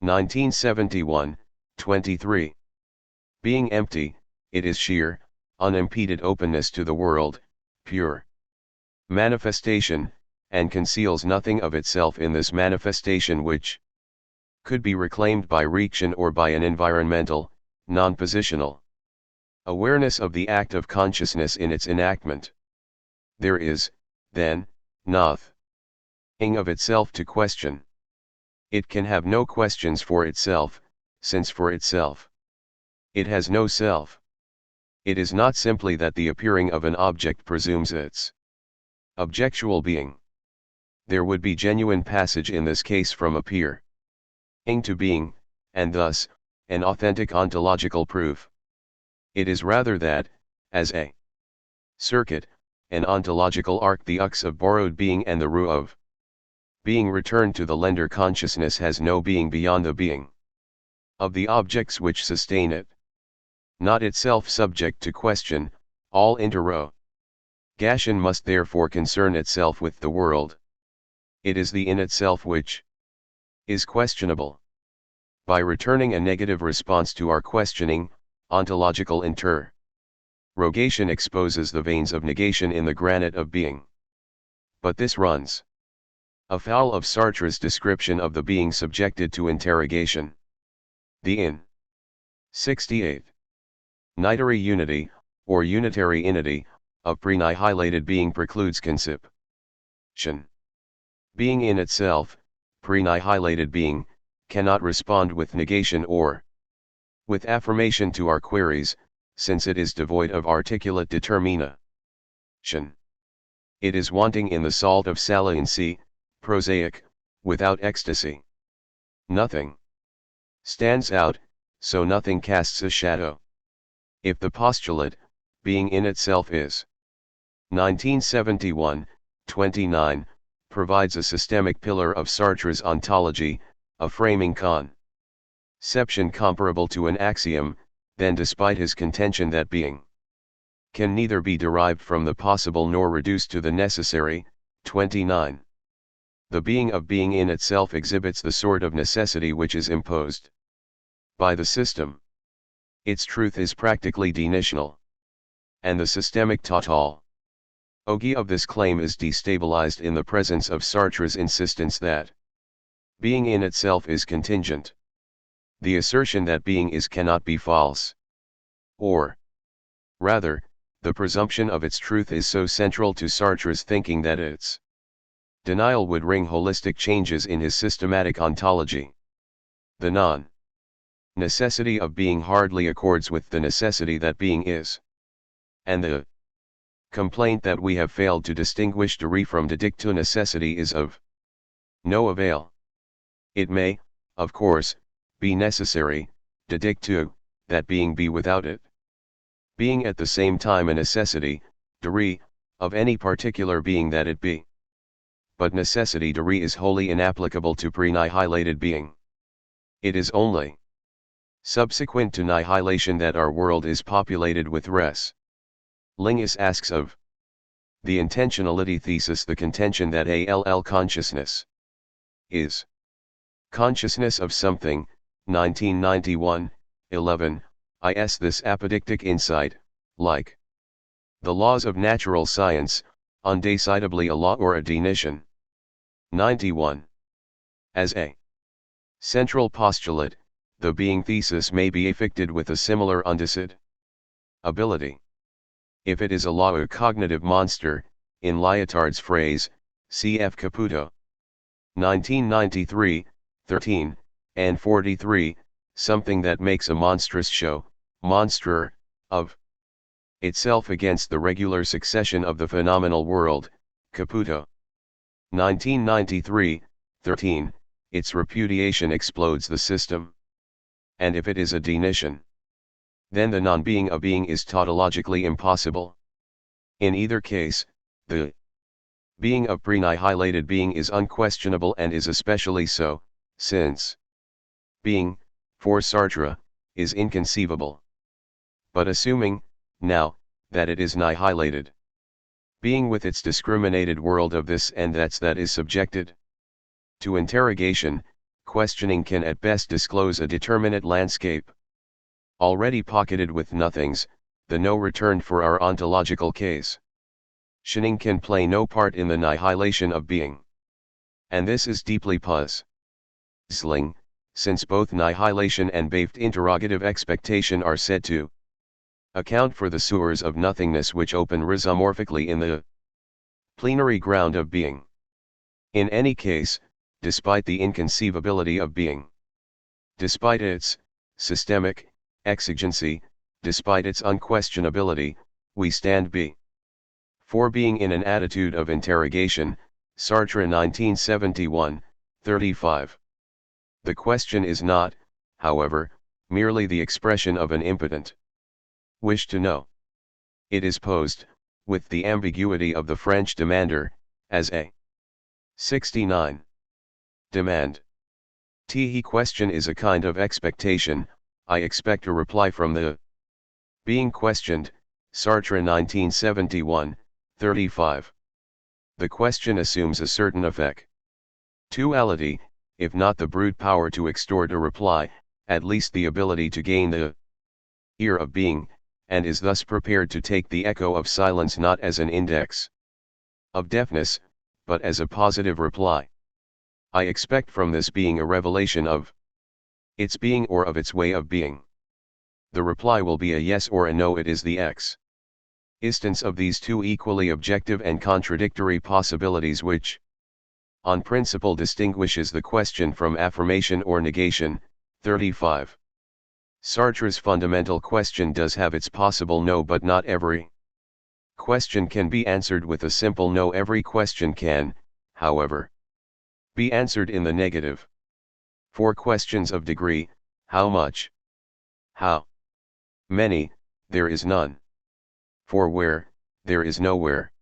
1971, 23. Being empty, it is sheer, unimpeded openness to the world, pure manifestation, and conceals nothing of itself in this manifestation which could be reclaimed by reaction or by an environmental, non-positional awareness of the act of consciousness in its enactment. There is, then, nothing of itself to question. It can have no questions for itself, since for itself it has no self. It is not simply that the appearing of an object presumes its objectual being. There would be genuine passage in this case from appearing to being, and thus, an authentic ontological proof. It is rather that, as a circuit, an ontological arc, the ux of borrowed being and the ru of being returned to the lender consciousness has no being beyond the being of the objects which sustain it. Not itself subject to question, all interrogation must therefore concern itself with the world. It is the in itself which is questionable. By returning a negative response to our questioning, ontological interrogation exposes the veins of negation in the granite of being. But this runs afoul of Sartre's description of the being subjected to interrogation. The in 68. Nitary unity, or unitary inity, of pre-nihilated being precludes conception. Being in itself, pre-nihilated being, cannot respond with negation or with affirmation to our queries, since it is devoid of articulate determination. It is wanting in the salt of saliency, prosaic, without ecstasy. Nothing stands out, so nothing casts a shadow. If the postulate, being in itself is 1971, 29, provides a systemic pillar of Sartre's ontology, a framing conception comparable to an axiom, then despite his contention that being can neither be derived from the possible nor reduced to the necessary, 29. The being of being in itself exhibits the sort of necessity which is imposed by the system. Its truth is practically denitional. And the systemic tautology of this claim is destabilized in the presence of Sartre's insistence that being in itself is contingent. The assertion that being is cannot be false. Or, rather, the presumption of its truth is so central to Sartre's thinking that its denial would ring holistic changes in his systematic ontology. The non-necessity of being hardly accords with the necessity that being is. And the complaint that we have failed to distinguish de re from de dictu necessity is of no avail. It may, of course, be necessary, de dictu, that being be without it. Being at the same time a necessity, de re, of any particular being that it be. But necessity de re is wholly inapplicable to pre-nihilated being. It is only subsequent to nihilation that our world is populated with res. Lingus asks of the intentionality thesis the contention that all consciousness is consciousness of something, 1991, 11, is this apodictic insight, like the laws of natural science, undecidedly a law or a definition. 91. As a central postulate, the being thesis may be affected with a similar undecided ability. If it is a law or cognitive monster, in Lyotard's phrase, cf. Caputo. 1993, 13, and 43, something that makes a monstrous show, monster, of itself against the regular succession of the phenomenal world, Caputo. 1993, 13, its repudiation explodes the system. And if it is a definition then the non-being of being is tautologically impossible. In either case, the being of pre-nihilated being is unquestionable and is especially so, since being, for Sartre, is inconceivable. But assuming, now, that it is nihilated, being with its discriminated world of this and that is subjected to interrogation, questioning can at best disclose a determinate landscape, already pocketed with nothings, the no return for our ontological case. Shunning can play no part in the nihilation of being. And this is deeply puzzling, since both nihilation and bathed interrogative expectation are said to account for the sewers of nothingness which open rhizomorphically in the plenary ground of being. In any case, despite the inconceivability of being, despite its systemic exigency, despite its unquestionability, we stand for being in an attitude of interrogation. Sartre 1971, 35. The question is not, however, merely the expression of an impotent wish to know. It is posed, with the ambiguity of the French demander, as a 69. Demand. The question is a kind of expectation. I expect a reply from the being questioned. Sartre 1971, 35. The question assumes a certain effectuality, if not the brute power to extort a reply, at least the ability to gain the ear of being, and is thus prepared to take the echo of silence not as an index of deafness, but as a positive reply. I expect from this being a revelation of its being or of its way of being. The reply will be a yes or a no. It is the existence of these two equally objective and contradictory possibilities which, on principle, distinguishes the question from affirmation or negation. 35. Sartre's fundamental question does have its possible no, but not every question can be answered with a simple no. Every question can, however, be answered in the negative. For questions of degree, how much, how many, there is none. For where, there is nowhere.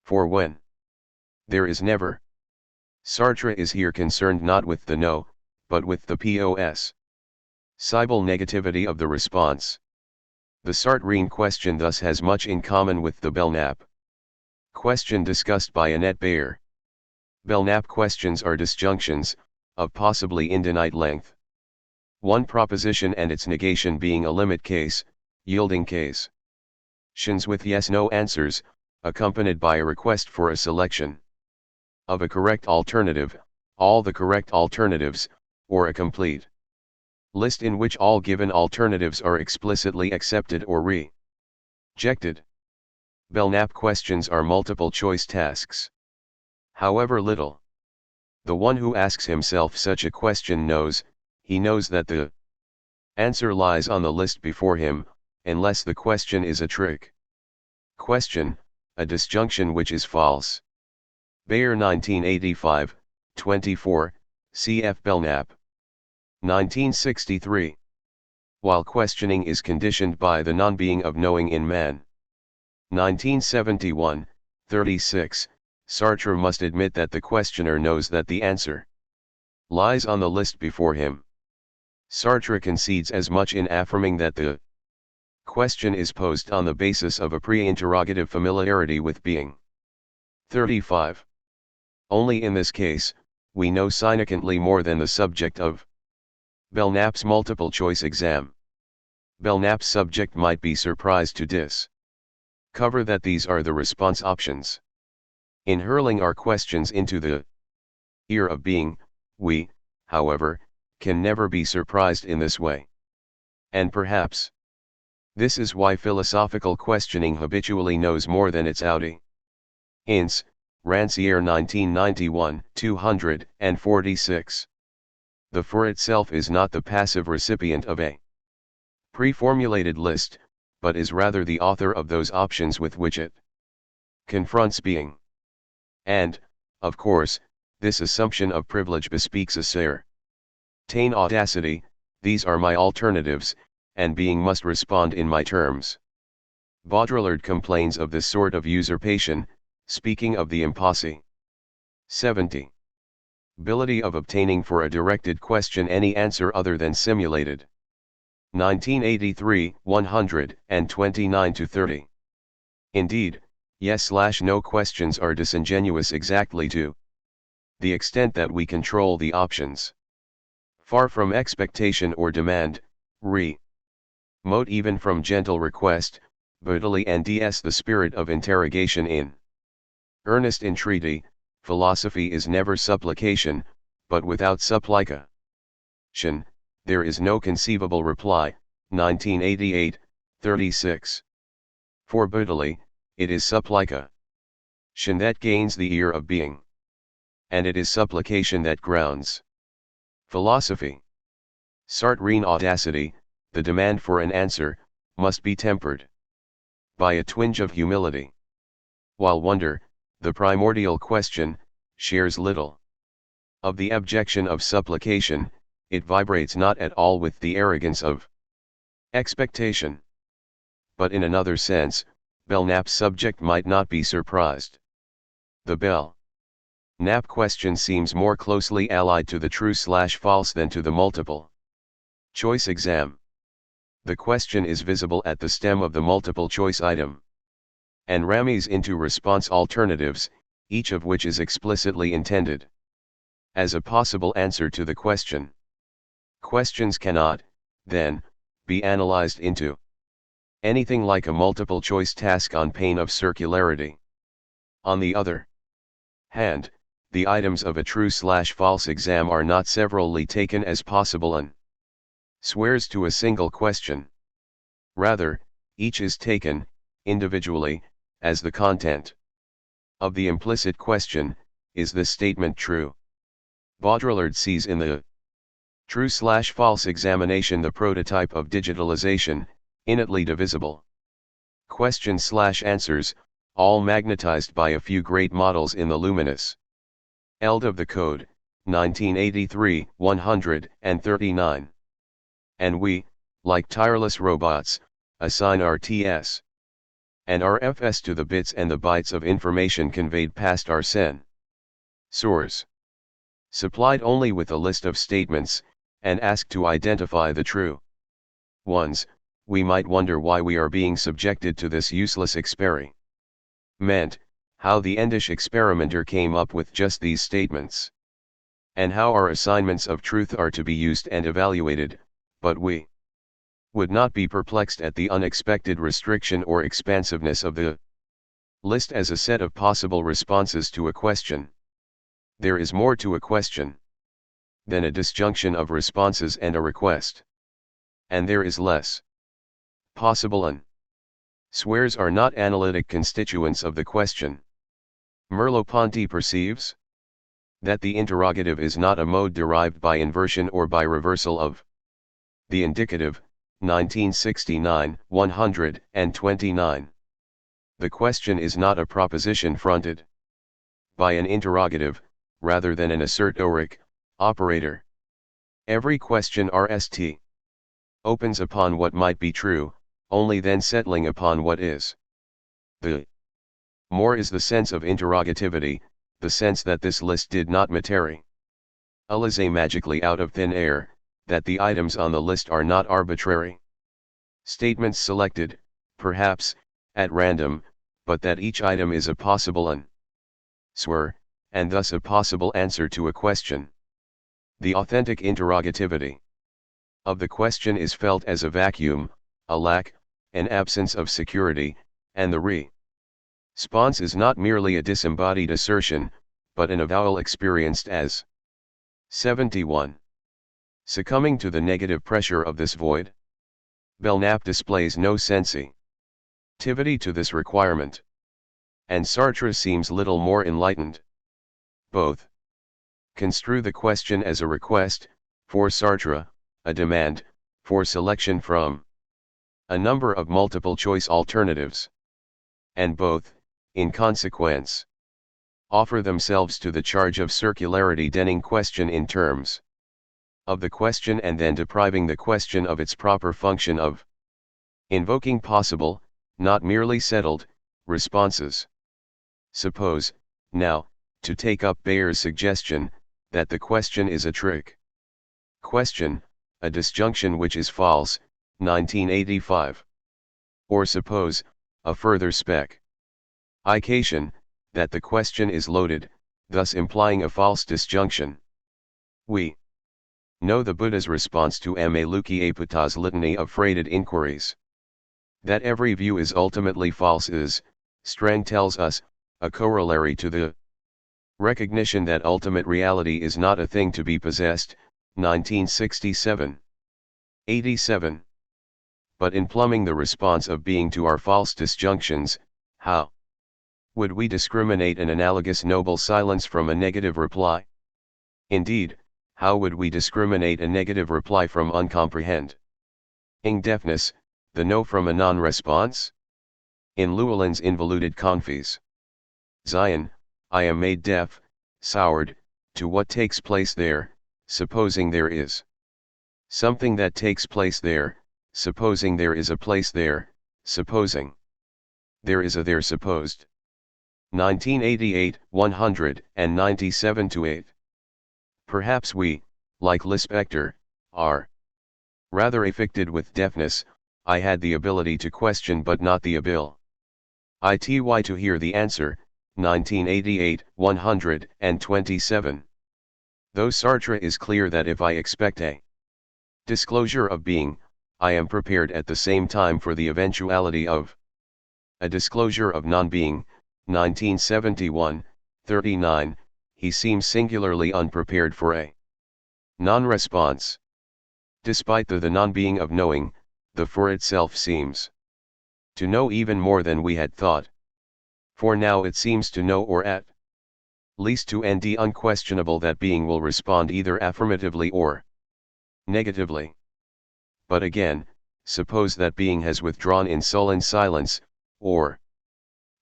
For when, there is never. Sartre is here concerned not with the no, but with the possible negativity of the response. The Sartrean question thus has much in common with the Belknap question discussed by Annette Bayer. Belknap questions are disjunctions, of possibly indefinite length. One proposition and its negation being a limit case, yielding case. Tions with yes-no answers, accompanied by a request for a selection of a correct alternative, all the correct alternatives, or a complete list in which all given alternatives are explicitly accepted or rejected. Belknap questions are multiple choice tasks. However little the one who asks himself such a question knows, he knows that the answer lies on the list before him, unless the question is a trick question, a disjunction which is false. Bayer 1985, 24, cf. Belknap. 1963. While questioning is conditioned by the non-being of knowing in man. 1971, 36, Sartre must admit that the questioner knows that the answer lies on the list before him. Sartre concedes as much in affirming that the question is posed on the basis of a pre-interrogative familiarity with being. 35. Only in this case, we know significantly more than the subject of Belknap's multiple choice exam. Belknap's subject might be surprised to discover that these are the response options. In hurling our questions into the ear of being, we, however, can never be surprised in this way. And perhaps this is why philosophical questioning habitually knows more than its audience. Rancière 1991, 246. The for itself is not the passive recipient of a pre-formulated list, but is rather the author of those options with which it confronts being. And, of course, this assumption of privilege bespeaks a certain audacity. These are my alternatives, and being must respond in my terms. Baudrillard complains of this sort of usurpation, speaking of the impossibility 70. Of obtaining for a directed question any answer other than simulated. 1983, 129-30. Indeed, yes/no questions are disingenuous exactly to the extent that we control the options. Far from expectation or demand, remote even from gentle request, Buddhist and DS the spirit of interrogation in earnest entreaty, philosophy is never supplication, but without supplication, there is no conceivable reply. 1988, 36. For Buddhist, it is supplication that gains the ear of being. And it is supplication that grounds philosophy. Sartrean audacity, the demand for an answer, must be tempered by a twinge of humility. While wonder, the primordial question, shares little of the abjection of supplication, it vibrates not at all with the arrogance of expectation. But in another sense, Belknap's subject might not be surprised. The Belknap question seems more closely allied to the true/false than to the multiple choice exam. The question is visible at the stem of the multiple choice item, and rammies into response alternatives, each of which is explicitly intended as a possible answer to the question. Questions cannot, then, be analyzed into anything like a multiple choice task on pain of circularity. On the other hand, the items of a true/false exam are not severally taken as possible and swears to a single question. Rather, each is taken, individually, as the content of the implicit question. Is this statement true? Baudrillard sees in the true/false examination the prototype of digitalization, innately divisible questions/answers, all magnetized by a few great models in the luminous eld of the code. 1983, 139. And we, like tireless robots, assign our TS and our FS to the bits and the bytes of information conveyed past our sensors. Supplied only with a list of statements, and asked to identify the true ones, we might wonder why we are being subjected to this useless experiment, how the endish experimenter came up with just these statements, and how our assignments of truth are to be used and evaluated, but we would not be perplexed at the unexpected restriction or expansiveness of the list as a set of possible responses to a question. There is more to a question than a disjunction of responses and a request. And there is less. Possible and swears are not analytic constituents of the question. Merleau-Ponty perceives that the interrogative is not a mode derived by inversion or by reversal of the indicative. 1969, 129. The question is not a proposition fronted by an interrogative, rather than an assertoric operator. Every question RST opens upon what might be true, only then settling upon what is. The more is the sense of interrogativity, the sense that this list did not materialize magically out of thin air, that the items on the list are not arbitrary statements selected, perhaps, at random, but that each item is a possible answer, and thus a possible answer to a question. The authentic interrogativity of the question is felt as a vacuum, a lack, an absence of security, and the response is not merely a disembodied assertion, but an avowal experienced as 71. Succumbing to the negative pressure of this void, Belknap displays no sensitivity to this requirement. And Sartre seems little more enlightened. Both construe the question as a request, for Sartre, a demand, for selection from a number of multiple choice alternatives. And both, in consequence, offer themselves to the charge of circularity denning question in terms of the question and then depriving the question of its proper function of invoking possible, not merely settled, responses. Suppose, now, to take up Bayer's suggestion, that the question is a trick question, a disjunction which is false, 1985. Or suppose, a further spec.ication, that the question is loaded, thus implying a false disjunction. We know the Buddha's response to Avalokitapada's litany of freighted inquiries. That every view is ultimately false is, Strang tells us, a corollary to the recognition that ultimate reality is not a thing to be possessed, 1967. 87. But in plumbing the response of being to our false disjunctions, how would we discriminate an analogous noble silence from a negative reply? Indeed, how would we discriminate a negative reply from uncomprehending deafness, the no from a non-response? In Llewellyn's involuted Confes. Zion, I am made deaf, soured, to what takes place there, supposing there is something that takes place there, supposing there is a place there, supposing there is a there supposed. 1988, 197-8. Perhaps we, like Lispector, are rather afflicted with deafness. I had the ability to question but not the ability to hear the answer, 1988, 127. Though Sartre is clear that if I expect a disclosure of being, I am prepared at the same time for the eventuality of a disclosure of non-being, 1971, 39, he seems singularly unprepared for a non-response. Despite the non-being of knowing, the for itself seems to know even more than we had thought. For now it seems to know, or at least to nd unquestionable, that being will respond either affirmatively or negatively. But again, suppose that being has withdrawn in sullen silence, or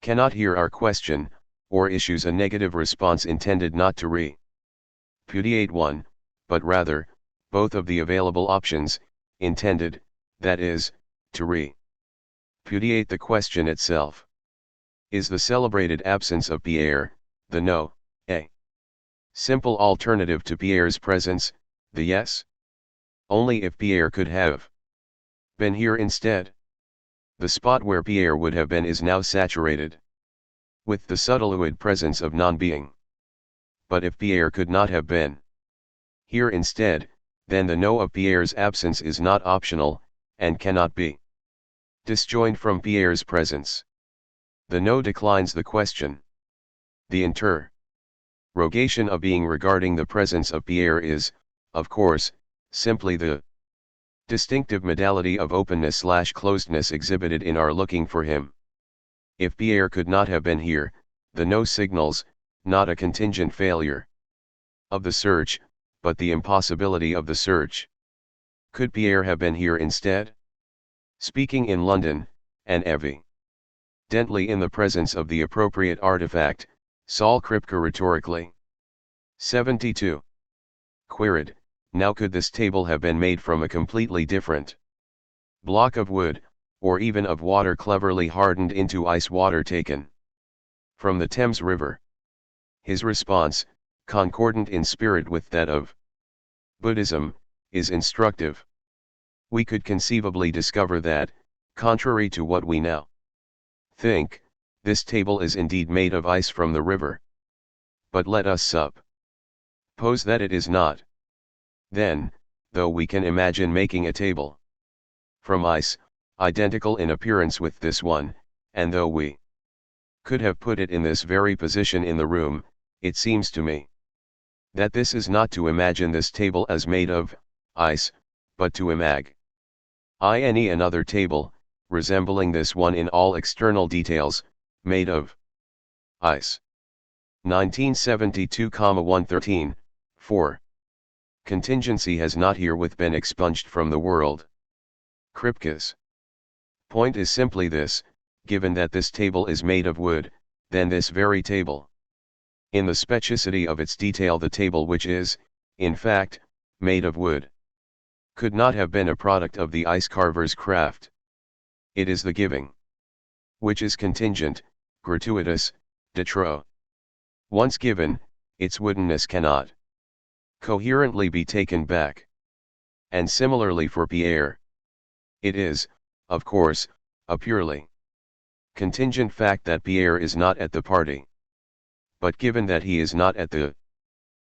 cannot hear our question, or issues a negative response intended not to repudiate one, but rather, both of the available options, intended, that is, to repudiate the question itself. Is the celebrated absence of Pierre, the no, a simple alternative to Pierre's presence, the yes? Only if Pierre could have been here instead. The spot where Pierre would have been is now saturated with the subtleoid presence of non-being. But if Pierre could not have been here instead, then the no of Pierre's absence is not optional, and cannot be disjoined from Pierre's presence. The no declines the question. The interrogation of being regarding the presence of Pierre is, of course, simply the distinctive modality of openness/closedness exhibited in our looking for him. If Pierre could not have been here, the no signals, not a contingent failure of the search, but the impossibility of the search. Could Pierre have been here instead? Speaking in London, and evidently in the presence of the appropriate artifact, Saul Kripke rhetorically. 72. Queried, now could this table have been made from a completely different block of wood, or even of water cleverly hardened into ice water taken from the Thames River? His response, concordant in spirit with that of Buddhism, is instructive. We could conceivably discover that, contrary to what we now think, this table is indeed made of ice from the river. But let us suppose that it is not. Then, though we can imagine making a table from ice, identical in appearance with this one, and though we could have put it in this very position in the room, it seems to me that this is not to imagine this table as made of ice, but to imagine another table, resembling this one in all external details, made of ice. 1972-113, 4. Contingency has not herewith been expunged from the world. Kripke's point is simply this: given that this table is made of wood, then this very table, in the specificity of its detail, the table which is, in fact, made of wood, could not have been a product of the ice carver's craft. It is the giving, which is contingent, gratuitous, de trop. Once given, its woodenness cannot coherently be taken back. And similarly for Pierre. It is, of course, a purely contingent fact that Pierre is not at the party. But given that he is not at the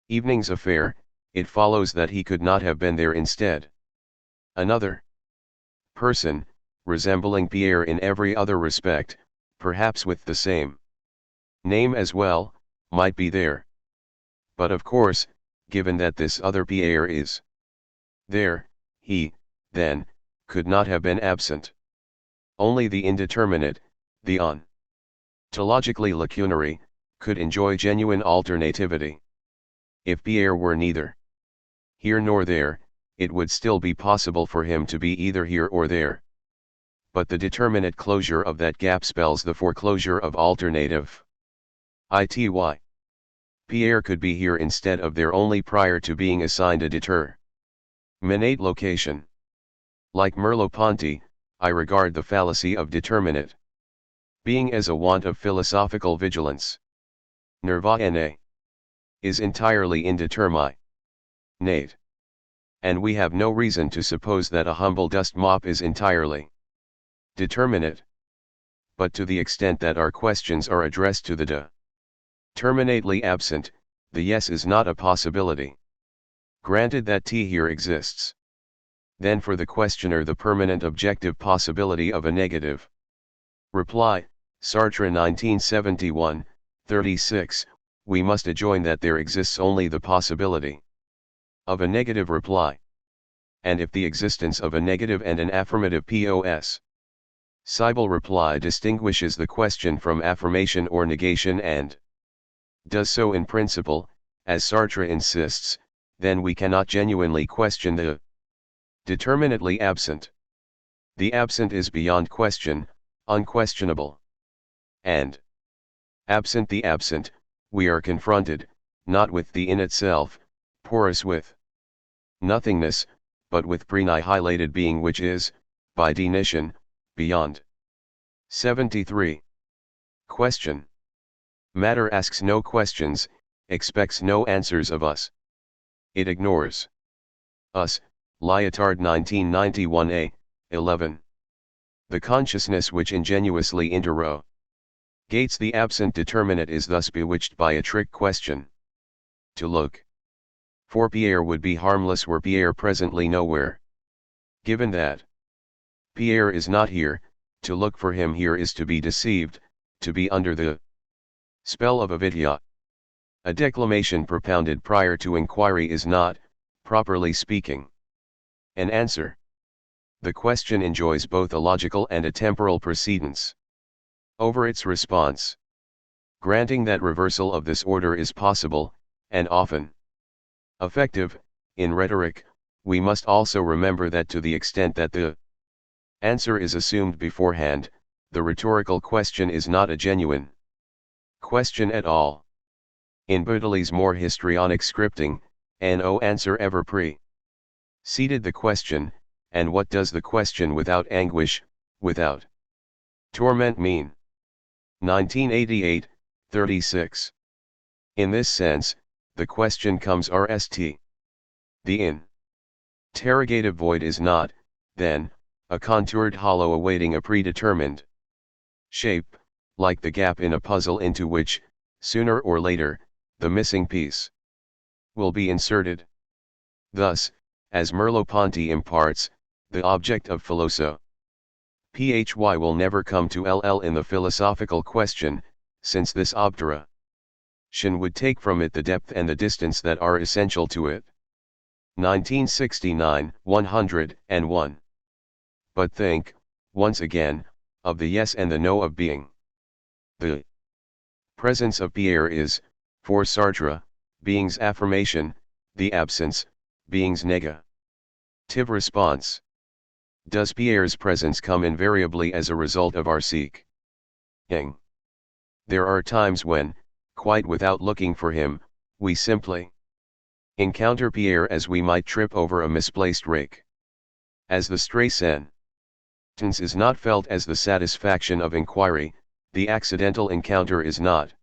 evening's affair, it follows that he could not have been there instead. Another person, resembling Pierre in every other respect, perhaps with the same name as well, might be there. But of course, given that this other Pierre is there, he, then, could not have been absent. Only the indeterminate, the ontologically lacunary, could enjoy genuine alternativity. If Pierre were neither here nor there, it would still be possible for him to be either here or there. But the determinate closure of that gap spells the foreclosure of alternative. Ity. Pierre could be here instead of there only prior to being assigned a determinate location. Like Merleau-Ponty, I regard the fallacy of determinate being as a want of philosophical vigilance. Nirvana is entirely indeterminate. And we have no reason to suppose that a humble dust mop is entirely determinate. But to the extent that our questions are addressed to the determinately absent, the yes is not a possibility. Granted that T here exists. Then for the questioner the permanent objective possibility of a negative reply, Sartre 1971, 36, we must adjoin that there exists only the possibility of a negative reply. And if the existence of a negative and an affirmative possible reply distinguishes the question from affirmation or negation and does so in principle, as Sartre insists, then we cannot genuinely question the determinately absent. The absent is beyond question, unquestionable. And, absent the absent, we are confronted, not with the in itself, porous with nothingness, but with pre-annihilated being which is, by definition, beyond. 73. Question. Matter asks no questions, expects no answers of us. It ignores us. Lyotard 1991a, 11. The consciousness which ingenuously interrogates the absent determinate is thus bewitched by a trick question. To look for Pierre would be harmless were Pierre presently nowhere. Given that Pierre is not here, to look for him here is to be deceived, to be under the spell of avidya. A declamation propounded prior to inquiry is not, properly speaking, an answer. The question enjoys both a logical and a temporal precedence over its response. Granting that reversal of this order is possible, and often effective, in rhetoric, we must also remember that to the extent that the answer is assumed beforehand, the rhetorical question is not a genuine question at all. In Baudelaire's more histrionic scripting, no answer ever preceded the question, and what does the question without anguish, without torment mean? 1988, 36. In this sense, the question comes RST. The interrogative void is not, then, a contoured hollow awaiting a predetermined shape, like the gap in a puzzle into which, sooner or later, the missing piece will be inserted. Thus, as Merleau-Ponty imparts, the object of philosophy will never come to LL in the philosophical question, since this obturation would take from it the depth and the distance that are essential to it. 1969, 101. But think, once again, of the yes and the no of being. The presence of Pierre is, for Sartre, being's affirmation, the absence, being's negative response. Does Pierre's presence come invariably as a result of our seeking? There are times when, quite without looking for him, we simply Encounter Pierre as we might trip over a misplaced rake. As the stray sentence is not felt as the satisfaction of inquiry, the accidental encounter is not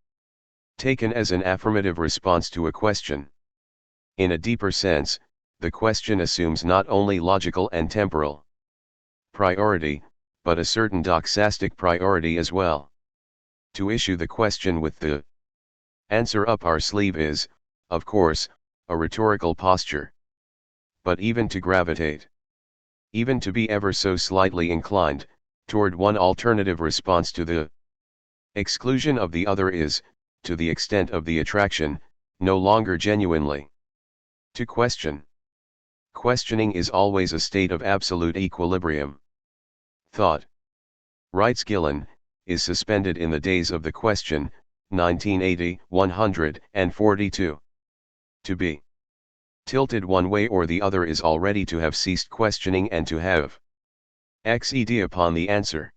taken as an affirmative response to a question. In a deeper sense, the question assumes not only logical and temporal priority, but a certain doxastic priority as well. To issue the question with the answer up our sleeve is, of course, a rhetorical posture. But even to gravitate, even to be ever so slightly inclined toward one alternative response to the exclusion of the other is, to the extent of the attraction, no longer genuinely to question. Questioning is always a state of absolute equilibrium. Thought, writes Gillen, is suspended in the days of the question, 1980, 142. To be tilted one way or the other is already to have ceased questioning and to have XED upon the answer.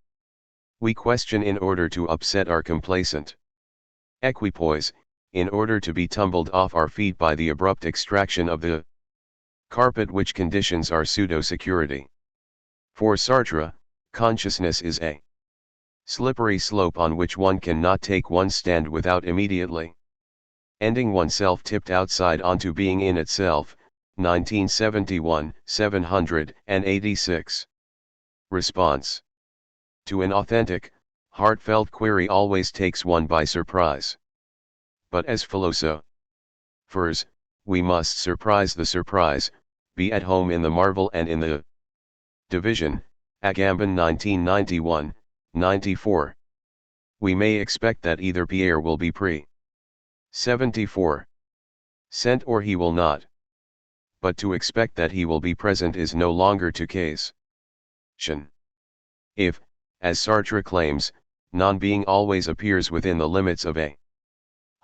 We question in order to upset our complacent equipoise, in order to be tumbled off our feet by the abrupt extraction of the carpet which conditions our pseudo-security. For Sartre, consciousness is a slippery slope on which one cannot take one's stand without immediately ending oneself tipped outside onto being in itself, 1971, 786. Response to an authentic, heartfelt query always takes one by surprise. But as philosophers, we must surprise the surprise, be at home in the marvel and in the division, Agamben 1991, 94. We may expect that either Pierre will be pre-74 sent or he will not. But to expect that he will be present is no longer to case. If, as Sartre claims, non-being always appears within the limits of a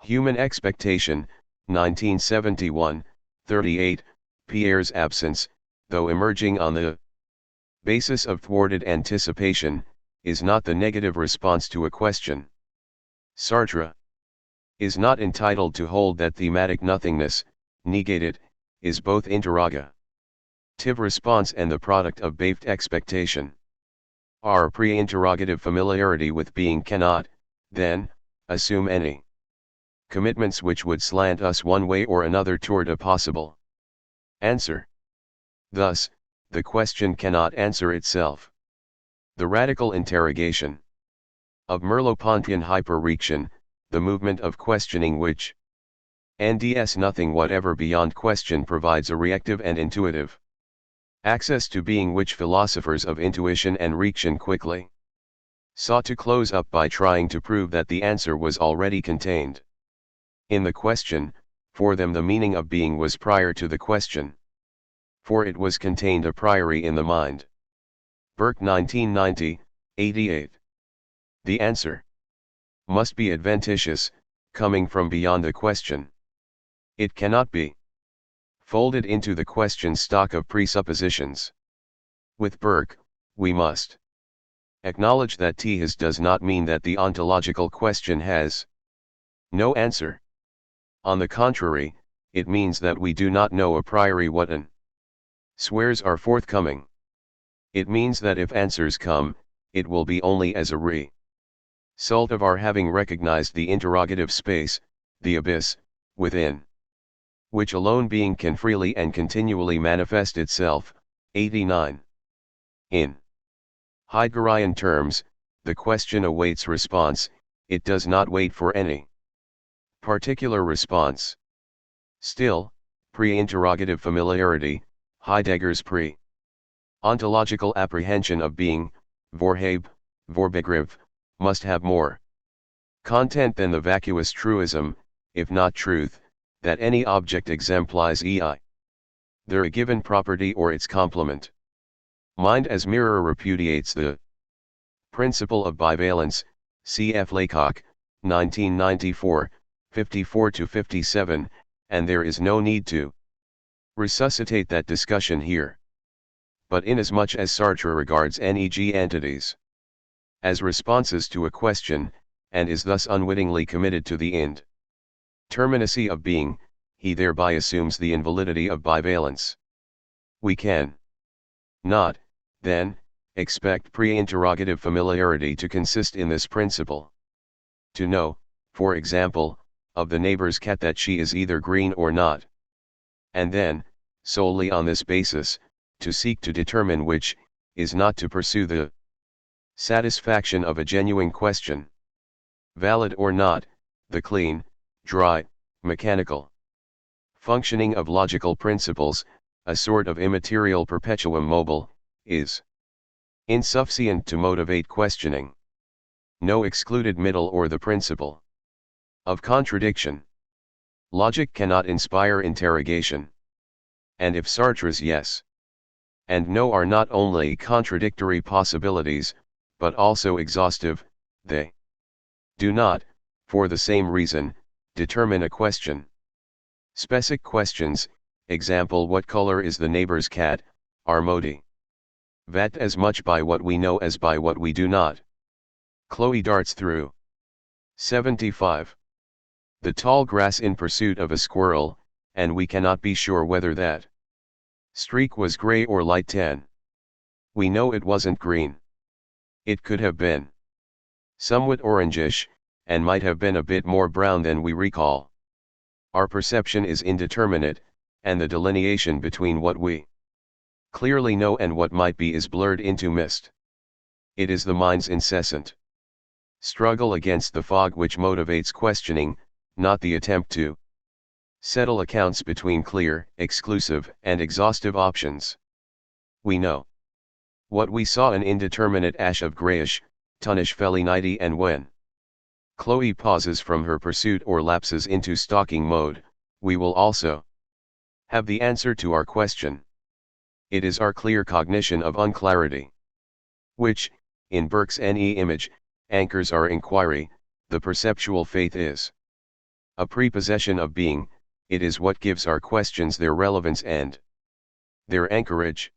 human expectation, 1971, 38, Pierre's absence, though emerging on the basis of thwarted anticipation, is not the negative response to a question. Sartre is not entitled to hold that thematic nothingness, negated, is both interrogative response and the product of baffed expectation. Our pre-interrogative familiarity with being cannot, then, assume any commitments which would slant us one way or another toward a possible answer. Thus, the question cannot answer itself. The radical interrogation of Merleau-Pontian hyperreaction, the movement of questioning which NDS nothing whatever beyond question provides a reactive and intuitive access to being which philosophers of intuition and reaction quickly sought to close up by trying to prove that the answer was already contained in the question. For them the meaning of being was prior to the question. For it was contained a priori in the mind. Burke 1990, 88. The answer must be adventitious, coming from beyond the question. It cannot be folded into the question's stock of presuppositions. With Burke, we must acknowledge that THIS does not mean that the ontological question has no answer. On the contrary, it means that we do not know a priori what an swears are forthcoming. It means that if answers come, it will be only as a result of our having recognized the interrogative space, the abyss, within which alone being can freely and continually manifest itself. 89. In Heideggerian terms, the question awaits response, it does not wait for any particular response. Still, pre-interrogative familiarity, Heidegger's pre-ontological apprehension of being, Vorhabe, Vorbegriff, must have more content than the vacuous truism, if not truth, that any object exemplifies either a given property or its complement. Mind as mirror repudiates the principle of bivalence, cf. Laycock, 1994, 54-57, and there is no need to resuscitate that discussion here. But inasmuch as Sartre regards NEG entities as responses to a question, and is thus unwittingly committed to the terminacy of being, he thereby assumes the invalidity of bivalence. We can not, then, expect pre-interrogative familiarity to consist in this principle. To know, for example, of the neighbor's cat that she is either green or not. And then, solely on this basis, to seek to determine which, is not to pursue the satisfaction of a genuine question. Valid or not, the clean, dry, mechanical functioning of logical principles, a sort of immaterial perpetuum mobile, is insufficient to motivate questioning. No excluded middle or the principle of contradiction. Logic cannot inspire interrogation. And if Sartre's yes and no are not only contradictory possibilities, but also exhaustive, they do not, for the same reason, determine a question. Specific questions, example what color is the neighbor's cat, are modi. Vat as much by what we know as by what we do not. Chloe darts through. 75. The tall grass in pursuit of a squirrel, and we cannot be sure whether that streak was gray or light tan. We know it wasn't green. It could have been somewhat orangish, and might have been a bit more brown than we recall. Our perception is indeterminate, and the delineation between what we clearly know and what might be is blurred into mist. It is the mind's incessant struggle against the fog which motivates questioning, not the attempt to settle accounts between clear, exclusive, and exhaustive options. We know what we saw, an indeterminate ash of grayish, tunnish felinity, and when Chloe pauses from her pursuit or lapses into stalking mode, we will also have the answer to our question. It is our clear cognition of unclarity which, in Burke's NE image, anchors our inquiry. The perceptual faith is a prepossession of being, it is what gives our questions their relevance and their anchorage.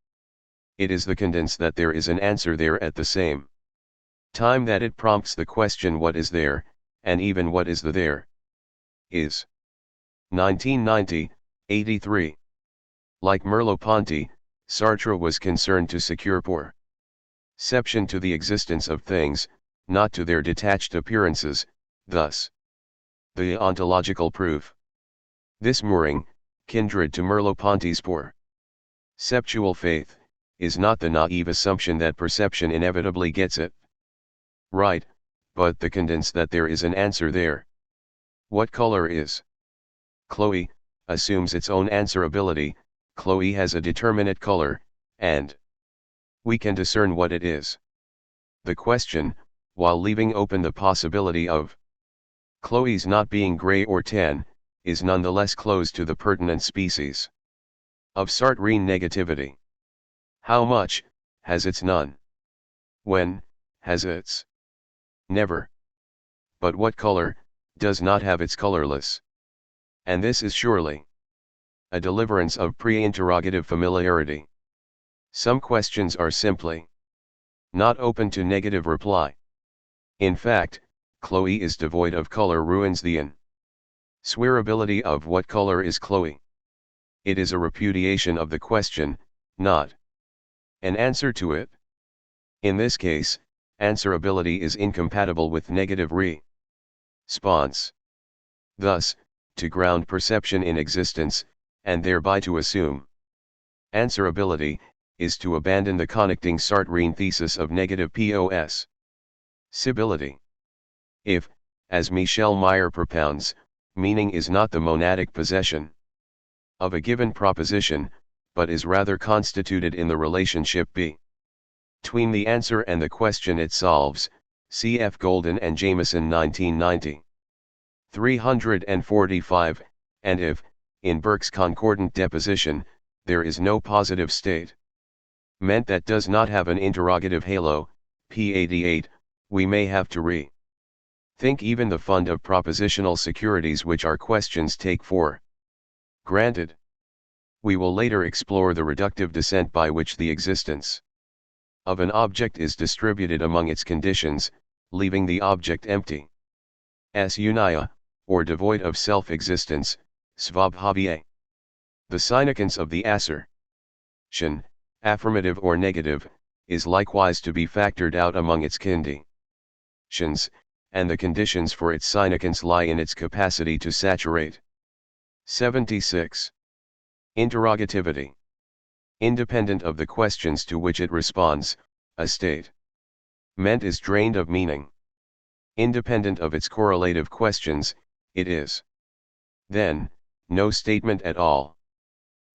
It is the condense that there is an answer there at the same time that it prompts the question what is there, and even what is the there is. 1990, 83. Like Merleau-Ponty, Sartre was concerned to secure perception to the existence of things, not to their detached appearances, thus the ontological proof. This mooring, kindred to Merleau-Ponty's perceptual faith, is not the naive assumption that perception inevitably gets it right, but the condense that there is an answer there. What color is Chloe assumes its own answerability. Chloe has a determinate color, and we can discern what it is. The question, while leaving open the possibility of Chloe's not being gray or tan, is nonetheless closed to the pertinent species of Sartrean negativity. How much has its none? When has its never? But what color does not have its colorless? And this is surely a deliverance of pre-interrogative familiarity. Some questions are simply not open to negative reply. In fact, Chloe is devoid of color ruins the inswearability of what color is Chloe. It is a repudiation of the question, not an answer to it. In this case, answerability is incompatible with negative response. Thus, to ground perception in existence, and thereby to assume answerability, is to abandon the connecting Sartrean thesis of negative possibility. If, as Michel Meyer propounds, meaning is not the monadic possession of a given proposition, but is rather constituted in the relationship between the answer and the question it solves, cf. Golden and Jameson 1990. 345, and if, in Burke's concordant deposition, there is no positive state meant that does not have an interrogative halo, p. 88, we may have to think even the fund of propositional securities which our questions take for granted. We will later explore the reductive descent by which the existence of an object is distributed among its conditions, leaving the object empty, unia, or devoid of self-existence, svabhavya. The significance of the assertion, affirmative or negative, is likewise to be factored out among its conditions, and the conditions for its significance lie in its capacity to saturate. 76. Interrogativity. Independent of the questions to which it responds, a statement is drained of meaning. Independent of its correlative questions, it is, then, no statement at all.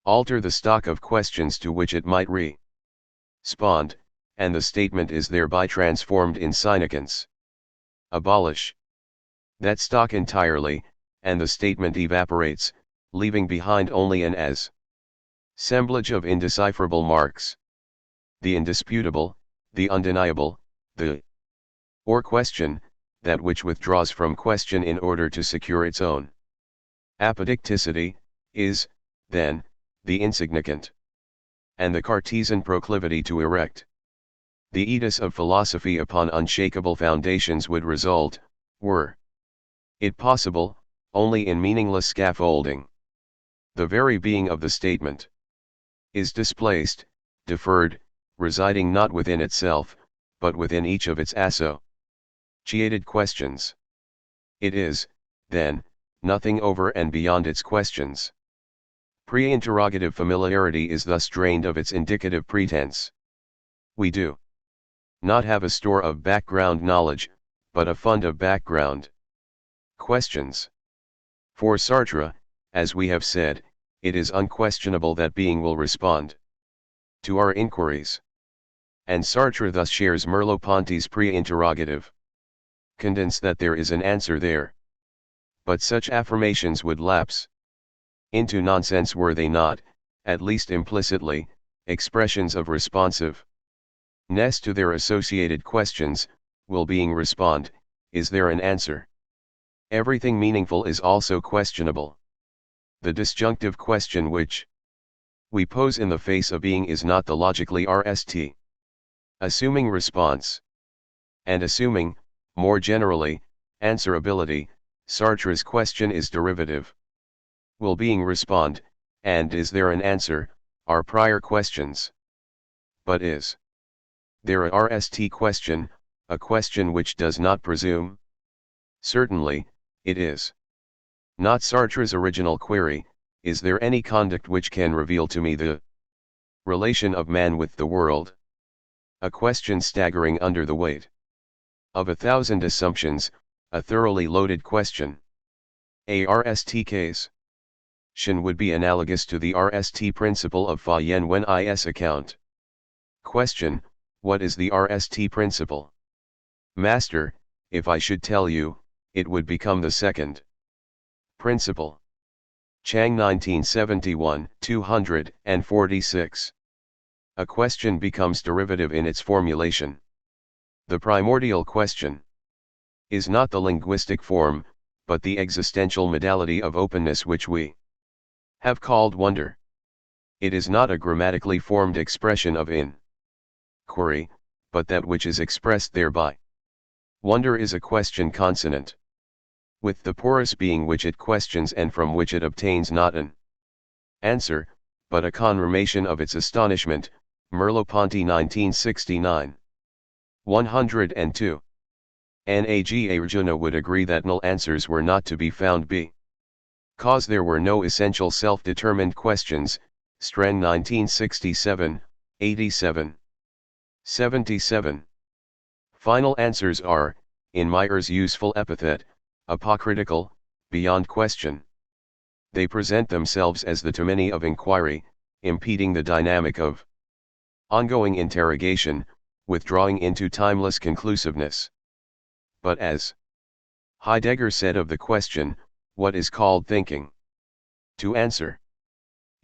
Alter the stock of questions to which it might respond, and the statement is thereby transformed in significance. Abolish that stock entirely, and the statement evaporates, leaving behind only an assemblage of indecipherable marks. The indisputable, the undeniable, the or question, that which withdraws from question in order to secure its own apodicticity, is, then, the insignificant. And the Cartesian proclivity to erect the edifice of philosophy upon unshakable foundations would result, were it possible, only in meaningless scaffolding. The very being of the statement is displaced, deferred, residing not within itself, but within each of its associated questions. It is, then, nothing over and beyond its questions. Pre-interrogative familiarity is thus drained of its indicative pretense. We do not have a store of background knowledge, but a fund of background questions. For Sartre, as we have said, it is unquestionable that being will respond to our inquiries. And Sartre thus shares Merleau-Ponty's pre-interrogative condence that there is an answer there. But such affirmations would lapse into nonsense were they not, at least implicitly, expressions of responsiveness to their associated questions. Will being respond? Is there an answer? Everything meaningful is also questionable. The disjunctive question which we pose in the face of being is not the logically RST assuming response. And assuming, more generally, answerability, Sartre's question is derivative. Will being respond, and is there an answer, are prior questions. But is there a RST question, a question which does not presume? Certainly, it is not Sartre's original query, is there any conduct which can reveal to me the relation of man with the world? A question staggering under the weight of 1,000 assumptions, a thoroughly loaded question. A RST case would be analogous to the RST principle of Fa Yen Wen Is account. Question: what is the RST principle? Master: if I should tell you, it would become the second principle. Chang 1971, 246. A question becomes derivative in its formulation. The primordial question is not the linguistic form, but the existential modality of openness which we have called wonder. It is not a grammatically formed expression of inquiry, but that which is expressed thereby. Wonder is a question consonant with the porous being which it questions and from which it obtains not an answer, but a confirmation of its astonishment. Merleau-Ponty 1969. 102. Nag Arjuna would agree that null answers were not to be found because there were no essential self-determined questions. Stren 1967, 87. 77. Final answers are, in Meyer's useful epithet, apocritical, beyond question. They present themselves as the termini of inquiry, impeding the dynamic of ongoing interrogation, withdrawing into timeless conclusiveness. But as Heidegger said of the question, what is called thinking? To answer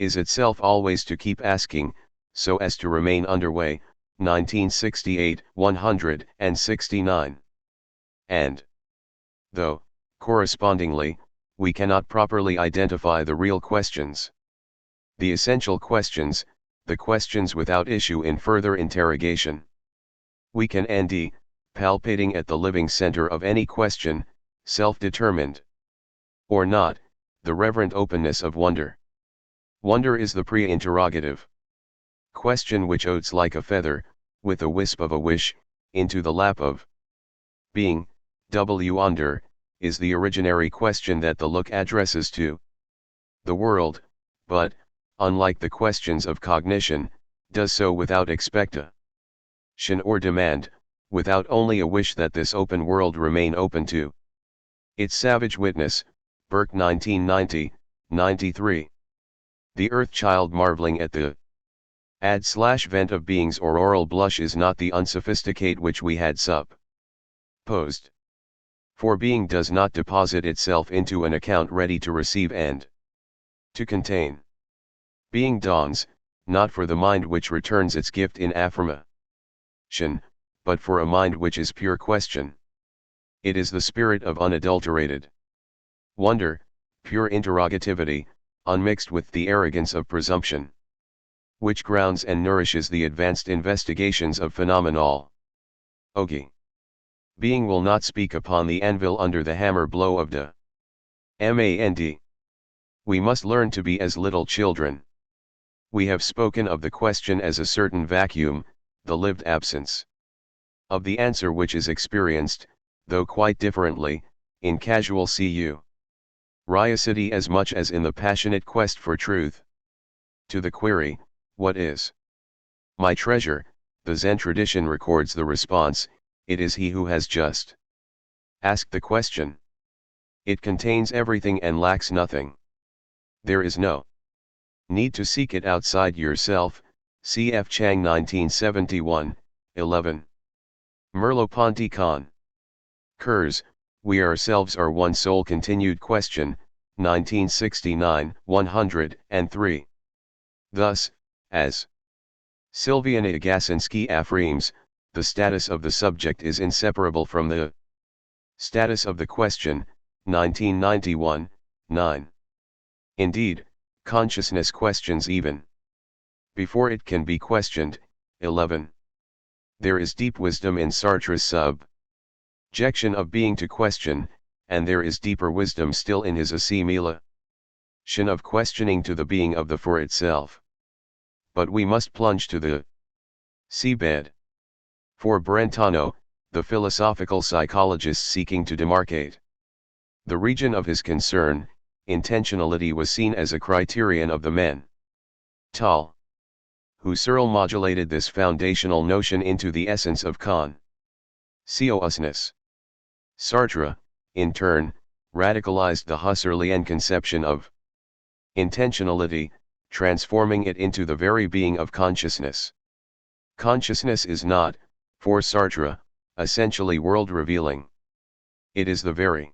is itself always to keep asking, so as to remain underway. 1968, 169. And though, correspondingly, we cannot properly identify the real questions, the essential questions, the questions without issue in further interrogation, we can end palpating at the living center of any question, self-determined or not, the reverent openness of wonder. Wonder is the pre-interrogative question which oats like a feather, with a wisp of a wish, into the lap of being. Wonder is the originary question that the look addresses to the world, but, unlike the questions of cognition, does so without expectation or demand, without only a wish that this open world remain open to its savage witness. Burke 1990-93. The earth child marveling at the ad/vent of being's auroral blush is not the unsophisticate which we had supposed. For being does not deposit itself into an account ready to receive and to contain. Being dawns, not for the mind which returns its gift in affirmation, but for a mind which is pure question. It is the spirit of unadulterated wonder, pure interrogativity, unmixed with the arrogance of presumption, which grounds and nourishes the advanced investigations of phenomenology. Being will not speak upon the anvil under the hammer blow of demand. We must learn to be as little children. We have spoken of the question as a certain vacuum, the lived absence of the answer which is experienced, though quite differently, in casual curiosity as much as in the passionate quest for truth. To the query, what is my treasure, the Zen tradition records the response, it is he who has just asked the question. It contains everything and lacks nothing. There is no need to seek it outside yourself. Cf. Chang 1971, 11. Merleau-Ponty Con. Kurz, We Ourselves Are One Soul Continued Question, 1969, 103. Thus, as Sylviana Agassinsky affirms, the status of the subject is inseparable from the status of the question, 1991, 9. Indeed, consciousness questions even before it can be questioned. 11. There is deep wisdom in Sartre's subjection of being to question, and there is deeper wisdom still in his assimilation of questioning to the being of the for itself. But we must plunge to the seabed. For Brentano, the philosophical psychologist seeking to demarcate the region of his concern, intentionality was seen as a criterion of the mental, who Searle-modulated this foundational notion into the essence of consciousness. Sartre, in turn, radicalized the Husserlian conception of intentionality, transforming it into the very being of consciousness. Consciousness is not, for Sartre, essentially world-revealing. It is the very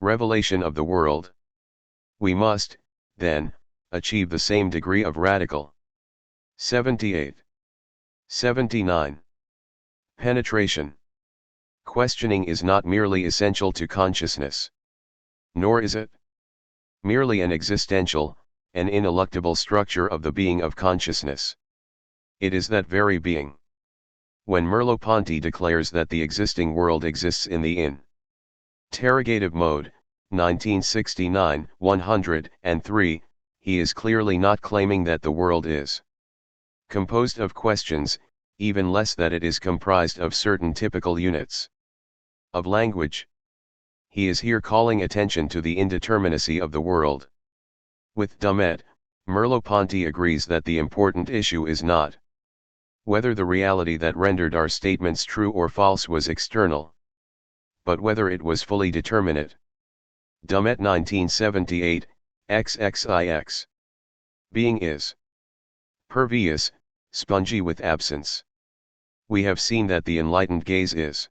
revelation of the world. We must, then, achieve the same degree of radical 78. 79. Penetration. Questioning is not merely essential to consciousness. Nor is it merely an existential, an ineluctable structure of the being of consciousness. It is that very being. When Merleau-Ponty declares that the existing world exists in the interrogative mode, 1969, 103, he is clearly not claiming that the world is composed of questions, even less that it is comprised of certain typical units of language. He is here calling attention to the indeterminacy of the world. With Dumet, Merleau-Ponty agrees that the important issue is not whether the reality that rendered our statements true or false was external, but whether it was fully determinate. Dumet 1978, XXIX. Being is pervious, spongy with absence. We have seen that the enlightened gaze is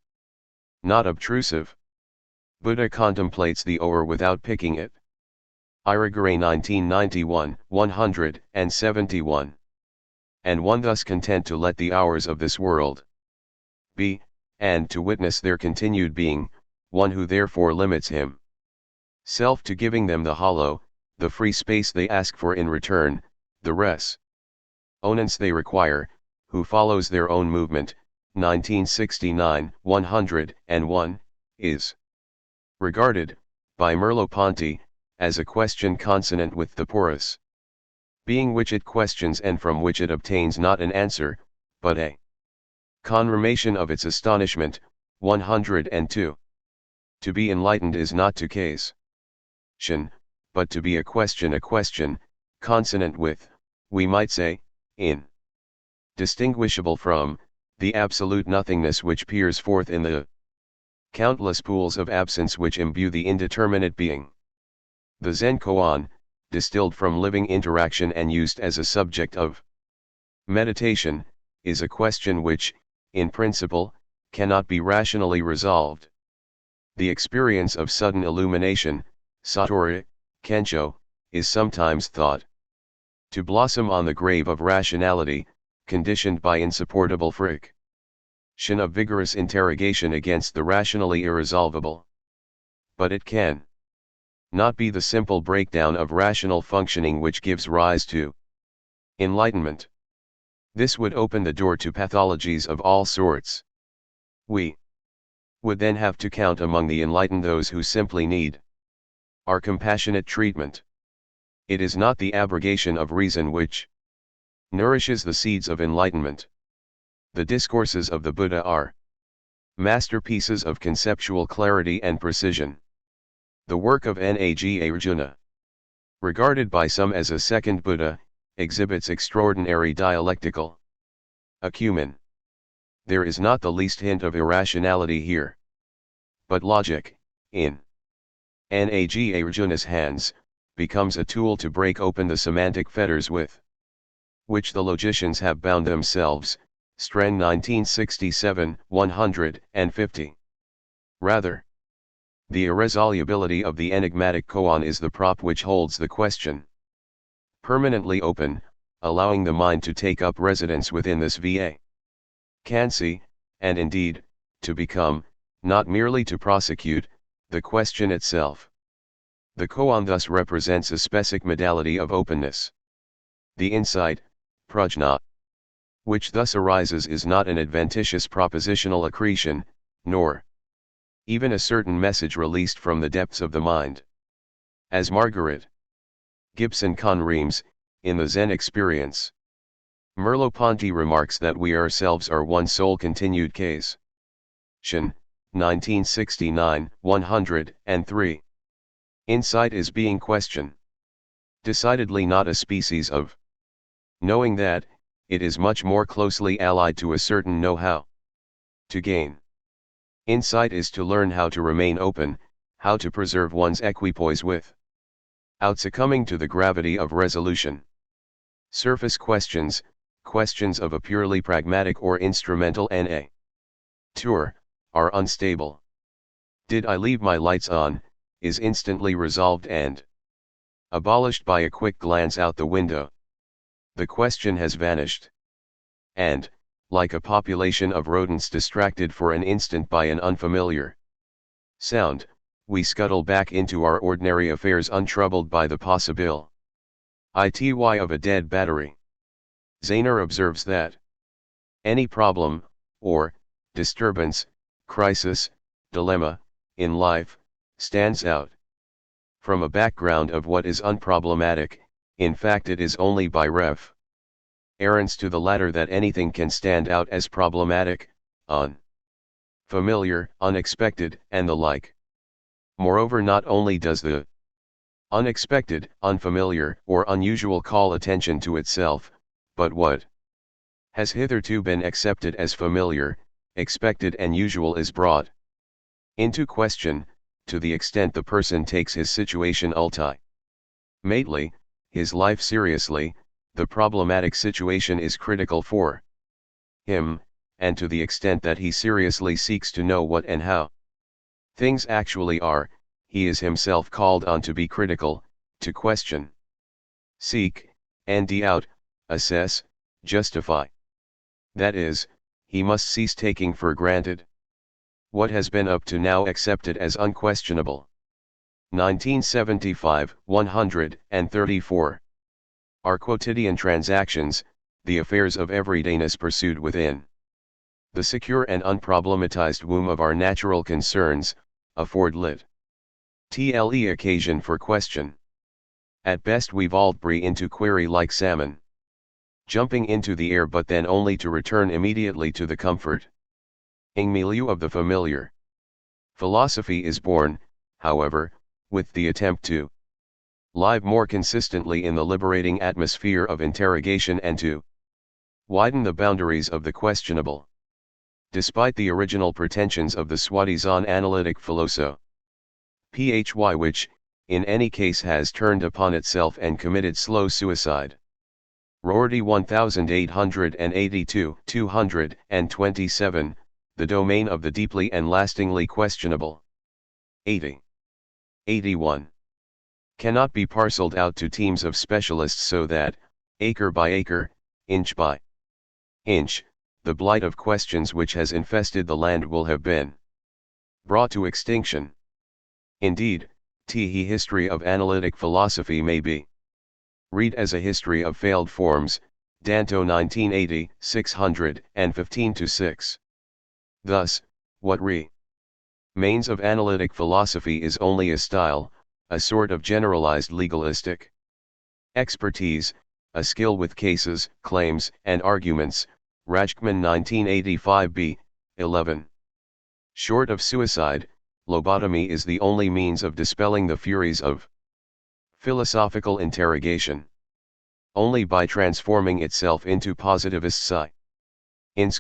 not obtrusive. Buddha contemplates the ore without picking it. Irigaray 1991, 171. And one thus content to let the hours of this world be, and to witness their continued being, one who therefore limits himself to giving them the hollow, the free space they ask for in return, the resonance they require, who follows their own movement, 1969, 101, is regarded, by Merleau-Ponty, as a question consonant with the porous being which it questions and from which it obtains not an answer, but a confirmation of its astonishment. 102. To be enlightened is not to case, but to be a question, consonant with, we might say, distinguishable from, the absolute nothingness which peers forth in the countless pools of absence which imbue the indeterminate being. The Zen koan, distilled from living interaction and used as a subject of meditation, is a question which, in principle, cannot be rationally resolved. The experience of sudden illumination, satori, kensho, is sometimes thought to blossom on the grave of rationality, conditioned by insupportable friction of vigorous interrogation against the rationally irresolvable. But it can not be the simple breakdown of rational functioning which gives rise to enlightenment. This would open the door to pathologies of all sorts. We would then have to count among the enlightened those who simply need our compassionate treatment. It is not the abrogation of reason which nourishes the seeds of enlightenment. The discourses of the Buddha are masterpieces of conceptual clarity and precision. The work of Nagarjuna, regarded by some as a second Buddha, exhibits extraordinary dialectical acumen. There is not the least hint of irrationality here. But logic, in Nagarjuna's hands, becomes a tool to break open the semantic fetters with which the logicians have bound themselves. Strand 1967, 150. Rather, the irresolubility of the enigmatic koan is the prop which holds the question permanently open, allowing the mind to take up residence within this vacancy, and indeed, to become, not merely to prosecute, the question itself. The koan thus represents a specific modality of openness. The insight, prajna, which thus arises is not an adventitious propositional accretion, nor even a certain message released from the depths of the mind. As Margaret Gibson Conreams, in the Zen Experience, Merleau-Ponty remarks that we ourselves are one soul continued case. 1969, 103. Insight is being question. Decidedly not a species of knowing that, it is much more closely allied to a certain know-how. To gain insight is to learn how to remain open, how to preserve one's equipoise without succumbing to the gravity of resolution. Surface questions, questions of a purely pragmatic or instrumental nature, are unstable. Did I leave my lights on, is instantly resolved and abolished by a quick glance out the window. The question has vanished. And, like a population of rodents distracted for an instant by an unfamiliar sound, we scuttle back into our ordinary affairs untroubled by the possibility of a dead battery. Zahner observes that any problem, or disturbance, crisis, dilemma, in life, stands out from a background of what is unproblematic. In fact, it is only by reference to the latter that anything can stand out as problematic, unfamiliar, unexpected, and the like. Moreover, not only does the unexpected, unfamiliar, or unusual call attention to itself, but what has hitherto been accepted as familiar, expected, and usual is brought into question, to the extent the person takes his situation ultimately, his life seriously. The problematic situation is critical for him, and to the extent that he seriously seeks to know what and how things actually are, he is himself called on to be critical, to question, seek, and doubt, assess, justify. That is, he must cease taking for granted what has been up to now accepted as unquestionable. 1975, 134. Our quotidian transactions, the affairs of everydayness pursued within the secure and unproblematized womb of our natural concerns, afford lit TLE occasion for question. At best we vault into query like salmon, jumping into the air but then only to return immediately to the comfort ing milieu of the familiar. Philosophy is born, however, with the attempt to live more consistently in the liberating atmosphere of interrogation and to widen the boundaries of the questionable. Despite the original pretensions of the soi-disant analytic philosophy, which, in any case has turned upon itself and committed slow suicide. Rorty 1882, 227, the domain of the deeply and lastingly questionable. 80. 81. Cannot be parceled out to teams of specialists so that, acre by acre, inch by inch, the blight of questions which has infested the land will have been brought to extinction. Indeed, the history of analytic philosophy may be read as a history of failed forms, Danto 1980, 615-6. Thus, what remains of analytic philosophy is only a style, a sort of generalized legalistic expertise, a skill with cases, claims, and arguments, Rajkman 1985b, 11. Short of suicide, lobotomy is the only means of dispelling the furies of philosophical interrogation. Only by transforming itself into positivist science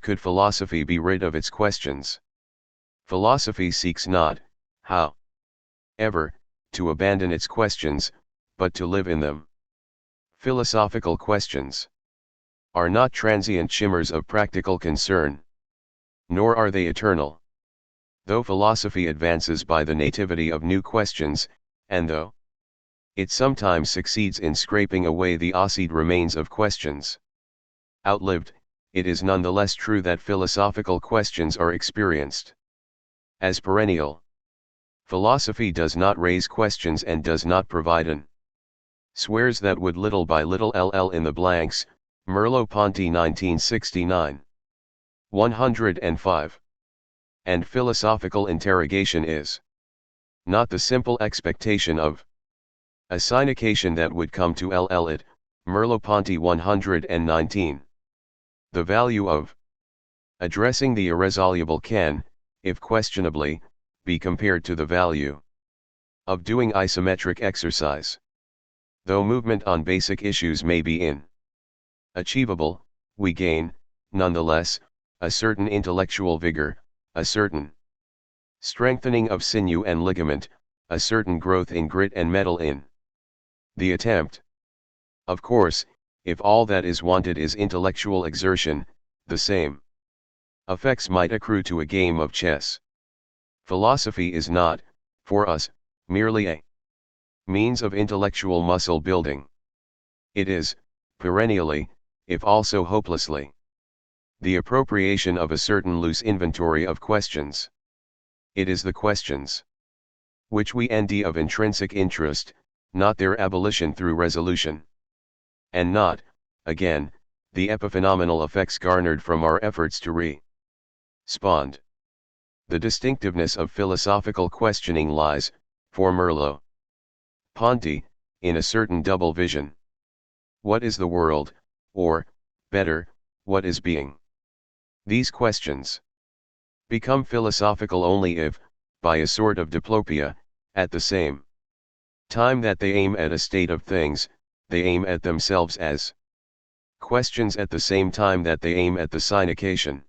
could philosophy be rid of its questions. Philosophy seeks not, however, to abandon its questions, but to live in them. Philosophical questions are not transient shimmers of practical concern, nor are they eternal. Though philosophy advances by the nativity of new questions, and though it sometimes succeeds in scraping away the ossied remains of questions outlived, it is nonetheless true that philosophical questions are experienced as perennial. Philosophy does not raise questions and does not provide an swears that would little by little LL in the blanks, Merleau-Ponty 1969. 105. And philosophical interrogation is not the simple expectation of a signification that would come to LL it, Merleau-Ponty 119. The value of addressing the irresoluble can, if questionably, be compared to the value of doing isometric exercise. Though movement on basic issues may be achievable, we gain, nonetheless, a certain intellectual vigor, a certain strengthening of sinew and ligament, a certain growth in grit and mettle in the attempt. Of course, if all that is wanted is intellectual exertion, the same effects might accrue to a game of chess. Philosophy is not, for us, merely a means of intellectual muscle building. It is, perennially, if also hopelessly, the appropriation of a certain loose inventory of questions. It is the questions which we endy of intrinsic interest, not their abolition through resolution. And not, again, the epiphenomenal effects garnered from our efforts to respond. The distinctiveness of philosophical questioning lies, for Merleau-Ponty, in a certain double vision. What is the world, or, better, what is being? These questions become philosophical only if, by a sort of diplopia, at the same time that they aim at a state of things, they aim at themselves as questions at the same time that they aim at the signification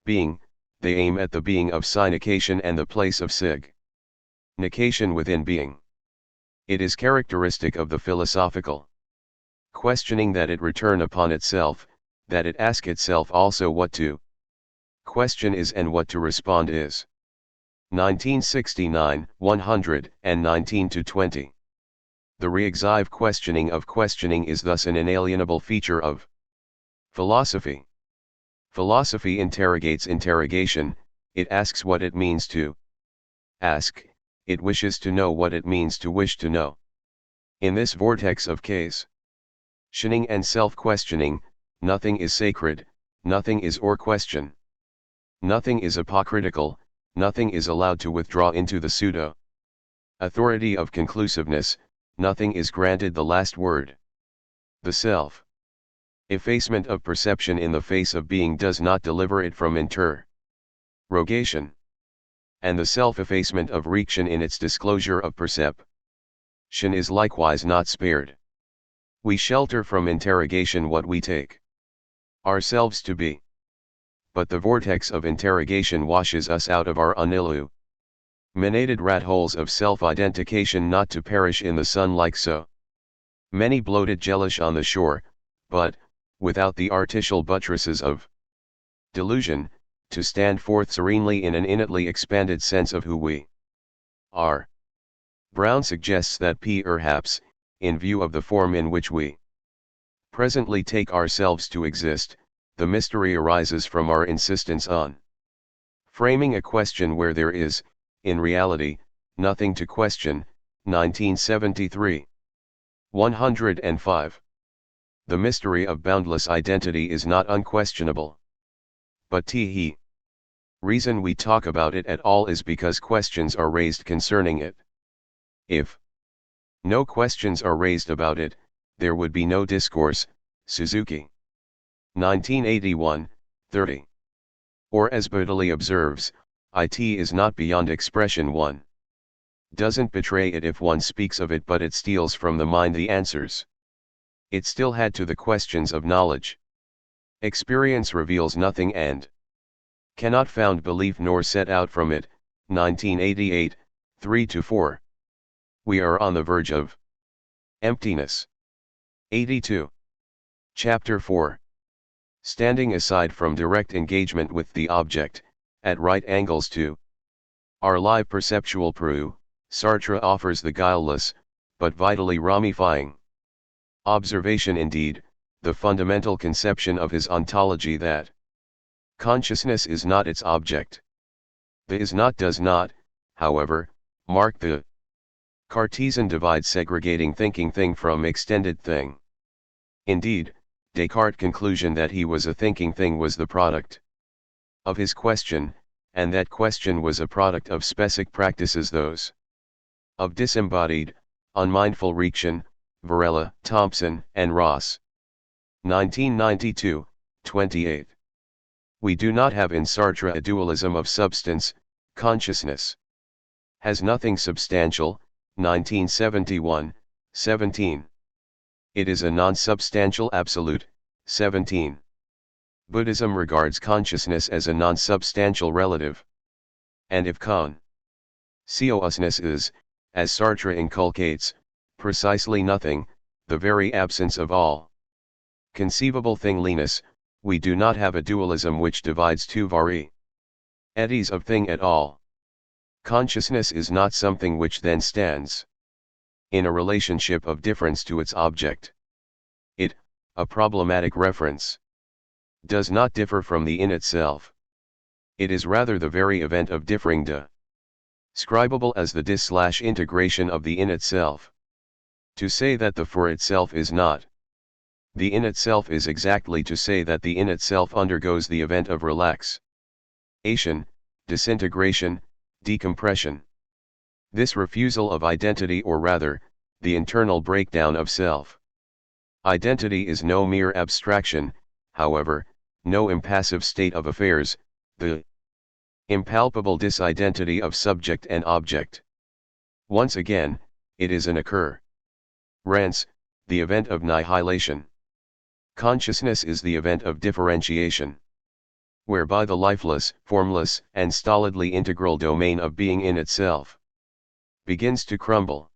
being, they aim at the being of signification and the place of signification within being. It is characteristic of the philosophical questioning that it return upon itself, that it ask itself also what to question is and what to respond is. 1969, 119-20. The re-exive questioning of questioning is thus an inalienable feature of philosophy. Philosophy interrogates interrogation, it asks what it means to ask, it wishes to know what it means to wish to know. In this vortex of questioning and self-questioning, nothing is sacred, nothing is or question. Nothing is hypocritical, nothing is allowed to withdraw into the pseudo Authority of conclusiveness, nothing is granted the last word. The self. Effacement of perception in the face of being does not deliver it from interrogation. And the self-effacement of reaction in its disclosure of perception is likewise not spared. We shelter from interrogation what we take ourselves to be. But the vortex of interrogation washes us out of our unilluminated rat holes of self-identification, not to perish in the sun like so many bloated jellyfish on the shore, but, without the artificial buttresses of delusion, to stand forth serenely in an innately expanded sense of who we are. Brown suggests that perhaps, in view of the form in which we presently take ourselves to exist, the mystery arises from our insistence on framing a question where there is, in reality, nothing to question. 1973. 105. The mystery of boundless identity is not unquestionable. But the reason we talk about it at all is because questions are raised concerning it. If no questions are raised about it, there would be no discourse. Suzuki. 1981, 30. Or as Bodley observes, it is not beyond expression. One doesn't betray it if one speaks of it, but it steals from the mind the answers it still had to the questions of knowledge. Experience reveals nothing and cannot found belief nor set out from it. 1988, 3-4. We are on the verge of emptiness. 82. Chapter 4. Standing aside from direct engagement with the object, at right angles to our live perceptual proof, Sartre offers the guileless, but vitally ramifying observation, indeed, the fundamental conception of his ontology, that consciousness is not its object. The is not does not, however, mark the Cartesian divide segregating thinking thing from extended thing. Indeed, Descartes' conclusion that he was a thinking thing was the product of his question, and that question was a product of specific practices, those of disembodied, unmindful reaction. Varela, Thompson, and Ross. 1992, 28. We do not have in Sartre a dualism of substance. Consciousness has nothing substantial. 1971, 17. It is a non-substantial absolute. 17. Buddhism regards consciousness as a non-substantial relative. And if consciousness is, as Sartre inculcates, precisely nothing, the very absence of all conceivable thingliness, we do not have a dualism which divides two varieties of thing at all. Consciousness is not something which then stands in a relationship of difference to its object. It, a problematic reference, does not differ from the in itself. It is rather the very event of differing, describable as the dis/integration of the in itself. To say that the for itself is not the in itself is exactly to say that the in itself undergoes the event of relaxation, disintegration, decompression. This refusal of identity, or rather, the internal breakdown of self identity, is no mere abstraction, however, no impassive state of affairs, the impalpable disidentity of subject and object. Once again, it is an occurrence, the event of nihilation. Consciousness is the event of differentiation, whereby the lifeless, formless, and stolidly integral domain of being in itself begins to crumble.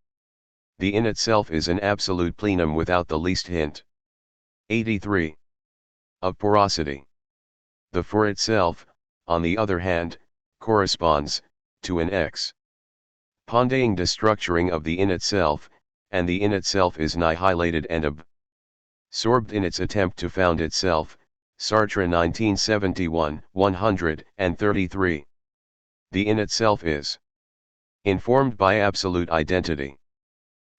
The in itself is an absolute plenum without the least hint. 83. Of porosity. The for itself, on the other hand, corresponds to an expandating destructuring of the in itself, and the in itself is annihilated and absorbed in its attempt to found itself. Sartre 1971, 133. The in itself is informed by absolute identity.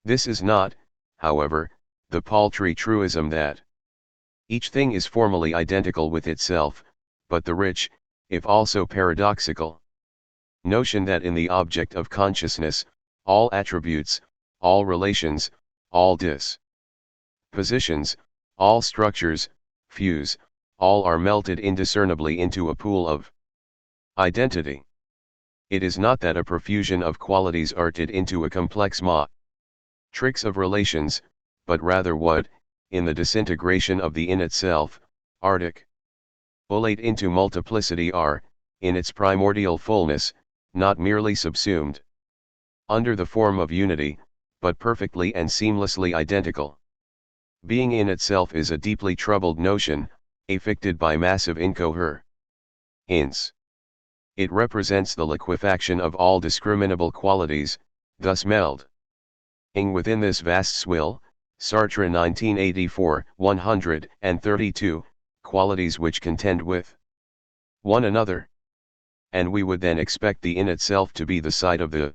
This is not, however, the paltry truism that each thing is formally identical with itself, but the rich, if also paradoxical, notion that in the object of consciousness, all attributes, all relations, all positions, all structures, fuse, all are melted indiscernibly into a pool of identity. It is not that a profusion of qualities arted into a complex tricks of relations, but rather what, in the disintegration of the in itself, articulate into multiplicity are, in its primordial fullness, not merely subsumed under the form of unity, but perfectly and seamlessly identical. Being in itself is a deeply troubled notion, affected by massive incoherence. It represents the liquefaction of all discriminable qualities, thus melding within this vast swill, Sartre 1984, 132, qualities which contend with one another. And we would then expect the in itself to be the site of the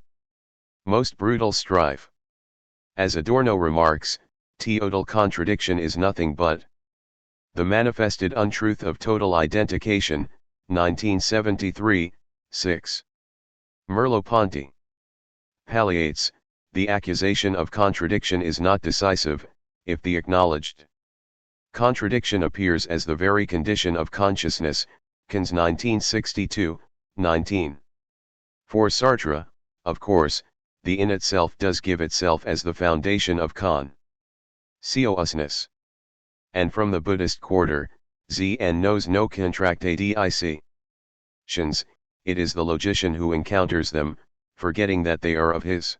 most brutal strife. As Adorno remarks, total contradiction is nothing but the manifested untruth of total identification, 1973, 6. Merleau-Ponty palliates, the accusation of contradiction is not decisive, if the acknowledged contradiction appears as the very condition of consciousness, Kins 1962, 19. For Sartre, of course, the in itself does give itself as the foundation of consciousness. And from the Buddhist quarter, Zen knows no contradictions, it is the logician who encounters them, forgetting that they are of his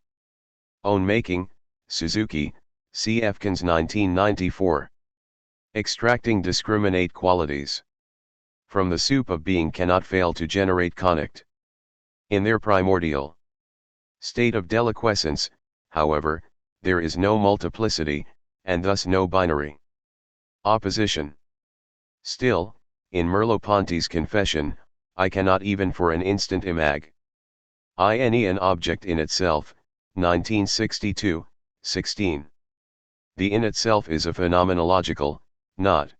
own making, Suzuki, cf. Kins 1994. Extracting discriminate qualities from the soup of being cannot fail to generate connect. In their primordial state of deliquescence, however, there is no multiplicity, and thus no binary opposition. Still, in Merleau-Ponty's confession, I cannot even for an instant imagine an object in itself, 1962, 16. The in itself is a phenomenological, not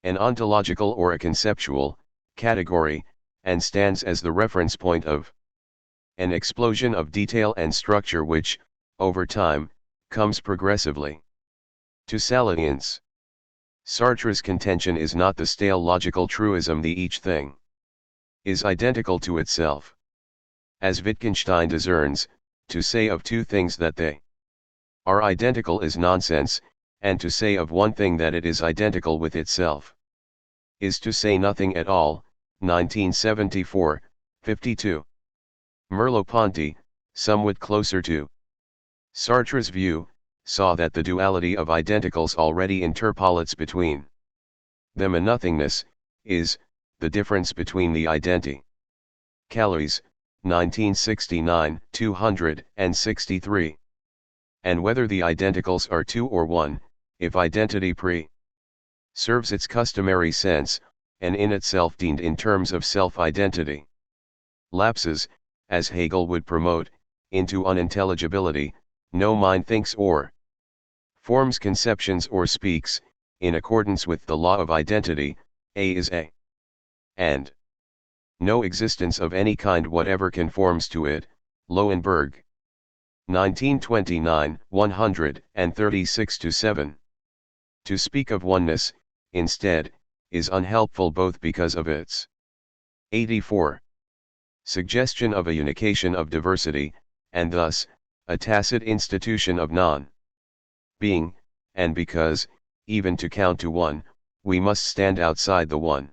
an ontological or a conceptual, category, and stands as the reference point of an explosion of detail and structure which, over time, comes progressively to salience. Sartre's contention is not the stale logical truism the each thing is identical to itself. As Wittgenstein discerns, to say of two things that they are identical is nonsense, and to say of one thing that it is identical with itself is to say nothing at all, 1974, 52. Merleau-Ponty, somewhat closer to Sartre's view, saw that the duality of identicals already interpolates between them and nothingness, is, the difference between the identicals, 1969, 263. And whether the identicals are two or one, if identity serves its customary sense, and in itself deemed in terms of self-identity, lapses, as Hegel would promote, into unintelligibility, no mind thinks or forms conceptions or speaks, in accordance with the law of identity, A is A. And no existence of any kind whatever conforms to it, Lowenberg. 1929, 136-7. To speak of oneness, instead, is unhelpful both because of its 84. Suggestion of a unication of diversity, and thus, a tacit institution of non-being, and because, even to count to one, we must stand outside the one.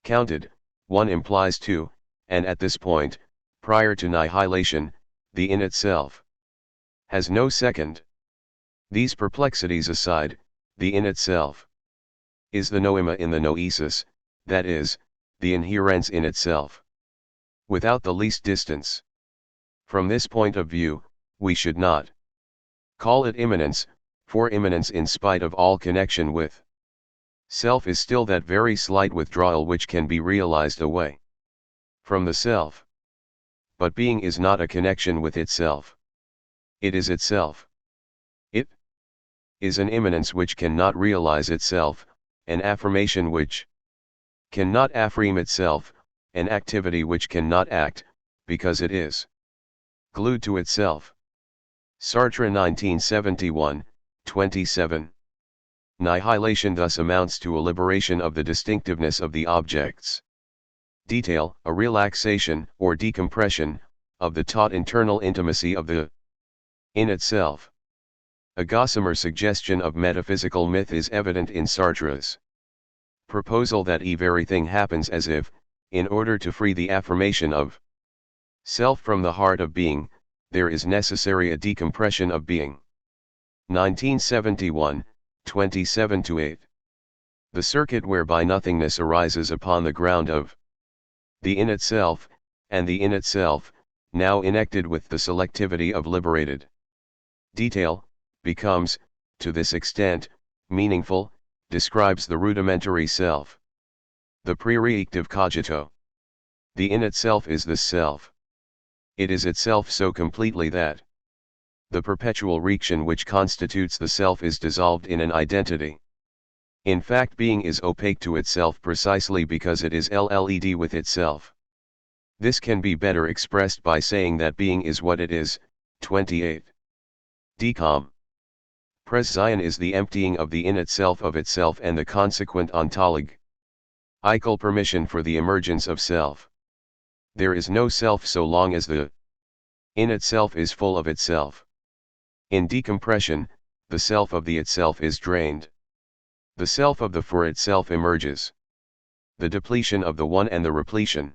Counted, one implies two, and at this point, prior to nihilation, the in itself has no second. These perplexities aside, the in itself is the noema in the noesis, that is, the inherence in itself, without the least distance. From this point of view, we should not call it immanence, for immanence in spite of all connection with self is still that very slight withdrawal which can be realized away from the self. But being is not a connection with itself. It is itself. It is an immanence which cannot realize itself, an affirmation which cannot affirm itself, an activity which cannot act, because it is Glued to itself. Sartre 1971, 27. Nihilation thus amounts to a liberation of the distinctiveness of the objects. Detail, a relaxation, or decompression, of the taut internal intimacy of the in itself. A gossamer suggestion of metaphysical myth is evident in Sartre's proposal that everything happens as if, in order to free the affirmation of self from the heart of being, there is necessary a decompression of being. 1971, 27-8. The circuit whereby nothingness arises upon the ground of the in itself, and the in itself, now inacted with the selectivity of liberated detail, becomes, to this extent, meaningful, describes the rudimentary self. The pre-reactive cogito. The in itself is this self. It is itself so completely that the perpetual reaction which constitutes the self is dissolved in an identity. In fact, being is opaque to itself precisely because it is LLED with itself. This can be better expressed by saying that being is what it is. 28. Decom. Prescience is the emptying of the in itself of itself and the consequent ontology. Eichel permission for the emergence of self. There is no self so long as the in itself is full of itself. In decompression, the self of the itself is drained. The self of the for itself emerges. The depletion of the one and the repletion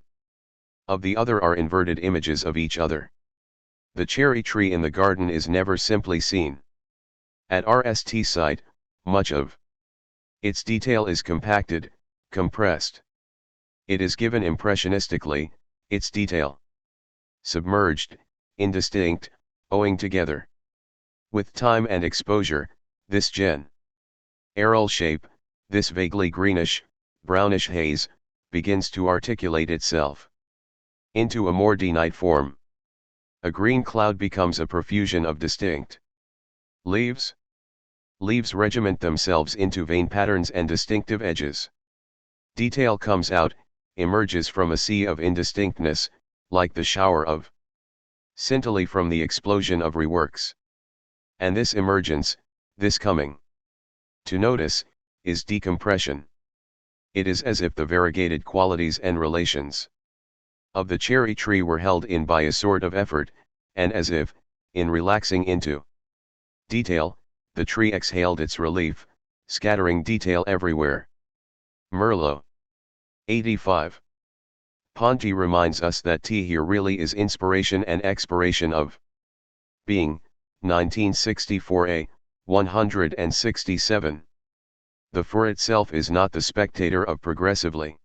of the other are inverted images of each other. The cherry tree in the garden is never simply seen. At RST site, much of its detail is compacted, compressed. It is given impressionistically, its detail submerged, indistinct, owing together. With time and exposure, this general shape, this vaguely greenish, brownish haze, begins to articulate itself into a more definite form. A green cloud becomes a profusion of distinct leaves. Leaves regiment themselves into vein patterns and distinctive edges. Detail comes out, emerges from a sea of indistinctness, like the shower of scintilla from the explosion of reworks. And this emergence, this coming to notice, is decompression. It is as if the variegated qualities and relations of the cherry tree were held in by a sort of effort, and as if, in relaxing into detail, the tree exhaled its relief, scattering detail everywhere. Merleau. 85. Ponty reminds us that T here really is inspiration and expiration of being. 1964a, 167. The for itself is not the spectator of progressively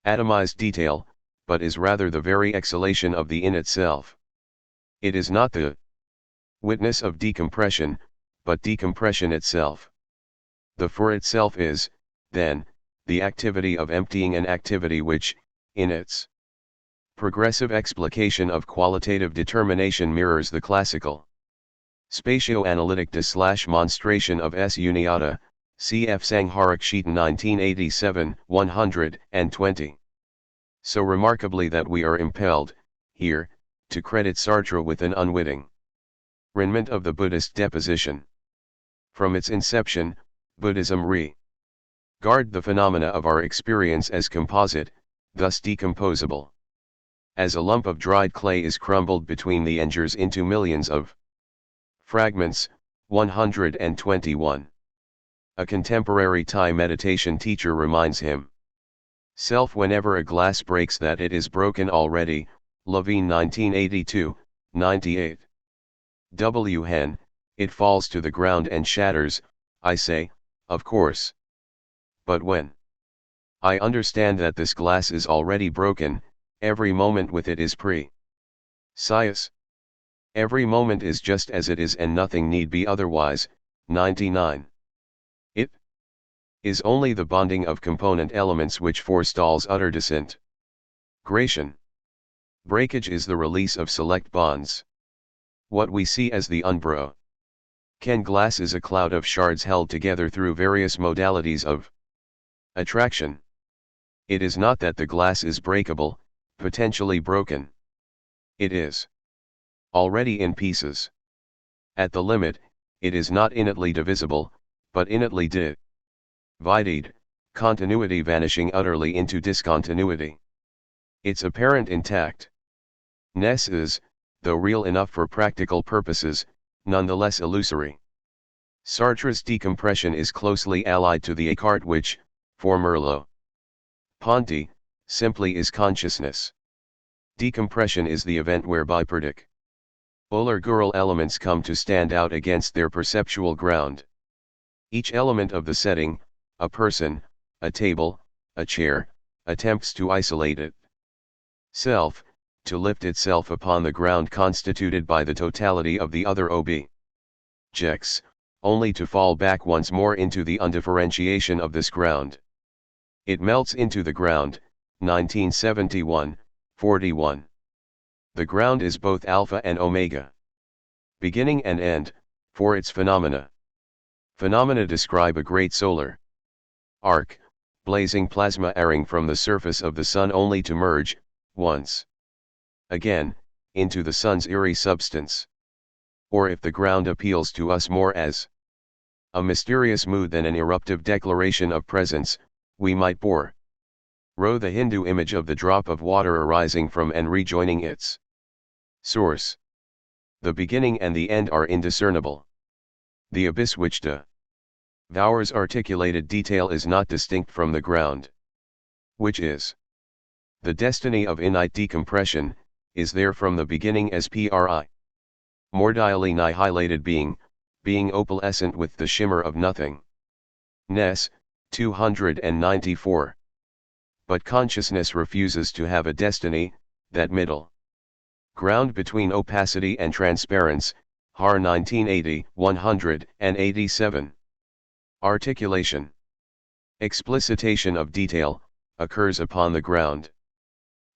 atomized detail, but is rather the very exhalation of the in itself. It is not the witness of decompression, but decompression itself. The for itself is, then, the activity of emptying, an activity which, in its progressive explication of qualitative determination, mirrors the classical spatio-analytic demonstration of S. uniata, cf. Sangharakshita 1987, 120. So remarkably that we are impelled, here, to credit Sartre with an unwitting remnant of the Buddhist deposition. From its inception, Buddhism regarded the phenomena of our experience as composite, thus decomposable. As a lump of dried clay is crumbled between the edges into millions of fragments. 121. A contemporary Thai meditation teacher reminds him self whenever a glass breaks that it is broken already. Levine 1982, 98. W. Hen, it falls to the ground and shatters, I say, of course. But when I understand that this glass is already broken, every moment with it is precise. Every moment is just as it is and nothing need be otherwise. 99. It is only the bonding of component elements which forestalls utter disintegration. Breakage is the release of select bonds. What we see as the unbroken glass is a cloud of shards held together through various modalities of attraction. It is not that the glass is breakable, potentially broken. It is already in pieces. At the limit, it is not innately divisible, but innately divided, continuity vanishing utterly into discontinuity. Its apparent intact-ness is, though real enough for practical purposes, nonetheless illusory. Sartre's decompression is closely allied to the écart which, for Merleau-Ponty, simply is consciousness. Decompression is the event whereby particular elements come to stand out against their perceptual ground. Each element of the setting, a person, a table, a chair, attempts to isolate itself, to lift itself upon the ground constituted by the totality of the other objects, only to fall back once more into the undifferentiation of this ground. It melts into the ground, 1971, 41. The ground is both alpha and omega, beginning and end, for its phenomena. Phenomena describe a great solar arc, blazing plasma airing from the surface of the sun only to merge, once again, into the sun's eerie substance. Or if the ground appeals to us more as a mysterious mood than an eruptive declaration of presence, we might borrow the Hindu image of the drop of water arising from and rejoining its source. The beginning and the end are indiscernible. The abyss which devours articulated detail is not distinct from the ground, which is the destiny of innate decompression, is there from the beginning as primordially annihilated being opalescent with the shimmer of nothingness, 294. But consciousness refuses to have a destiny, that middle ground between opacity and transparence, Har 1980, 187. Articulation. Explicitation of detail, occurs upon the ground.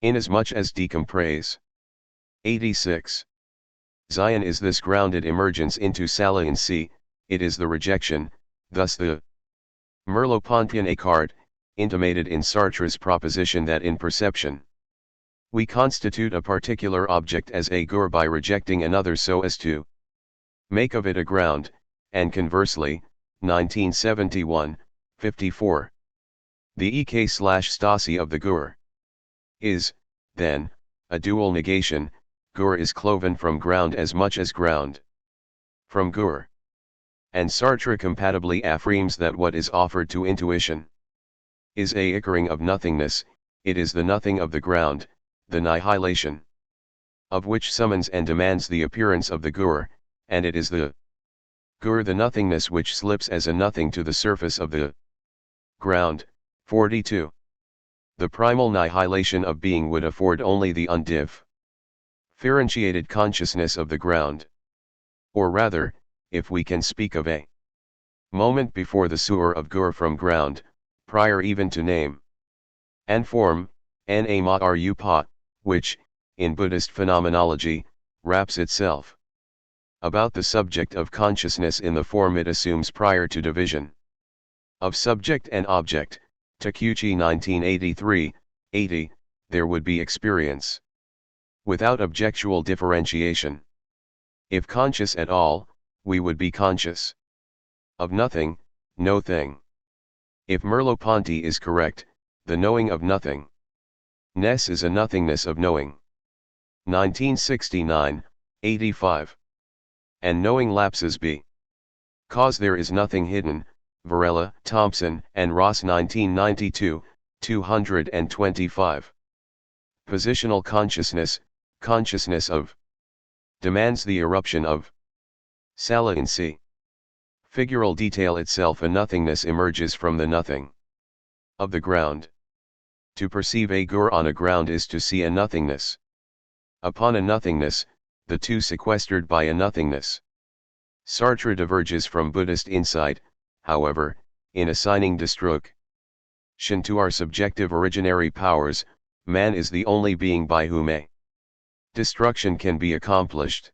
Inasmuch as decompress. 86. Zion is this grounded emergence into saliency, it is the rejection, thus the Merleau-Pontian écart, intimated in Sartre's proposition that in perception, we constitute a particular object as a gur by rejecting another so as to make of it a ground, and conversely, 1971, 54. The ek/stasi of the gur is, then, a dual negation. Gur is cloven from ground as much as ground from gur. And Sartre compatibly affirms that what is offered to intuition is a ickering of nothingness, it is the nothing of the ground, the annihilation of which summons and demands the appearance of the gur, and it is the gur the nothingness which slips as a nothing to the surface of the ground, 42. The primal annihilation of being would afford only the undifferentiated consciousness of the ground. Or rather, if we can speak of a moment before the sewer of gur from ground, prior even to name and form, na-ma-ru-pa, which, in Buddhist phenomenology, wraps itself about the subject of consciousness in the form it assumes prior to division of subject and object, Takuchi 1983, 80, there would be experience without objectual differentiation. If conscious at all, we would be conscious of nothing, no thing. If Merleau-Ponty is correct, the knowing of nothingness is a nothingness of knowing. 1969, 85. And knowing lapses because there is nothing hidden, Varela, Thompson, and Ross 1992, 225. Positional consciousness, consciousness of, demands the eruption of saliency. Figural detail itself a nothingness emerges from the nothing of the ground. To perceive a gur on a ground is to see a nothingness upon a nothingness, the two sequestered by a nothingness. Sartre diverges from Buddhist insight, however, in assigning destruction to our subjective originary powers. Man is the only being by whom a destruction can be accomplished.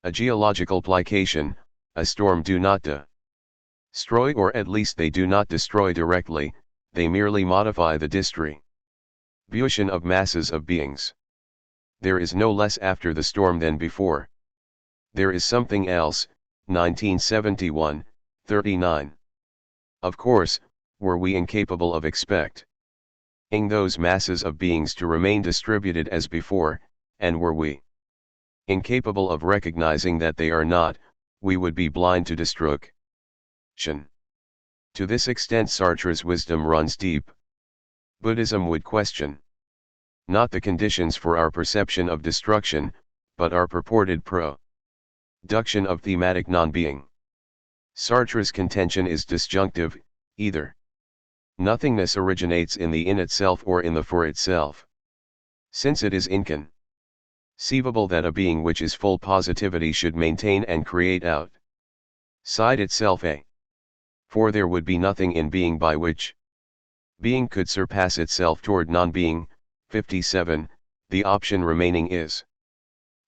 A geological plication, a storm do not destroy, or at least they do not destroy directly, they merely modify the distribution of masses of beings. There is no less after the storm than before. There is something else. 1971, 39. Of course, were we incapable of expecting those masses of beings to remain distributed as before, and were we incapable of recognizing that they are not, we would be blind to destruction. To this extent Sartre's wisdom runs deep. Buddhism would question not the conditions for our perception of destruction, but our purported production of thematic non-being. Sartre's contention is disjunctive, either nothingness originates in the in itself or in the for itself. Since it is inconceivable that a being which is full positivity should maintain and create outside itself for there would be nothing in being by which being could surpass itself toward non-being. 57. The option remaining is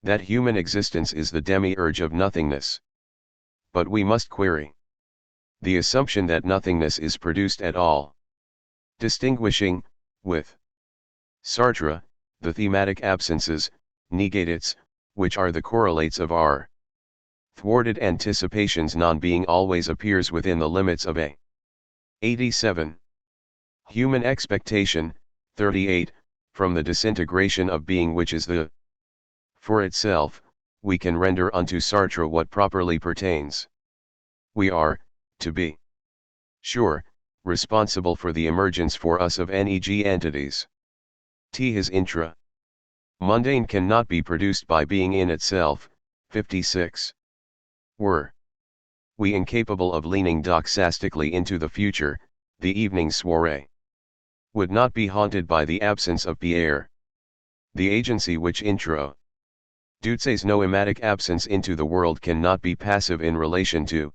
that human existence is the demiurge of nothingness. But we must query the assumption that nothingness is produced at all. Distinguishing, with Sartre, the thematic absences, negates, which are the correlates of our thwarted anticipations, non-being always appears within the limits of a 87. Human expectation. 38. From the disintegration of being which is the for itself, we can render unto Sartre what properly pertains. We are, to be sure, responsible for the emergence for us of neg entities. His intra mundane cannot be produced by being in itself. 56. Were we incapable of leaning doxastically into the future, the evening soiree would not be haunted by the absence of Pierre. The agency which introduces no ematic absence into the world cannot be passive in relation to,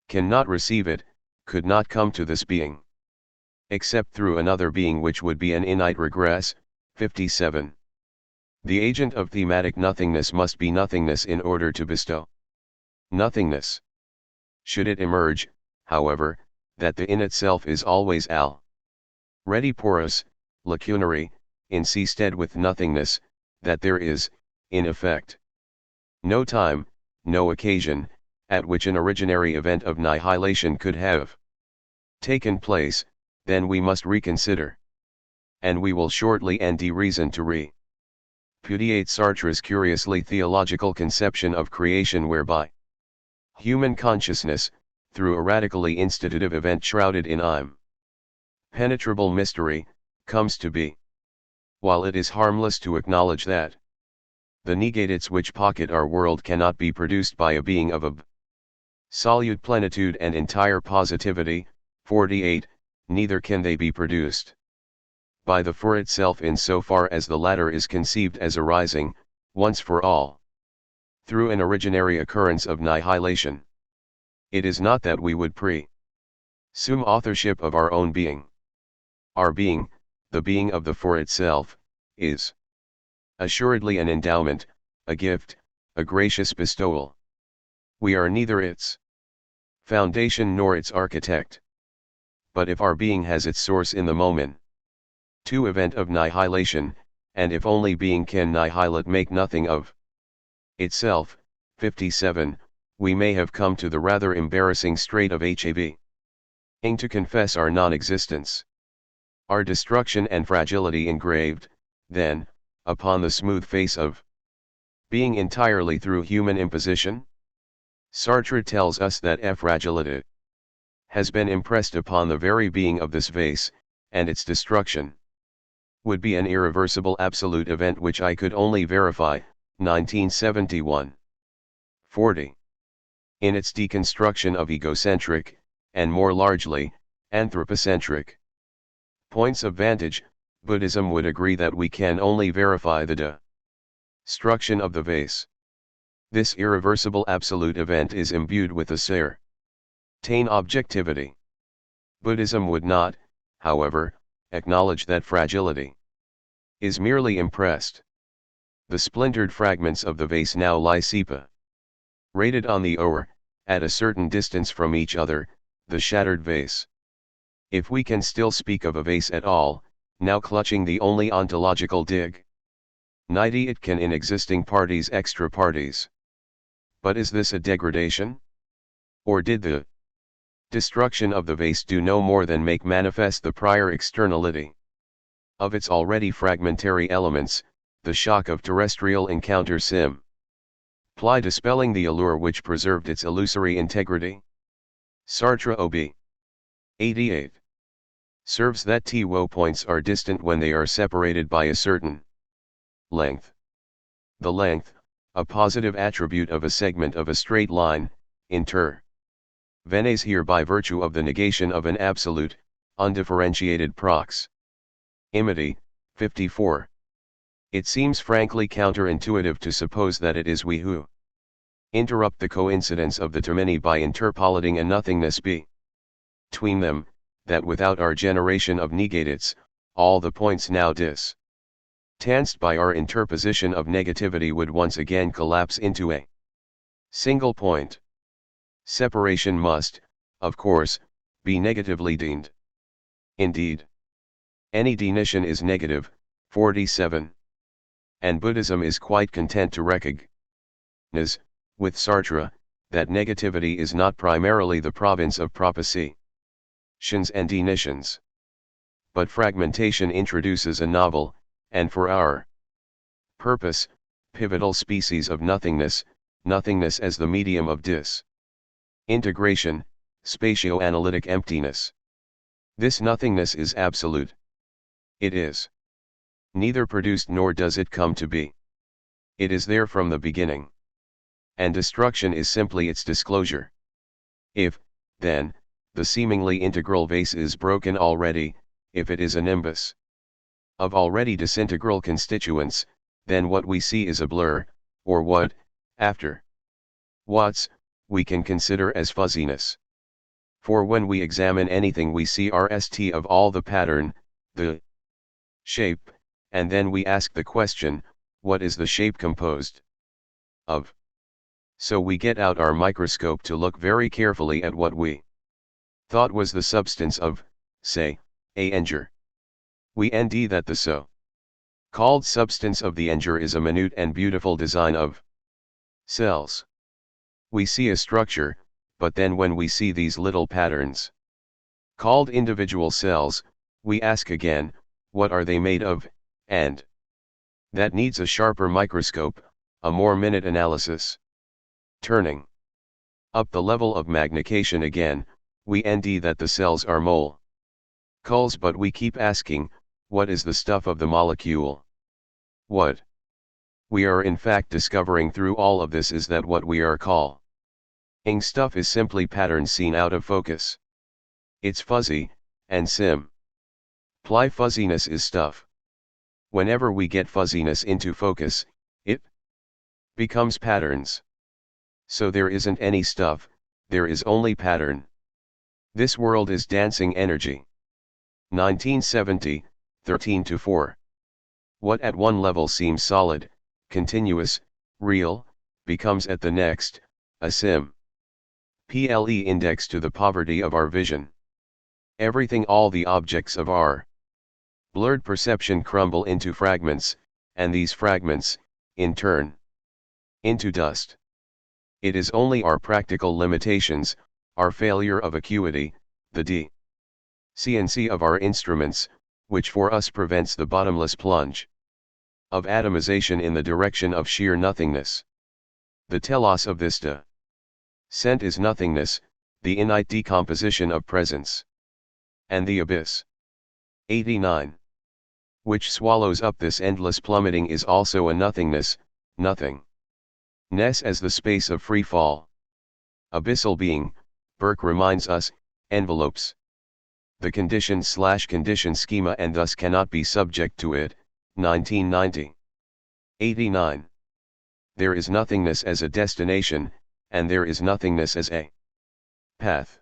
cannot receive it, could not come to this being, except through another being which would be an innate regress. 57. The agent of thematic nothingness must be nothingness in order to bestow nothingness. Should it emerge, however, that the in itself is always ready porous, lacunary, in stead with nothingness, that there is, in effect, no time, no occasion, at which an originary event of annihilation could have taken place, then we must reconsider. And we will shortly end reason to repudiate Sartre's curiously theological conception of creation whereby human consciousness, through a radically institutive event shrouded in impenetrable mystery, comes to be. While it is harmless to acknowledge that the negates which pocket our world cannot be produced by a being of absolute plenitude and entire positivity. 48. Neither can they be produced by the for itself in so far as the latter is conceived as arising, once for all, through an originary occurrence of annihilation. It is not that we would presume authorship of our own being. Our being, the being of the for itself, is assuredly an endowment, a gift, a gracious bestowal. We are neither its foundation nor its architect. But if our being has its source in the moment to event of annihilation, and if only being can annihilate make nothing of itself. 57. We may have come to the rather embarrassing strait of having to confess our non-existence, our destruction and fragility engraved, then, upon the smooth face of being entirely through human imposition. Sartre tells us that fragility has been impressed upon the very being of this vase, and its destruction would be an irreversible absolute event which I could only verify. 1971. 40. In its deconstruction of egocentric, and more largely, anthropocentric points of vantage, Buddhism would agree that we can only verify the destruction of the vase. This irreversible absolute event is imbued with a certain objectivity. Buddhism would not, however, acknowledge that fragility is merely impressed. The splintered fragments of the vase now lie separated on the or, at a certain distance from each other, the shattered vase. If we can still speak of a vase at all, now clutching the only ontological 90 It can in existing parties extra parties. But is this a degradation? Or did the destruction of the vase do no more than make manifest the prior externality of its already fragmentary elements, the shock of terrestrial encounter sim. Ply dispelling the allure which preserved its illusory integrity? Sartre ob. 88. Serves that T-wo points are distant when they are separated by a certain length. The length, a positive attribute of a segment of a straight line, venes here by virtue of the negation of an absolute, undifferentiated proximity. 54. It seems frankly counterintuitive to suppose that it is we who interrupt the coincidence of the termini by interpolating a nothingness between them, that without our generation of negates, all the points now distanced by our interposition of negativity would once again collapse into a single point. Separation must, of course, be negatively deemed. Indeed, any denition is negative. 47. And Buddhism is quite content to recognize, with Sartre, that negativity is not primarily the province of propositions and denitions. But fragmentation introduces a novel, and for our purpose, pivotal species of nothingness, nothingness as the medium of disintegration, spatio-analytic emptiness. This nothingness is absolute. It is neither produced nor does it come to be. It is there from the beginning. And destruction is simply its disclosure. If, then, the seemingly integral vase is broken already, if it is a nimbus of already disintegral constituents, then what we see is a blur, or what, after we can consider as fuzziness. For when we examine anything we see rst of all the pattern, the shape, and then we ask the question, what is the shape composed of? So we get out our microscope to look very carefully at what we thought was the substance of, say, a enger. We nd that the so-called substance of the enger is a minute and beautiful design of cells. We see a structure, but then when we see these little patterns, called individual cells, we ask again, what are they made of, and that needs a sharper microscope, a more minute analysis. Turning up the level of magnification again, we nd that the cells are molecules, but we keep asking, what is the stuff of the molecule? What we are in fact discovering through all of this is that what we are calling stuff is simply patterns seen out of focus. It's fuzzy, and ply fuzziness is stuff. Whenever we get fuzziness into focus, it becomes patterns. So there isn't any stuff, there is only pattern. This world is dancing energy. 1970, 13-4. What at one level seems solid, continuous, real, becomes at the next, a ple index to the poverty of our vision. Everything, all the objects of our blurred perception crumble into fragments, and these fragments, in turn, into dust. It is only our practical limitations, our failure of acuity, the deficiency of our instruments, which for us prevents the bottomless plunge of atomization in the direction of sheer nothingness. The telos of this descent is nothingness, the innate decomposition of presence. And the abyss. 89. Which swallows up this endless plummeting is also a nothingness, nothingness as the space of free fall. Abyssal being, Burke reminds us, envelopes the condition/condition schema and thus cannot be subject to it. 1990. 89. There is nothingness as a destination, and there is nothingness as a path.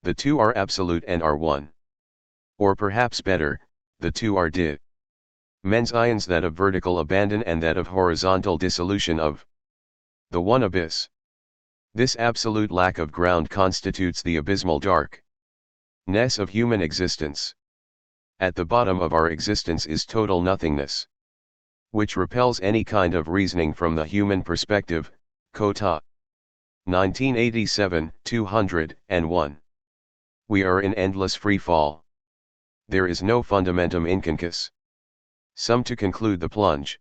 The two are absolute and are one. Or perhaps better, the two are dimensions, that of vertical abandon and that of horizontal dissolution of the one abyss. This absolute lack of ground constitutes the abysmal darkness of human existence. At the bottom of our existence is total nothingness. which repels any kind of reasoning from the human perspective, Kota. 1987, 201. We are in endless free fall. There is no fundamentum inconcus. Some to conclude the plunge.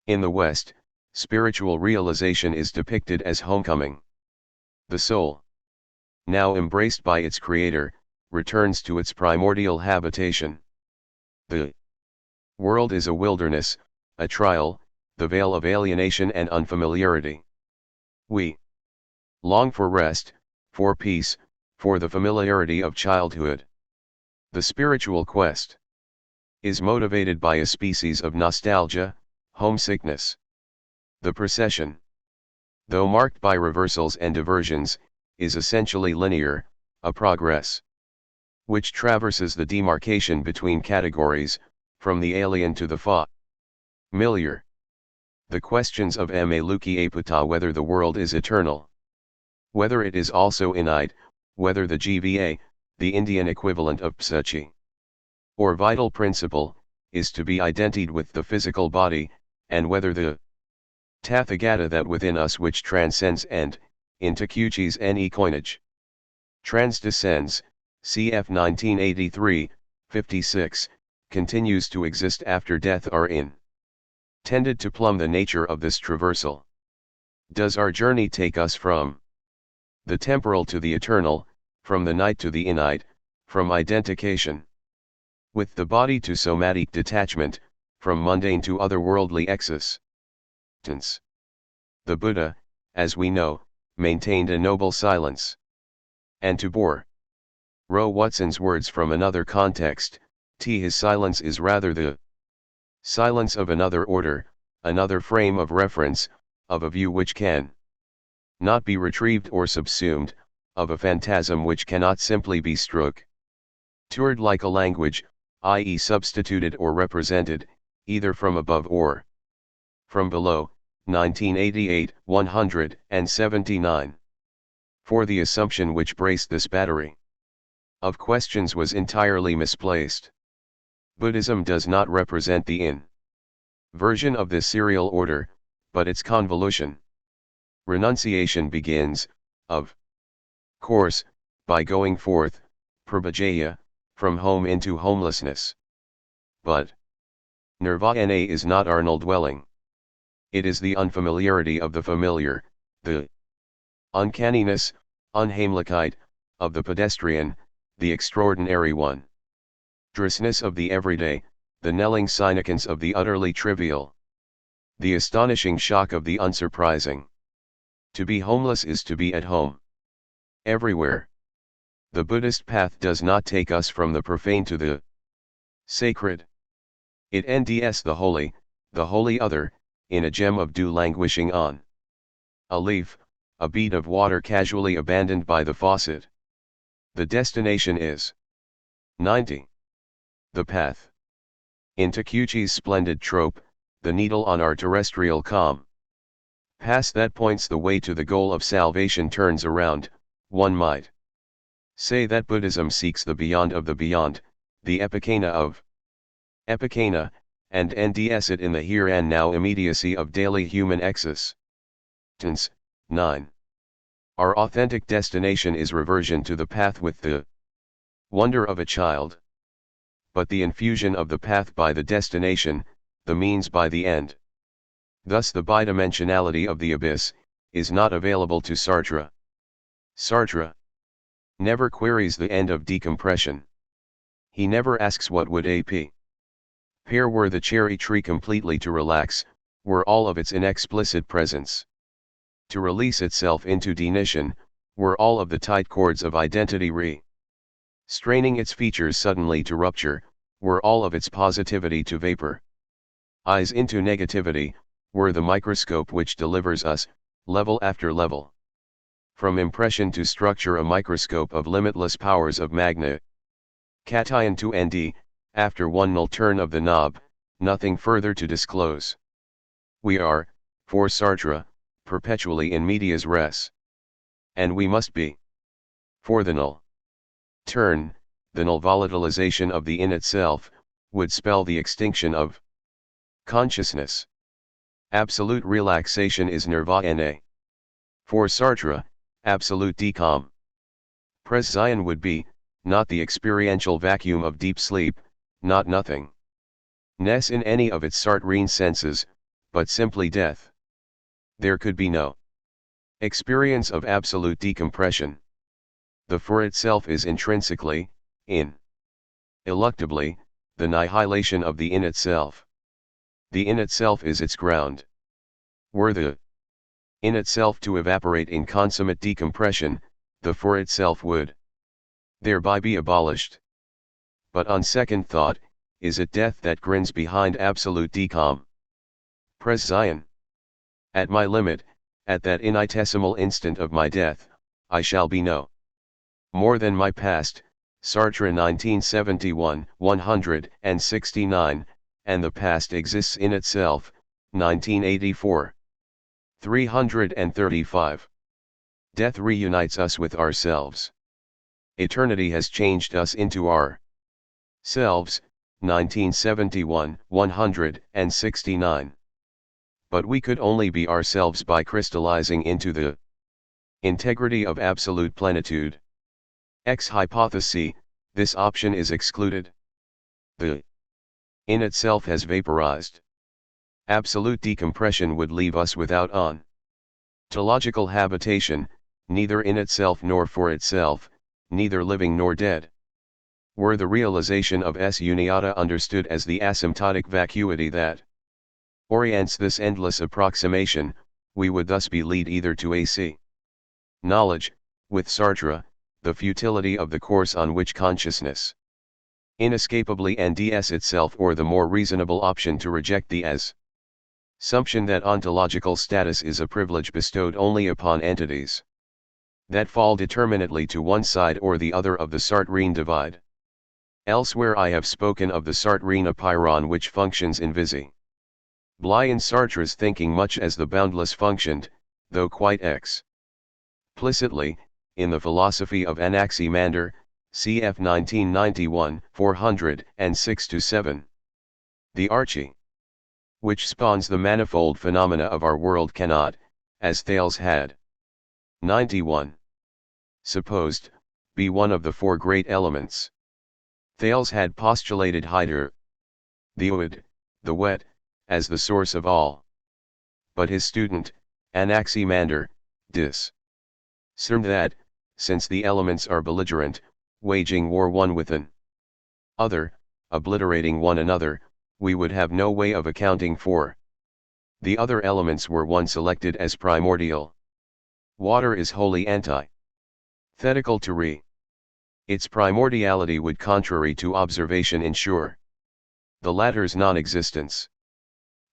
In the West, spiritual realization is depicted as homecoming. The soul, now embraced by its creator, returns to its primordial habitation. The world is a wilderness, a trial, the veil of alienation and unfamiliarity. We long for rest, for peace, for the familiarity of childhood. The spiritual quest is motivated by a species of nostalgia, homesickness. The procession, though marked by reversals and diversions, is essentially linear, a progress which traverses the demarcation between categories, from the alien to the familiar. The questions of Luki whether the world is eternal, whether it is also innate, whether the GVA, the Indian equivalent of Psachi, or vital principle, is to be identified with the physical body, and whether the Tathagata that within us which transcends and, into Kuchi's ne coinage, transcends, cf 1983, 56, continues to exist after death are intended to plumb the nature of this traversal. Does our journey take us from the temporal to the eternal, from the night to the innate, from identification with the body to somatic detachment, from mundane to otherworldly existence? The Buddha, as we know, maintained a noble silence. And to borrow Watson's words from another context, his silence is rather the silence of another order, another frame of reference, of a view which can not be retrieved or subsumed, of a phantasm which cannot simply be struck toward like a language, i.e. substituted or represented, either from above or from below. 1988, 179. For the assumption which braced this battery of questions was entirely misplaced. Buddhism does not represent the inversion of this serial order, but its convolution. Renunciation begins, of course, by going forth, prabhajaya, from home into homelessness. But nirvana is not our null dwelling. It is the unfamiliarity of the familiar, the uncanniness, unheimlichkeit, of the pedestrian, the extraordinary one. Dressness of the everyday, the knelling significance of the utterly trivial. The astonishing shock of the unsurprising. To be homeless is to be at home. Everywhere. The Buddhist path does not take us from the profane to the sacred. It nds the holy other, in a gem of dew languishing on a leaf, a bead of water casually abandoned by the faucet. The destination is 90. The path into Kuchi's splendid trope, the needle on our terrestrial compass that points the way to the goal of salvation turns around. One might say that Buddhism seeks the beyond of the beyond, the epicena of epicena, and nds it in the here and now immediacy of daily human existence. 9. Our authentic destination is reversion to the path with the wonder of a child. But the infusion of the path by the destination, the means by the end. Thus the bidimensionality of the abyss, is not available to Sartre. Sartre never queries the end of decompression. He never asks what would a pair were the cherry tree completely to relax, were all of its inexplicit presence to release itself into denition, were all of the tight cords of identity straining its features suddenly to rupture, were all of its positivity to vapor. Eyes into negativity, were the microscope which delivers us, level after level. From impression to structure, a microscope of limitless powers of cation to nd, after one null turn of the knob, nothing further to disclose. We are, for Sartre, perpetually in medias res. And we must be. For the null turn, the null volatilization of the in itself, would spell the extinction of Consciousness. Absolute relaxation is nirvana. For Sartre, absolute decom. Prescience would be, not the experiential vacuum of deep sleep, not nothingness in any of its Sartrean senses, but simply death. There could be no experience of absolute decompression. The for itself is intrinsically, ineluctably, the annihilation of the in itself. The in itself is its ground. Were the in itself to evaporate in consummate decompression, the for itself would thereby be abolished. But on second thought, is it death that grins behind absolute decom? Prescience. At my limit, at that infinitesimal instant of my death, I shall be no more than my past, Sartre 1971, 169, and the past exists in itself, 1984. 335. Death reunites us with ourselves. Eternity has changed us into our selves, 1971, 169. But we could only be ourselves by crystallizing into the integrity of absolute plenitude. Ex hypothesi, this option is excluded. The in itself has vaporized. Absolute decompression would leave us without ontological habitation, neither in itself nor for itself, neither living nor dead. Were the realization of sunyata understood as the asymptotic vacuity that orients this endless approximation, we would thus be led either to AC knowledge, with Sartre, the futility of the course on which consciousness inescapably ends itself, or the more reasonable option to reject the assumption that ontological status is a privilege bestowed only upon entities that fall determinately to one side or the other of the Sartrean divide. Elsewhere I have spoken of the Sartrean apeiron, which functions invisibly in Sartre's thinking much as the boundless functioned, though quite explicitly, in the philosophy of Anaximander, cf. 1991, 406-7. The archie, which spawns the manifold phenomena of our world, cannot, as Thales had 91 supposed, be one of the four great elements. Thales had postulated hydr, the wood, the wet, as the source of all. But his student, Anaximander, discerned that, since the elements are belligerent, waging war one with another, obliterating one another, we would have no way of accounting for the other elements were one selected as primordial. Water is wholly antithetical to its primordiality would, contrary to observation, ensure the latter's non-existence.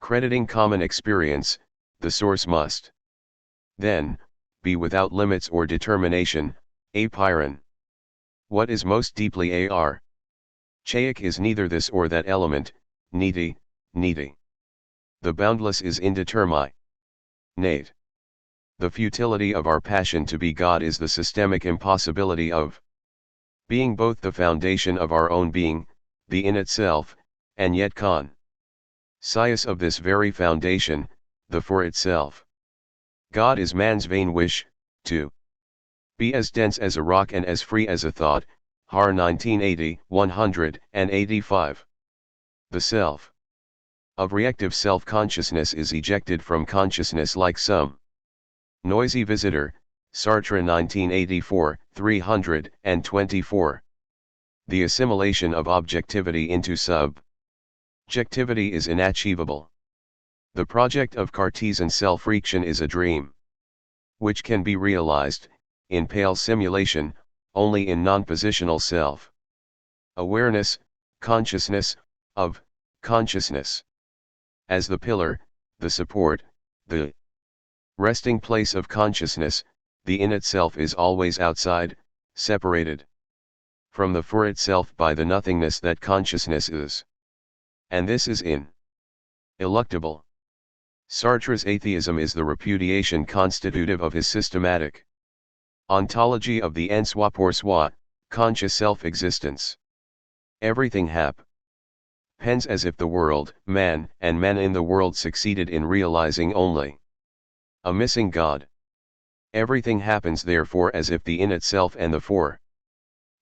Crediting common experience, the source must then be without limits or determination, apeiron. What is most deeply archaic is neither this or that element, needy. The boundless is indeterminate. The futility of our passion to be God is the systemic impossibility of being both the foundation of our own being, the in itself, and yet conscious of this very foundation, the for itself. God is man's vain wish, to be as dense as a rock and as free as a thought, Har 1980, 185. The self of reactive self-consciousness is ejected from consciousness like some noisy visitor, Sartre 1984, 324. The assimilation of objectivity into subjectivity is inachievable. The project of Cartesian self-reaction is a dream, which can be realized, in pale simulation, only in non-positional self-awareness, consciousness, of consciousness. As the pillar, the support, the resting place of consciousness, the in itself is always outside, separated from the for itself by the nothingness that consciousness is. And this is ineluctable. Sartre's atheism is the repudiation constitutive of his systematic ontology of the en soi pour soi, conscious self-existence. Everything Pens as if the world, man, and men in the world succeeded in realizing only a missing God. Everything happens therefore as if the in itself and the for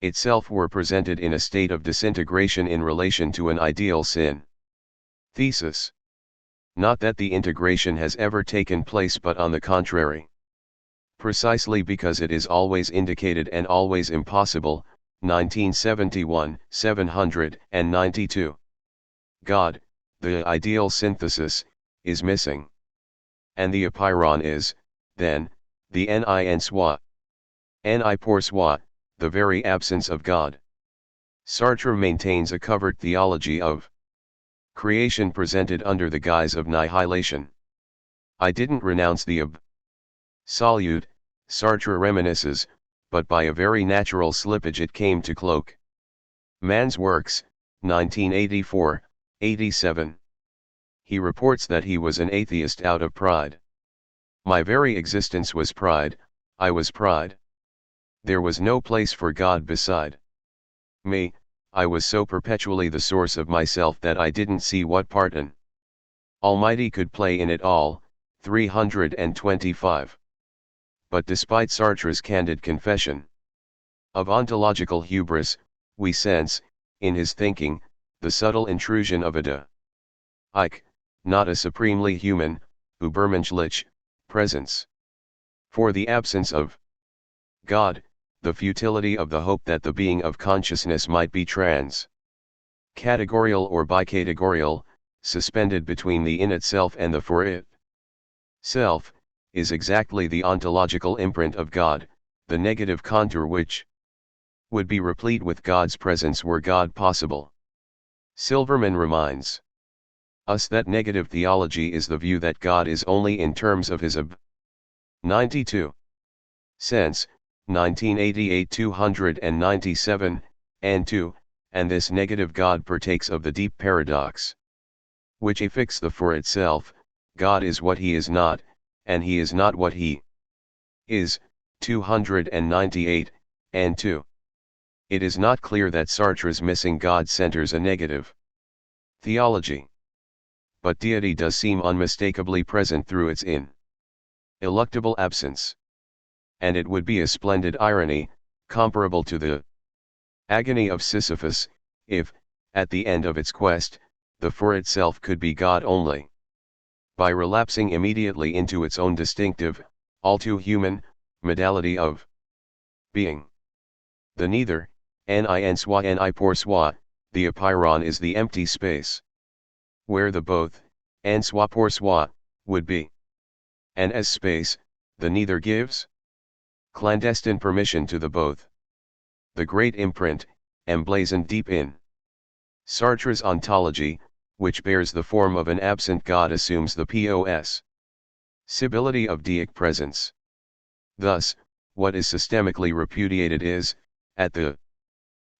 itself were presented in a state of disintegration in relation to an ideal sin. Thesis. Not that the integration has ever taken place, but on the contrary. Precisely because it is always indicated and always impossible. 1971, 792. God, the ideal synthesis, is missing. And the apeiron is, then, the ni soi. Ni pour soi, the very absence of God. Sartre maintains a covert theology of creation presented under the guise of nihilation. I didn't renounce the absolute, Sartre reminisces, but by a very natural slippage it came to cloak man's works. 1984, 87. He reports that he was an atheist out of pride. My very existence was pride, I was pride. There was no place for God beside me. I was so perpetually the source of myself that I didn't see what part an Almighty could play in it all. 325. But despite Sartre's candid confession of ontological hubris, we sense, in his thinking, the subtle intrusion of a Ich, not a supremely human, übermenschlich, presence. For the absence of God, the futility of the hope that the being of consciousness might be categorial or bicategorial, suspended between the in itself and the for itself, is exactly the ontological imprint of God, the negative contour which would be replete with God's presence were God possible. Silverman reminds us that negative theology is the view that God is only in terms of his 92 sense, 1988 297, and 2, and this negative God partakes of the deep paradox which affix the for itself. God is what he is not, and he is not what he is. 298, and 2. It is not clear that Sartre's missing God centers a negative theology. But deity does seem unmistakably present through its ineluctable absence. And it would be a splendid irony, comparable to the agony of Sisyphus, if, at the end of its quest, the for itself could be God only. By relapsing immediately into its own distinctive, all too human, modality of being. The neither, ni soi ni pour soi, the apeiron is the empty space. Where the both, en soi pour soi, would be. And as space, the neither gives clandestine permission to the both. The great imprint, emblazoned deep in Sartre's ontology, which bears the form of an absent God, assumes the possibility of deic presence. Thus, what is systemically repudiated is, at the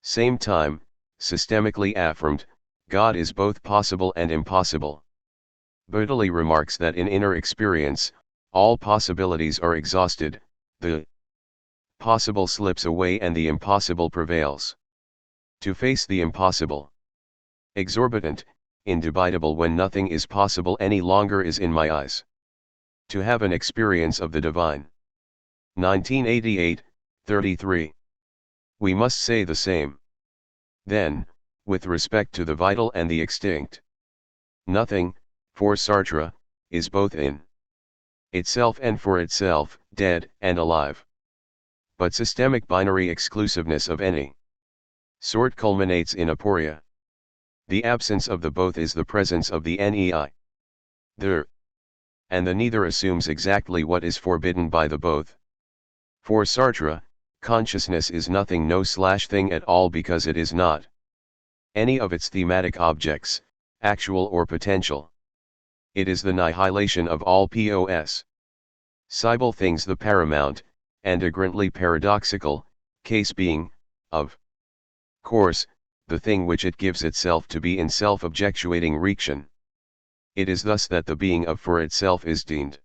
same time, systemically affirmed. God is both possible and impossible. Buddha remarks that in inner experience, all possibilities are exhausted, the possible slips away and the impossible prevails. To face the impossible, exorbitant, indubitable when nothing is possible any longer is in my eyes. To have an experience of the divine. 1988, 33. We must say the same. Then, with respect to the vital and the extinct. Nothing, for Sartre, is both in itself and for itself, dead and alive. But systemic binary exclusiveness of any sort culminates in aporia. The absence of the both is the presence of the nei. There. And the neither assumes exactly what is forbidden by the both. For Sartre, consciousness is nothing thing at all because it is not any of its thematic objects, actual or potential. It is the nihilation of all possible things, the paramount, and agrantly paradoxical, case being, of course, the thing which it gives itself to be in self-objectuating reaction. It is thus that the being of for itself is deemed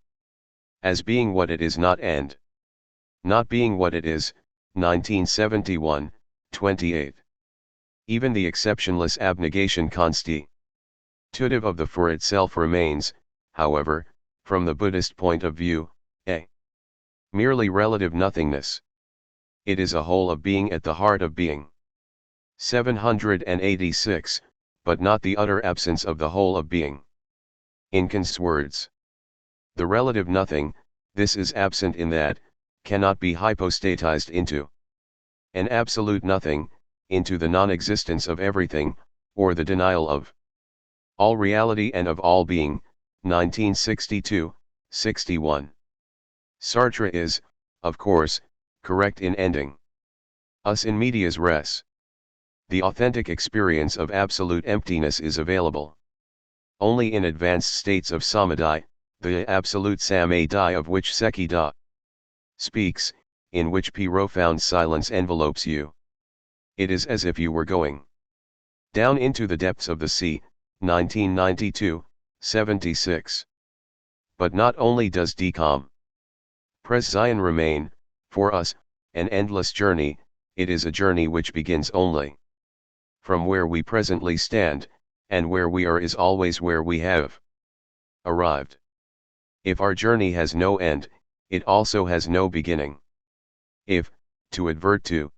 as being what it is not and not being what it is. 1971, 28. Even the exceptionless abnegation constitutive of the for itself remains, however, from the Buddhist point of view, a merely relative nothingness. It is a whole of being at the heart of being. 786, but not the utter absence of the whole of being. In Kant's words, the relative nothing, this is absent in that, cannot be hypostatized into an absolute nothing, into the non-existence of everything, or the denial of all reality and of all being. 1962, 61. Sartre is, of course, correct in ending us in medias res. The authentic experience of absolute emptiness is available only in advanced states of samadhi, the absolute samadhi of which Sekida speaks, in which profound silence envelopes you. It is as if you were going down into the depths of the sea. 1992, 76. But not only does decom pression remain, for us, an endless journey, it is a journey which begins only from where we presently stand, and where we are is always where we have arrived. If our journey has no end, it also has no beginning. If, to advert to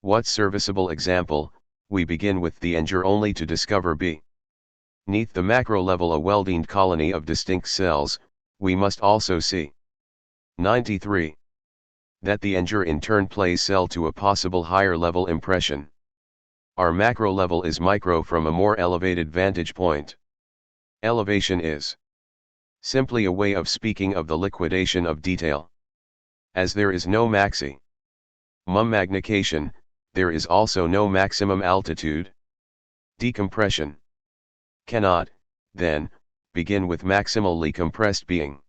what serviceable example, we begin with the endure only to discover beneath the macro level a well-defined colony of distinct cells, we must also see 93. That the endure in turn plays cell to a possible higher level impression. Our macro level is micro from a more elevated vantage point. Elevation is simply a way of speaking of the liquidation of detail. As there is no maximum magnification, there is also no maximum altitude. Decompression cannot, then, begin with maximally compressed being.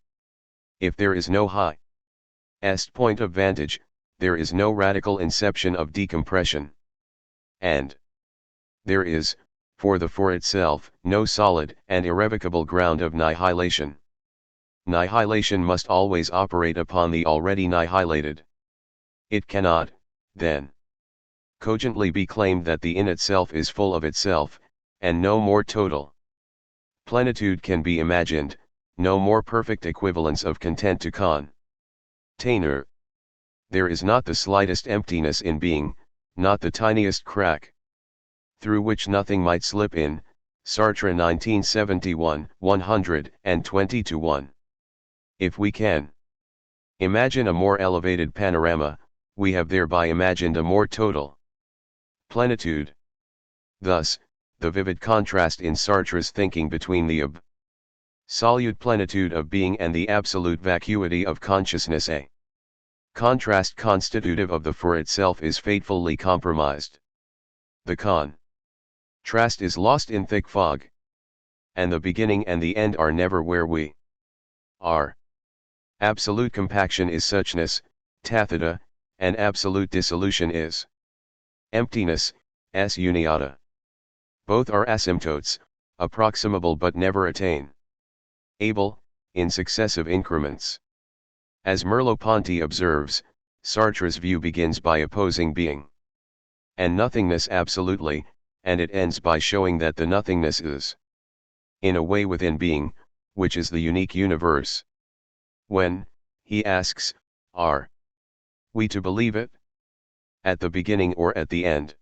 If there is no highest point of vantage, there is no radical inception of decompression. And there is, for itself, no solid and irrevocable ground of nihilation. Nihilation must always operate upon the already annihilated. It cannot, then, cogently be claimed that the in itself is full of itself, and no more total plenitude can be imagined, no more perfect equivalence of content to container. There is not the slightest emptiness in being, not the tiniest crack through which nothing might slip in. Sartre 1971, 120-1. If we can imagine a more elevated panorama, we have thereby imagined a more total plenitude. Thus, the vivid contrast in Sartre's thinking between the absolute plenitude of being and the absolute vacuity of consciousness, a contrast constitutive of the for itself, is fatefully compromised. The contrast is lost in thick fog, and the beginning and the end are never where we are. Absolute compaction is suchness, tathata, and absolute dissolution is emptiness, uniata. Both are asymptotes, approximable but never attainable, in successive increments. As Merleau-Ponty observes, Sartre's view begins by opposing being and nothingness absolutely, and it ends by showing that the nothingness is, in a way, within being, which is the unique universe. When, he asks, are we to believe it? At the beginning or at the end?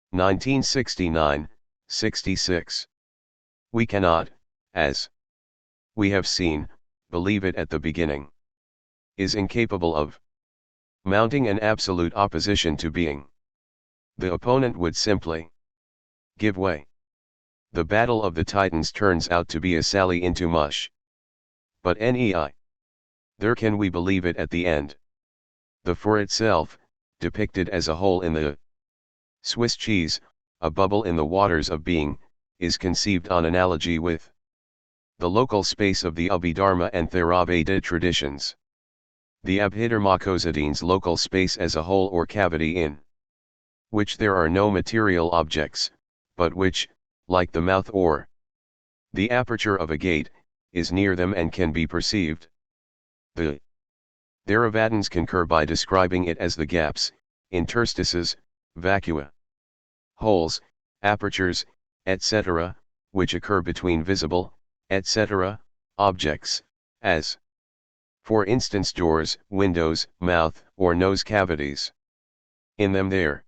1969, 66. We cannot, as we have seen, believe it at the beginning. Is incapable of mounting an absolute opposition to being. The opponent would simply give way. The battle of the titans turns out to be a sally into mush. But there can we believe it at the end? The for itself, depicted as a hole in the Swiss cheese, a bubble in the waters of being, is conceived on analogy with the local space of the Abhidharma and Theravada traditions. The Abhidharmakosadine's local space as a hole or cavity in which there are no material objects, but which, like the mouth or the aperture of a gate, is near them and can be perceived. The Theravadins concur by describing it as the gaps, interstices, vacua, holes, apertures, etc., which occur between visible, etc., objects, as, for instance, doors, windows, mouth, or nose cavities. In them there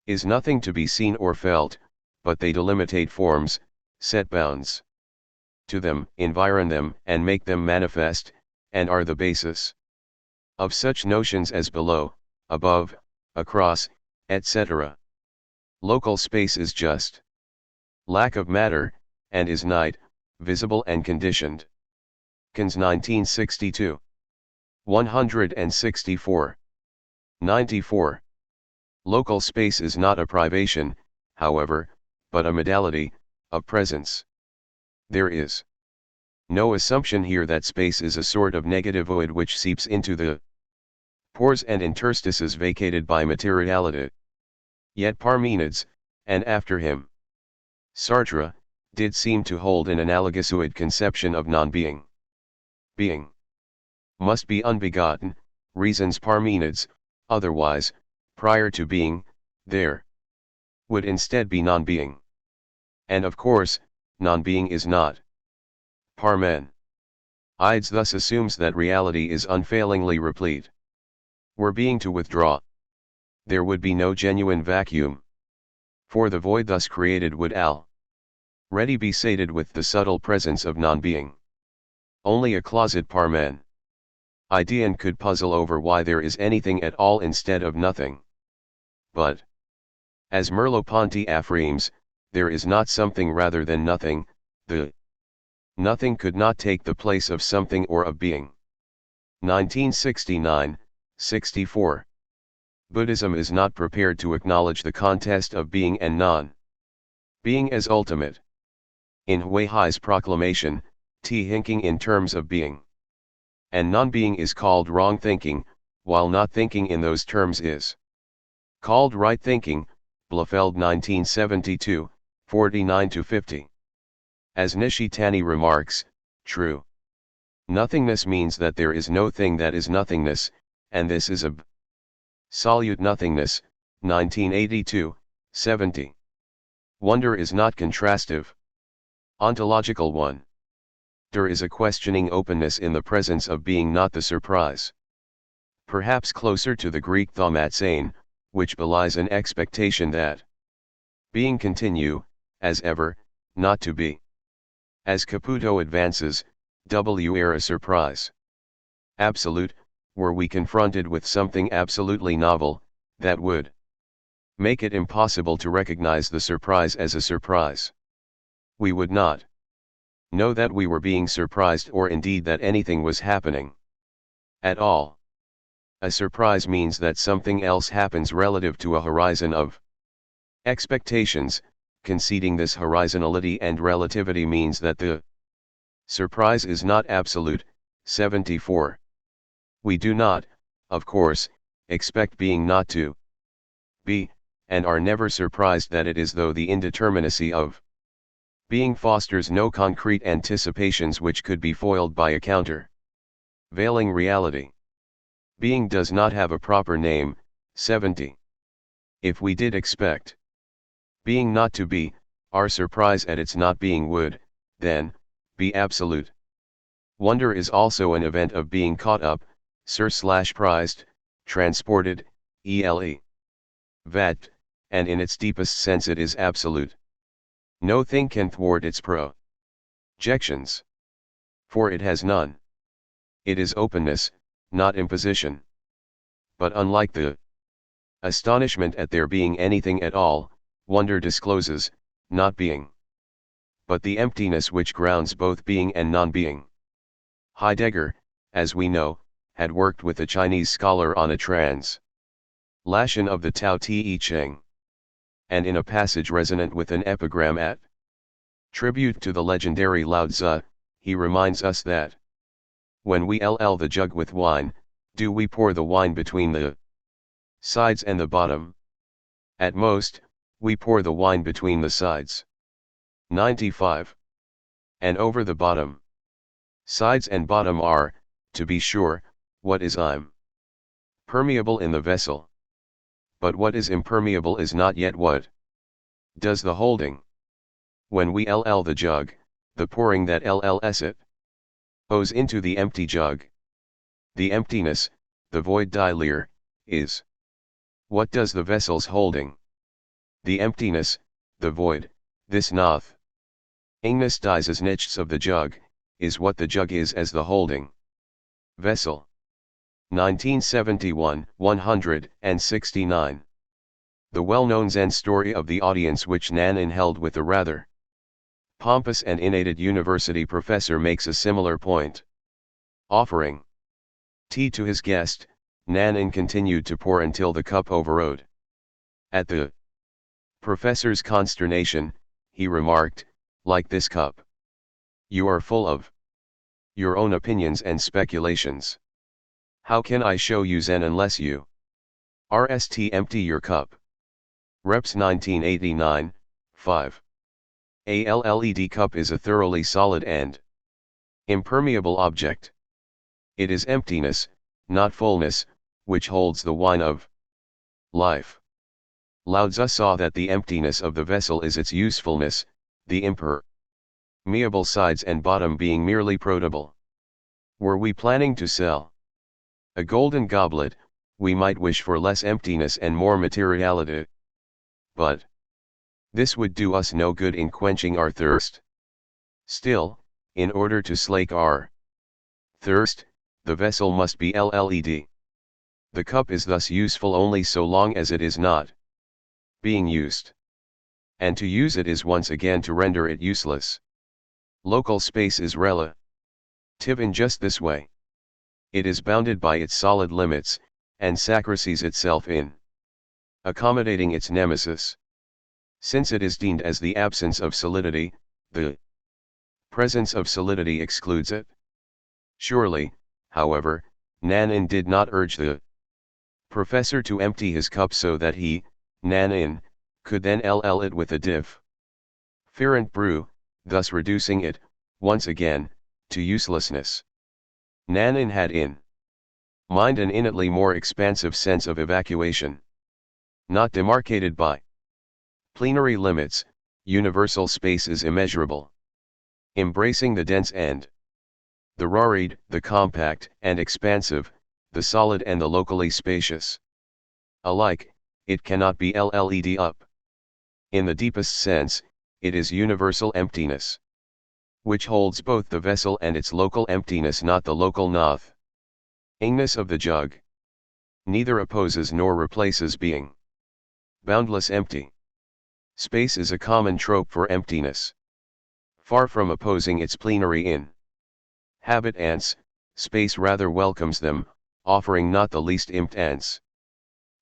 is nothing to be seen or felt, but they delimitate forms, set bounds to them, environ them, and make them manifest, and are the basis of such notions as below, above, across, etc. Local space is just lack of matter, and is night, visible and conditioned. Kins 1962. 164. 94. Local space is not a privation, however, but a modality, of presence. There is no assumption here that space is a sort of negative void which seeps into the pores and interstices vacated by materiality. Yet Parmenides, and after him Sartre, did seem to hold an analogous void conception of non-being. Being must be unbegotten, reasons Parmenides, otherwise, prior to being, there would instead be non-being. And of course, non-being is not. Parmen Ides thus assumes that reality is unfailingly replete. Were being to withdraw, there would be no genuine vacuum. For the void thus created would already be sated with the subtle presence of non-being. Only a closet Parmen Idean could puzzle over why there is anything at all instead of nothing. But, as Merleau-Ponty affirms, there is not something rather than nothing, the nothing could not take the place of something or of being. 1969, 64. Buddhism is not prepared to acknowledge the contest of being and non-being as ultimate. In Huihai's proclamation, thinking in terms of being and non-being is called wrong thinking, while not thinking in those terms is called right thinking, Blofeld 1972, 49-50. As Nishitani remarks, true nothingness means that there is no thing that is nothingness, and this is absolute nothingness, 1982, 70. Wonder is not contrastive. Ontological one. There is a questioning openness in the presence of being, not the surprise. Perhaps closer to the Greek thaumatsane, which belies an expectation that being continue, as ever, not to be. As Caputo advances, era surprise. Absolute, were we confronted with something absolutely novel, that would make it impossible to recognize the surprise as a surprise. We would not know that we were being surprised, or indeed that anything was happening at all. A surprise means that something else happens relative to a horizon of expectations. Conceding this horizonality and relativity means that the surprise is not absolute. 74. We do not, of course, expect being not to be, and are never surprised that it is, though the indeterminacy of being fosters no concrete anticipations which could be foiled by a counter veiling reality. Being does not have a proper name. 70. If we did expect being not to be, our surprise at its not being would, then, be absolute. Wonder is also an event of being caught up, prized, transported, vat, and in its deepest sense it is absolute. No thing can thwart its projections, for it has none. It is openness, not imposition. But unlike the astonishment at there being anything at all, wonder discloses, not being, but the emptiness which grounds both being and non-being. Heidegger, as we know, had worked with a Chinese scholar on a translation of the Tao Te Ching. And in a passage resonant with an epigram at tribute to the legendary Lao Tzu, he reminds us that when we fill the jug with wine, do we pour the wine between the sides and the bottom? At most, we pour the wine between the sides. 95. And over the bottom. Sides and bottom are, to be sure, what is permeable in the vessel. But what is impermeable is not yet what does the holding. When we LL the jug, the pouring that LLs it O's into the empty jug. The emptiness, the void dilir, is. What does the vessel's holding? The emptiness, the void, this Nothingness dies as nichts of the jug, is what the jug is as the holding vessel. 1971, 169. The well-known Zen story of the audience which Nanin held with the rather pompous and innated university professor makes a similar point. Offering tea to his guest, Nanin continued to pour until the cup overflowed. At the professor's consternation, he remarked, "Like this cup. You are full of your own opinions and speculations. How can I show you Zen unless you empty your cup?" Reps 1989, 5. A LLED cup is a thoroughly solid and impermeable object. It is emptiness, not fullness, which holds the wine of life. Lao Tzu saw that the emptiness of the vessel is its usefulness, the impermeable sides and bottom being merely protable. Were we planning to sell a golden goblet, we might wish for less emptiness and more materiality. But this would do us no good in quenching our thirst. Still, in order to slake our thirst, the vessel must be LLED. The cup is thus useful only so long as it is not being used. And to use it is once again to render it useless. Local space is relative in just this way. It is bounded by its solid limits, and sacrifices itself in accommodating its nemesis. Since it is deemed as the absence of solidity, the presence of solidity excludes it. Surely, however, Nanin did not urge the professor to empty his cup so that he, Nanin, could then LL it with a different brew, thus reducing it, once again, to uselessness. Nanin had in mind an innately more expansive sense of evacuation. Not demarcated by plenary limits, universal space is immeasurable. Embracing the dense and the rarefied, the compact and expansive, the solid and the locally spacious. Alike, it cannot be LLED up. In the deepest sense, it is universal emptiness, which holds both the vessel and its local emptiness, not the local nothingness of the jug. Neither opposes nor replaces being boundless empty. Space is a common trope for emptiness. Far from opposing its plenary inhabitants, space rather welcomes them, offering not the least impotence.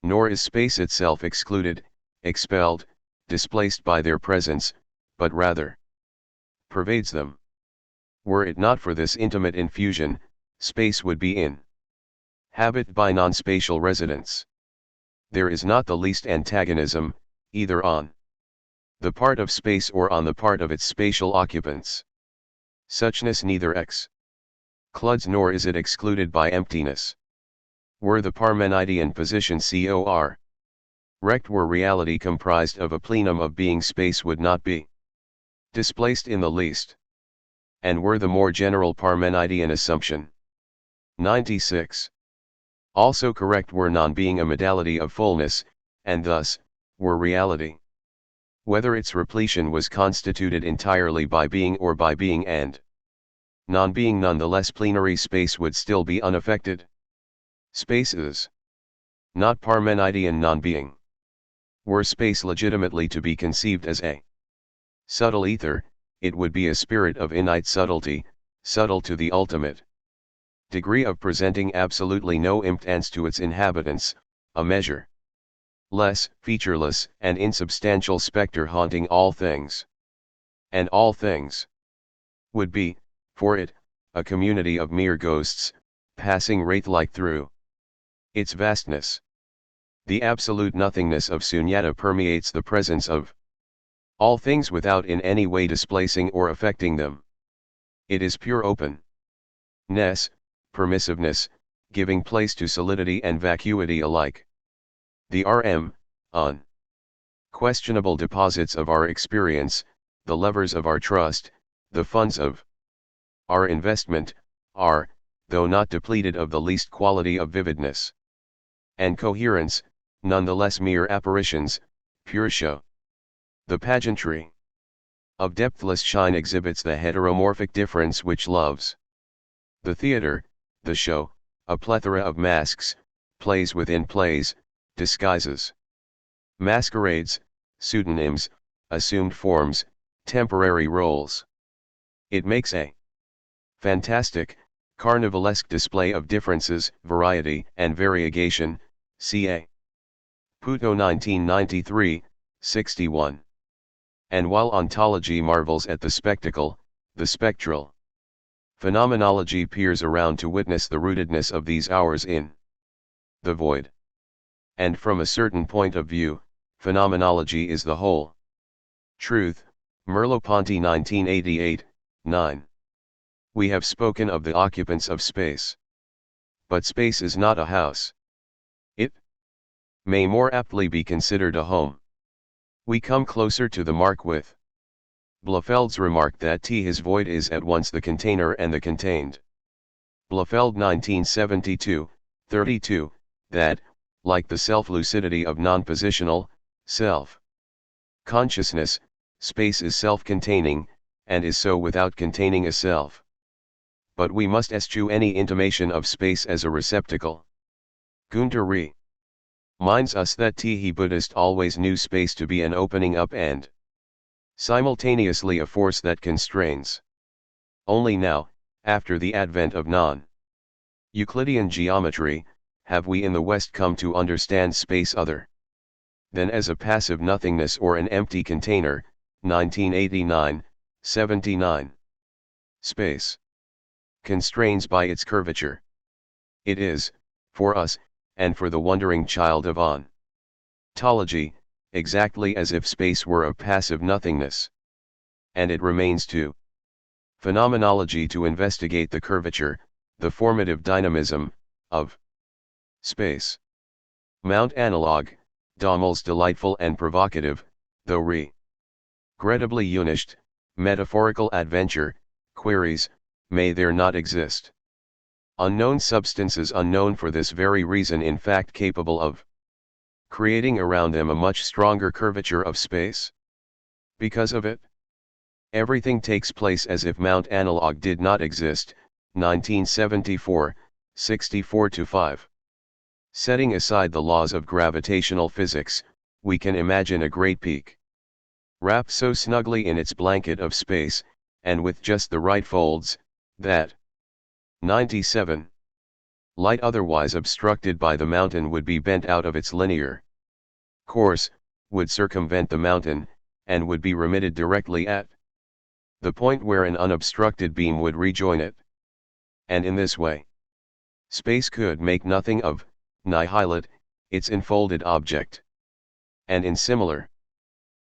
Nor is space itself excluded, expelled, displaced by their presence, but rather pervades them. Were it not for this intimate infusion, space would be inhabited by non-spatial residents. There is not the least antagonism, either on the part of space or on the part of its spatial occupants. Suchness neither excludes nor is it excluded by emptiness. Were the Parmenidean position correct, were reality comprised of a plenum of being, space would not be displaced in the least. And were the more general Parmenidean assumption 96 also correct, were non-being a modality of fullness, and thus, were reality, whether its repletion was constituted entirely by being or by being and non-being, nonetheless plenary space would still be unaffected. Space is not Parmenidean non-being. Were space legitimately to be conceived as a subtle ether, it would be a spirit of innate subtlety, subtle to the ultimate degree of presenting absolutely no impotence to its inhabitants, a measure less, featureless and insubstantial spectre haunting all things. And all things would be, for it, a community of mere ghosts, passing wraith-like through its vastness. The absolute nothingness of Sunyata permeates the presence of all things without in any way displacing or affecting them. It is pure openness, permissiveness, giving place to solidity and vacuity alike. The RM, questionable deposits of our experience, the levers of our trust, the funds of our investment, are, though not depleted of the least quality of vividness and coherence, nonetheless mere apparitions, pure show. The pageantry of depthless shine exhibits the heteromorphic difference which loves. The theater, the show, a plethora of masks, plays within plays, disguises, masquerades, pseudonyms, assumed forms, temporary roles. It makes a fantastic, carnivalesque display of differences, variety, and variegation, ca. Puto 1993, 61. And while ontology marvels at the spectacle, the spectral phenomenology peers around to witness the rootedness of these hours in the void. And from a certain point of view, phenomenology is the whole truth. Merleau-Ponty 1988, 9. We have spoken of the occupants of space. But space is not a house. It may more aptly be considered a home. We come closer to the mark with Blefeld's remark that his void is at once the container and the contained. Blefeld 1972, 32, that, like the self-lucidity of non-positional, self-consciousness, space is self-containing, and is so without containing a self. But we must eschew any intimation of space as a receptacle. Gunter reminds us that the Buddhist always knew space to be an opening up and simultaneously a force that constrains. Only now, after the advent of non-Euclidean geometry, have we in the West come to understand space other than as a passive nothingness or an empty container. 1989, 79. Space constrains by its curvature. It is, for us, and for the wondering child of ontology, exactly as if space were a passive nothingness. And it remains to phenomenology to investigate the curvature, the formative dynamism, of space. Mount Analog, Dommel's delightful and provocative, though regrettably unished, metaphorical adventure, queries, may there not exist unknown substances unknown for this very reason in fact capable of creating around them a much stronger curvature of space? Because of it, everything takes place as if Mount Analog did not exist. 1974, 64-5. Setting aside the laws of gravitational physics, we can imagine a great peak, wrapped so snugly in its blanket of space, and with just the right folds, that 97. Light otherwise obstructed by the mountain would be bent out of its linear course, would circumvent the mountain, and would be remitted directly at the point where an unobstructed beam would rejoin it. And in this way, space could make nothing of, nihilate, its enfolded object. And in similar,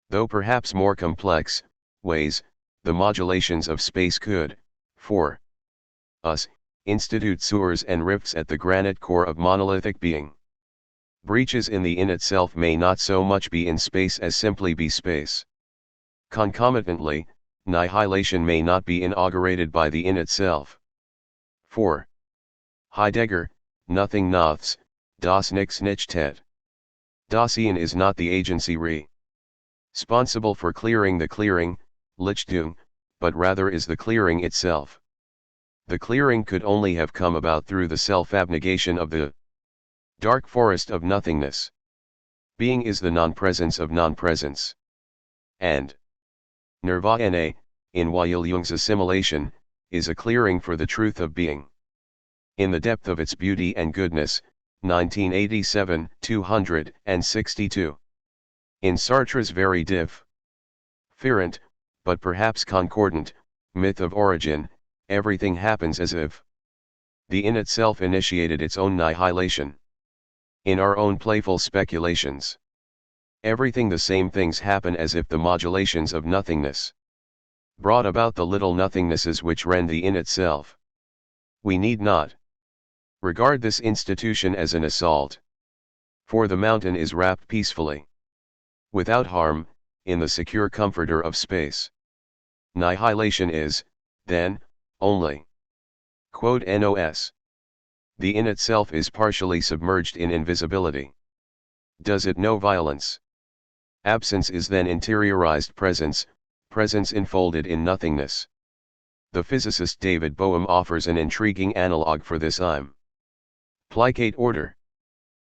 though perhaps more complex, ways, the modulations of space could, for us, institute sewers and rifts at the granite core of monolithic being. Breaches in the in itself may not so much be in space as simply be space. Concomitantly, nihilation may not be inaugurated by the in itself. For Heidegger, nothing noths, das nix nicht het. Dasein is not the agency responsible for clearing the clearing, Lichtung, but rather is the clearing itself. The clearing could only have come about through the self-abnegation of the dark forest of nothingness. Being is the non-presence of non-presence. And Nirvana, in Weil Jung's assimilation, is a clearing for the truth of being. In the depth of its beauty and goodness, 1987, 262. In Sartre's very different, but perhaps concordant, myth of origin, everything happens as if the in itself initiated its own nihilation. In our own playful speculations, everything the same things happen as if the modulations of nothingness brought about the little nothingnesses which rend the in itself. We need not regard this institution as an assault, for the mountain is wrapped peacefully without harm, in the secure comforter of space. Nihilation is, then, only. Nos. The in itself is partially submerged in invisibility. Does it know violence? Absence is then interiorized presence, presence enfolded in nothingness. The physicist David Bohm offers an intriguing analog for this. Placate order.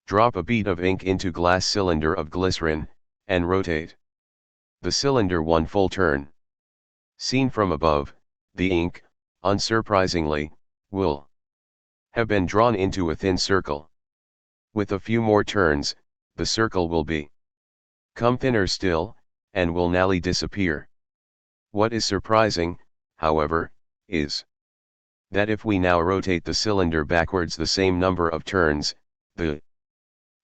Drop a bead of ink into glass cylinder of glycerin, and rotate the cylinder one full turn. Seen from above, the ink, unsurprisingly, will have been drawn into a thin circle. With a few more turns, the circle will become thinner still, and will nearly disappear. What is surprising, however, is that if we now rotate the cylinder backwards the same number of turns, the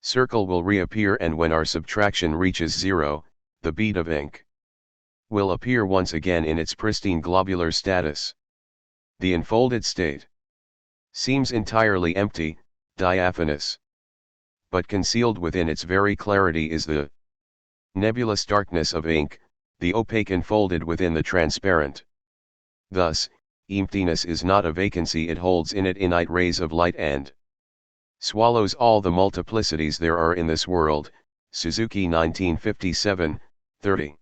circle will reappear, and when our subtraction reaches 0, the bead of ink will appear once again in its pristine globular status. The enfolded state seems entirely empty, diaphanous. But concealed within its very clarity is the nebulous darkness of ink, the opaque enfolded within the transparent. Thus, emptiness is not a vacancy, it holds in it innate rays of light and swallows all the multiplicities there are in this world. Suzuki 1957, 30.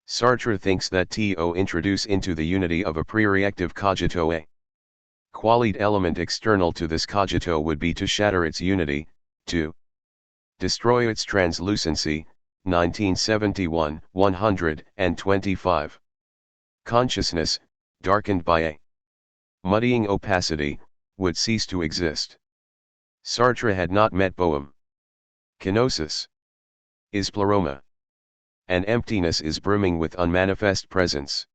Sartre thinks that to introduce into the unity of a pre-reactive cogito a quality element external to this cogito would be to shatter its unity, to destroy its translucency. 1971, 125. Consciousness, darkened by a muddying opacity, would cease to exist. Sartre had not met Bohm. Kenosis is pleroma, and emptiness is brimming with unmanifest presence.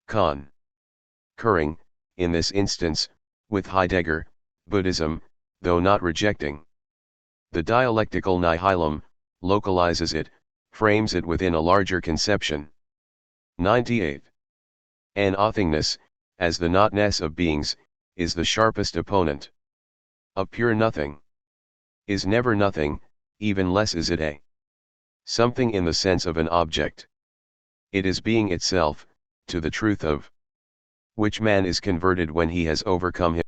Concurring, in this instance, with Heidegger, Buddhism, though not rejecting the dialectical nihilum, localizes it, frames it within a larger conception. 98. Nothingness, as the notness of beings, is the sharpest opponent of pure nothing. Is never nothing, even less is it a something in the sense of an object. It is being itself, to the truth of which man is converted when he has overcome